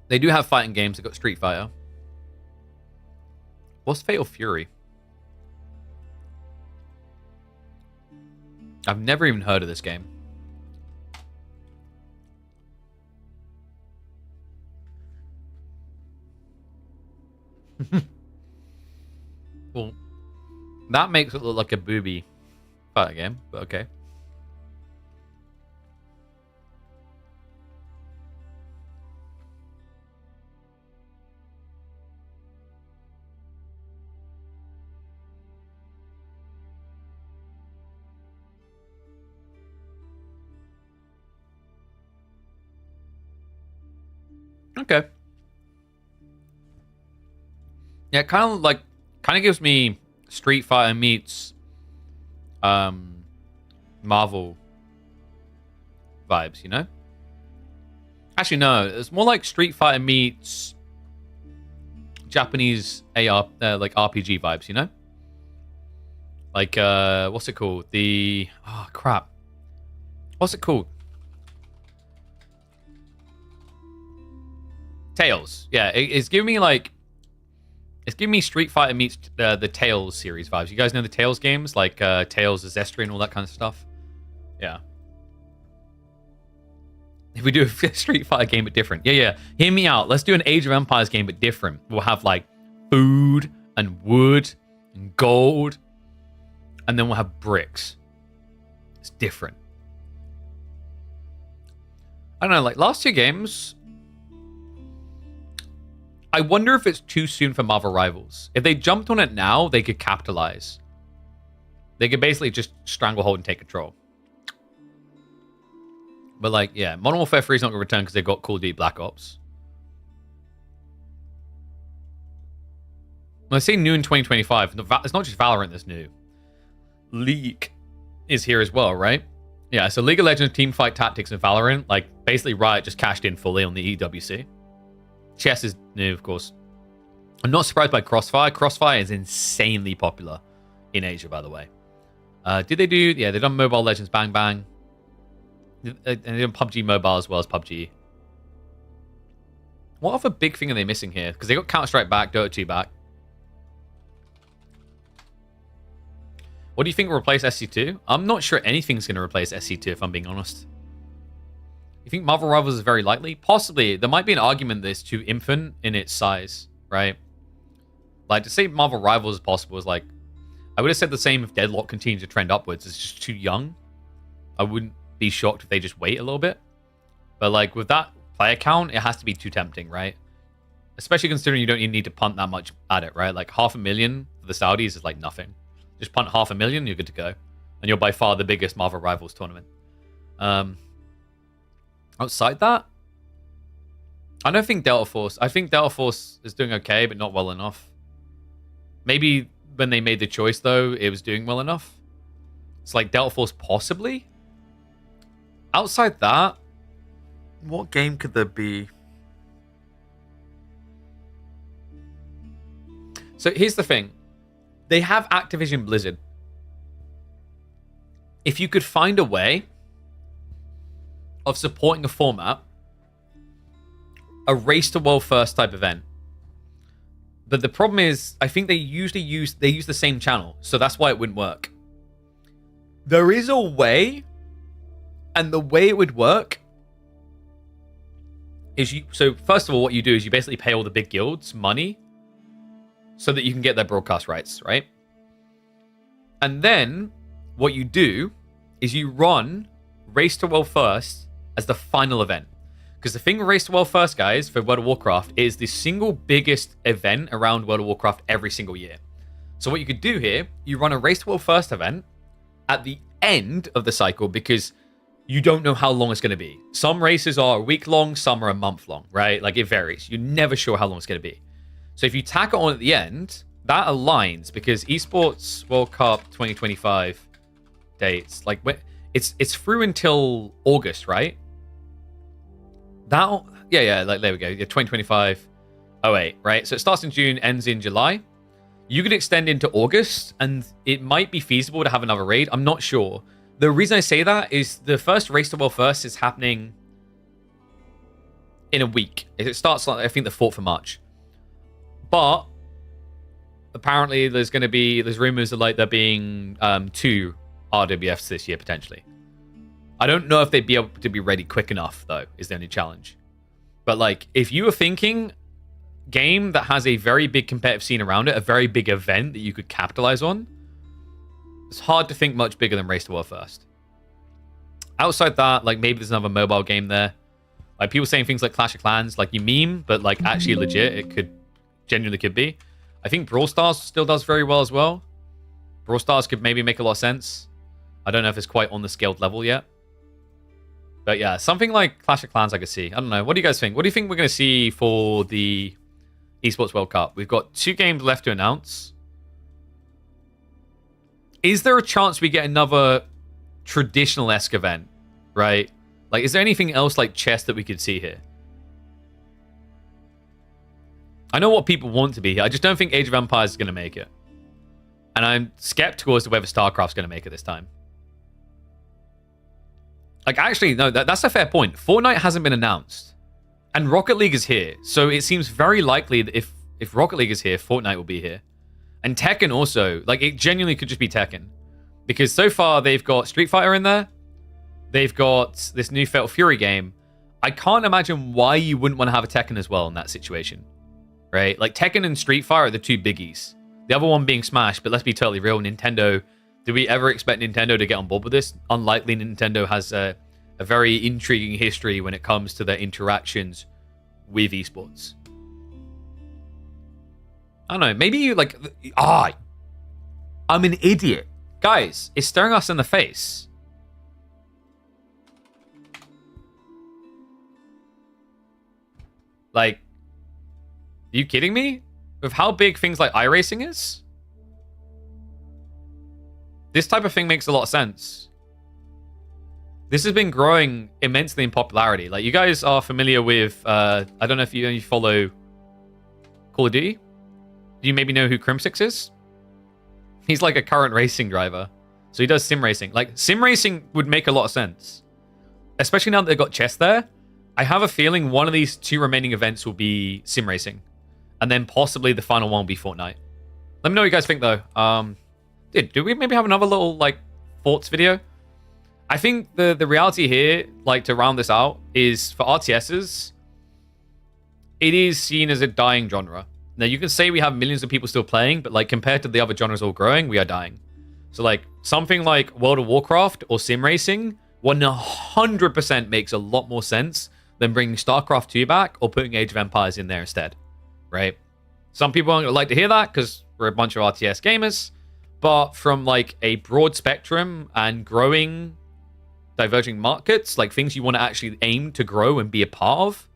They do have fighting games. They got Street Fighter. What's Fatal Fury? I've never even heard of this game. Well, that makes it look like a booby fighter game, but okay. Okay. Yeah, kind of gives me Street Fighter meets Marvel vibes, you know? Actually, no, it's more like Street Fighter meets Japanese like RPG vibes, you know? Like, what's it called? Oh, crap. What's it called? Tales. Yeah, it's giving me like... It's giving me Street Fighter meets the Tales series vibes. You guys know the Tales games? Like Tales of Zestria and all that kind of stuff? Yeah. If we do a Street Fighter game but different. Yeah. Hear me out. Let's do an Age of Empires game but different. We'll have like food and wood and gold. And then we'll have bricks. It's different. I don't know, like last two games, I wonder if it's too soon for Marvel Rivals. If they jumped on it now, they could capitalize. They could basically just stranglehold and take control. But like, yeah, Modern Warfare 3 is not going to return because they've got Call of Duty Black Ops. When I say new in 2025, it's not just Valorant that's new. League is here as well, right? Yeah, so League of Legends, Teamfight Tactics, and Valorant, like basically Riot just cashed in fully on the EWC. Chess is new, of course. I'm not surprised by Crossfire. Crossfire is insanely popular in Asia, by the way. Did they do... Yeah, they've done Mobile Legends Bang Bang. And they've done PUBG Mobile as well as PUBG. What other big thing are they missing here? Because they got Counter-Strike back, Dota 2 back. What do you think will replace SC2? I'm not sure anything's going to replace SC2, if I'm being honest. You think Marvel Rivals is very likely? Possibly. There might be an argument that it's too infant in its size, right? Like, to say Marvel Rivals is possible is like... I would have said the same if Deadlock continued to trend upwards. It's just too young. I wouldn't be shocked if they just wait a little bit. But, like, with that player count, it has to be too tempting, right? Especially considering you don't even need to punt that much at it, right? Like, 500,000 for the Saudis is like nothing. Just punt 500,000, you're good to go. And you're by far the biggest Marvel Rivals tournament. Outside that, I don't think Delta Force... I think Delta Force is doing okay, but not well enough. Maybe when they made the choice, though, it was doing well enough. It's like Delta Force possibly. Outside that, what game could there be? So here's the thing. They have Activision Blizzard. If you could find a way of supporting a format, a race to world first type event. But the problem is, I think they usually use the same channel, so that's why it wouldn't work. There is a way, and the way it would work is so first of all, what you do is you basically pay all the big guilds money so that you can get their broadcast rights, right? And then what you do is you run Race to World First as the final event. Because the thing with Race to World First, guys, for World of Warcraft is the single biggest event around World of Warcraft every single year. So what you could do here, you run a Race to World First event at the end of the cycle because you don't know how long it's going to be. Some races are a week long, some are a month long, right? Like it varies. You're never sure how long it's going to be. So if you tack it on at the end, that aligns because Esports World Cup 2025 dates, like it's through until August, right? Yeah, like there we go. Yeah, 2025 08, right? So it starts in June, ends in July. You could extend into August, and it might be feasible to have another raid. I'm not sure. The reason I say that is the first Race to World First is happening in a week. It starts, I think, the 4th of March. But apparently there's rumors of like there being 2 RWFs this year, potentially. I don't know if they'd be able to be ready quick enough, though, is the only challenge. But, like, if you were thinking game that has a very big competitive scene around it, a very big event that you could capitalize on, it's hard to think much bigger than Race to World First. Outside that, like, maybe there's another mobile game there. Like, people saying things like Clash of Clans, like, you meme, but, like, actually legit, it genuinely could be. I think Brawl Stars still does very well as well. Brawl Stars could maybe make a lot of sense. I don't know if it's quite on the scaled level yet. But yeah, something like Clash of Clans I could see. I don't know. What do you guys think? What do you think we're going to see for the Esports World Cup? We've got 2 games left to announce. Is there a chance we get another traditional-esque event, right? Like, is there anything else like chess that we could see here? I know what people want to be here. I just don't think Age of Empires is going to make it. And I'm skeptical as to whether StarCraft's going to make it this time. Like, actually, no, that's a fair point. Fortnite hasn't been announced. And Rocket League is here. So it seems very likely that if Rocket League is here, Fortnite will be here. And Tekken also. Like, it genuinely could just be Tekken. Because so far, they've got Street Fighter in there. They've got this new Fatal Fury game. I can't imagine why you wouldn't want to have a Tekken as well in that situation. Right? Like, Tekken and Street Fighter are the two biggies. The other one being Smash, but let's be totally real, Nintendo. Do we ever expect Nintendo to get on board with this? Unlikely. Nintendo has a very intriguing history when it comes to their interactions with esports. I don't know. Maybe you like... I'm an idiot. Guys, it's staring us in the face. Like, are you kidding me? With how big things like iRacing is? This type of thing makes a lot of sense. This has been growing immensely in popularity. Like, you guys are familiar with... I don't know if you follow Call of Duty. Do you maybe know who Crimsix is? He's like a current racing driver. So he does sim racing. Like, sim racing would make a lot of sense. Especially now that they've got chess there. I have a feeling one of these two remaining events will be sim racing. And then possibly the final one will be Fortnite. Let me know what you guys think, though. Do we maybe have another little, like, thoughts video? I think the reality here, like, to round this out, is for RTSs, it is seen as a dying genre. Now, you can say we have millions of people still playing, but, like, compared to the other genres all growing, we are dying. So, like, something like World of Warcraft or sim racing 100% makes a lot more sense than bringing StarCraft 2 back or putting Age of Empires in there instead, right? Some people aren't going to like to hear that because we're a bunch of RTS gamers, but from, like, a broad spectrum and growing, diverging markets, like things you want to actually aim to grow and be a part of,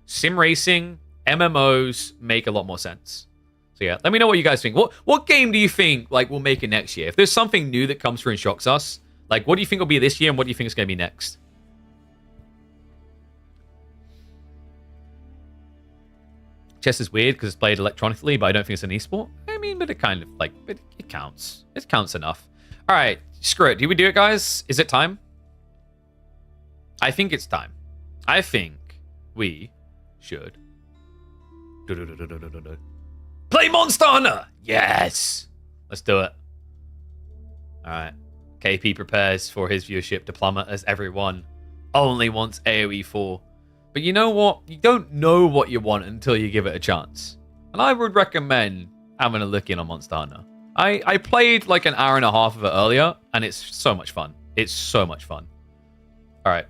sim racing, MMOs make a lot more sense. So yeah, let me know what you guys think. What game do you think, like, we'll make it next year? If there's something new that comes through and shocks us, like, what do you think will be this year and what do you think is going to be next? Chess is weird because it's played electronically, but I don't think it's an esport. I mean, but it kind of, like, it counts. It counts enough. All right, screw it. Do we do it, guys? Is it time? I think it's time. I think we should play Monster Hunter. Yes, let's do it. All right. KP prepares for his viewership to plummet as everyone only wants AoE 4. But you know what? You don't know what you want until you give it a chance. And I would recommend having a look in on Monster Hunter. I played like an hour and a half of it earlier, and it's so much fun. It's so much fun. All right.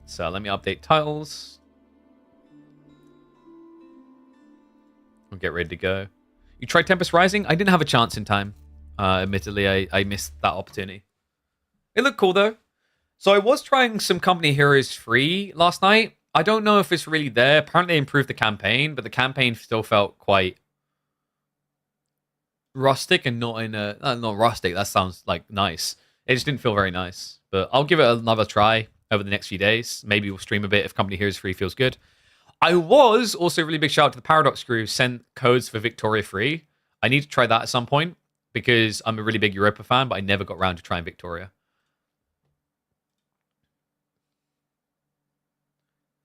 So let me update titles. We'll get ready to go. You tried Tempest Rising? I didn't have a chance in time. Admittedly, I missed that opportunity. It looked cool, though. So I was trying some Company Heroes free last night. I don't know if it's really there. Apparently they improved the campaign, but the campaign still felt quite rustic and not in a... not rustic, that sounds like nice. It just didn't feel very nice. But I'll give it another try over the next few days. Maybe we'll stream a bit if Company Heroes free feels good. I was also a really big shout out to the Paradox crew who sent codes for Victoria free. I need to try that at some point because I'm a really big Europa fan, but I never got around to trying Victoria.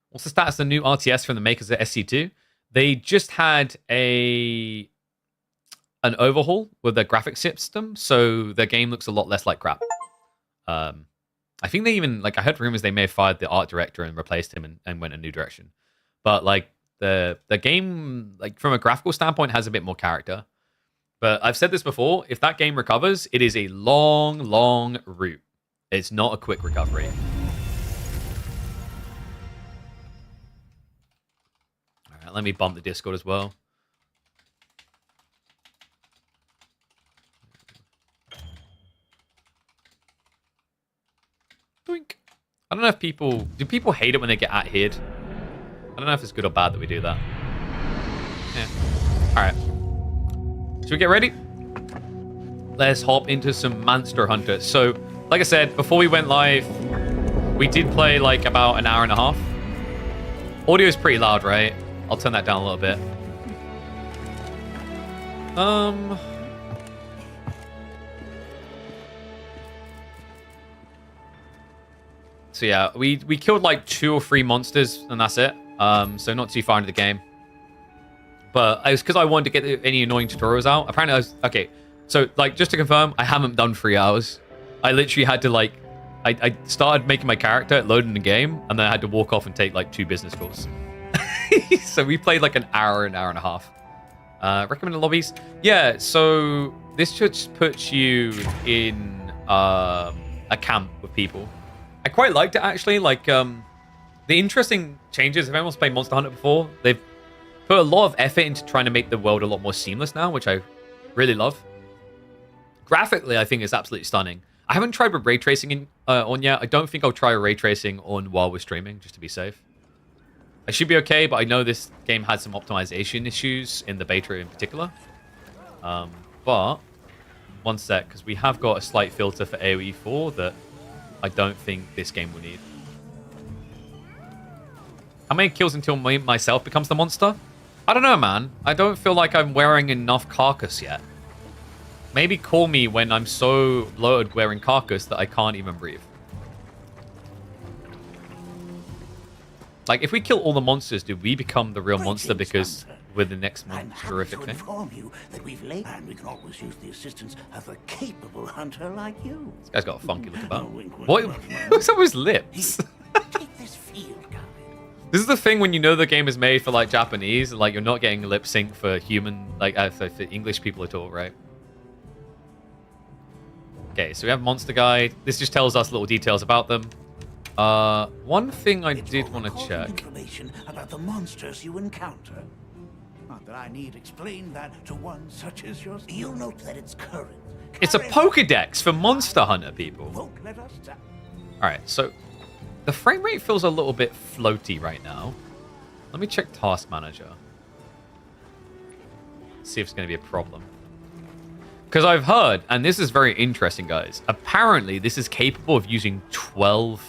What's the status of the new RTS from the makers of SC2? They just had an overhaul with their graphics system, so their game looks a lot less like crap. I think they even, like, I heard rumors they may have fired the art director and replaced him and went a new direction. But, like, the game, like, from a graphical standpoint, has a bit more character. But I've said this before, if that game recovers, it is a long, long route. It's not a quick recovery. All right, let me bump the Discord as well. Doink. I don't know if do people hate it when they get at-hid? I don't know if it's good or bad that we do that. Yeah. All right. Should we get ready? Let's hop into some Monster Hunter. So Like I said, before we went live, we did play like about an hour and a half. Audio is pretty loud, right? I'll turn that down a little bit. So yeah, we killed like 2 or 3 monsters and that's it. So not too far into the game. But it was because I wanted to get any annoying tutorials out. Apparently I was... Okay, so like just to confirm, I haven't done 3 hours. I literally had to like... I started making my character, loading the game, and then I had to walk off and take like 2 business calls. So we played like an hour and a half. Recommended lobbies? Yeah, so this just puts you in a camp with people. I quite liked it actually. Like the interesting changes, if anyone's played Monster Hunter before, they've put a lot of effort into trying to make the world a lot more seamless now, which I really love. Graphically, I think it's absolutely stunning. I haven't tried with ray tracing on yet. I don't think I'll try ray tracing on while we're streaming, just to be safe. I should be okay, but I know this game had some optimization issues in the beta in particular. But one sec, because we have got a slight filter for AoE 4 that I don't think this game will need. How many kills until myself becomes the monster? I don't know, man. I don't feel like I'm wearing enough carcass yet. Maybe call me when I'm so loaded wearing carcass that I can't even breathe. Like, if we kill all the monsters, do we become the real monster because we're the next horrific thing? Inform you that we've laid, and we can always use the assistance of a capable hunter like you. This guy's got a funky look about. What? What's up with his lips? Take this field guide. This is the thing when you know the game is made for like Japanese, like you're not getting lip sync for human, like for English people at all, right? Okay, so we have Monster Guide. This just tells us little details about them. One thing I did want to check. Information about the monsters you encounter. Not that I need explain that to one such as yours. You'll note that it's current. It's a Pokedex for Monster Hunter, people. Won't let us down. All right, so the frame rate feels a little bit floaty right now. Let me check Task Manager. See if it's going to be a problem. Because I've heard, and this is very interesting, guys. Apparently, this is capable of using 12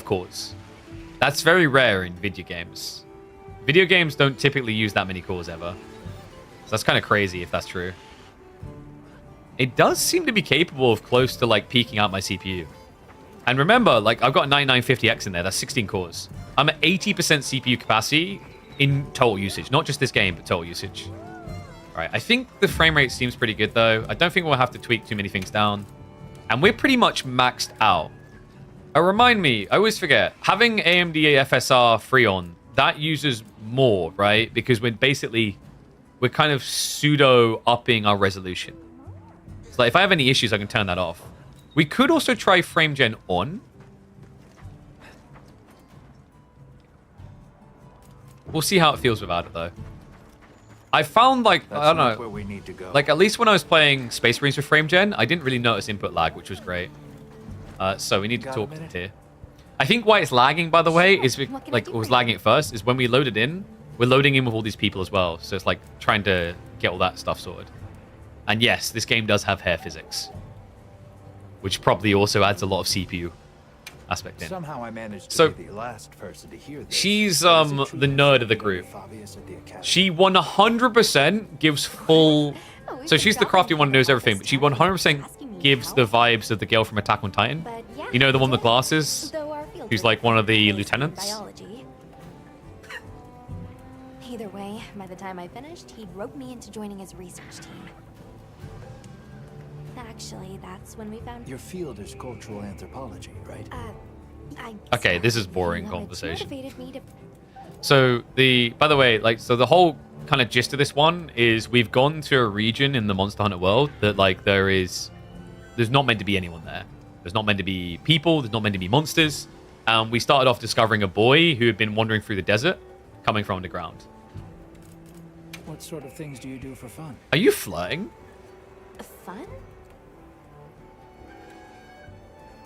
cores. That's very rare in video games. Video games don't typically use that many cores ever. So that's kind of crazy if that's true. It does seem to be capable of close to like peaking out my CPU. And remember, like I've got a 9950X in there. That's 16 cores. I'm at 80% CPU capacity in total usage. Not just this game, but total usage. All right, I think the frame rate seems pretty good though. I don't think we'll have to tweak too many things down. And we're pretty much maxed out. Remind me, I always forget, having AMD FSR Freon, that uses more, right? Because we're kind of pseudo upping our resolution. So like, if I have any issues, I can turn that off. We could also try frame gen on. We'll see how it feels without it though. I found like, I don't know, where we need to go. Like at least when I was playing Space Marines with frame gen, I didn't really notice input lag, which was great. So we need to talk here. I think why it's lagging, by the way, is like it was lagging at first, is when we loaded in, we're loading in with all these people as well. So it's like trying to get all that stuff sorted. And yes, this game does have hair physics, which probably also adds a lot of CPU aspect in. Somehow I managed to be the last person to hear this. She's the nerd of the group. She 100% gives full... So she's the crafty one who knows everything, but she 100% gives the vibes of the girl from Attack on Titan. You know, the one with glasses? Who's like one of the lieutenants? Either way, by the time I finished, he'd rope me into joining his research team. Actually, that's when we found... Your field is cultural anthropology, right? Okay, this is boring conversation. So by the way, like, so the whole kind of gist of this one is we've gone to a region in the Monster Hunter world that like there's not meant to be anyone there. There's not meant to be people. There's not meant to be monsters. We started off discovering a boy who had been wandering through the desert, coming from underground. What sort of things do you do for fun? Are you flirting? Fun?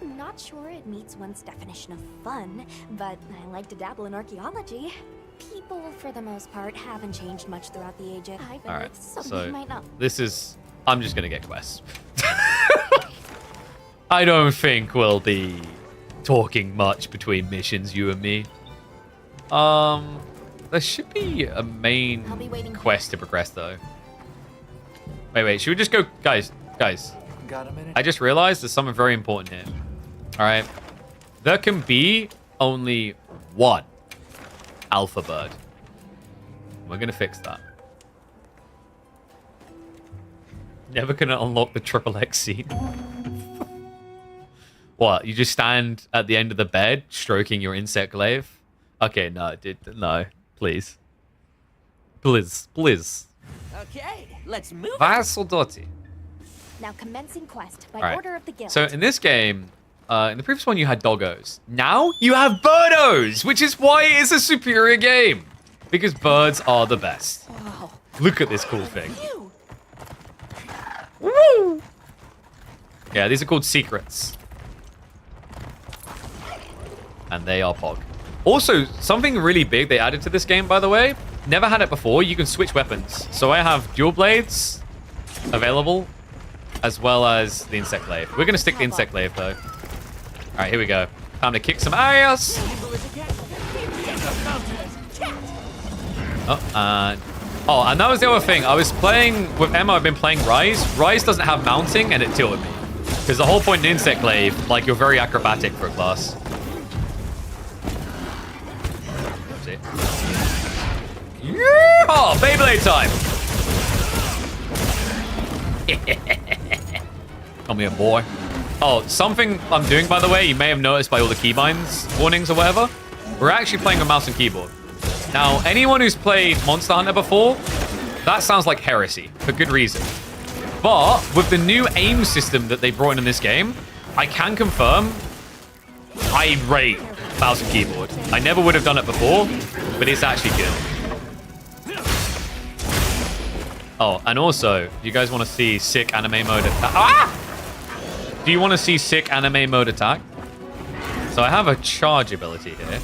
Not sure it meets one's definition of fun, but I like to dabble in archaeology. People, for the most part, haven't changed much throughout the ages. All right, so so might not. this is... I'm just going to get quests. I don't think we'll be talking much between missions, you and me. There should be a main I'll be waiting. quest to progress, though. Wait, should we just go... Guys. Got a minute? I just realized there's something very important here. All right. There can be only one alpha bird. We're going to fix that. Never going to unlock the triple X scene. What? You just stand at the end of the bed stroking your insect glaive? Okay, no, dude. No. Please. Please. Okay, let's move. Vasodotti. Now commencing quest by All right. order of the guild. So in this game, in the previous one you had doggos. Now you have birdos, which is why it is a superior game. Because birds are the best. Wow. Look at this cool thing. You. Woo! Yeah, these are called secrets. And they are pog. Also, something really big they added to this game, by the way. Never had it before. You can switch weapons. So I have dual blades available, as well as the insect glaive. We're going to stick the insect glaive, though. All right, here we go. Time to kick some ass. And that was the other thing. I was playing with Emma. I've been playing Rise. Rise doesn't have mounting, and it tilted me. Because the whole point in insect glaive, like, you're very acrobatic for a class. See? Yeah! Oh, Beyblade time! Come here, boy. Oh, something I'm doing, by the way, you may have noticed by all the keybinds warnings or whatever. We're actually playing with mouse and keyboard. Now, anyone who's played Monster Hunter before, that sounds like heresy, for good reason. But with the new aim system that they brought in this game, I can confirm I rate mouse and keyboard. I never would have done it before, but it's actually good. Oh, and also, you guys want to see sick anime mode attack? Ah! Do you want to see sick anime mode attack? So I have a charge ability here.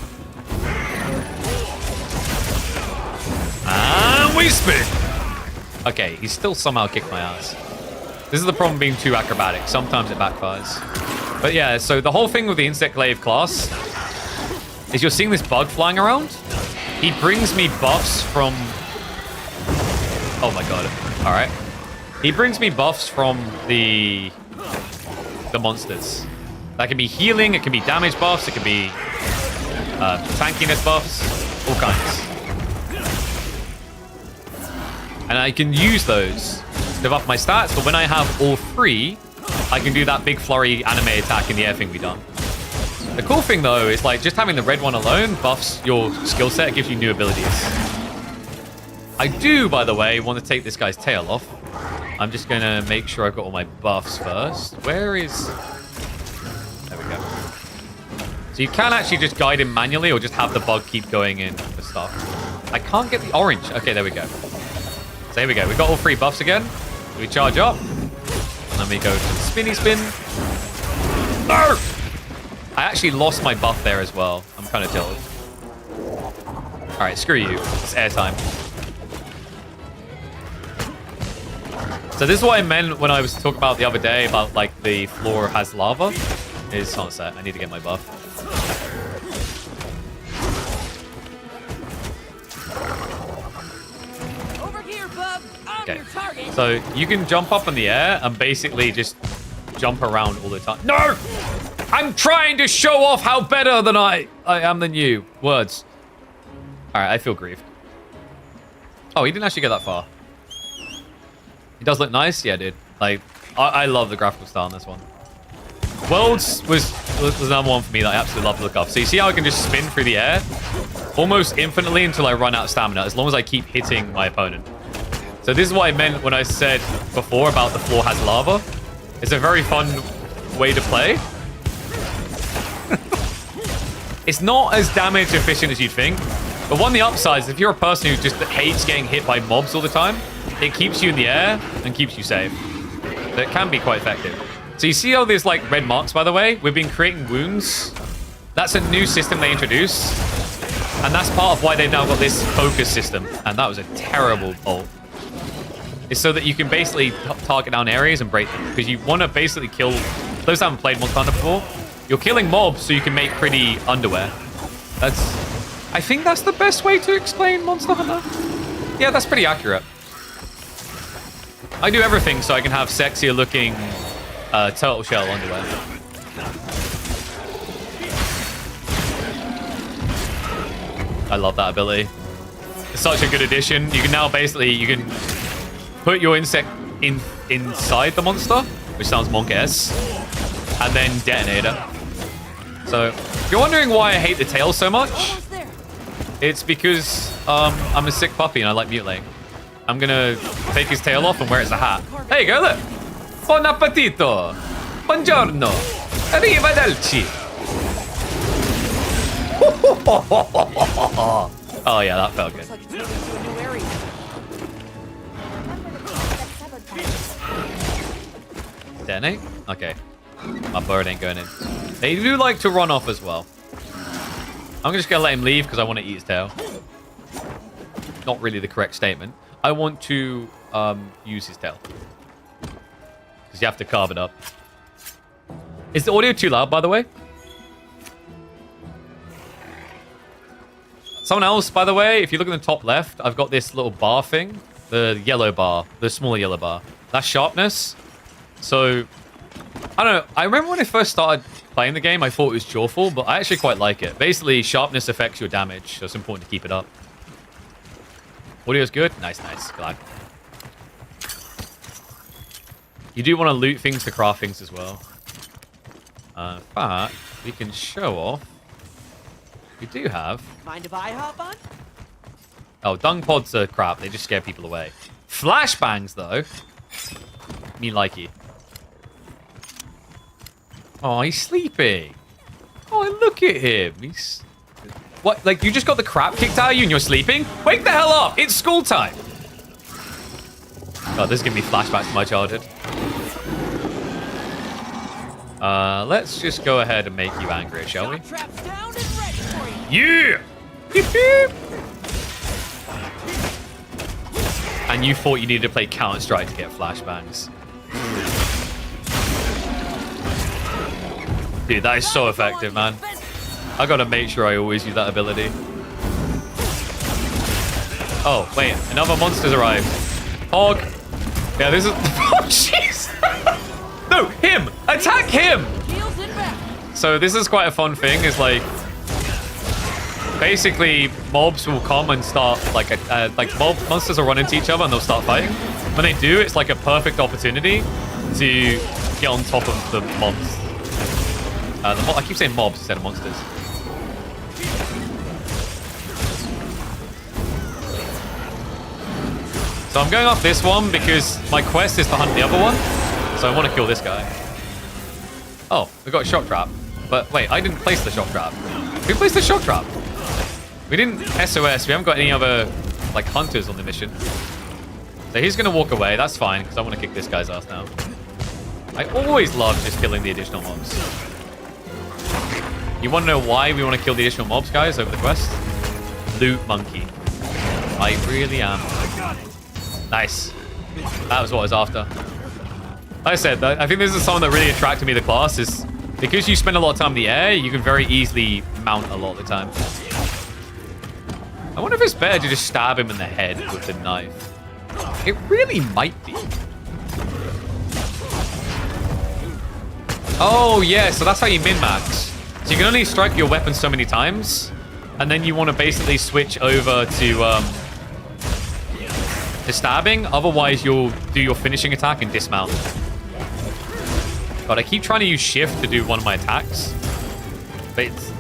And we spin! Okay, he still somehow kicked my ass. This is the problem being too acrobatic. Sometimes it backfires. But yeah, so the whole thing with the Insect Glaive class is you're seeing this bug flying around. He brings me buffs from... Oh my god. Alright. He brings me buffs from the monsters. That can be healing, it can be damage buffs, it can be tankiness buffs, all kinds. And I can use those to buff my stats, but when I have all three, I can do that big flurry anime attack in the air thing we done. The cool thing though is like just having the red one alone buffs your skill set, it gives you new abilities. I do, by the way, want to take this guy's tail off. I'm just going to make sure I've got all my buffs first. Where is... There we go. So you can actually just guide him manually or just have the bug keep going in for stuff. I can't get the orange. Okay, there we go. So here we go. We've got all three buffs again. We charge up. And then we go to the spinny spin. No! I actually lost my buff there as well. I'm kind of tilted. All right, screw you. It's airtime. So this is what I meant when I was talking about the other day about like the floor has lava. Is sunset. I need to get my buff. Over here, bub. I'm Okay. your target. So you can jump up in the air and basically just jump around all the time. No! I'm trying to show off how better than I am than you. Words. All right, I feel grieved. Oh, he didn't actually get that far. It does look nice. Yeah, dude. Like, I love the graphical style on this one. Worlds was another one for me that I absolutely love to look up. So you see how I can just spin through the air? Almost infinitely until I run out of stamina, as long as I keep hitting my opponent. So this is what I meant when I said before about the floor has lava. It's a very fun way to play. It's not as damage efficient as you'd think. But one of the upsides, if you're a person who just hates getting hit by mobs all the time, it keeps you in the air and keeps you safe. So it can be quite effective. So you see all these like red marks, by the way? We've been creating wounds. That's a new system they introduced. And that's part of why they've now got this focus system. And that was a terrible ult. It's so that you can basically target down areas and break them. Because you want to basically kill those that haven't played Monster Hunter before, you're killing mobs so you can make pretty underwear. I think that's the best way to explain Monster Hunter. Yeah, that's pretty accurate. I do everything so I can have sexier looking turtle shell underwear. I love that ability. It's such a good addition. You can now basically, you can put your insect inside the monster, which sounds monk-esque, and then detonate it. So, if you're wondering why I hate the tail so much, it's because I'm a sick puppy and I like mutilating. I'm gonna take his tail off and wear it as a hat. There you go, look. Buon appetito. Buongiorno. Arrivederci. Oh yeah, that felt good. Looks like it's moving to a new area. Detonate? Okay. My bird ain't going in. They do like to run off as well. I'm just gonna let him leave because I want to eat his tail. Not really the correct statement. I want to use his tail. Because you have to carve it up. Is the audio too loud, by the way? Someone else, by the way, if you look in the top left, I've got this little bar thing. The yellow bar. The smaller yellow bar. That's sharpness. So, I don't know. I remember when I first started playing the game, I thought it was jawful, but I actually quite like it. Basically, sharpness affects your damage, so it's important to keep it up. Audio's good? Nice, nice. Glad. You do want to loot things to craft things as well. But we can show off. We do have... Mind if I hop on? Oh, dung pods are crap. They just scare people away. Flashbangs, though. Me likey. Oh, he's sleeping. Oh, look at him. He's... What? Like, you just got the crap kicked out of you and you're sleeping? Wake the hell up. It's school time. God, this is giving me flashbacks to my childhood. Let's just go ahead and make you angry, shall we? Traps down and ready for you. Yeah! Beep, beep. And you thought you needed to play Counter-Strike to get flashbangs. Dude, that is so effective, man. I gotta make sure I always use that ability. Oh, wait. Another monster's arrived. Hog. Yeah, this is... Oh, jeez! No, him! Attack him! Heels and back. So this is quite a fun thing, is like... Basically, mobs will come and start, like monsters will run into each other and they'll start fighting. When they do, it's like a perfect opportunity to get on top of the mobs. I keep saying mobs instead of monsters. So I'm going off this one because my quest is to hunt the other one. So I want to kill this guy. Oh, we got a shock trap. But wait, I didn't place the shock trap. Who placed the shock trap? We didn't SOS. We haven't got any other, like, hunters on the mission. So he's going to walk away. That's fine, because I want to kick this guy's ass now. I always love just killing the additional mobs. You want to know why we want to kill the additional mobs, guys, over the quest? Loot monkey. I really am. Nice. That was what I was after. Like I said, I think this is something that really attracted me to the class, is because you spend a lot of time in the air, you can very easily mount a lot of the time. I wonder if it's better to just stab him in the head with the knife. It really might be. Oh, yeah, so that's how you min-max. So you can only strike your weapon so many times, and then you want to basically switch over to stabbing. Otherwise, you'll do your finishing attack and dismount. But I keep trying to use shift to do one of my attacks. But it's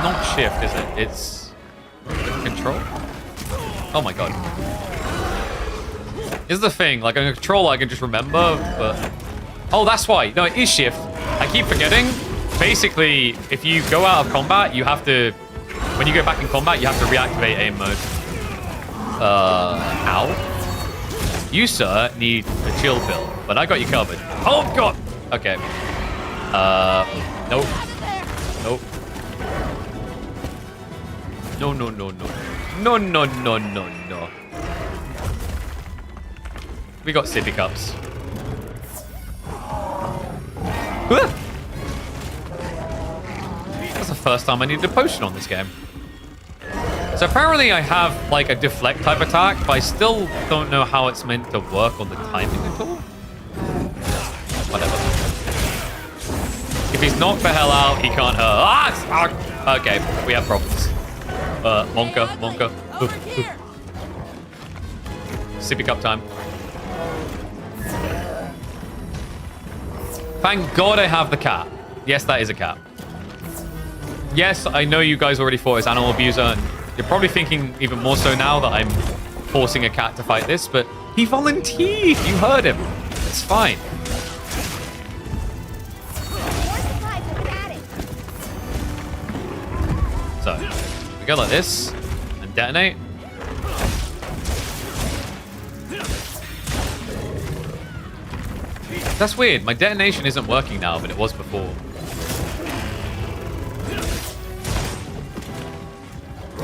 not shift, is it? It's control. Oh my god. This is the thing. Like, a controller I can just remember, but... Oh, that's why. No, it is shift. I keep forgetting. Basically, if you go out of combat, you have to... When you go back in combat, you have to reactivate aim mode. Ow. You, sir, need a chill pill, but I got you covered. Oh, God. Okay. Nope. Nope. No, no, no, no. No, no, no, no, no. We got sippy cups. That's the first time I needed a potion on this game. So apparently I have like a deflect type attack, but I still don't know how it's meant to work on the timing at all. Whatever. If he's knocked the hell out, he can't hurt. Ah! Okay, we have problems. Monka. Over here. Sippy cup time. Thank God I have the cat. Yes, that is a cat. Yes, I know you guys already fought as animal abuser, and you're probably thinking even more so now that I'm forcing a cat to fight this, but he volunteered. You heard him. It's fine. So, we go like this and detonate. That's weird. My detonation isn't working now, but it was before.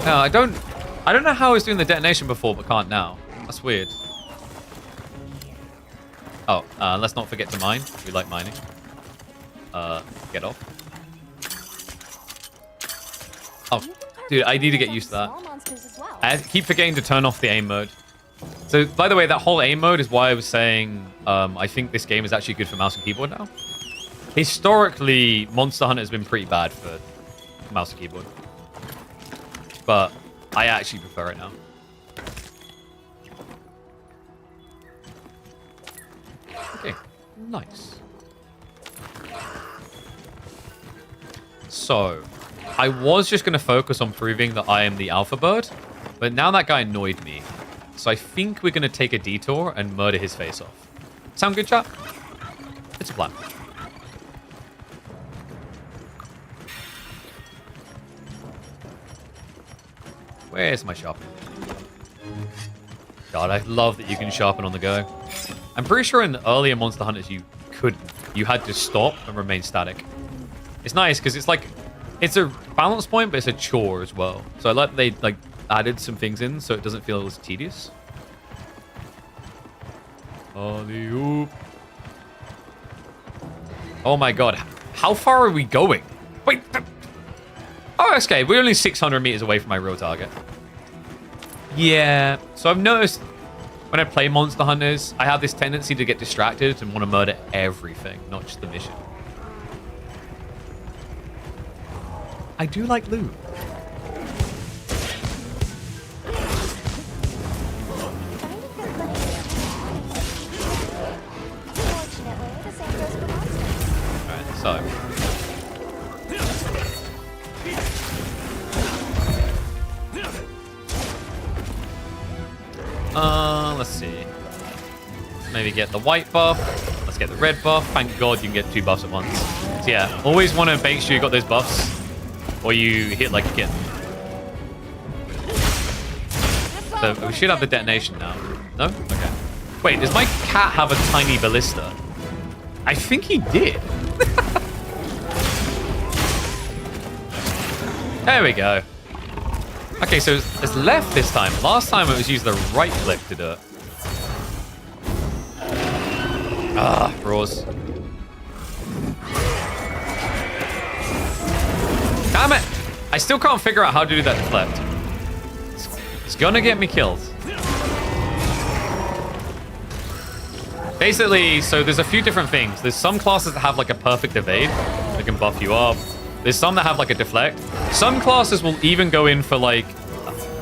No, I don't know how I was doing the detonation before, but can't now. That's weird. Oh, let's not forget to mine. We like mining. Get off. Oh, dude, I need to get used to that. I keep forgetting to turn off the aim mode. So, by the way, that whole aim mode is why I was saying I think this game is actually good for mouse and keyboard now. Historically, Monster Hunter has been pretty bad for mouse and keyboard. But I actually prefer it now. Okay, nice. So, I was just going to focus on proving that I am the alpha bird, but now that guy annoyed me. So I think we're going to take a detour and murder his face off. Sound good, chat? It's a plan. Where's my sharpening? God, I love that you can sharpen on the go. I'm pretty sure in the earlier Monster Hunters you couldn't. You had to stop and remain static. It's nice because it's like, it's a balance point, but it's a chore as well. So I like they like added some things in so it doesn't feel as tedious. Alley-oop. Oh my god, how far are we going? Wait. Oh, okay, we're only 600 meters away from my real target. Yeah, so I've noticed when I play Monster Hunters, I have this tendency to get distracted and want to murder everything, not just the mission. I do like loot. Alright, so. Let's see. Maybe get the white buff. Let's get the red buff. Thank God you can get 2 buffs at once. So yeah, always want to make sure you got those buffs, or you hit like a kid. So we should have the detonation now. No? Okay. Wait, does my cat have a tiny ballista? I think he did. There we go. Okay, so it's left this time. Last time it was using the right click to do it. Ah, roars. Damn it! I still can't figure out how to do that deflect. It's gonna get me killed. Basically, so there's a few different things. There's some classes that have like a perfect evade that can buff you up. There's some that have like a deflect. Some classes will even go in for like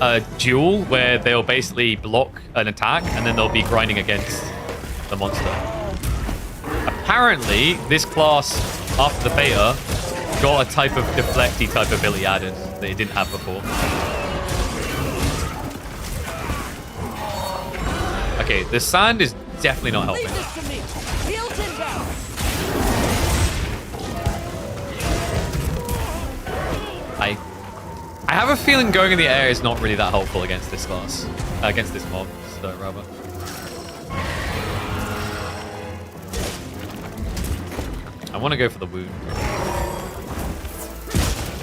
a duel where they'll basically block an attack and then they'll be grinding against the monster. Apparently, this class, after the beta, got a type of deflecty type ability added that it didn't have before. Okay, the sand is definitely not helping. Leave this to me. Fields inbound. I have a feeling going in the air is not really that helpful against this class. Against this mob, rather. I want to go for the wound.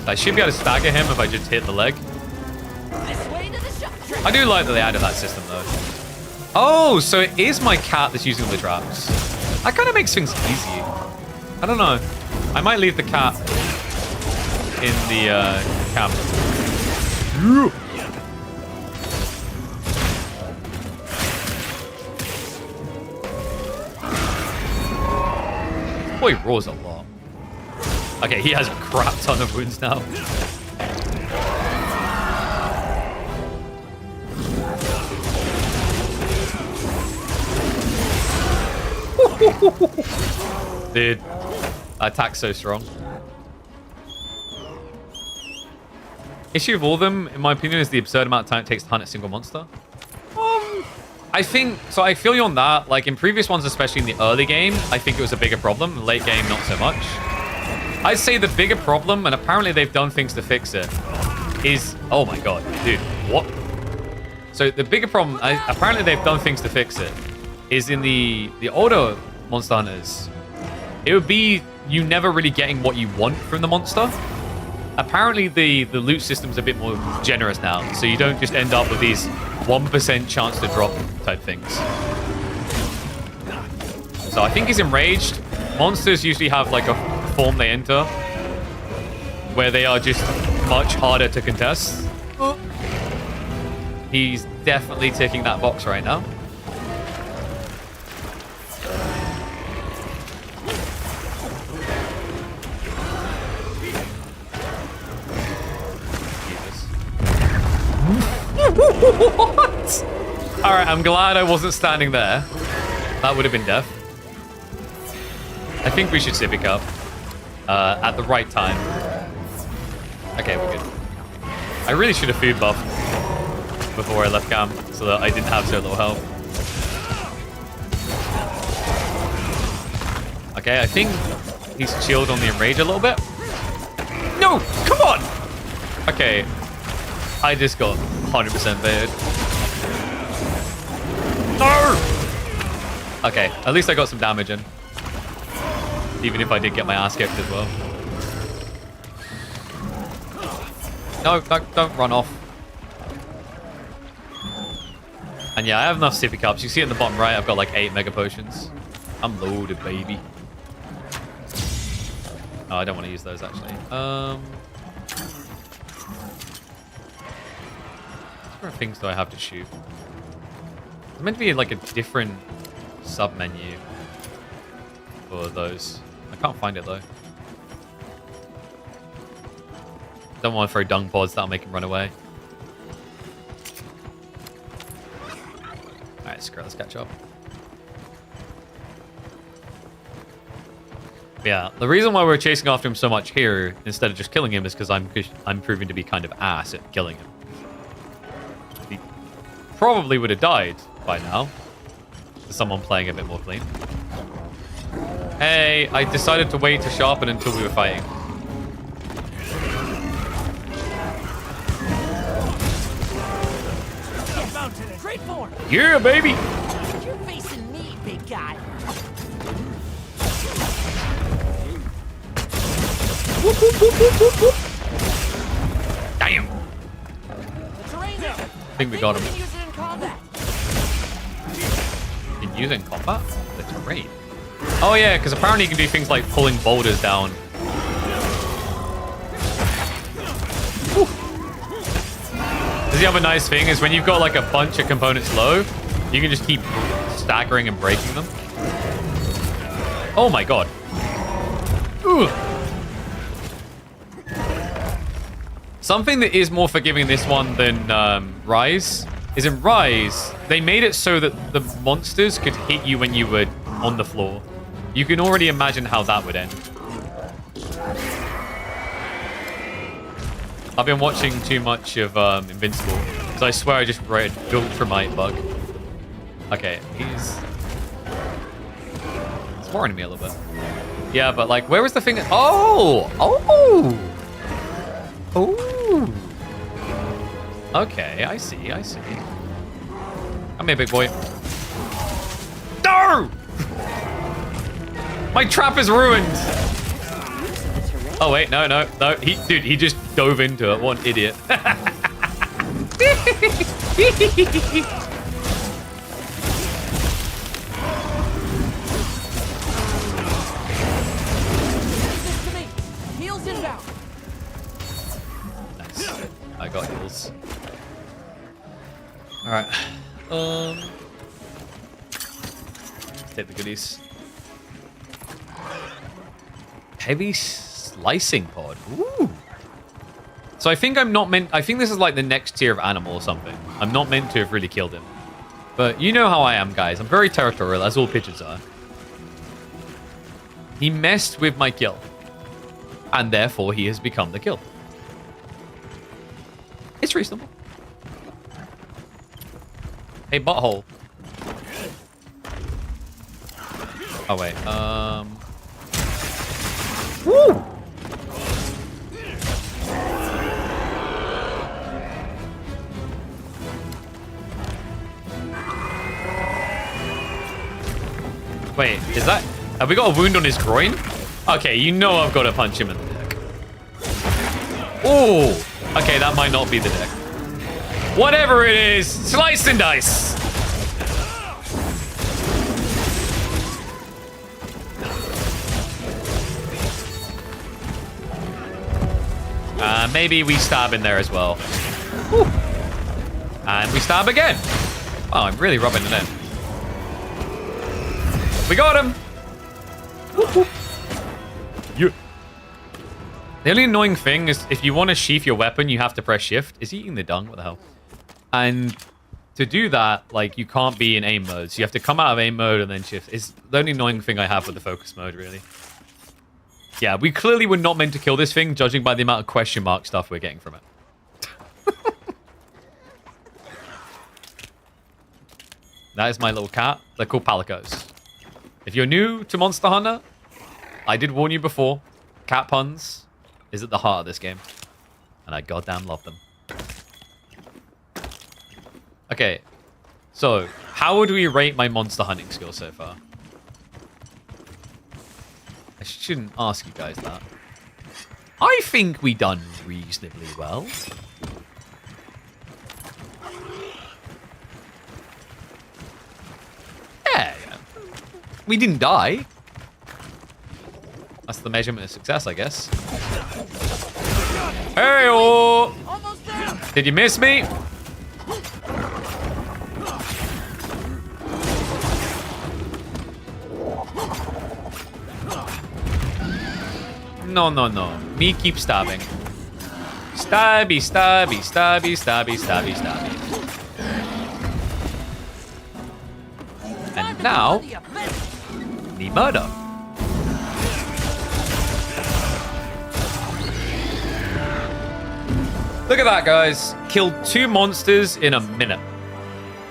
I should be able to stagger him if I just hit the leg. This way to the shop track. I do like that they added that system, though. Oh, so it is my cat that's using the traps. That kind of makes things easy. I don't know. I might leave the cat in the camp. Boy roars a lot. Okay, he has a crap ton of wounds now. Dude, that attack's so strong. Issue of all of them, in my opinion, is the absurd amount of time it takes to hunt a single monster. I think, so I feel you on that. Like in previous ones, especially in the early game, I think it was a bigger problem. Late game, not so much. I'd say the bigger problem, and apparently they've done things to fix it, is... Oh my god, dude, what? So the bigger problem, apparently they've done things to fix it, is in the older Monster Hunters, it would be you never really getting what you want from the monster. Apparently the loot system's a bit more generous now, so you don't just end up with these 1% chance to drop type things. So I think he's enraged. Monsters usually have like a form they enter where they are just much harder to contest. He's definitely ticking that box right now. What? Alright, I'm glad I wasn't standing there. That would have been death. I think we should sippy cup at the right time. Okay, we're good. I really should have food buffed before I left camp so that I didn't have so little health. Okay, I think he's chilled on the enrage a little bit. No! Come on! Okay, I just got 100% baited. No! Okay, at least I got some damage in. Even if I did get my ass kicked as well. No, don't run off. And yeah, I have enough sippy cups. You see it in the bottom right, I've got like 8 mega potions. I'm loaded, baby. Oh, I don't want to use those actually. What sort of things do I have to shoot? There's meant to be like a different sub-menu for those. I can't find it though. Don't want to throw dung pods, that'll make him run away. Alright, screw it, let's catch up. Yeah, the reason why we're chasing after him so much here instead of just killing him is because I'm proving to be kind of ass at killing him. He probably would have died by now. With someone playing a bit more clean. Hey, I decided to wait to sharpen until we were fighting. Great form. Yeah, baby! You're facing me, big guy. Damn! The terrain's there. I think we got him. You can use it in combat. You can use it in combat? The terrain. Oh yeah, because apparently you can do things like pulling boulders down. Whew. The other nice thing is when you've got like a bunch of components low, you can just keep staggering and breaking them. Oh my god. Ugh. Something that is more forgiving in this one than Rise is in Rise, they made it so that the monsters could hit you when you were on the floor. You can already imagine how that would end. I've been watching too much of Invincible, so I swear I just read Ultramite bug. Okay, he's worrying me a little bit. Yeah, but like, where was the thing? Oh! Oh! Oh! Okay, I see, I see. Come here, big boy. No! My trap is ruined! Oh wait, no. Dude, he just dove into it. What an idiot. take the goodies. Heavy slicing pod. Ooh. So I think I'm not meant... I think this is like the next tier of animal or something. I'm not meant to have really killed him. But you know how I am, guys. I'm very territorial, as all pigeons are. He messed with my kill. And therefore, he has become the kill. It's reasonable. Hey, butthole. Oh, wait. Woo! Wait, is that... Have we got a wound on his groin? Okay, you know I've got to punch him in the dick. Oh! Okay, that might not be the dick. Whatever it is, slice and dice! Maybe we stab in there as well. Whew. And we stab again. Wow, I'm really rubbing it in. We got him! Yeah. The only annoying thing is if you want to sheath your weapon, you have to press shift. Is he eating the dung? What the hell? And to do that, like, you can't be in aim mode. So you have to come out of aim mode and then shift. It's the only annoying thing I have with the focus mode, really. Yeah, we clearly were not meant to kill this thing, judging by the amount of question mark stuff we're getting from it. That is my little cat. They're called palicos. If you're new to Monster Hunter, I did warn you before. Cat puns is at the heart of this game. And I goddamn love them. Okay. So, how would we rate my monster hunting skill so far? I shouldn't ask you guys that. I think we done reasonably well. Yeah. We didn't die. That's the measurement of success, I guess. Hey-oh! Almost there. Did you miss me? No, no, no. Me keep stabbing. Stabby, stabby, stabby, stabby, stabby, stabby. And now, the murder. Look at that, guys. Killed 2 monsters in a minute.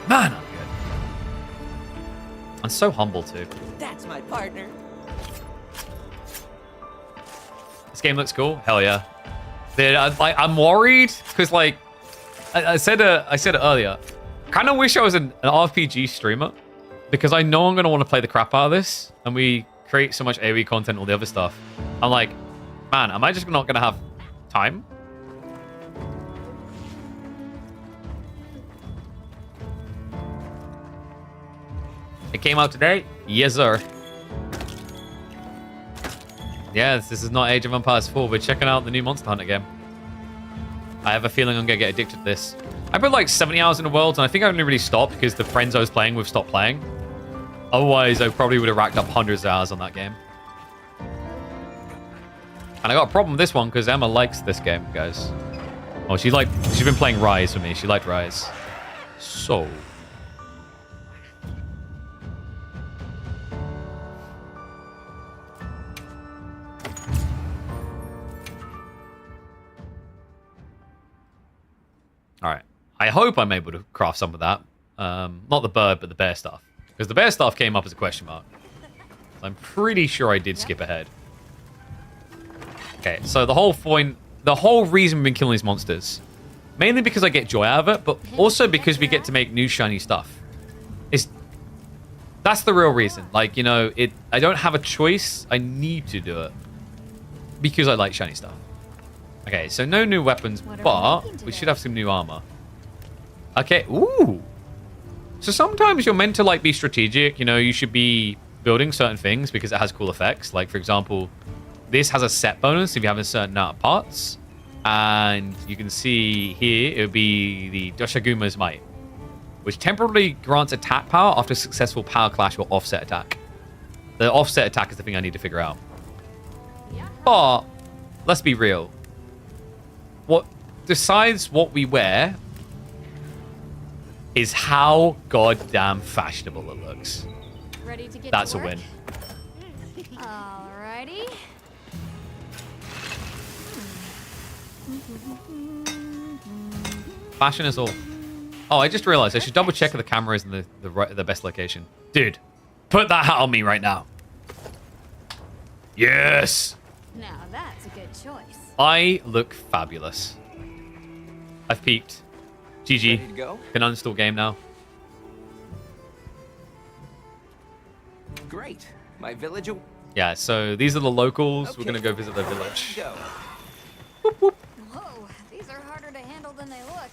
Man, I'm good. I'm so humble, too. That's my partner. This game looks cool. Hell yeah. Dude, I'm worried because, like, I said it earlier. Kind of wish I was an RPG streamer because I know I'm going to want to play the crap out of this and we create so much AoE content and all the other stuff. I'm like, man, am I just not going to have time? It came out today? Yes, sir. Yes, this is not Age of Empires 4. We're checking out the new Monster Hunter game. I have a feeling I'm going to get addicted to this. I put like 70 hours in the world, and I think I only really stopped because the friends I was playing with stopped playing. Otherwise, I probably would have racked up hundreds of hours on that game. And I got a problem with this one because Emma likes this game, guys. Oh, she's been playing Rise with me. She liked Rise. So... All right. I hope I'm able to craft some of that. Not the bird, but the bear stuff. Because the bear stuff came up as a question mark. So I'm pretty sure I did skip ahead. Okay, so the whole reason we've been killing these monsters, mainly because I get joy out of it, but also because we get to make new shiny stuff. That's the real reason. Like, you know, I don't have a choice. I need to do it. Because I like shiny stuff. Okay, so no new weapons, but we should have some new armor. Okay, ooh. So sometimes you're meant to, like, be strategic. You know, you should be building certain things because it has cool effects. Like, for example, this has a set bonus if you have a certain amount of parts. And you can see here, it would be the Doshaguma's Might, which temporarily grants attack power after successful power clash or offset attack. The offset attack is the thing I need to figure out. But let's be real. What decides what we wear is how goddamn fashionable it looks. Ready to get That's to a work? win. Alrighty. Fashion is all. Oh, I just realized I should double check if the camera is in the best location. Dude, put that hat on me right now. Yes! Now that's a good choice. I look fabulous. I've peaked. Ready to GG. go? Can uninstall game now. Great. My village. Yeah, so these are the locals. We're Okay. gonna go visit their village. Go. Whoa, these are harder to handle than they look.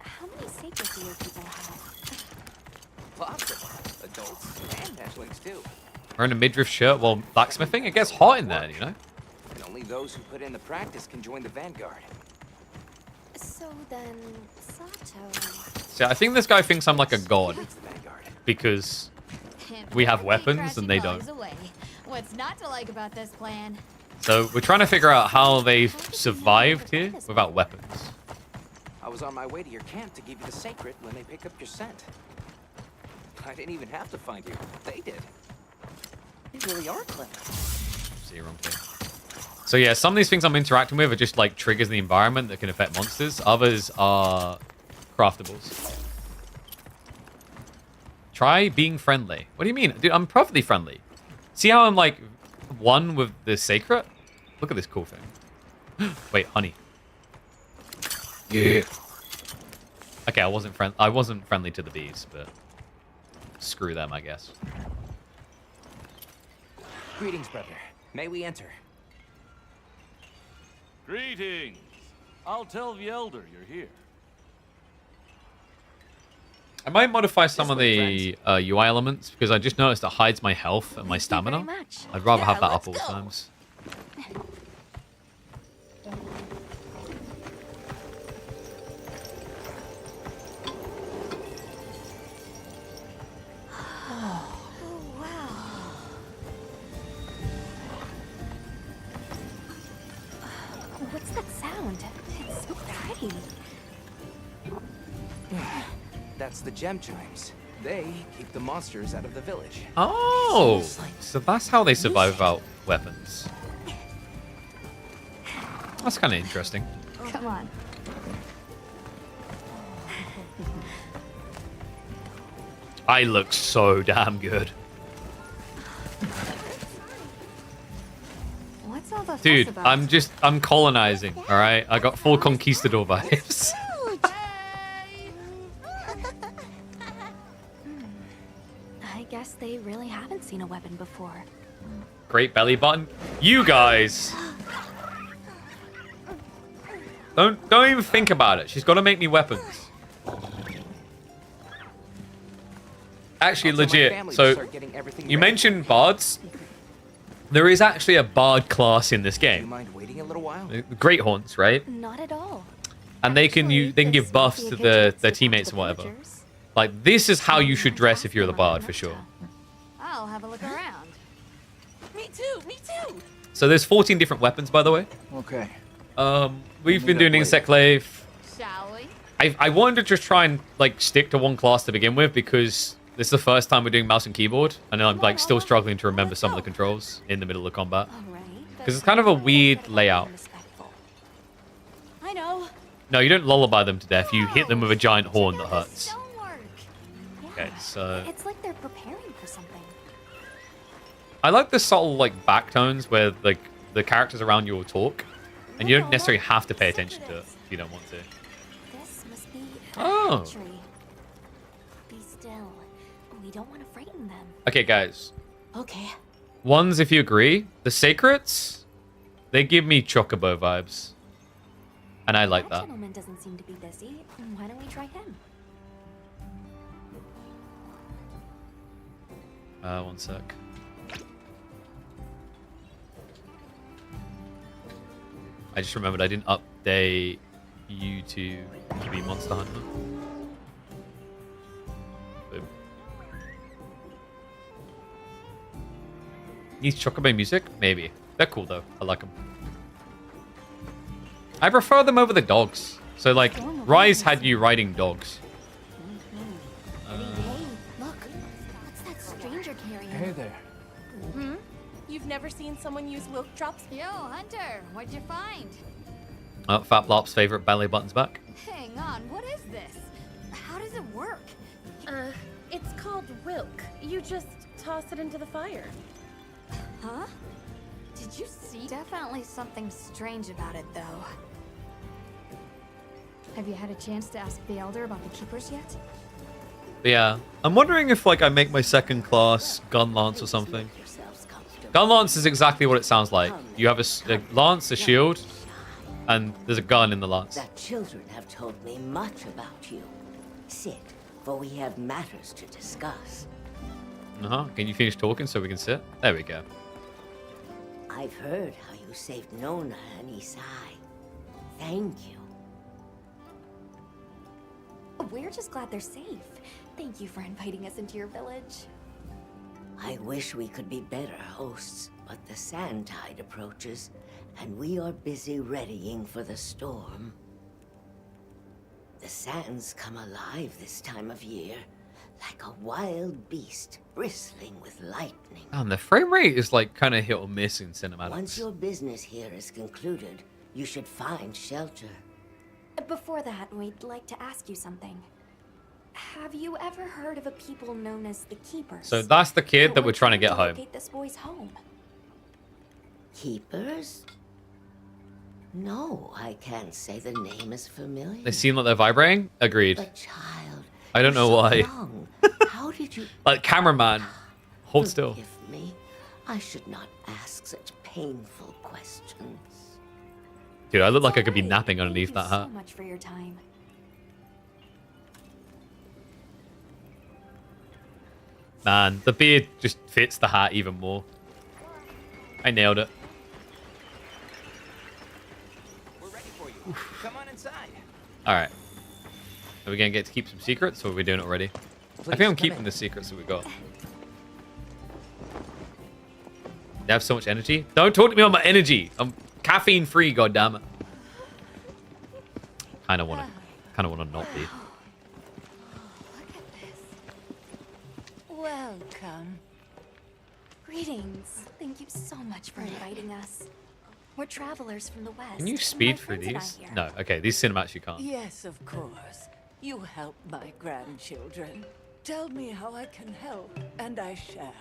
How many sacred do your people have? Lots of adults and hatchlings too. Wearing a midriff shirt while blacksmithing. It gets hot in there, you know? And only those who put in the practice can join the vanguard. So then, Sato. So I think this guy thinks I'm like a god It's the vanguard. because we have weapons and they don't. Away. What's not to like about this plan? So we're trying to figure out how they've survived here without weapons. I was on my way to your camp to give you the sacred when they picked up your scent. I didn't even have to find you. They did. You really are clever. See, wrong thing. So yeah, some of these things I'm interacting with are just like triggers in the environment that can affect monsters. Others are craftables. Try being friendly. What do you mean? Dude, I'm perfectly friendly. See how I'm like one with the sacred? Look at this cool thing. Wait, honey. Yeah. Okay, I wasn't friendly to the bees, but screw them, I guess. Greetings, brother. May we enter? Greetings. I'll tell the elder you're here. I might modify some of the UI elements because I just noticed it hides my health and my stamina. Thank you very much. I'd rather have Yeah, that up all let's go. times. Oh, wow. What's that sound? It's so pretty. That's the gem chimes. They keep the monsters out of the village. Oh, so that's how they survive without weapons. That's kind of interesting. Come on. I look so damn good. What's all the fuss Dude, about? I'm colonizing, all right? I got full conquistador vibes. I guess they really haven't seen a weapon before. Great belly button. You guys. Don't even think about it. She's got to make me weapons. Actually, I'll tell my legit. family to So, start getting everything you ready. mentioned bards. There is actually a bard class in this Do you game. mind waiting a little while? Great Haunts, right? Not at all. And they can Actually, they can this give buffs might to be a good chance their to talk teammates to and whatever. villagers. Like, this is how you should dress if you're the bard, for sure. I'll have a look around. Me too. Me too. So there's 14 different weapons, by the way. Okay. We've been doing Insect Glaive. Shall we? I wanted to just try and, like, stick to one class to begin with, because this is the first time we're doing mouse and keyboard. And I'm, like, still struggling to remember some of the controls in the middle of combat. All right. Because it's kind of a weird layout. Respectful. I know. No, you don't lullaby them to death. You hit them with a giant horn that hurts. Stonework. Okay, so... It's like they're preparing for something. I like the subtle, like, back tones where, like, the characters around you will talk. And you don't necessarily have to pay attention to it if you don't want to. This must be Oh. a tree. Be still. We don't want to frighten them. Okay, guys. Okay. Ones, if you agree. The Sacrets, they give me Chocobo vibes. And I like that. Gentleman doesn't seem to be busy. Why don't we try him? One sec. I just remembered I didn't update you to be Monster Hunter. Needs chocobo music? Maybe. They're cool though. I like them. I prefer them over the dogs. So like, Rise had you riding dogs. Hey, look. What's that stranger carrying? Hey there. Hmm? You've never seen someone use milk drops? Yo, Hunter, what'd you find? Fat Blop's favorite ballet buttons back. Hang on, what is this? How does it work? It's called Wilk. You just toss it into the fire. Huh? Did you see? Definitely something strange about it, though. Have you had a chance to ask the Elder about the Keepers yet? But yeah, I'm wondering if like I make my second class gun lance or something. Gun lance is exactly what it sounds like. You have a lance, a shield, and there's a gun in the lance. The children have told me much about you. Sit, for we have matters to discuss. Can you finish talking so we can sit? There we go. I've heard how you saved Nona and Isai. Thank you. We're just glad they're safe. Thank you for inviting us into your village. I wish we could be better hosts, but the sand tide approaches, and we are busy readying for the storm. The sands come alive this time of year, like a wild beast bristling with lightning. And the frame rate is like kind of hit or miss in cinematics. Once your business here is concluded, you should find shelter. Before that, we'd like to ask you something. Have you ever heard of a people known as the Keepers? So that's the kid that we're trying to get home. Locate this boy's home. Keepers? No, I can't say the name is familiar. They seem like they're vibrating? Agreed. But child, I don't know you're so why. young. How did you... Like, cameraman, hold still. Forgive me. I should not ask such painful questions. Dude, I look like I It's could be all right. napping underneath Thank that you hat. so much for your time. Man, the beard just fits the hat even more. I nailed it. We're ready for you. Come on inside. All right. Are we going to get to keep some secrets, or are we doing it already? I think I'm keeping the secrets that we got. They have so much energy. Don't talk to me about my energy. I'm caffeine free, goddammit. Kind of want to not be. Look at this. Welcome. Greetings. Thank you so much for inviting us. We're travelers from the west. Can you and speed my through friends and I these? here. No. Okay, these cinematics you can't. Yes, of course. You help my grandchildren. Tell me how I can help, and I shall.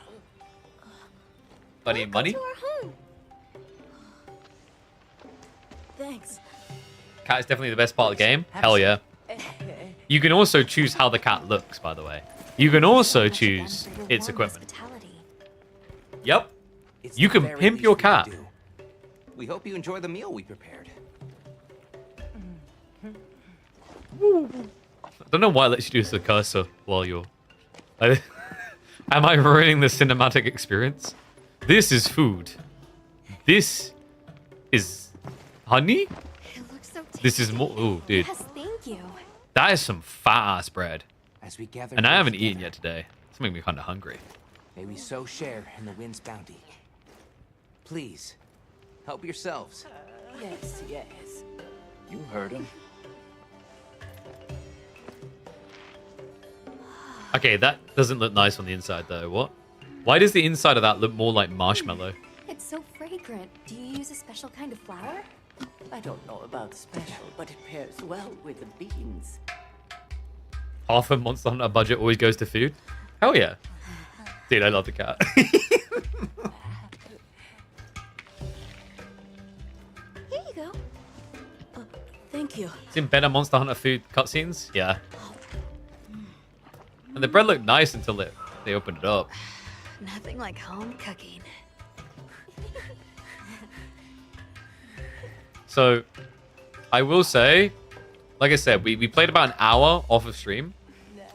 Buddy, money? To our home. Thanks. Cat is definitely the best part of the game. Hell yeah. You can also choose how the cat looks, by the way. You can also Thank you again choose for your its warm equipment. hospitality. Yep. It's You the can very pimp least your we can cat. do. We hope you enjoy the meal we prepared. I don't know why it lets you use the cursor while you're... Am I ruining the cinematic experience? This is food. This is honey? It looks so tasty. This is more... Oh, dude. Yes, thank you. That is some fat-ass bread. As we gather And I here haven't eaten together, yet today. It's making me kind of hungry. May we so share in the wind's bounty. Please, help yourselves. Yes, yes. You heard him. Okay, that doesn't look nice on the inside, though. What? Why does the inside of that look more like marshmallow? It's so fragrant. Do you use a special kind of flour? I don't know about special, but it pairs well with the beans. Half a Monster Hunter budget always goes to food? Hell yeah. Dude, I love the cat. Here you go. Thank you. It's in better Monster Hunter food cutscenes? Yeah. And the bread looked nice until they opened it up. Nothing like home cooking. So, I will say, like I said, we played about an hour off of stream.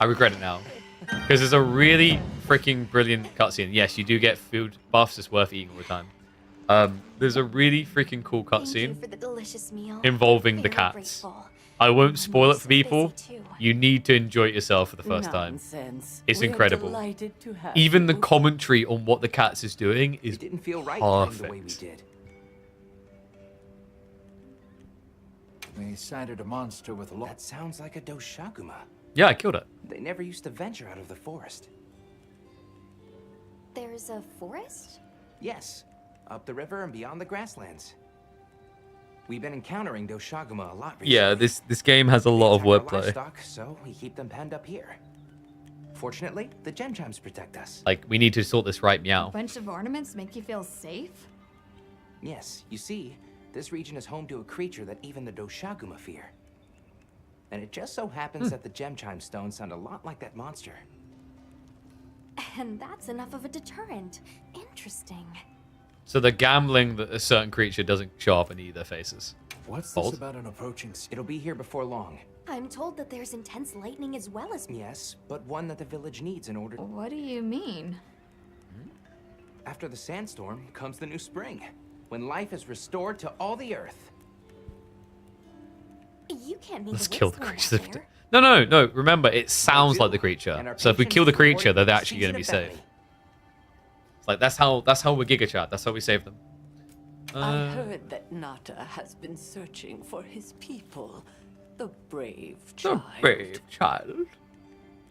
I regret it now. Because there's a really freaking brilliant cutscene. Yes, you do get food buffs. It's worth eating all the time. There's a really freaking cool Thank you cutscene for the delicious meal. involving the Very cats. grateful. I won't spoil it for Busy people. too. You need to enjoy it yourself for the first time. Nonsense. It's We're incredible. delighted to have Even the you. commentary on what the cats is doing is It didn't feel right playing the way we perfect. did. We sighted a monster with a lot. That sounds like a Doshaguma. Yeah, I killed it. They never used to venture out of the forest. There's a forest? Yes, up the river and beyond the grasslands. We've been encountering Doshaguma a lot recently. Yeah, this game has a lot of They attack our wordplay. livestock, so we keep them penned up here. Fortunately, the gem chimes protect us. Like, we need to sort this right, meow. A bunch of ornaments make you feel safe? Yes, you see, this region is home to a creature that even the Doshaguma fear. And it just so happens that the gem chime stones sound a lot like that monster. And that's enough of a deterrent. Interesting. So they're gambling that a certain creature doesn't show up in either faces. What's Bold. this about an approaching It'll be here before long. I'm told that there's intense lightning as well as... Yes, but one that the village needs in order... What do you mean? After the sandstorm comes the new spring, when life is restored to all the earth. You can't mean Let's the kill the wasteland creature. up there. No. Remember, it sounds do, like the and creature. our So if we kill the patience creature, rewarded they're with actually going to be season of safe. bounty. It's like that's how we're Giga Chat. That's how we save them. I heard that Nata has been searching for his people. The brave The child. brave child.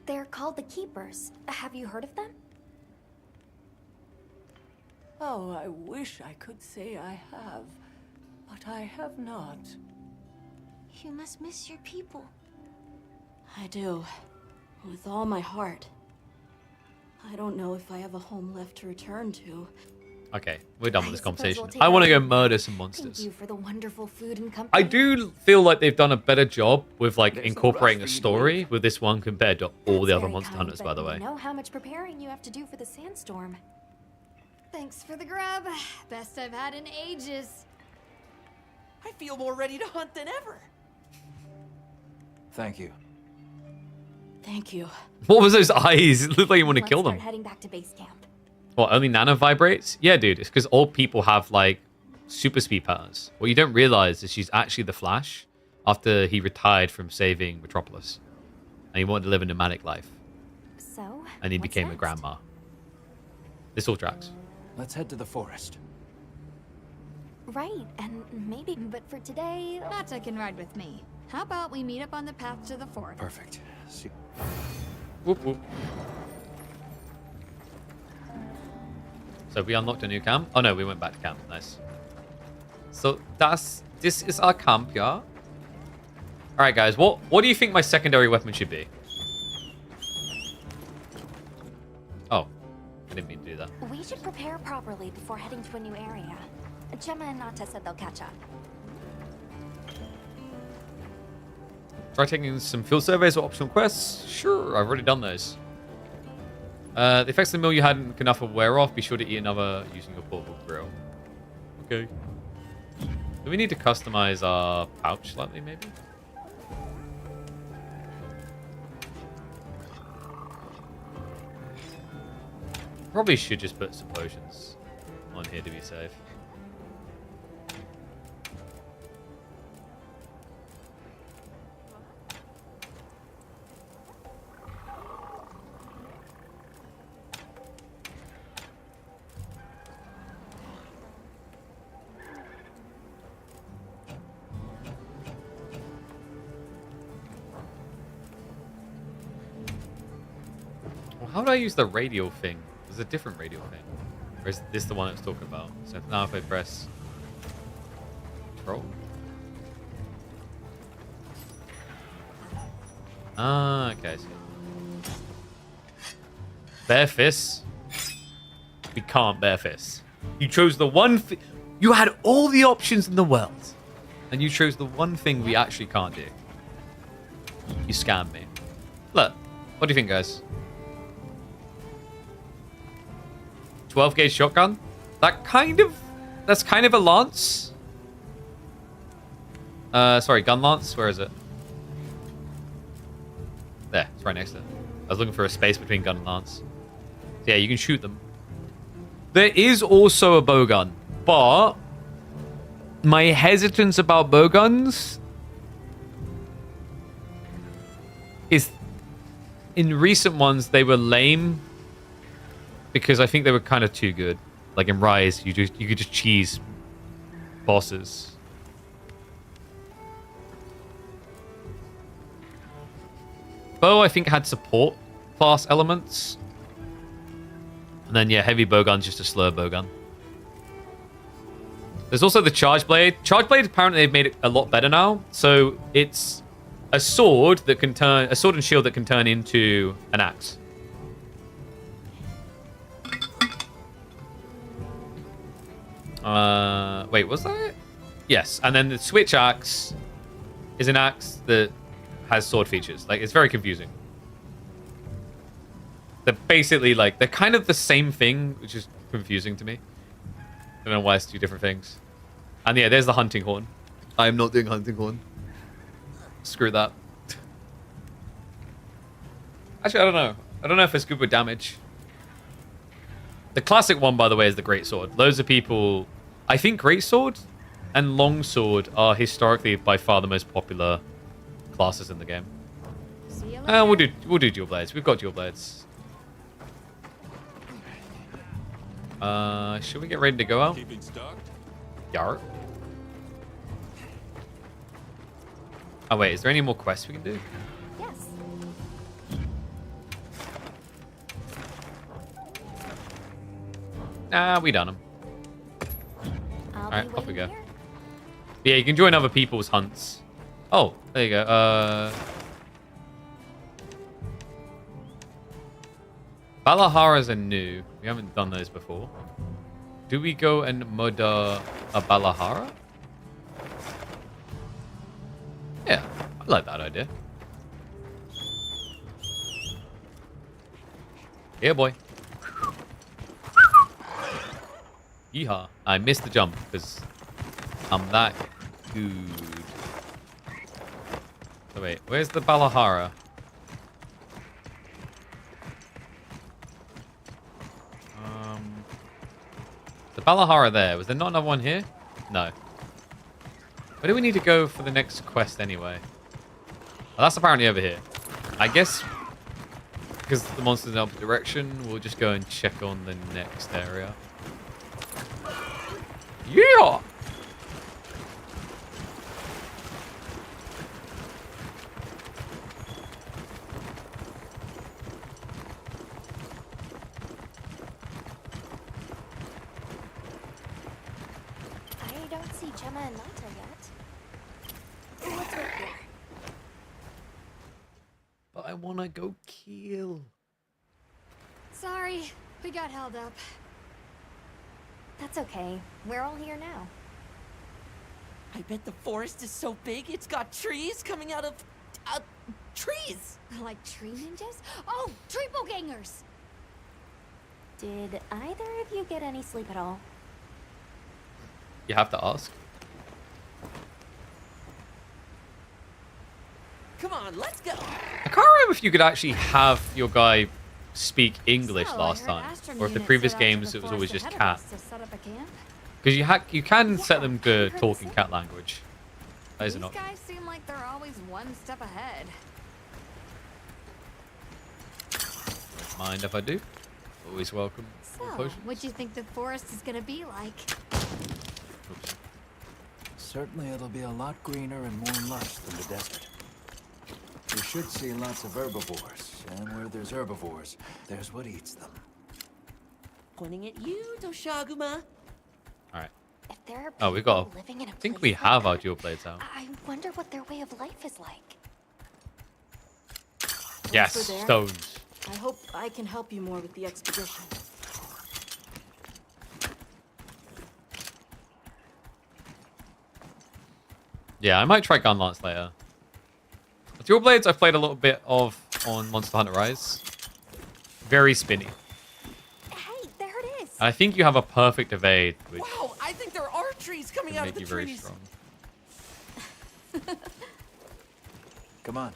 They're called the Keepers. Have you heard of them? Oh, I wish I could say I have, but I have not. You must miss your people. I do. With all my heart. I don't know if I have a home left to return to. Okay, we're done with this I suppose conversation. we'll take I want to our go leave. murder some Thank monsters. you for the wonderful food and company. I do feel like they've done a better job with like There's no incorporating a rush for you to story with this one compared to all the That's other very Monster kind, Hunters, by but the way. You know how much preparing you have to do for the sandstorm. Thanks for the grub. Best I've had in ages. I feel more ready to hunt than ever. Thank you. Thank you. What was those eyes? It looked like you want to Let's kill start them. heading back to base camp. What, only Nana vibrates? Yeah, dude, it's because old people have, like, super speed powers. What you don't realize is she's actually the Flash after he retired from saving Metropolis. And he wanted to live a nomadic life. So, And he what's became a next? grandma. This all tracks. Let's head to the forest. Right, and maybe, but for today... Nata can ride with me. How about we meet up on the path to the forest? Perfect. See. Whoop, whoop. So we unlocked a new camp? Oh no, we went back to camp. Nice. So this is our camp, yeah? Alright guys, what do you think my secondary weapon should be? Oh, I didn't mean to do that. We should prepare properly before heading to a new area. Gemma and Nata said they'll catch up. Try taking some field surveys or optional quests? Sure, I've already done those. The effects of the meal you had enough of wear off. Be sure to eat another using your portable grill. Okay. Do we need to customize our pouch slightly, maybe? Probably should just put some potions on here to be safe. Well, how do I use the radio thing? There's a different radio thing. Or is this the one I was talking about? So now if I press control. Ah, okay. I see. Bare fists. We can't bare fists. You chose the one thing. You had all the options in the world. And you chose the one thing we actually can't do. You scammed me. Look, what do you think, guys? 12 gauge shotgun? That's kind of a lance. Sorry, gun lance. Where is it? There, it's right next to it. I was looking for a space between gun and lance. So yeah, you can shoot them. There is also a bow gun, but my hesitance about bow guns in recent ones they were lame because I think they were kind of too good. Like in Rise, you could just cheese bosses. Bow, I think, had support class elements. And then, yeah, heavy bowgun's just a slow bowgun. There's also the charge blade. Charge blade, apparently, they've made it a lot better now. So it's a sword that can turn, a sword and shield that can turn into an axe. Wait, was that it? Yes, and then the switch axe is an axe that has sword features. Like, it's very confusing. They're basically like, they're kind of the same thing, which is confusing to me. I don't know why it's two different things. And yeah, there's the hunting horn. I'm not doing hunting horn. Screw that. Actually, I don't know. I don't know if it's good with damage. The classic one, by the way, is the greatsword. Loads of people... I think greatsword and longsword are historically by far the most popular classes in the game. We'll do dual blades. We've got dual blades. Should we get ready to go out? Yarp. Oh wait, is there any more quests we can do? Yes. Nah, we done them. Alright, off we go. Yeah, you can join other people's hunts. Oh, there you go. Balaharas are new. We haven't done those before. Do we go and murder a Balahara? Yeah, I like that idea. Yeah, boy. Yeehaw. I missed the jump because I'm that good. So wait, where's the Balahara? The Balahara there. Was there not another one here? No. Where do we need to go for the next quest anyway? Well, that's apparently over here. I guess because the monster's in the opposite direction, we'll just go and check on the next area. Yeah! I don't see Gemma and Nata yet. Let's wait here. But I want to go kill. Sorry, we got held up. That's okay. We're all here now. I bet the forest is so big it's got trees coming out of... trees! Like tree ninjas? Oh, triple gangers! Did either of you get any sleep at all? You have to ask. Come on, let's go! I can't remember if you could actually have your guy speak English last time, or if the previous games it was always just cat. Because you can set them to talk in cat language. That is an option. These guys seem like they're always one step ahead. Don't mind if I do. Always welcome. So, what do you think the forest is gonna be like? Oops. Certainly it'll be a lot greener and more lush than the desert. We should see lots of herbivores, and where there's herbivores, there's what eats them. Pointing at you, Doshaguma. Alright. If there are Oh, we got. people living in a I think place we like have our that, dual blades out. I wonder what their way of life is like. Yes, Once we're there, stones. I hope I can help you more with the expedition. Yeah, I might try gun lance later. Dual blades I've played a little bit of on Monster Hunter Rise. Very spinny. Hey, there it is. And I think you have a perfect evade, which Wow, I think there are trees coming can out of make the you very trees. strong. Come on.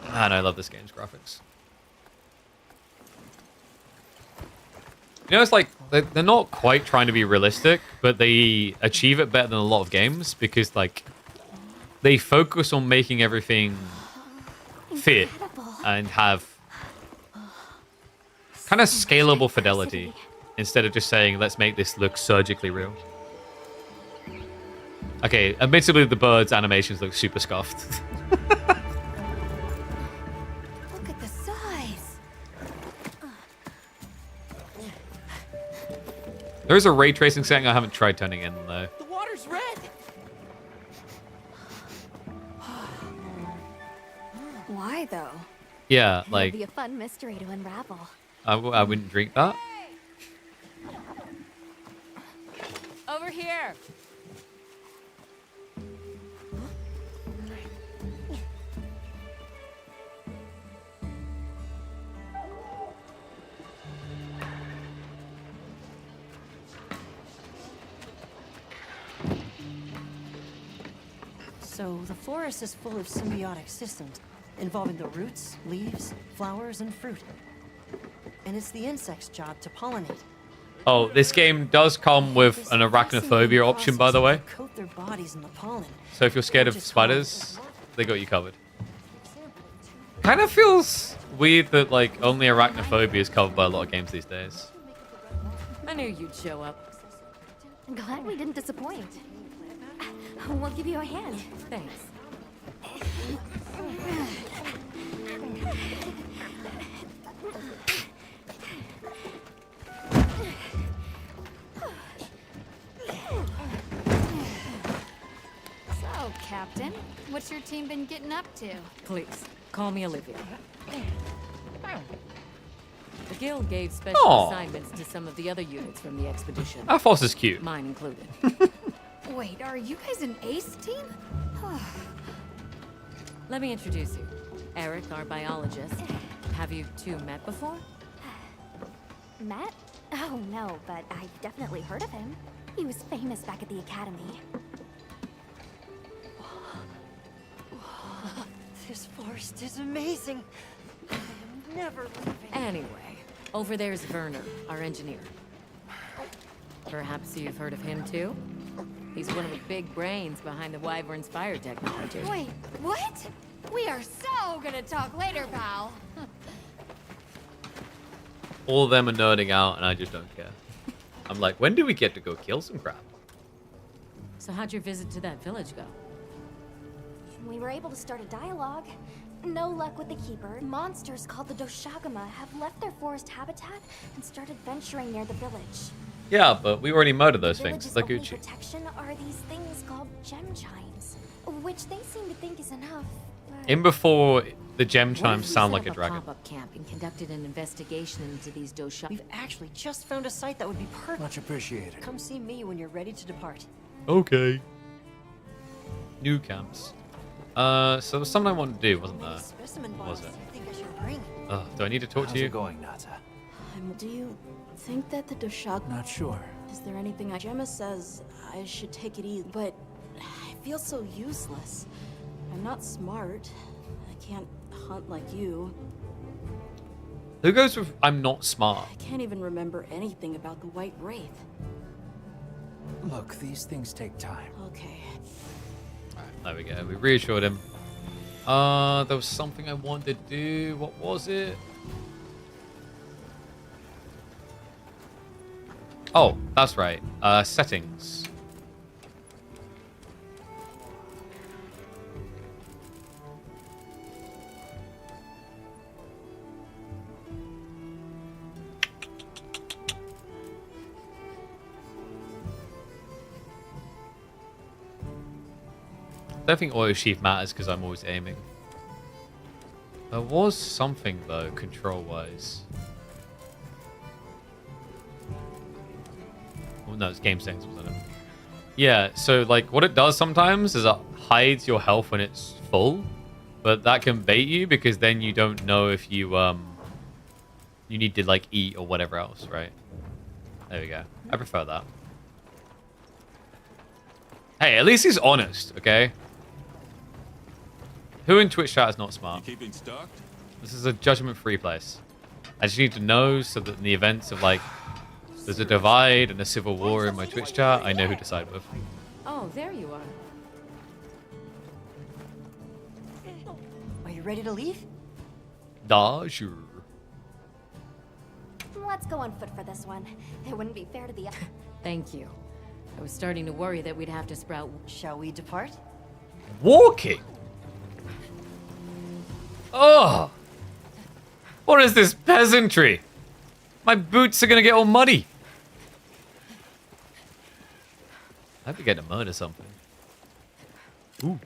Man, I love this game's graphics. You know, it's like, they're not quite trying to be realistic, but they achieve it better than a lot of games, because, like, they focus on making everything fit and have kind of scalable fidelity instead of just saying, let's make this look surgically real. Okay, admittedly, the birds' animations look super scuffed. Look at the size. There is a ray tracing setting I haven't tried turning in, though. The water's red. Why though? Yeah, It'll like, be a fun mystery to unravel. I wouldn't drink that. Over here. So the forest is full of symbiotic systems involving the roots, leaves, flowers, and fruit. And it's the insect's job to pollinate. Oh, this game does come with an arachnophobia option, by the way. Coat their bodies in the pollen. So if you're scared of spiders, they got you covered. Kind of feels weird that like only arachnophobia is covered by a lot of games these days. I knew you'd show up. I'm glad we didn't disappoint. We'll give you a hand. Thanks. So, Captain, what's your team been getting up to? Please, call me Olivia. The guild gave special Aw. assignments to some of the other units from the expedition. That foss is cute. Mine included. Wait, are you guys an ace team? Let me introduce you. Eric, our biologist. Have you two met before? Matt? Oh no, but I've definitely heard of him. He was famous back at the academy. This forest is amazing. I am never leaving. Anyway, over there's Werner, our engineer. Perhaps you've heard of him too? He's one of the big brains behind the Wyvern's fire technology. Wait, what? We are so gonna talk later, pal. All of them are nerding out, and I just don't care. I'm like, when do we get to go kill some crap? So how'd your visit to that village go? We were able to start a dialogue. No luck with the Keeper. Monsters called the Doshagama have left their forest habitat and started venturing near the village. Yeah, but we already murdered those things. Village's They're only Gucci. protection are these things called gem chimes, which they seem to think is enough. But In before the gem What if chimes we sound set like a up dragon. pop-up camp and conducted an investigation into these dosha. We've actually just found a site that would be perfect. Much appreciated. Come see me when you're ready to depart. Okay. New camps. So there was something I wanted to do, wasn't there? Specimen What was bottles it? I think I should bring. Do I need to talk How's to you? it going, Nata? Do you think that the Doshag... Not sure. Is there anything Gemma says I should take it easy, but I feel so useless. I'm not smart. I can't hunt like you. Who goes with I'm not smart? I can't even remember anything about the White Wraith. Look, these things take time. Okay. There we go. We reassured him. There was something I wanted to do. What was it? Oh, that's right. Settings. I don't think auto sheath matters because I'm always aiming. There was something though, control-wise. Oh, no, it's game settings, wasn't it? Yeah, so like what it does sometimes is it hides your health when it's full, but that can bait you because then you don't know if you you need to like eat or whatever else, right? There we go. I prefer that. Hey, at least he's honest, okay? Who in Twitch chat is not smart? You keeping stocked? This is a judgment-free place. I just need to know so that in the events of like there's a divide and a civil war in my Twitch chat, I know who to side with. Oh, there you are. You ready to leave? Da, sure. Let's go on foot for this one. It wouldn't be fair to the... Thank you. I was starting to worry that we'd have to sprout... Shall we depart? Walking? Oh! What is this peasantry? My boots are gonna get all muddy. I have to get to murder something. Ooh.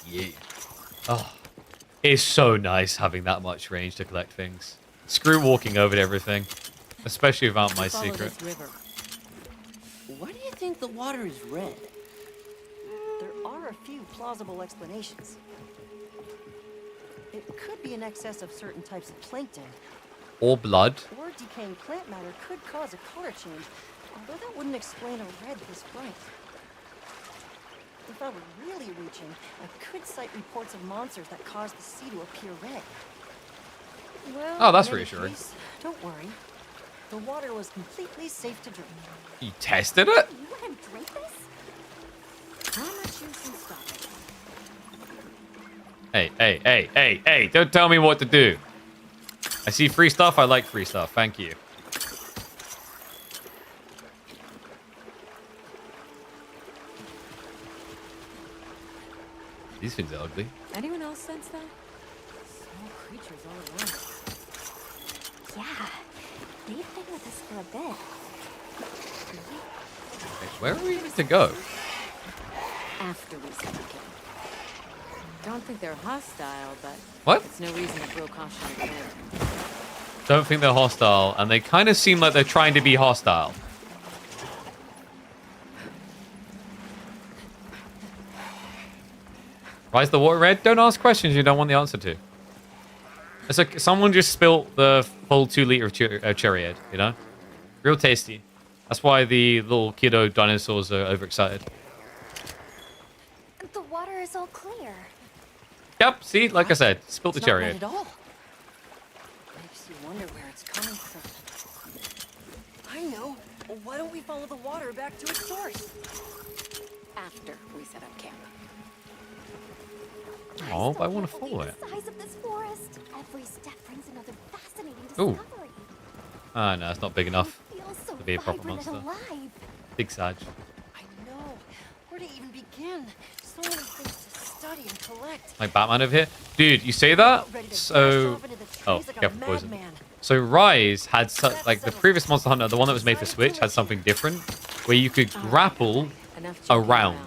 Yeah. Oh. It's so nice having that much range to collect things. Screw walking over to everything. Especially without my Follow secret. this river. Why do you think the water is red? There are a few plausible explanations. It could be in excess of certain types of plankton, Or blood. or decaying plant matter could cause a color change, although that wouldn't explain a red this bright. If I were really reaching, I could cite reports of monsters that cause the sea to appear red. Well, Oh, that's in any reassuring. case, don't worry. The water was completely safe to drink. You tested it? You let him drink this? How much use in stopping? Hey, don't tell me what to do. I see free stuff, I like free stuff. Thank you. These things are ugly. Anyone else sense that? Small creatures all around. Yeah. They've been with us for a bit. Wait, where are we meant to go? After we set up camp. Don't think they're hostile, but... What? It's no reason to throw caution to the wind. Don't think they're hostile, and they kind of seem like they're trying to be hostile. Why is the water red? Don't ask questions you don't want the answer to. It's like someone just spilt the full 2 liter of cherry head, you know? Real tasty. That's why the little kiddo dinosaurs are overexcited. The water is all clear. Yep, see? Like I said, spilt the It's cherry not head. red at all. Makes you wonder where it's coming from. I know. Well, why don't we follow the water back to its source? After we set up camp. Oh, but I want to Can't believe follow it. the size of this forest. Every step brings another fascinating Ooh. discovery. Ah, no, it's not big enough It feels so to be a proper vibrant and monster. alive. Big Sag. I know. Where to even begin? So many things to study and collect. Like Batman over here. Dude, you say that? So... Oh, careful poison. So Rise had, like, the previous Monster Hunter, the one that was made for Switch, had something different, where you could grapple Enough joking around.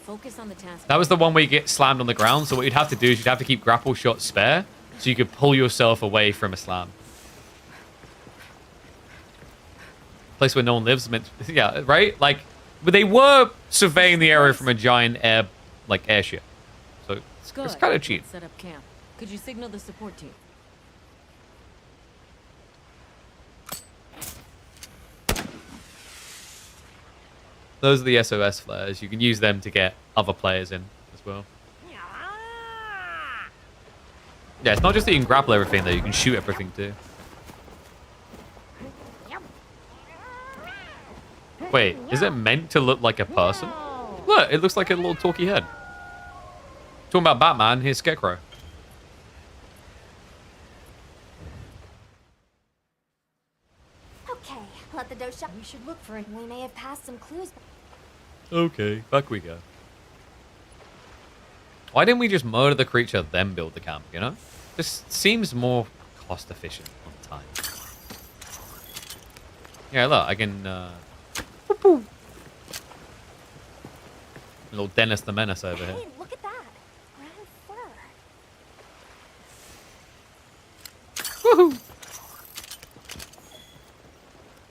Focus on the task. That was the one where you get slammed on the ground, so what you'd have to do is you'd have to keep grapple shot spare, so you could pull yourself away from a slam. Place where no one lives, meant, yeah, right? Like, but they were surveying the area from a giant airship. So it's kind of cheap. Let's set up camp. Could you signal the support team? Those are the SOS flares. You can use them to get other players in as well. Yeah, it's not just that you can grapple everything, though. You can shoot everything, too. Wait, is it meant to look like a person? Look, it looks like a little talky head. Talking about Batman, here's Scarecrow. Okay, let the dosha. We should look for it. We may have passed some clues. Okay, back we go. Why didn't we just murder the creature, then build the camp, you know? This seems more cost efficient on time. Yeah, look, I can... Little Dennis the Menace over here. Hey, look at that. Brown fur. Woohoo!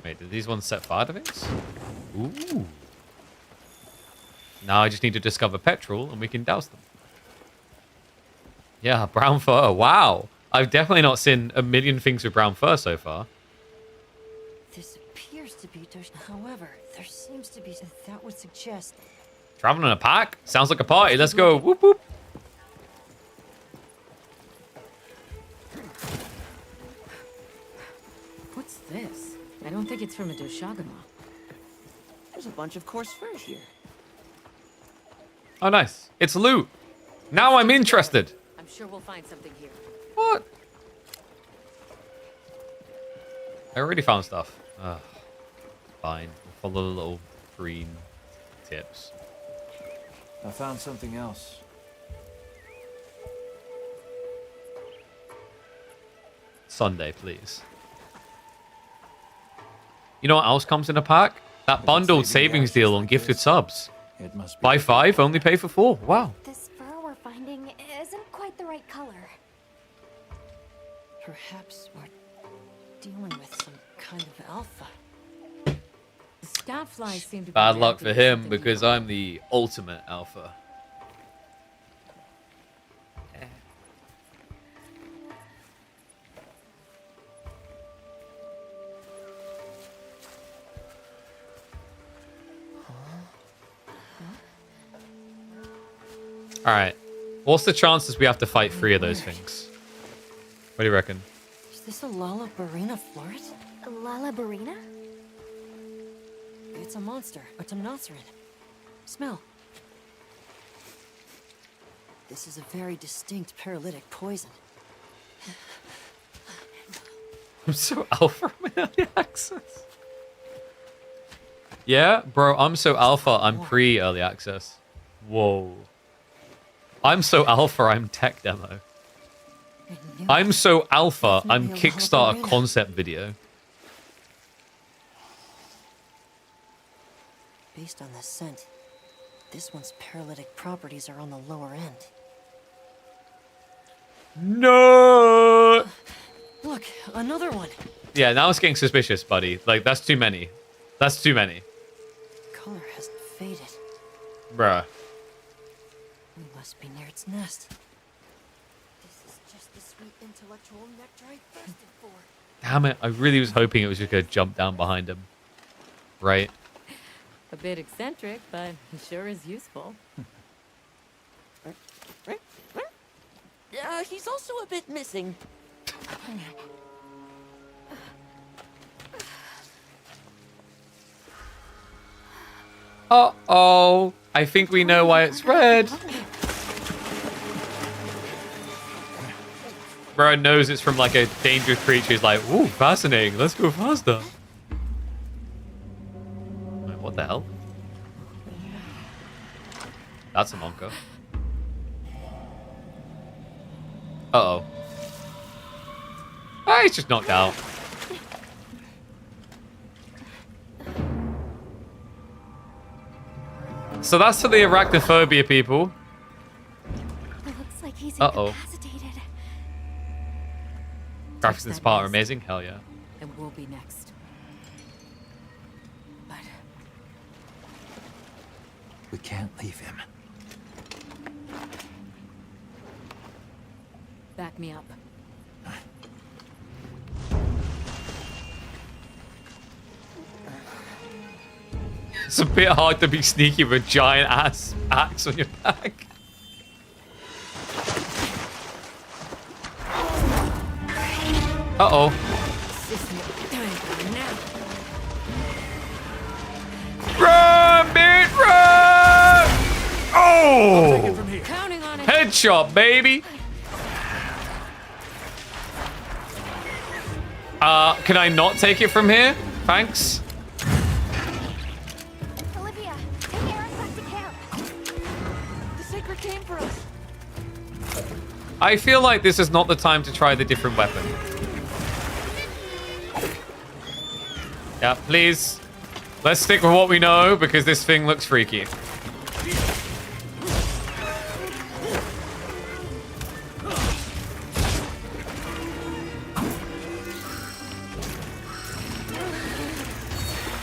Wait, did these ones set fire to things? Ooh. Now I just need to discover petrol and we can douse them. Yeah, brown fur. Wow. I've definitely not seen a million things with brown fur so far. This appears to be Dosh. However, there seems to be that would suggest. Traveling in a pack? Sounds like a party. Let's go. Whoop whoop. What's this? I don't think it's from a Doshagama. There's a bunch of coarse fur here. Oh, nice. It's loot. Now I'm interested. I'm sure we'll find something here. What? I already found stuff. Ugh. Fine. We'll follow the little green tips. I found something else. Sunday, please. You know what else comes in a pack? That bundled savings deal on gifted subs. It must be. Buy 5, only pay for 4. Wow. This fur we're finding isn't quite the right color. Perhaps we're dealing with some kind of alpha. The scat flies seem to be Bad luck reacting for to him something because evil. I'm the ultimate alpha. Alright. What's the chances we have to fight 3 of those things? What do you reckon? Is this a Lullabarina floret? Lullabarina? It's a monster, a Temnoceran. Smell. This is a very distinct paralytic poison. I'm so alpha in early access. Yeah, bro, I'm so alpha, I'm pre-early access. Whoa. I'm so alpha, I'm tech demo. I'm so alpha, I'm Kickstarter concept video. Based on the scent, this one's paralytic properties are on the lower end. No! Look, another one. Yeah, now it's getting suspicious, buddy. Like, that's too many. That's too many. Color hasn't faded. Bruh. We must be near its nest. This is just the sweet intellectual nectar I thirsted for. Damn it, I really was hoping it was just gonna jump down behind him. Right? A bit eccentric, but he sure is useful. He's also a bit missing. Uh-oh. I think we know why it's red. Bro knows it's from like a dangerous creature. He's like, ooh, fascinating. Let's go faster. Wait, what the hell? That's a monka. Uh-oh. Ah, he's just knocked out. So that's for the arachnophobia people. It looks like he's Uh-oh. incapacitated. Graphics in this part are amazing. Hell yeah. And we'll be next. But we can't leave him. Back me up. It's a bit hard to be sneaky with a giant ass axe on your back. Uh-oh. Run, bitch, run! Oh! Counting on it. Headshot, baby! Can I not take it from here? Thanks. Olivia, take Aaron back to camp. The sacred came for us. I feel like this is not the time to try the different weapon. Yeah, please. Let's stick with what we know because this thing looks freaky.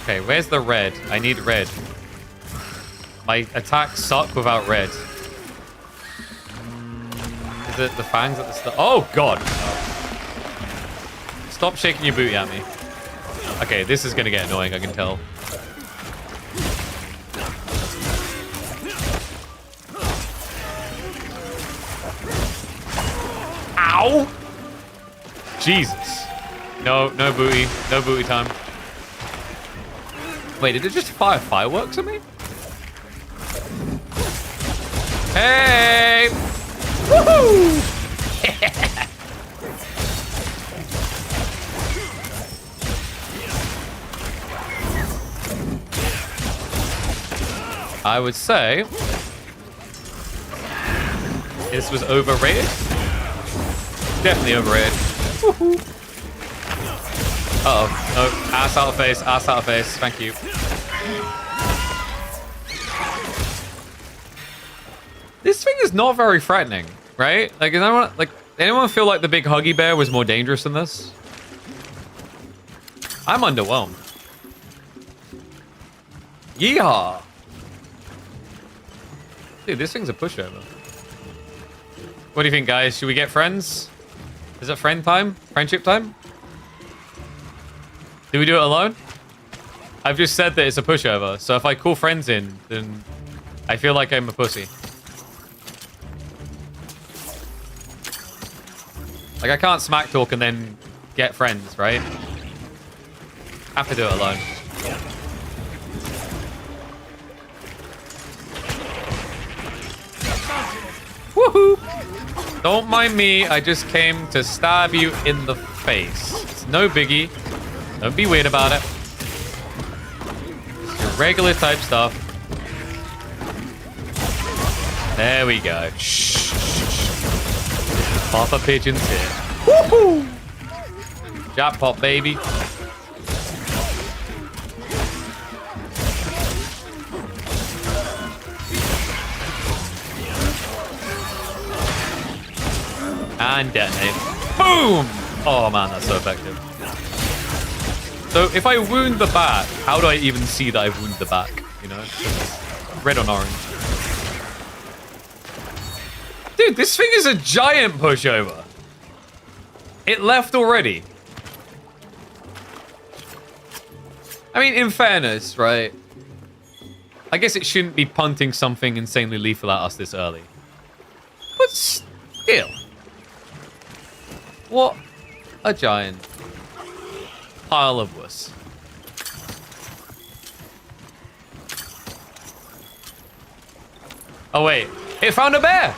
Okay, where's the red? I need red. My attacks suck without red. Is it the fangs at the start? Oh, God. Stop shaking your booty at me. Okay, this is going to get annoying, I can tell. Ow! Jesus. No booty. No booty time. Wait, did it just fire fireworks at me? Hey! Woohoo! I would say this was overrated. Definitely overrated. Uh-oh. Oh, ass out of face, ass out of face. Thank you. This thing is not very threatening, right? Like, anyone feel like the big Huggy Bear was more dangerous than this? I'm underwhelmed. Yeehaw! Dude, this thing's a pushover. What do you think, guys? Should we get friends? Is it friend time? Friendship time? Do we do it alone? I've just said that it's a pushover, so if I call friends in, then I feel like I'm a pussy. Like, I can't smack talk and then get friends, right? Have to do it alone. Woohoo! Don't mind me, I just came to stab you in the face. It's no biggie. Don't be weird about it. It's your regular type stuff. There we go. Shh. Papa Pigeon's here. Woohoo! Jackpot, baby. And detonate. Boom! Oh man, that's so effective. So if I wound the bat, how do I even see that I've wounded the back? You know? Red on orange. Dude, this thing is a giant pushover. It left already. I mean, in fairness, right? I guess it shouldn't be punting something insanely lethal at us this early. But still. What a giant pile of wuss. Oh, wait. It found a bear!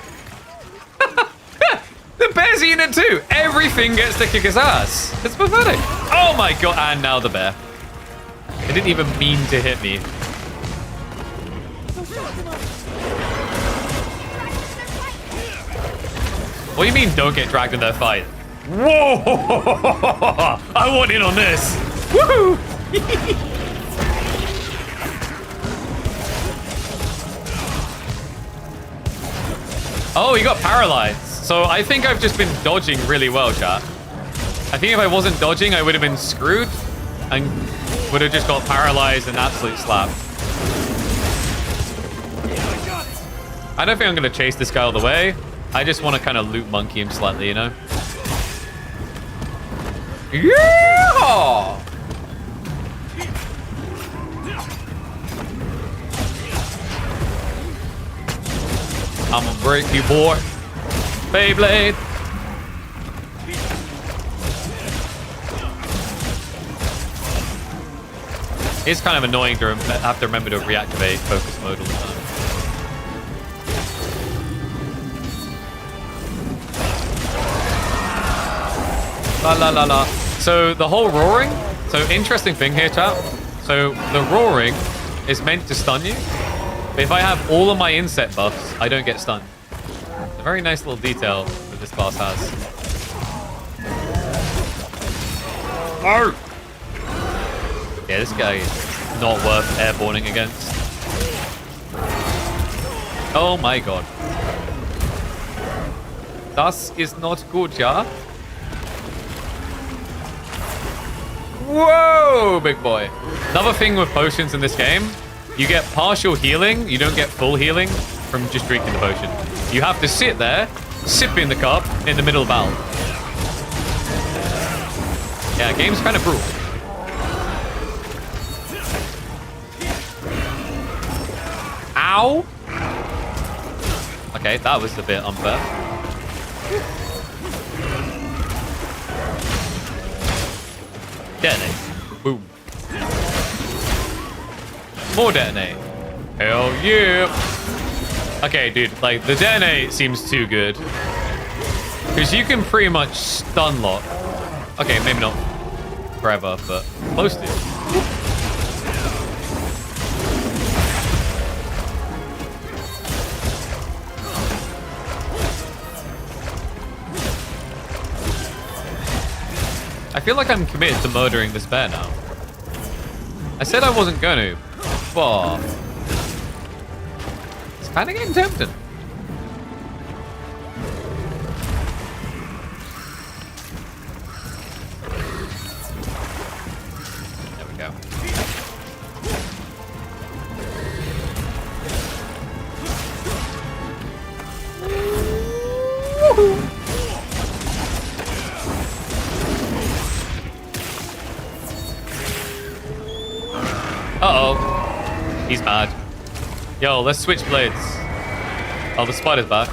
The bear's eating it too! Everything gets to kick his ass. It's pathetic. Oh my god. And now the bear. It didn't even mean to hit me. What do you mean don't get dragged in their fight? Whoa! I want in on this. Woohoo! Oh, he got paralyzed. So I think I've just been dodging really well, chat. I think if I wasn't dodging, I would have been screwed and would have just got paralyzed and absolute slap. I don't think I'm going to chase this guy all the way. I just want to kind of loot monkey him slightly, you know? Yeah! I'm gonna break you, boy. Beyblade. It's kind of annoying to have to remember to reactivate focus mode all the time. La la la la. So the whole roaring. So interesting thing here, chat. So the roaring is meant to stun you. But if I have all of my inset buffs, I don't get stunned. It's a very nice little detail that this class has. Oh! Yeah, this guy is not worth airborning against. Oh my god. Das ist not good, ja? Whoa, big boy. Another thing with potions in this game, you get partial healing. You don't get full healing from just drinking the potion. You have to sit there, sipping the cup in the middle of battle. Yeah, game's kind of brutal. Ow! Okay, that was a bit unfair. Detonate. Boom. More detonate. Hell yeah. Okay, dude, like, the detonate seems too good. Because you can pretty much stun lock. Okay, maybe not forever, but close to. I feel like I'm committed to murdering this bear now. I said I wasn't going to, but it's kind of getting tempting. There we go. Uh-oh. He's mad. Yo, let's switch blades. Oh, the spider's back.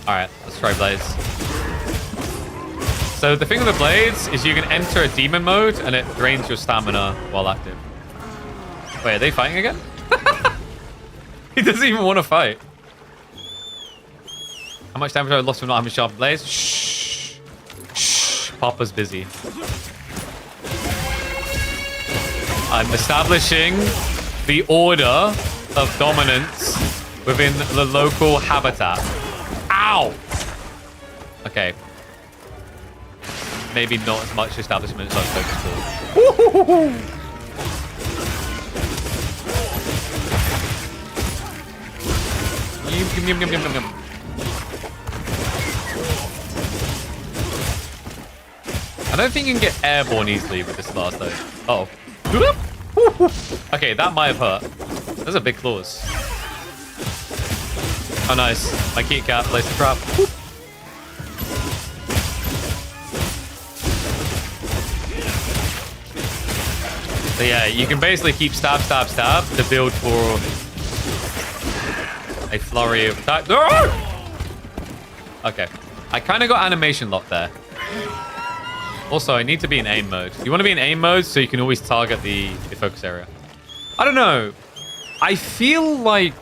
Alright, let's try blades. So the thing with the blades is you can enter a demon mode and it drains your stamina while active. Wait, are they fighting again? He doesn't even want to fight. How much damage have I lost from not having sharp blades? Shh. Shh. Papa's busy. I'm establishing the order of dominance within the local habitat. Ow! Okay. Maybe not as much establishment as I was hoping for. Yum, yum, yum, yum, yum, yum. I don't think you can get airborne easily with this last though. Uh oh. Okay, that might have hurt. Those are big claws. Oh, nice. My kitty cat placed the trap. So yeah, you can basically keep stab, stab, stab to build for a flurry of attack. Okay. I kind of got animation locked there. Also, I need to be in aim mode. You want to be in aim mode so you can always target the focus area. I don't know. I feel like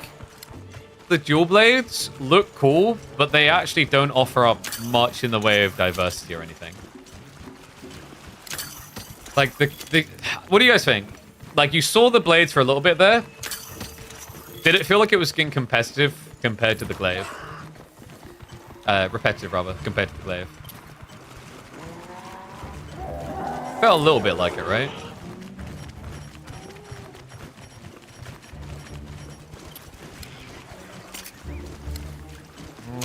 the dual blades look cool, but they actually don't offer up much in the way of diversity or anything. Like, what do you guys think? Like, you saw the blades for a little bit there. Did it feel like it was getting competitive compared to the glaive? Repetitive, rather, compared to the glaive. Felt a little bit like it, right?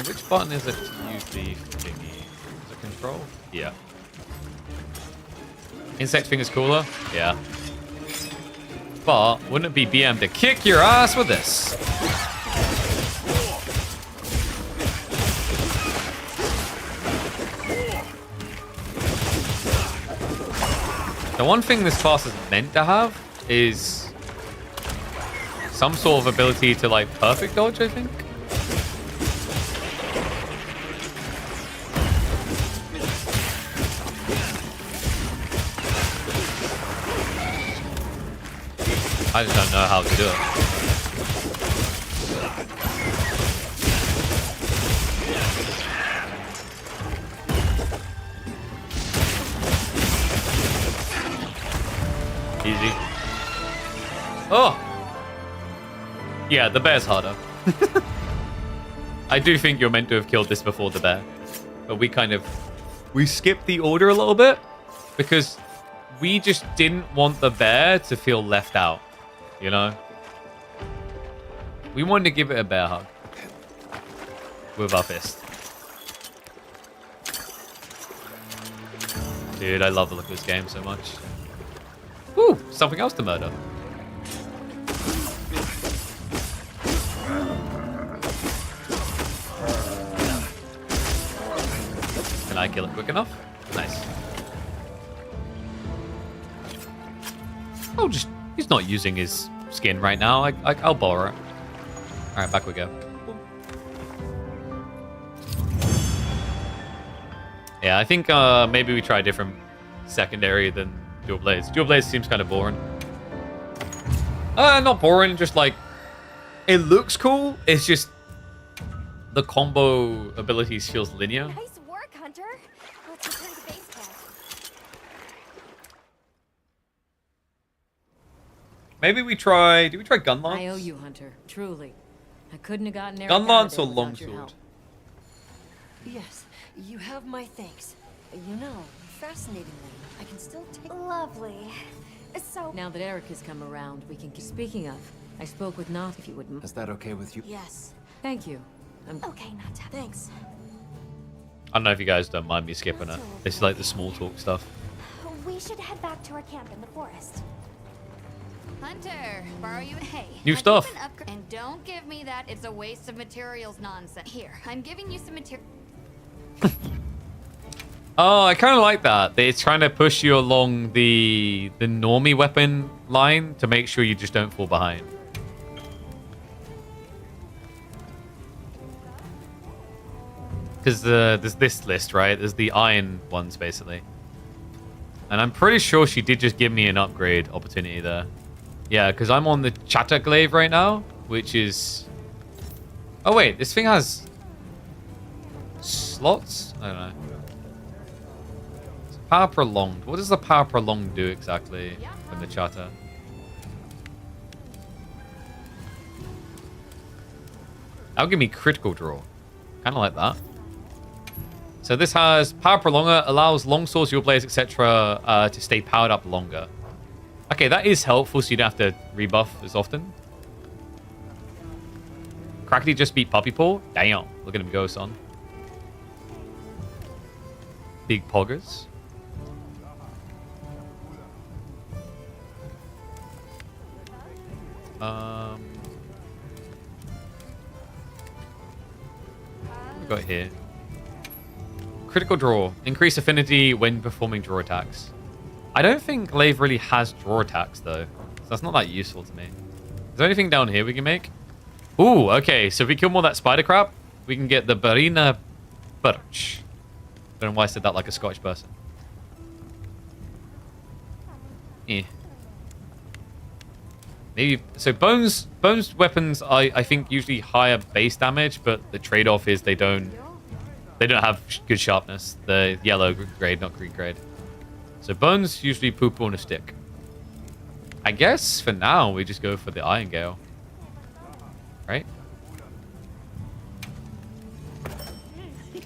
Which button is it to use the thingy? Is it control? Yeah. Insect finger's cooler? Yeah. But wouldn't it be BM to kick your ass with this? The one thing this class is meant to have is some sort of ability to, like, perfect dodge, I think. I just don't know how to do it. Easy. Oh! Yeah, the bear's harder. I do think you're meant to have killed this before the bear. But we skipped the order a little bit because we just didn't want the bear to feel left out. You know? We wanted to give it a bear hug. With our fist. Dude, I love the look of this game so much. Woo! Something else to murder. Can I kill it quick enough? Nice. Oh, just... He's not using his skin right now. I'll borrow it. Alright, back we go. Yeah, I think maybe we try a different secondary than dual blades. Dual blades seems kind of boring. Not boring, just like... It looks cool. It's just... The combo abilities feels linear. Nice work, Hunter. Let's return to base camp. Maybe we try... Did we try gun lance? I owe you, Hunter. Truly. I couldn't have gotten Eric Gun out of lance there or without your longsword? help. Yes, you have my thanks. You know, fascinatingly, I can still take... Lovely. So... Now that Eric has come around, we can... Speaking of, I spoke with Nat, if you wouldn't... Is that okay with you? Yes. Thank you. Okay, Nata. Thanks. I don't know if you guys don't mind me skipping it. This is like the small talk stuff. We should head back to our camp in the forest. Hunter, borrow you... Hey. New I've stuff. even and don't give me that it's a waste of materials nonsense. Here, I'm giving you some material... Oh, I kind of like that. It's trying to push you along the normie weapon line to make sure you just don't fall behind. Because there's this list, right? There's the iron ones, basically. And I'm pretty sure she did just give me an upgrade opportunity there. Yeah, because I'm on the Chatter Glaive right now, which is... Oh, wait. This thing has... slots? I don't know. It's power prolonged. What does the power prolonged do exactly from the Chatter? That'll give me critical draw. Kind of like that. So this has power prolonger, allows longswords, your blades, etc. To stay powered up longer. Okay, that is helpful, so you don't have to rebuff as often. Crackety just beat Puppy Paw. Damn, look at him go, son. Big poggers. What we got here? Critical draw. Increase affinity when performing draw attacks. I don't think Glaive really has draw attacks, though. So that's not that useful to me. Is there anything down here we can make? Ooh, okay. So if we kill more of that spider crap, we can get the Barina Birch. Don't know why I said that like a Scottish person. Eh. Maybe... So bones weapons, I think, usually higher base damage, but the trade-off is they don't have good sharpness. The yellow grade, not green grade. So bones usually poop on a stick. I guess for now we just go for the Iron Gale. Right?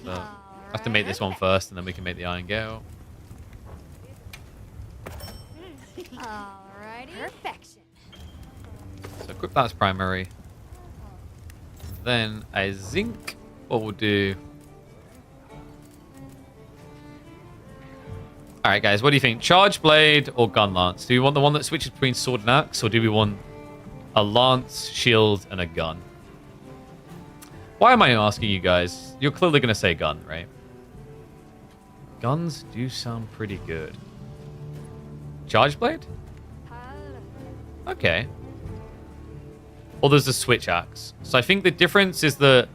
So I have to make this one first and then we can make the Iron Gale. Alrighty. Perfection. So equip that as primary. Then I think what we'll do... Alright guys, what do you think? Charge Blade or Gun Lance? Do we want the one that switches between sword and axe, or do we want a lance, shield, and a gun? Why am I asking you guys? You're clearly going to say gun, right? Guns do sound pretty good. Charge Blade? Okay. Or there's a switch axe. So I think the difference is that...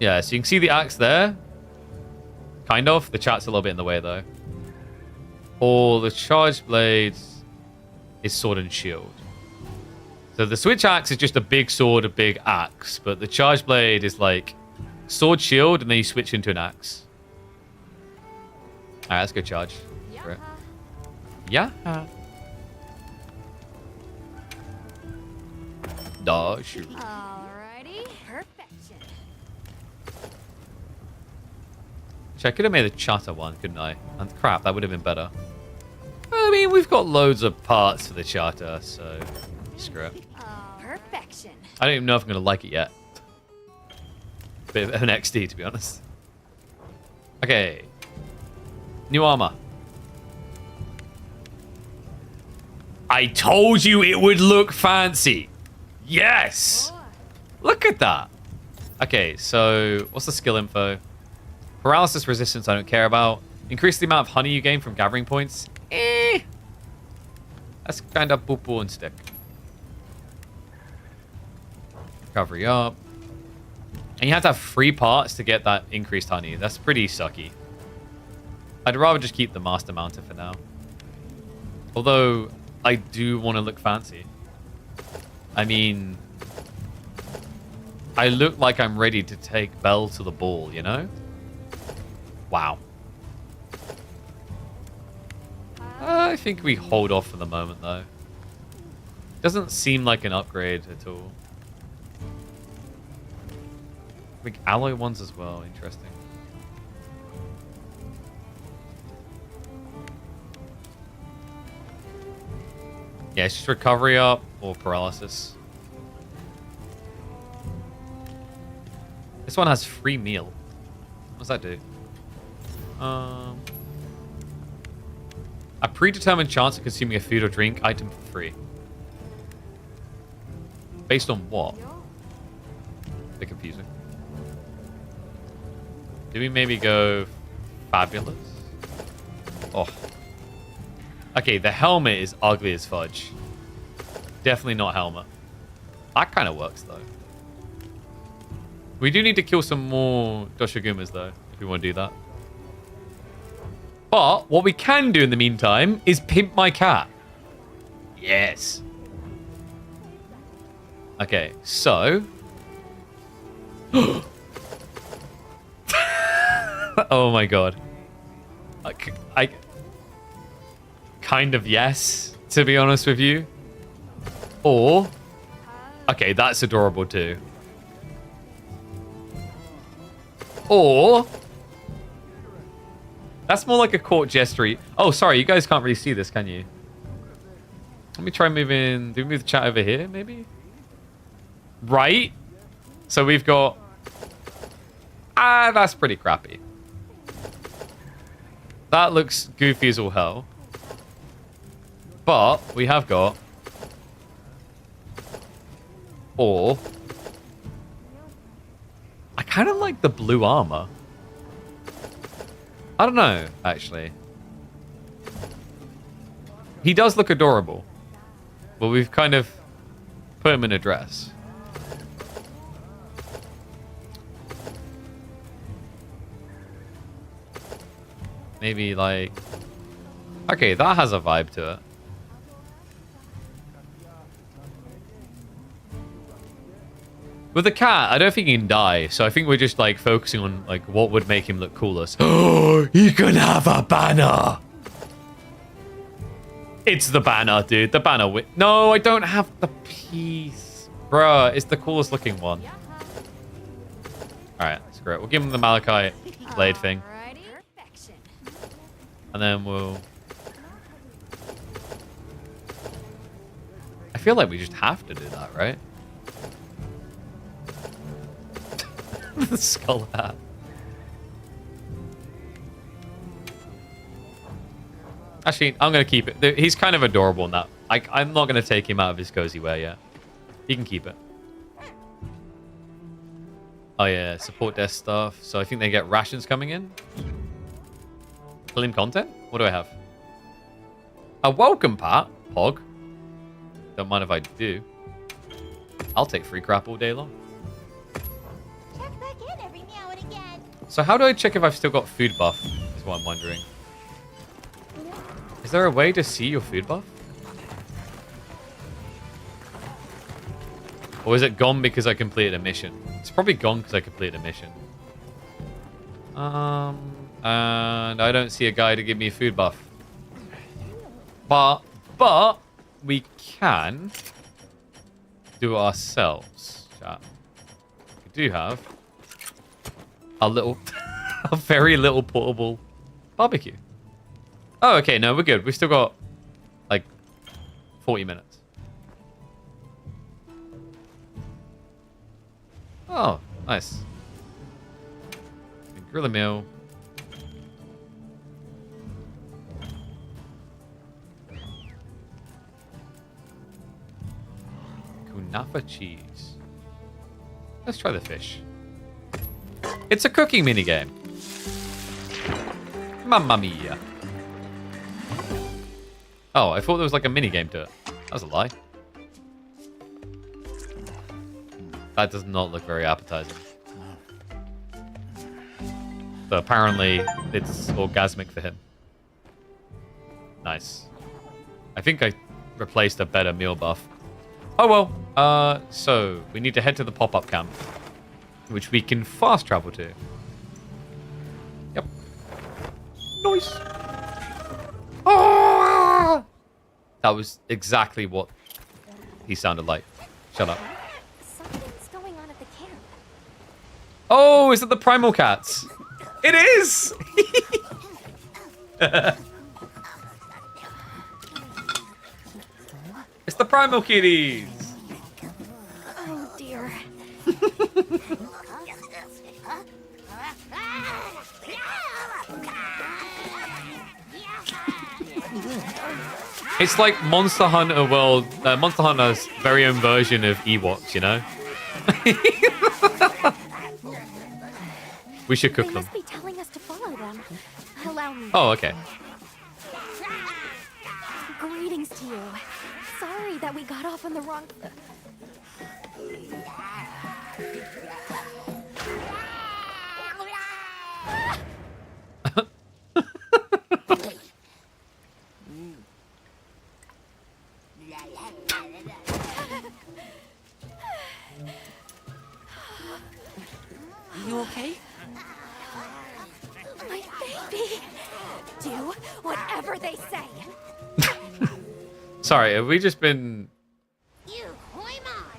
Yeah, so you can see the axe there. Kind of. The chat's a little bit in the way, though. Or the charge blade is sword and shield. So the switch axe is just a big sword, a big axe. But the charge blade is like sword, shield, and then you switch into an axe. Alright, let's go charge. Yeah. Yeah. Duh, shoot. Alrighty. Perfection. I could have made a chatter one, couldn't I? And crap, that would have been better. I mean, we've got loads of parts for the charter, so screw it. Perfection. I don't even know if I'm going to like it yet. Bit of an XD, to be honest. Okay. New armor. I told you it would look fancy. Yes! Look at that. Okay, so what's the skill info? Paralysis resistance, I don't care about. Increase the amount of honey you gain from gathering points. That's kind of poo-poo and stick. Recovery up. And you have to have 3 parts to get that increased honey. That's pretty sucky. I'd rather just keep the Master Mounted for now. Although, I do want to look fancy. I mean... I look like I'm ready to take Belle to the ball, you know? Wow. I think we hold off for the moment, though. Doesn't seem like an upgrade at all. I think alloy ones as well. Interesting. Yeah, it's just recovery up or paralysis. This one has free meal. What does that do? A predetermined chance of consuming a food or drink item for free. Based on what? A bit confusing. Do we maybe go fabulous? Oh. Okay, the helmet is ugly as fudge. Definitely not helmet. That kind of works, though. We do need to kill some more Doshagumas, though, if we want to do that. But what we can do in the meantime is pimp my cat. Yes. Okay, so... oh my god. I kind of yes, to be honest with you. Or... okay, that's adorable too. Or... that's more like a court gesture. Oh, sorry, you guys can't really see this, can you? Let me try moving... do we move the chat over here, maybe? Right? So we've got... that's pretty crappy. That looks goofy as all hell. But we have got... or... I kind of like the blue armor. I don't know, actually. He does look adorable. But we've kind of put him in a dress. Maybe like... okay, that has a vibe to it. With the cat, I don't think he can die, so I think we're just like focusing on like what would make him look coolest. Oh, he can have a banner! It's the banner, dude. The banner. No, I don't have the piece. Bruh, it's the coolest looking one. Alright, screw it. We'll give him the Malachite blade thing. And then we'll... I feel like we just have to do that, right? The skull hat. Actually, I'm going to keep it. He's kind of adorable in that. I'm not going to take him out of his cozy wear yet. He can keep it. Oh yeah, support desk stuff. So I think they get rations coming in. Claim content? What do I have? A welcome pack. Pog. Don't mind if I do. I'll take free crap all day long. Check back in every now and again. So how do I check if I've still got food buff? Is what I'm wondering. Is there a way to see your food buff? Or is it gone because I completed a mission? It's probably gone because I completed a mission. And I don't see a guy to give me a food buff. But we can do it ourselves, chat. We do have a little, a very little portable barbecue. Oh, okay, no, we're good. We've still got, like, 40 minutes. Oh, nice. Grill a meal. Kunafa cheese. Let's try the fish. It's a cooking minigame. Mamma mia. Oh, I thought there was like a minigame to it. That was a lie. That does not look very appetizing. So apparently, it's orgasmic for him. Nice. I think I replaced a better meal buff. Oh well. So we need to head to the pop-up camp, which we can fast travel to. Yep. Nice. Ah! That was exactly what he sounded like. Shut up. Something's going on at the camp. Oh, is it the primal cats? It is! It's the primal kitties! Oh dear. It's like Monster Hunter World, Monster Hunter's very own version of Ewoks, you know? We should cook They them. must be telling us to follow them. Allow me. Oh, okay. Greetings to you. Sorry that we got off on the wrong. You okay? My baby. Do whatever they say. Sorry, have we just been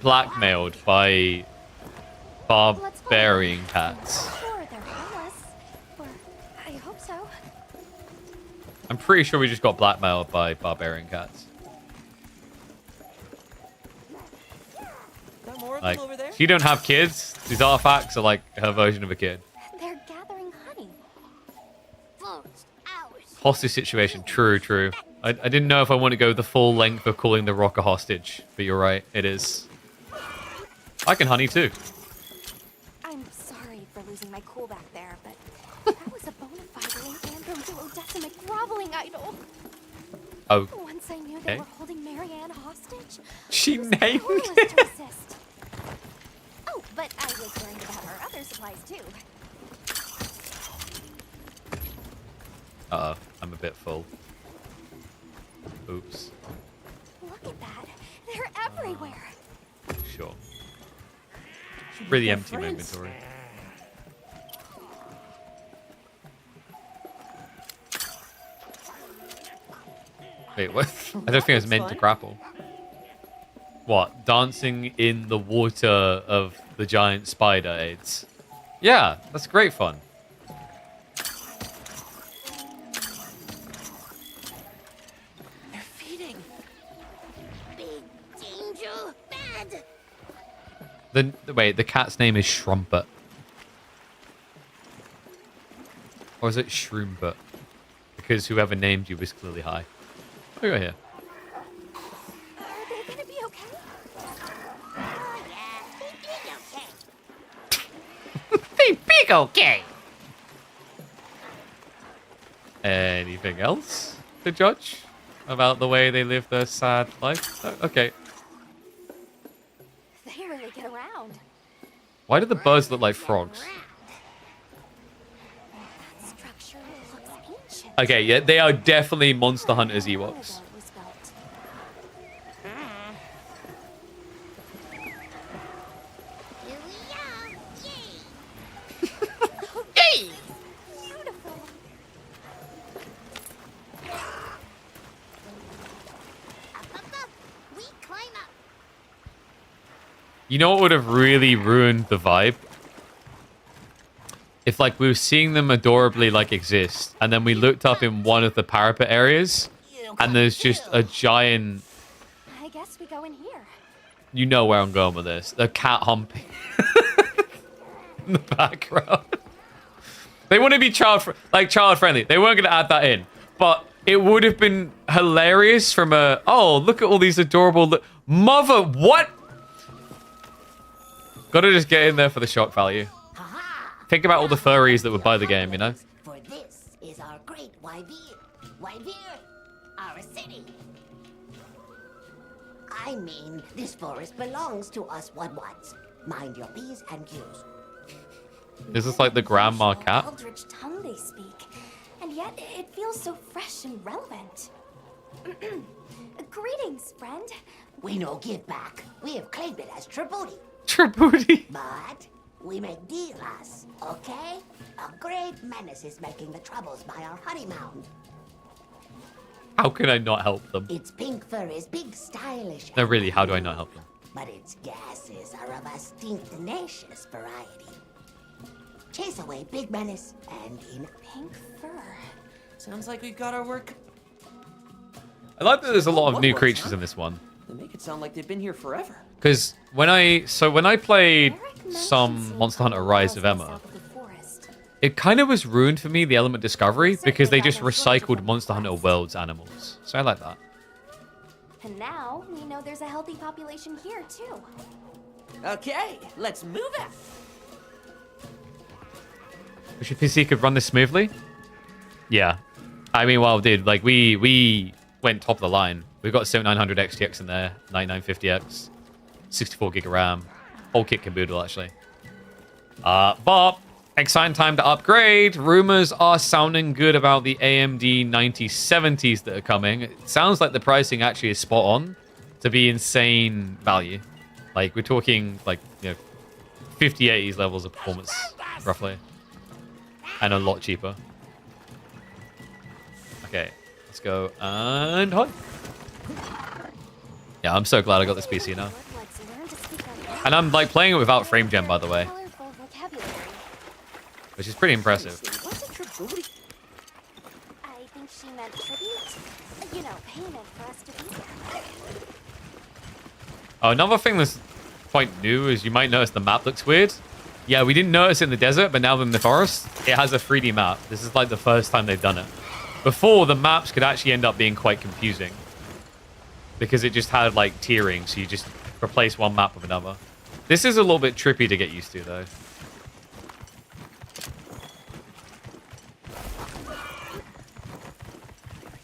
blackmailed by barbarian cats? Sure, they're harmless. Or I hope so. I'm pretty sure we just got blackmailed by barbarian cats. Got more of Like, them over there? if you don't have kids, these artifacts are like her version of a kid. They're gathering honey. Hostage situation. True, true. I didn't know if I want to go the full length of calling the rock a hostage, but you're right, it is. I can honey too. I'm sorry for losing my cool back there, but that was a bona fide androduodecimic groveling idol. Oh. Once I knew they Okay. were holding Marianne hostage, She it was named powerless it. to resist. Oh, but I was worried about her other supplies too. Uh-oh, I'm a bit full. Oops. Look at that. They're everywhere. Sure. Should really empty my inventory. Wait, what? I don't think I was meant to grapple. What? Dancing in the water of the giant spider aids? Yeah, that's great fun. They're feeding. Big danger, bad. Wait, the cat's name is Shrumpet. Or is it Shroomper? Because whoever named you was clearly high. What do we got here? Are they gonna be okay? Oh yeah, They big okay. Anything else to judge about the way they live their sad life? Oh, okay. They really get around. Why do the birds look like frogs? That structure looks ancient. Okay, yeah, they are definitely Monster Hunters Ewoks. Yay! You know what would have really ruined the vibe? If like we were seeing them adorably like exist, and then we looked up in one of the parapet areas, and there's just a giant. I guess we go in here. You know where I'm going with this. The cat humping in the background. They want to be child friendly. They weren't going to add that in, but it would have been hilarious from a. Oh, look at all these adorable. Mother, what? Gotta just get in there for the shock value. Think about all the furries that would buy the game, you know? For this is our great Wyvere. Wyvere, our city. I mean, this forest belongs to us Wudwuds. Mind your P's and Q's. Is this like the grandma cat? Eldritch tongue they speak, and yet it feels so fresh and relevant. Greetings, friend. We no give back. We have claimed it as Tribooty. Tribooty. But we make dealers, okay? A great menace is making the troubles by our honey mound. How can I not help them? Its pink fur is big, stylish. No, really, how do I not help them? But its gases are of a stink-tenacious variety. chase away big menace and in Pink fur. Sounds like we've got our work. I like that there's a lot of new creatures in this one. They make it sound like they've been here forever. Because when I played some Monster Hunter Rise of Emma, it kind of was ruined for me, the element discovery, because they just recycled Monster Hunter World's animals. So I like that. And now we know there's a healthy population here too. Okay, let's move it. Wish your PC could run this smoothly. Yeah. I mean, well, dude, like we went top of the line. We've got 7900 XTX in there, 9950X, 64 gig of RAM, whole kit caboodle actually. But exciting time to upgrade. Rumors are sounding good about the AMD 9070s that are coming. It sounds like the pricing actually is spot on to be insane value. Like we're talking like 5080s levels of performance roughly, and a lot cheaper. Okay, let's go and hunt. Yeah, I'm so glad I got this PC now. And I'm like playing it without frame gen, by the way, which is pretty impressive. I think she meant tribute. You know, payment for us to be here. Oh, another thing that's quite new is you might notice the map looks weird. Yeah, we didn't notice it in the desert, but now in the forest, it has a 3D map. This is like the first time they've done it. Before, the maps could actually end up being quite confusing because it just had like tiering, so you just replace one map with another. This is a little bit trippy to get used to, though.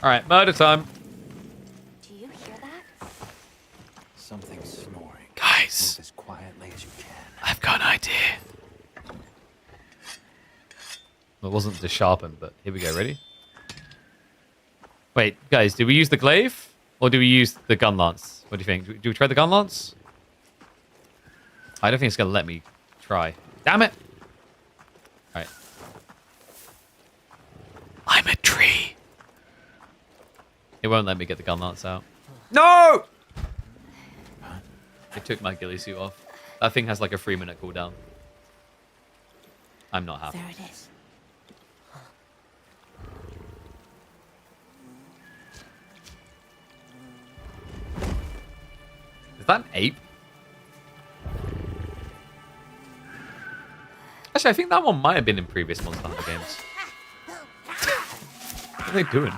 All right, murder time. Do you hear that? Something's snoring. Guys, move as quietly as you can. I've got an idea. It wasn't to sharpen, but here we go. Ready? Wait, guys, do we use the glaive or do we use the gun lance? What do you think? Do we try the gun lance? I don't think it's going to let me try. Damn it. All right. I'm a tree. It won't let me get the gun lance out. No! It took my ghillie suit off. That thing has like a 3-minute cooldown. I'm not happy. There it is. Is that an ape? Actually, I think that one might have been in previous Monster Hunter games. What are they doing?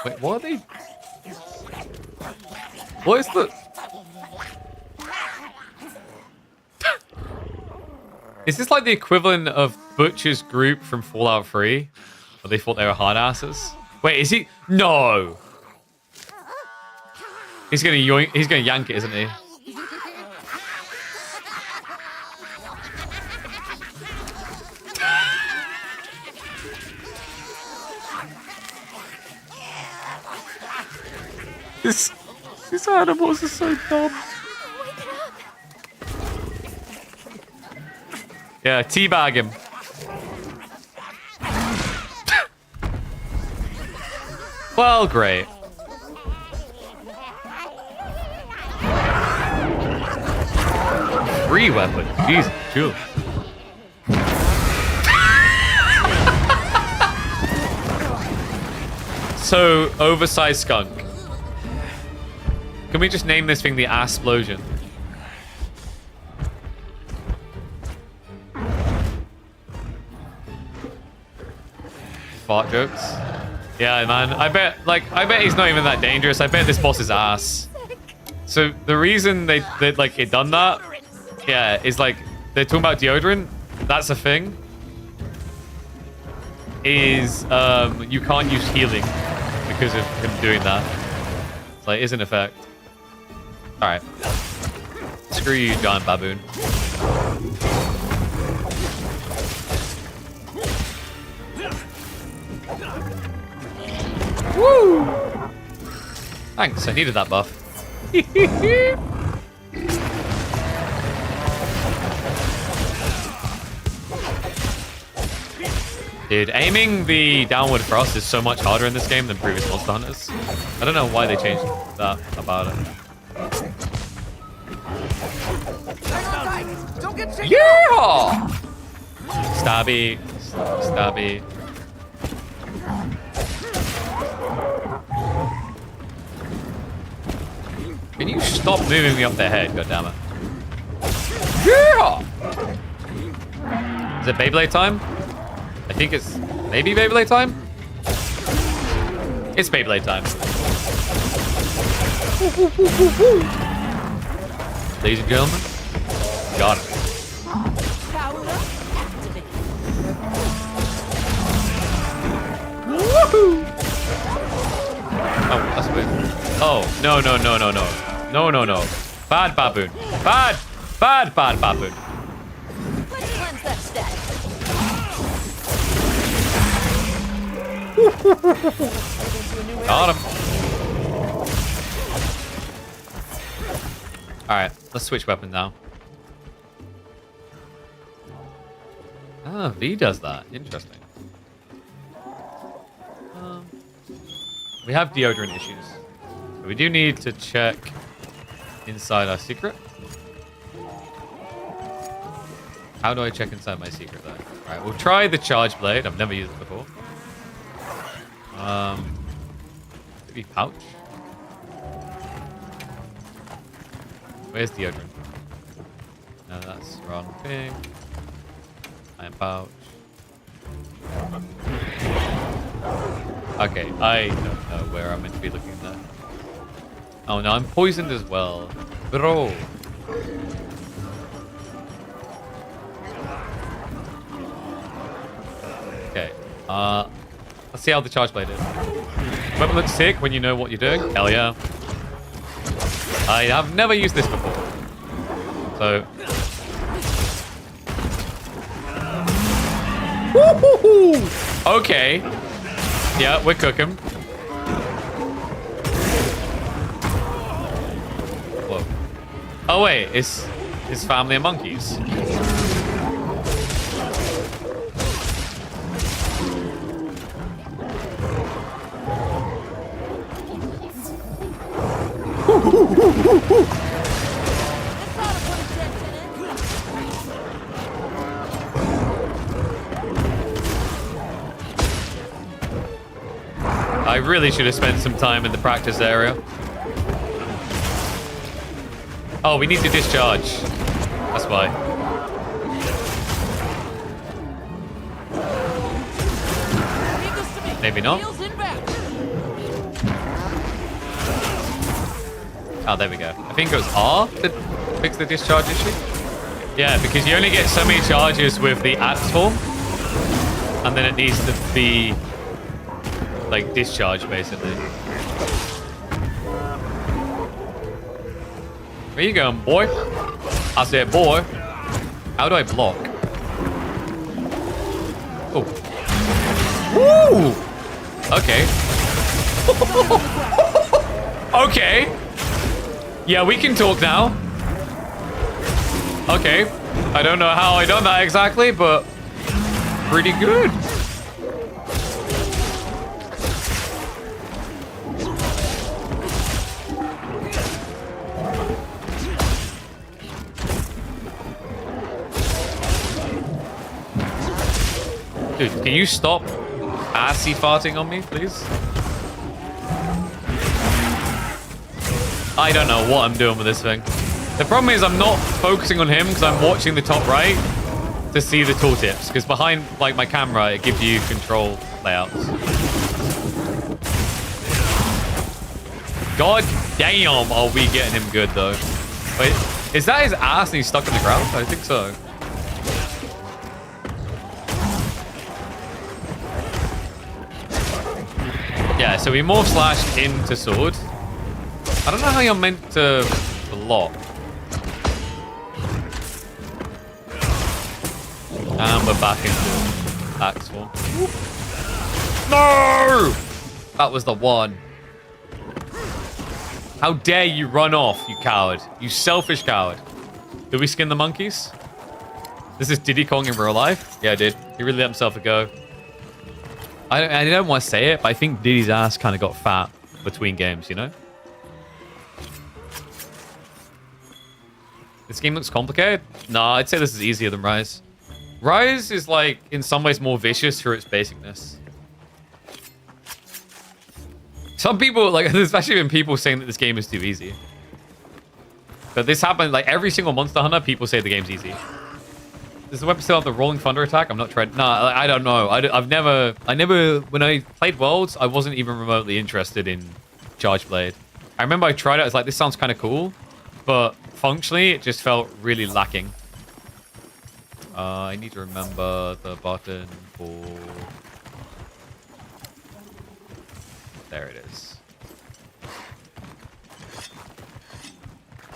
Wait, what are they? What is the... Is this like the equivalent of Butcher's group from Fallout 3? Where they thought they were hard asses? Wait, is he? No! He's gonna yoink, he's gonna yank it, isn't he? These animals are so dumb. Yeah, teabag him. Well, great. Free weapon. Jesus, chill. So, oversized skunk. Can we just name this thing the Asplosion? Fart jokes. Yeah, man. I bet he's not even that dangerous. I bet this boss is ass. So the reason they like it done that, yeah, is like they're talking about deodorant. That's a thing. Is you can't use healing because of him doing that. It's like, is an effect. All right. Screw you, giant baboon. Woo! Thanks, I needed that buff. Dude, aiming the downward thrust is so much harder in this game than previous Monster Hunters. I don't know why they changed that about it. Yeah! Stabby. Stabby. Can you stop moving me up the head, goddammit? Yeah! Is it Beyblade time? I think it's maybe Beyblade time? It's Beyblade time. Ladies and gentlemen, got it. Woohoo! Oh, that's weird. Oh, no. No. Bad baboon. Bad baboon. Let's cleanse that stack. Got him. Alright, let's switch weapons now. Ah, V does that. Interesting. We have deodorant issues. But we do need to check inside our secret. How do I check inside my secret though? Alright, we'll try the charge blade. I've never used it before. Maybe pouch? Where's deodorant? No, that's the wrong thing. I am pouch. Okay, I don't know where I'm meant to be looking there. Oh no, I'm poisoned as well. Bro. Okay, let's see how the charge blade is. Weapon looks sick when you know what you're doing. Hell yeah. I have never used this before. So. Okay. Yeah, we're cooking. Whoa. Oh wait, it's his family of monkeys. I really should have spent some time in the practice area. Oh, we need to discharge. That's why. Maybe not. Oh, there we go. I think it was R to fix the discharge issue. Yeah, because you only get so many charges with the axe form. And then it needs to be like discharge, basically. Where you going, boy? I said, boy. How do I block? Oh. Woo! Okay. Okay. Yeah, we can talk now. Okay. I don't know how I done that exactly, but pretty good. Dude, can you stop assy farting on me, please? I don't know what I'm doing with this thing. The problem is I'm not focusing on him because I'm watching the top right to see the tooltips. Because behind like my camera, it gives you control layouts. God damn, are we getting him good though? Wait, is that his ass and he's stuck in the ground? I think so. Yeah, so we morph slash into sword. I don't know how you're meant to block. And we're back into axe form. No! That was the one. How dare you run off, you coward. You selfish coward. Did we skin the monkeys? This is Diddy Kong in real life? Yeah, I did. He really let himself a go. I don't want to say it, but I think Diddy's ass kind of got fat between games, you know? This game looks complicated? No, I'd say this is easier than Rise. Rise is, like, in some ways more vicious for its basicness. Some people, like, there's actually been people saying that this game is too easy. But this happened, like, every single Monster Hunter, people say the game's easy. Does the weapon still have the Rolling Thunder attack? I'm not trying. No, I don't know. I've never, when I played Worlds, I wasn't even remotely interested in Charge Blade. I remember I tried it. I was like, this sounds kind of cool. But functionally, it just felt really lacking. I need to remember the button for... There it is.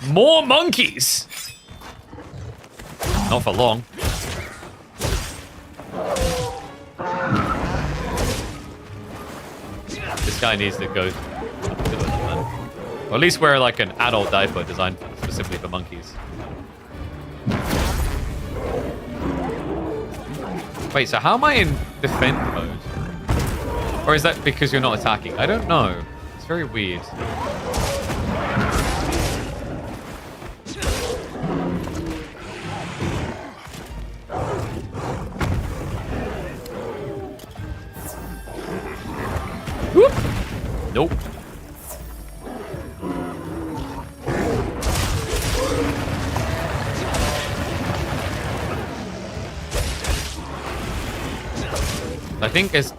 More monkeys! Not for long. This guy needs to go... Or at least wear like an adult diaper designed specifically for monkeys. Wait, so how am I in defend mode? Or is that because you're not attacking? I don't know. It's very weird. Whoop. Nope. I think it's...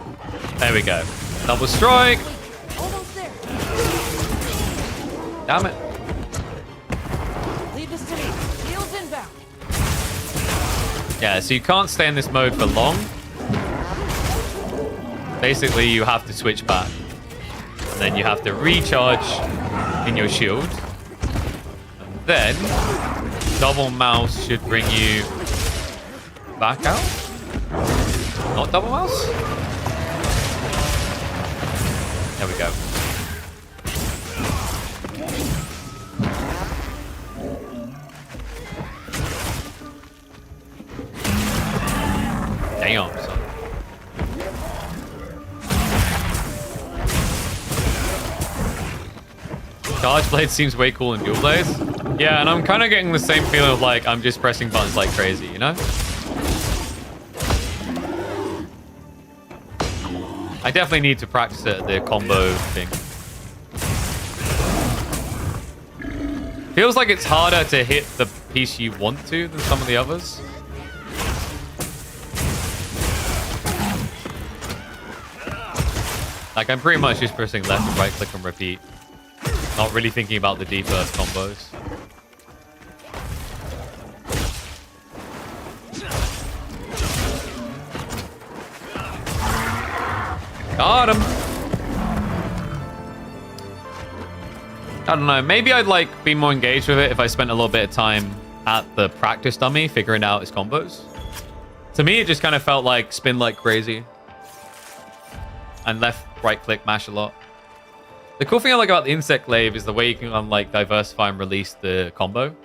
There we go. Double strike. Almost there. Damn it. Leave this to me. Heels inbound. Yeah, so you can't stay in this mode for long. Basically, you have to switch back. And then you have to recharge in your shield. And then double mouse should bring you back out. Not double mouse? There we go. Damn, son. Charge Blade seems way cool in Dual Blades. Yeah, and I'm kind of getting the same feeling of like I'm just pressing buttons like crazy, you know? I definitely need to practice it, the combo thing. Feels like it's harder to hit the piece you want to than some of the others. Like, I'm pretty much just pressing left and right click and repeat. Not really thinking about the deeper combos. Got him. I don't know. Maybe I'd like be more engaged with it if I spent a little bit of time at the practice dummy figuring out his combos. To me, it just kind of felt like spin like crazy. And left, right click, mash a lot. The cool thing I like about the insect glaive is the way you can unlike diversify and release the combo.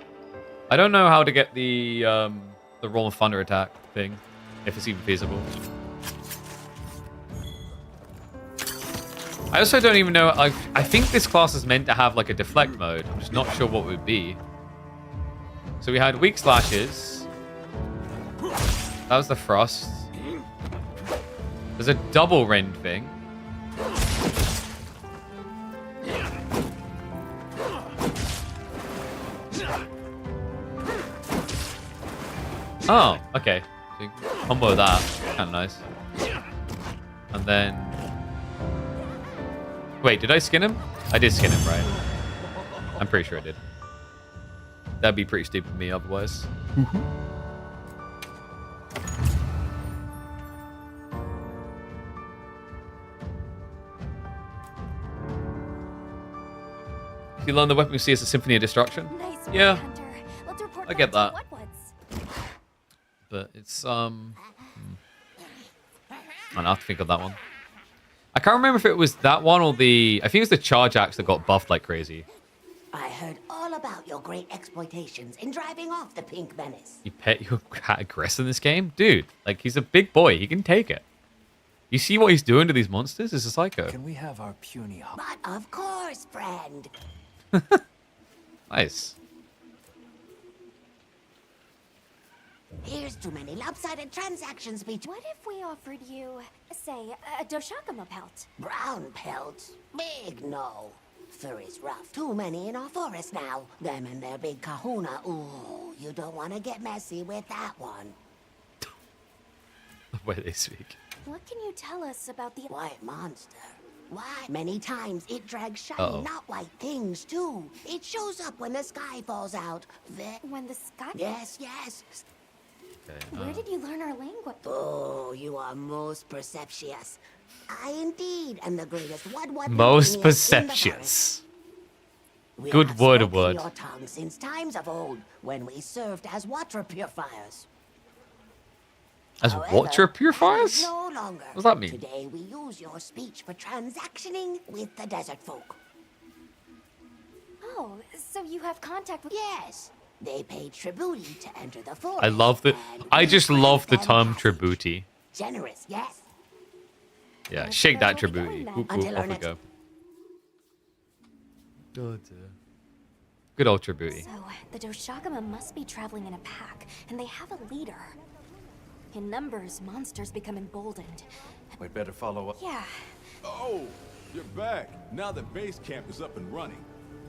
I don't know how to get the roll and thunder attack thing, if it's even feasible. I also don't even know. I think this class is meant to have like a deflect mode. I'm just not sure what it would be. So we had weak slashes. That was the frost. There's a double rend thing. Oh, okay. So you can combo that. Kind of nice. And then... Wait, did I skin him? I did skin him, right? I'm pretty sure I did. That'd be pretty stupid of me otherwise. You learn the weapon you see as a symphony of destruction? Nice work, yeah. Hunter. Let's report I get back that. to Whatwoods. But it's, I don't have to think of that one. I can't remember if it was that one or the... I think it was the charge axe that got buffed like crazy. I heard all about your great exploitations in driving off the Pink Menace. You pet your cat aggressive in this game? Dude, like, he's a big boy. He can take it. You see what he's doing to these monsters? It's a psycho. Can we have our puny But of course, friend. Nice. Here's too many lopsided transactions between. What if we offered you, say, a Doshakama pelt? Brown pelts? Big no. Fur is rough. Too many in our forest now. Them and their big kahuna. Ooh, you don't want to get messy with that one. The way they speak. What can you tell us about the white monster? Why? Many times it drags shiny, not white things, too. It shows up when the sky falls out. When the sky? Yes, yes. Okay, Where did you learn our language? Oh, you are most perceptious. I indeed am the greatest what most perceptious. Good word. Your tongue since times of old, when we served as water purifiers. As water purifiers? No longer. What does that mean? Today we use your speech for transactioning with the desert folk. Oh, so you have contact with... Yes. They pay tribute to enter the forest. I love the... I just love the term tributi. Generous, yes. Yeah, shake that tributi. Oop, Until off we go. Good old tributi. So, the Doshakama must be traveling in a pack, and they have a leader. In numbers, monsters become emboldened. We'd better follow up. Yeah. Oh, you're back. Now that base camp is up and running.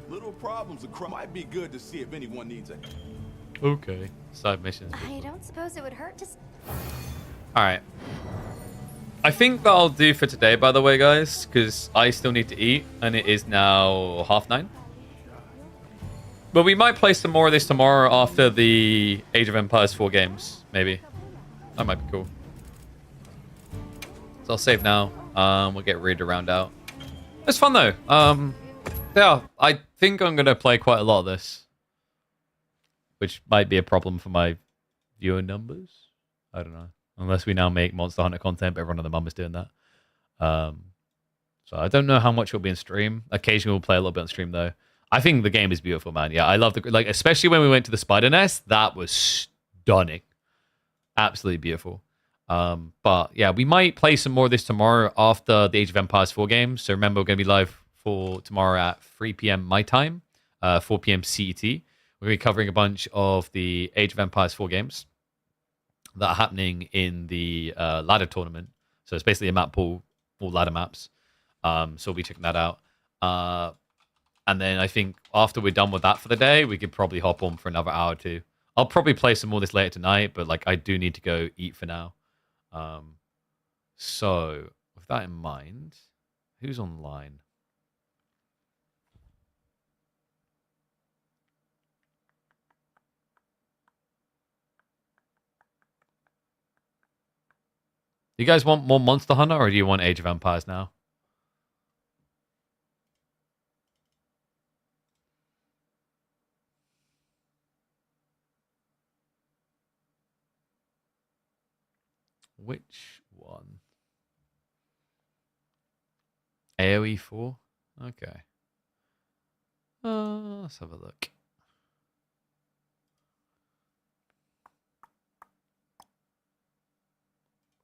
Little problems might be good to see if anyone needs it. Okay. Side missions. I don't suppose it would hurt to... Alright. I think that'll do for today, by the way, guys, because I still need to eat, and it is now 9:30. But we might play some more of this tomorrow after the Age of Empires 4 games, maybe. That might be cool. So I'll save now. We'll get ready to round out. It's fun, though. Yeah, I think I'm going to play quite a lot of this. Which might be a problem for my viewer numbers. I don't know. Unless we now make Monster Hunter content, but everyone on the mum is doing that. So I don't know how much will be in stream. Occasionally we'll play a little bit on stream, though. I think the game is beautiful, man. Yeah, I love the... Like, especially when we went to the Spider Nest. That was stunning. Absolutely beautiful. But yeah, we might play some more of this tomorrow after the Age of Empires 4 games. So remember, we're going to be live for tomorrow at 3 p.m. my time, 4 p.m. CET. We're going to be covering a bunch of the Age of Empires 4 games that are happening in the ladder tournament. So it's basically a map pool, all ladder maps. So we'll be checking that out. And then I think after we're done with that for the day, we could probably hop on for another hour or two. I'll probably play some more this later tonight, but like I do need to go eat for now. So with that in mind, who's online? Do you guys want more Monster Hunter or do you want Age of Empires now? Which one? AoE 4? Okay. Let's have a look.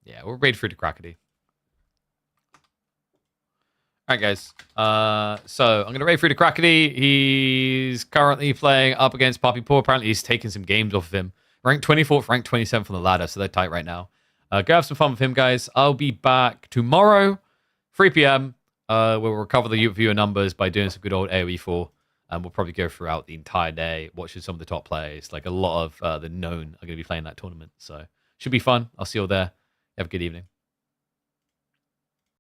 Yeah, we'll raid through to Crackety. Alright, guys. So I'm going to raid through to Crackety. He's currently playing up against Poppy Paw. Apparently, he's taken some games off of him. Ranked 24th, ranked 27th on the ladder, so they're tight right now. Go have some fun with him, guys. I'll be back tomorrow, 3 p.m. We'll recover the viewer numbers by doing some good old AoE 4. And we'll probably go throughout the entire day, watching some of the top players. Like a lot of the known are going to be playing that tournament. So should be fun. I'll see you all there. Have a good evening.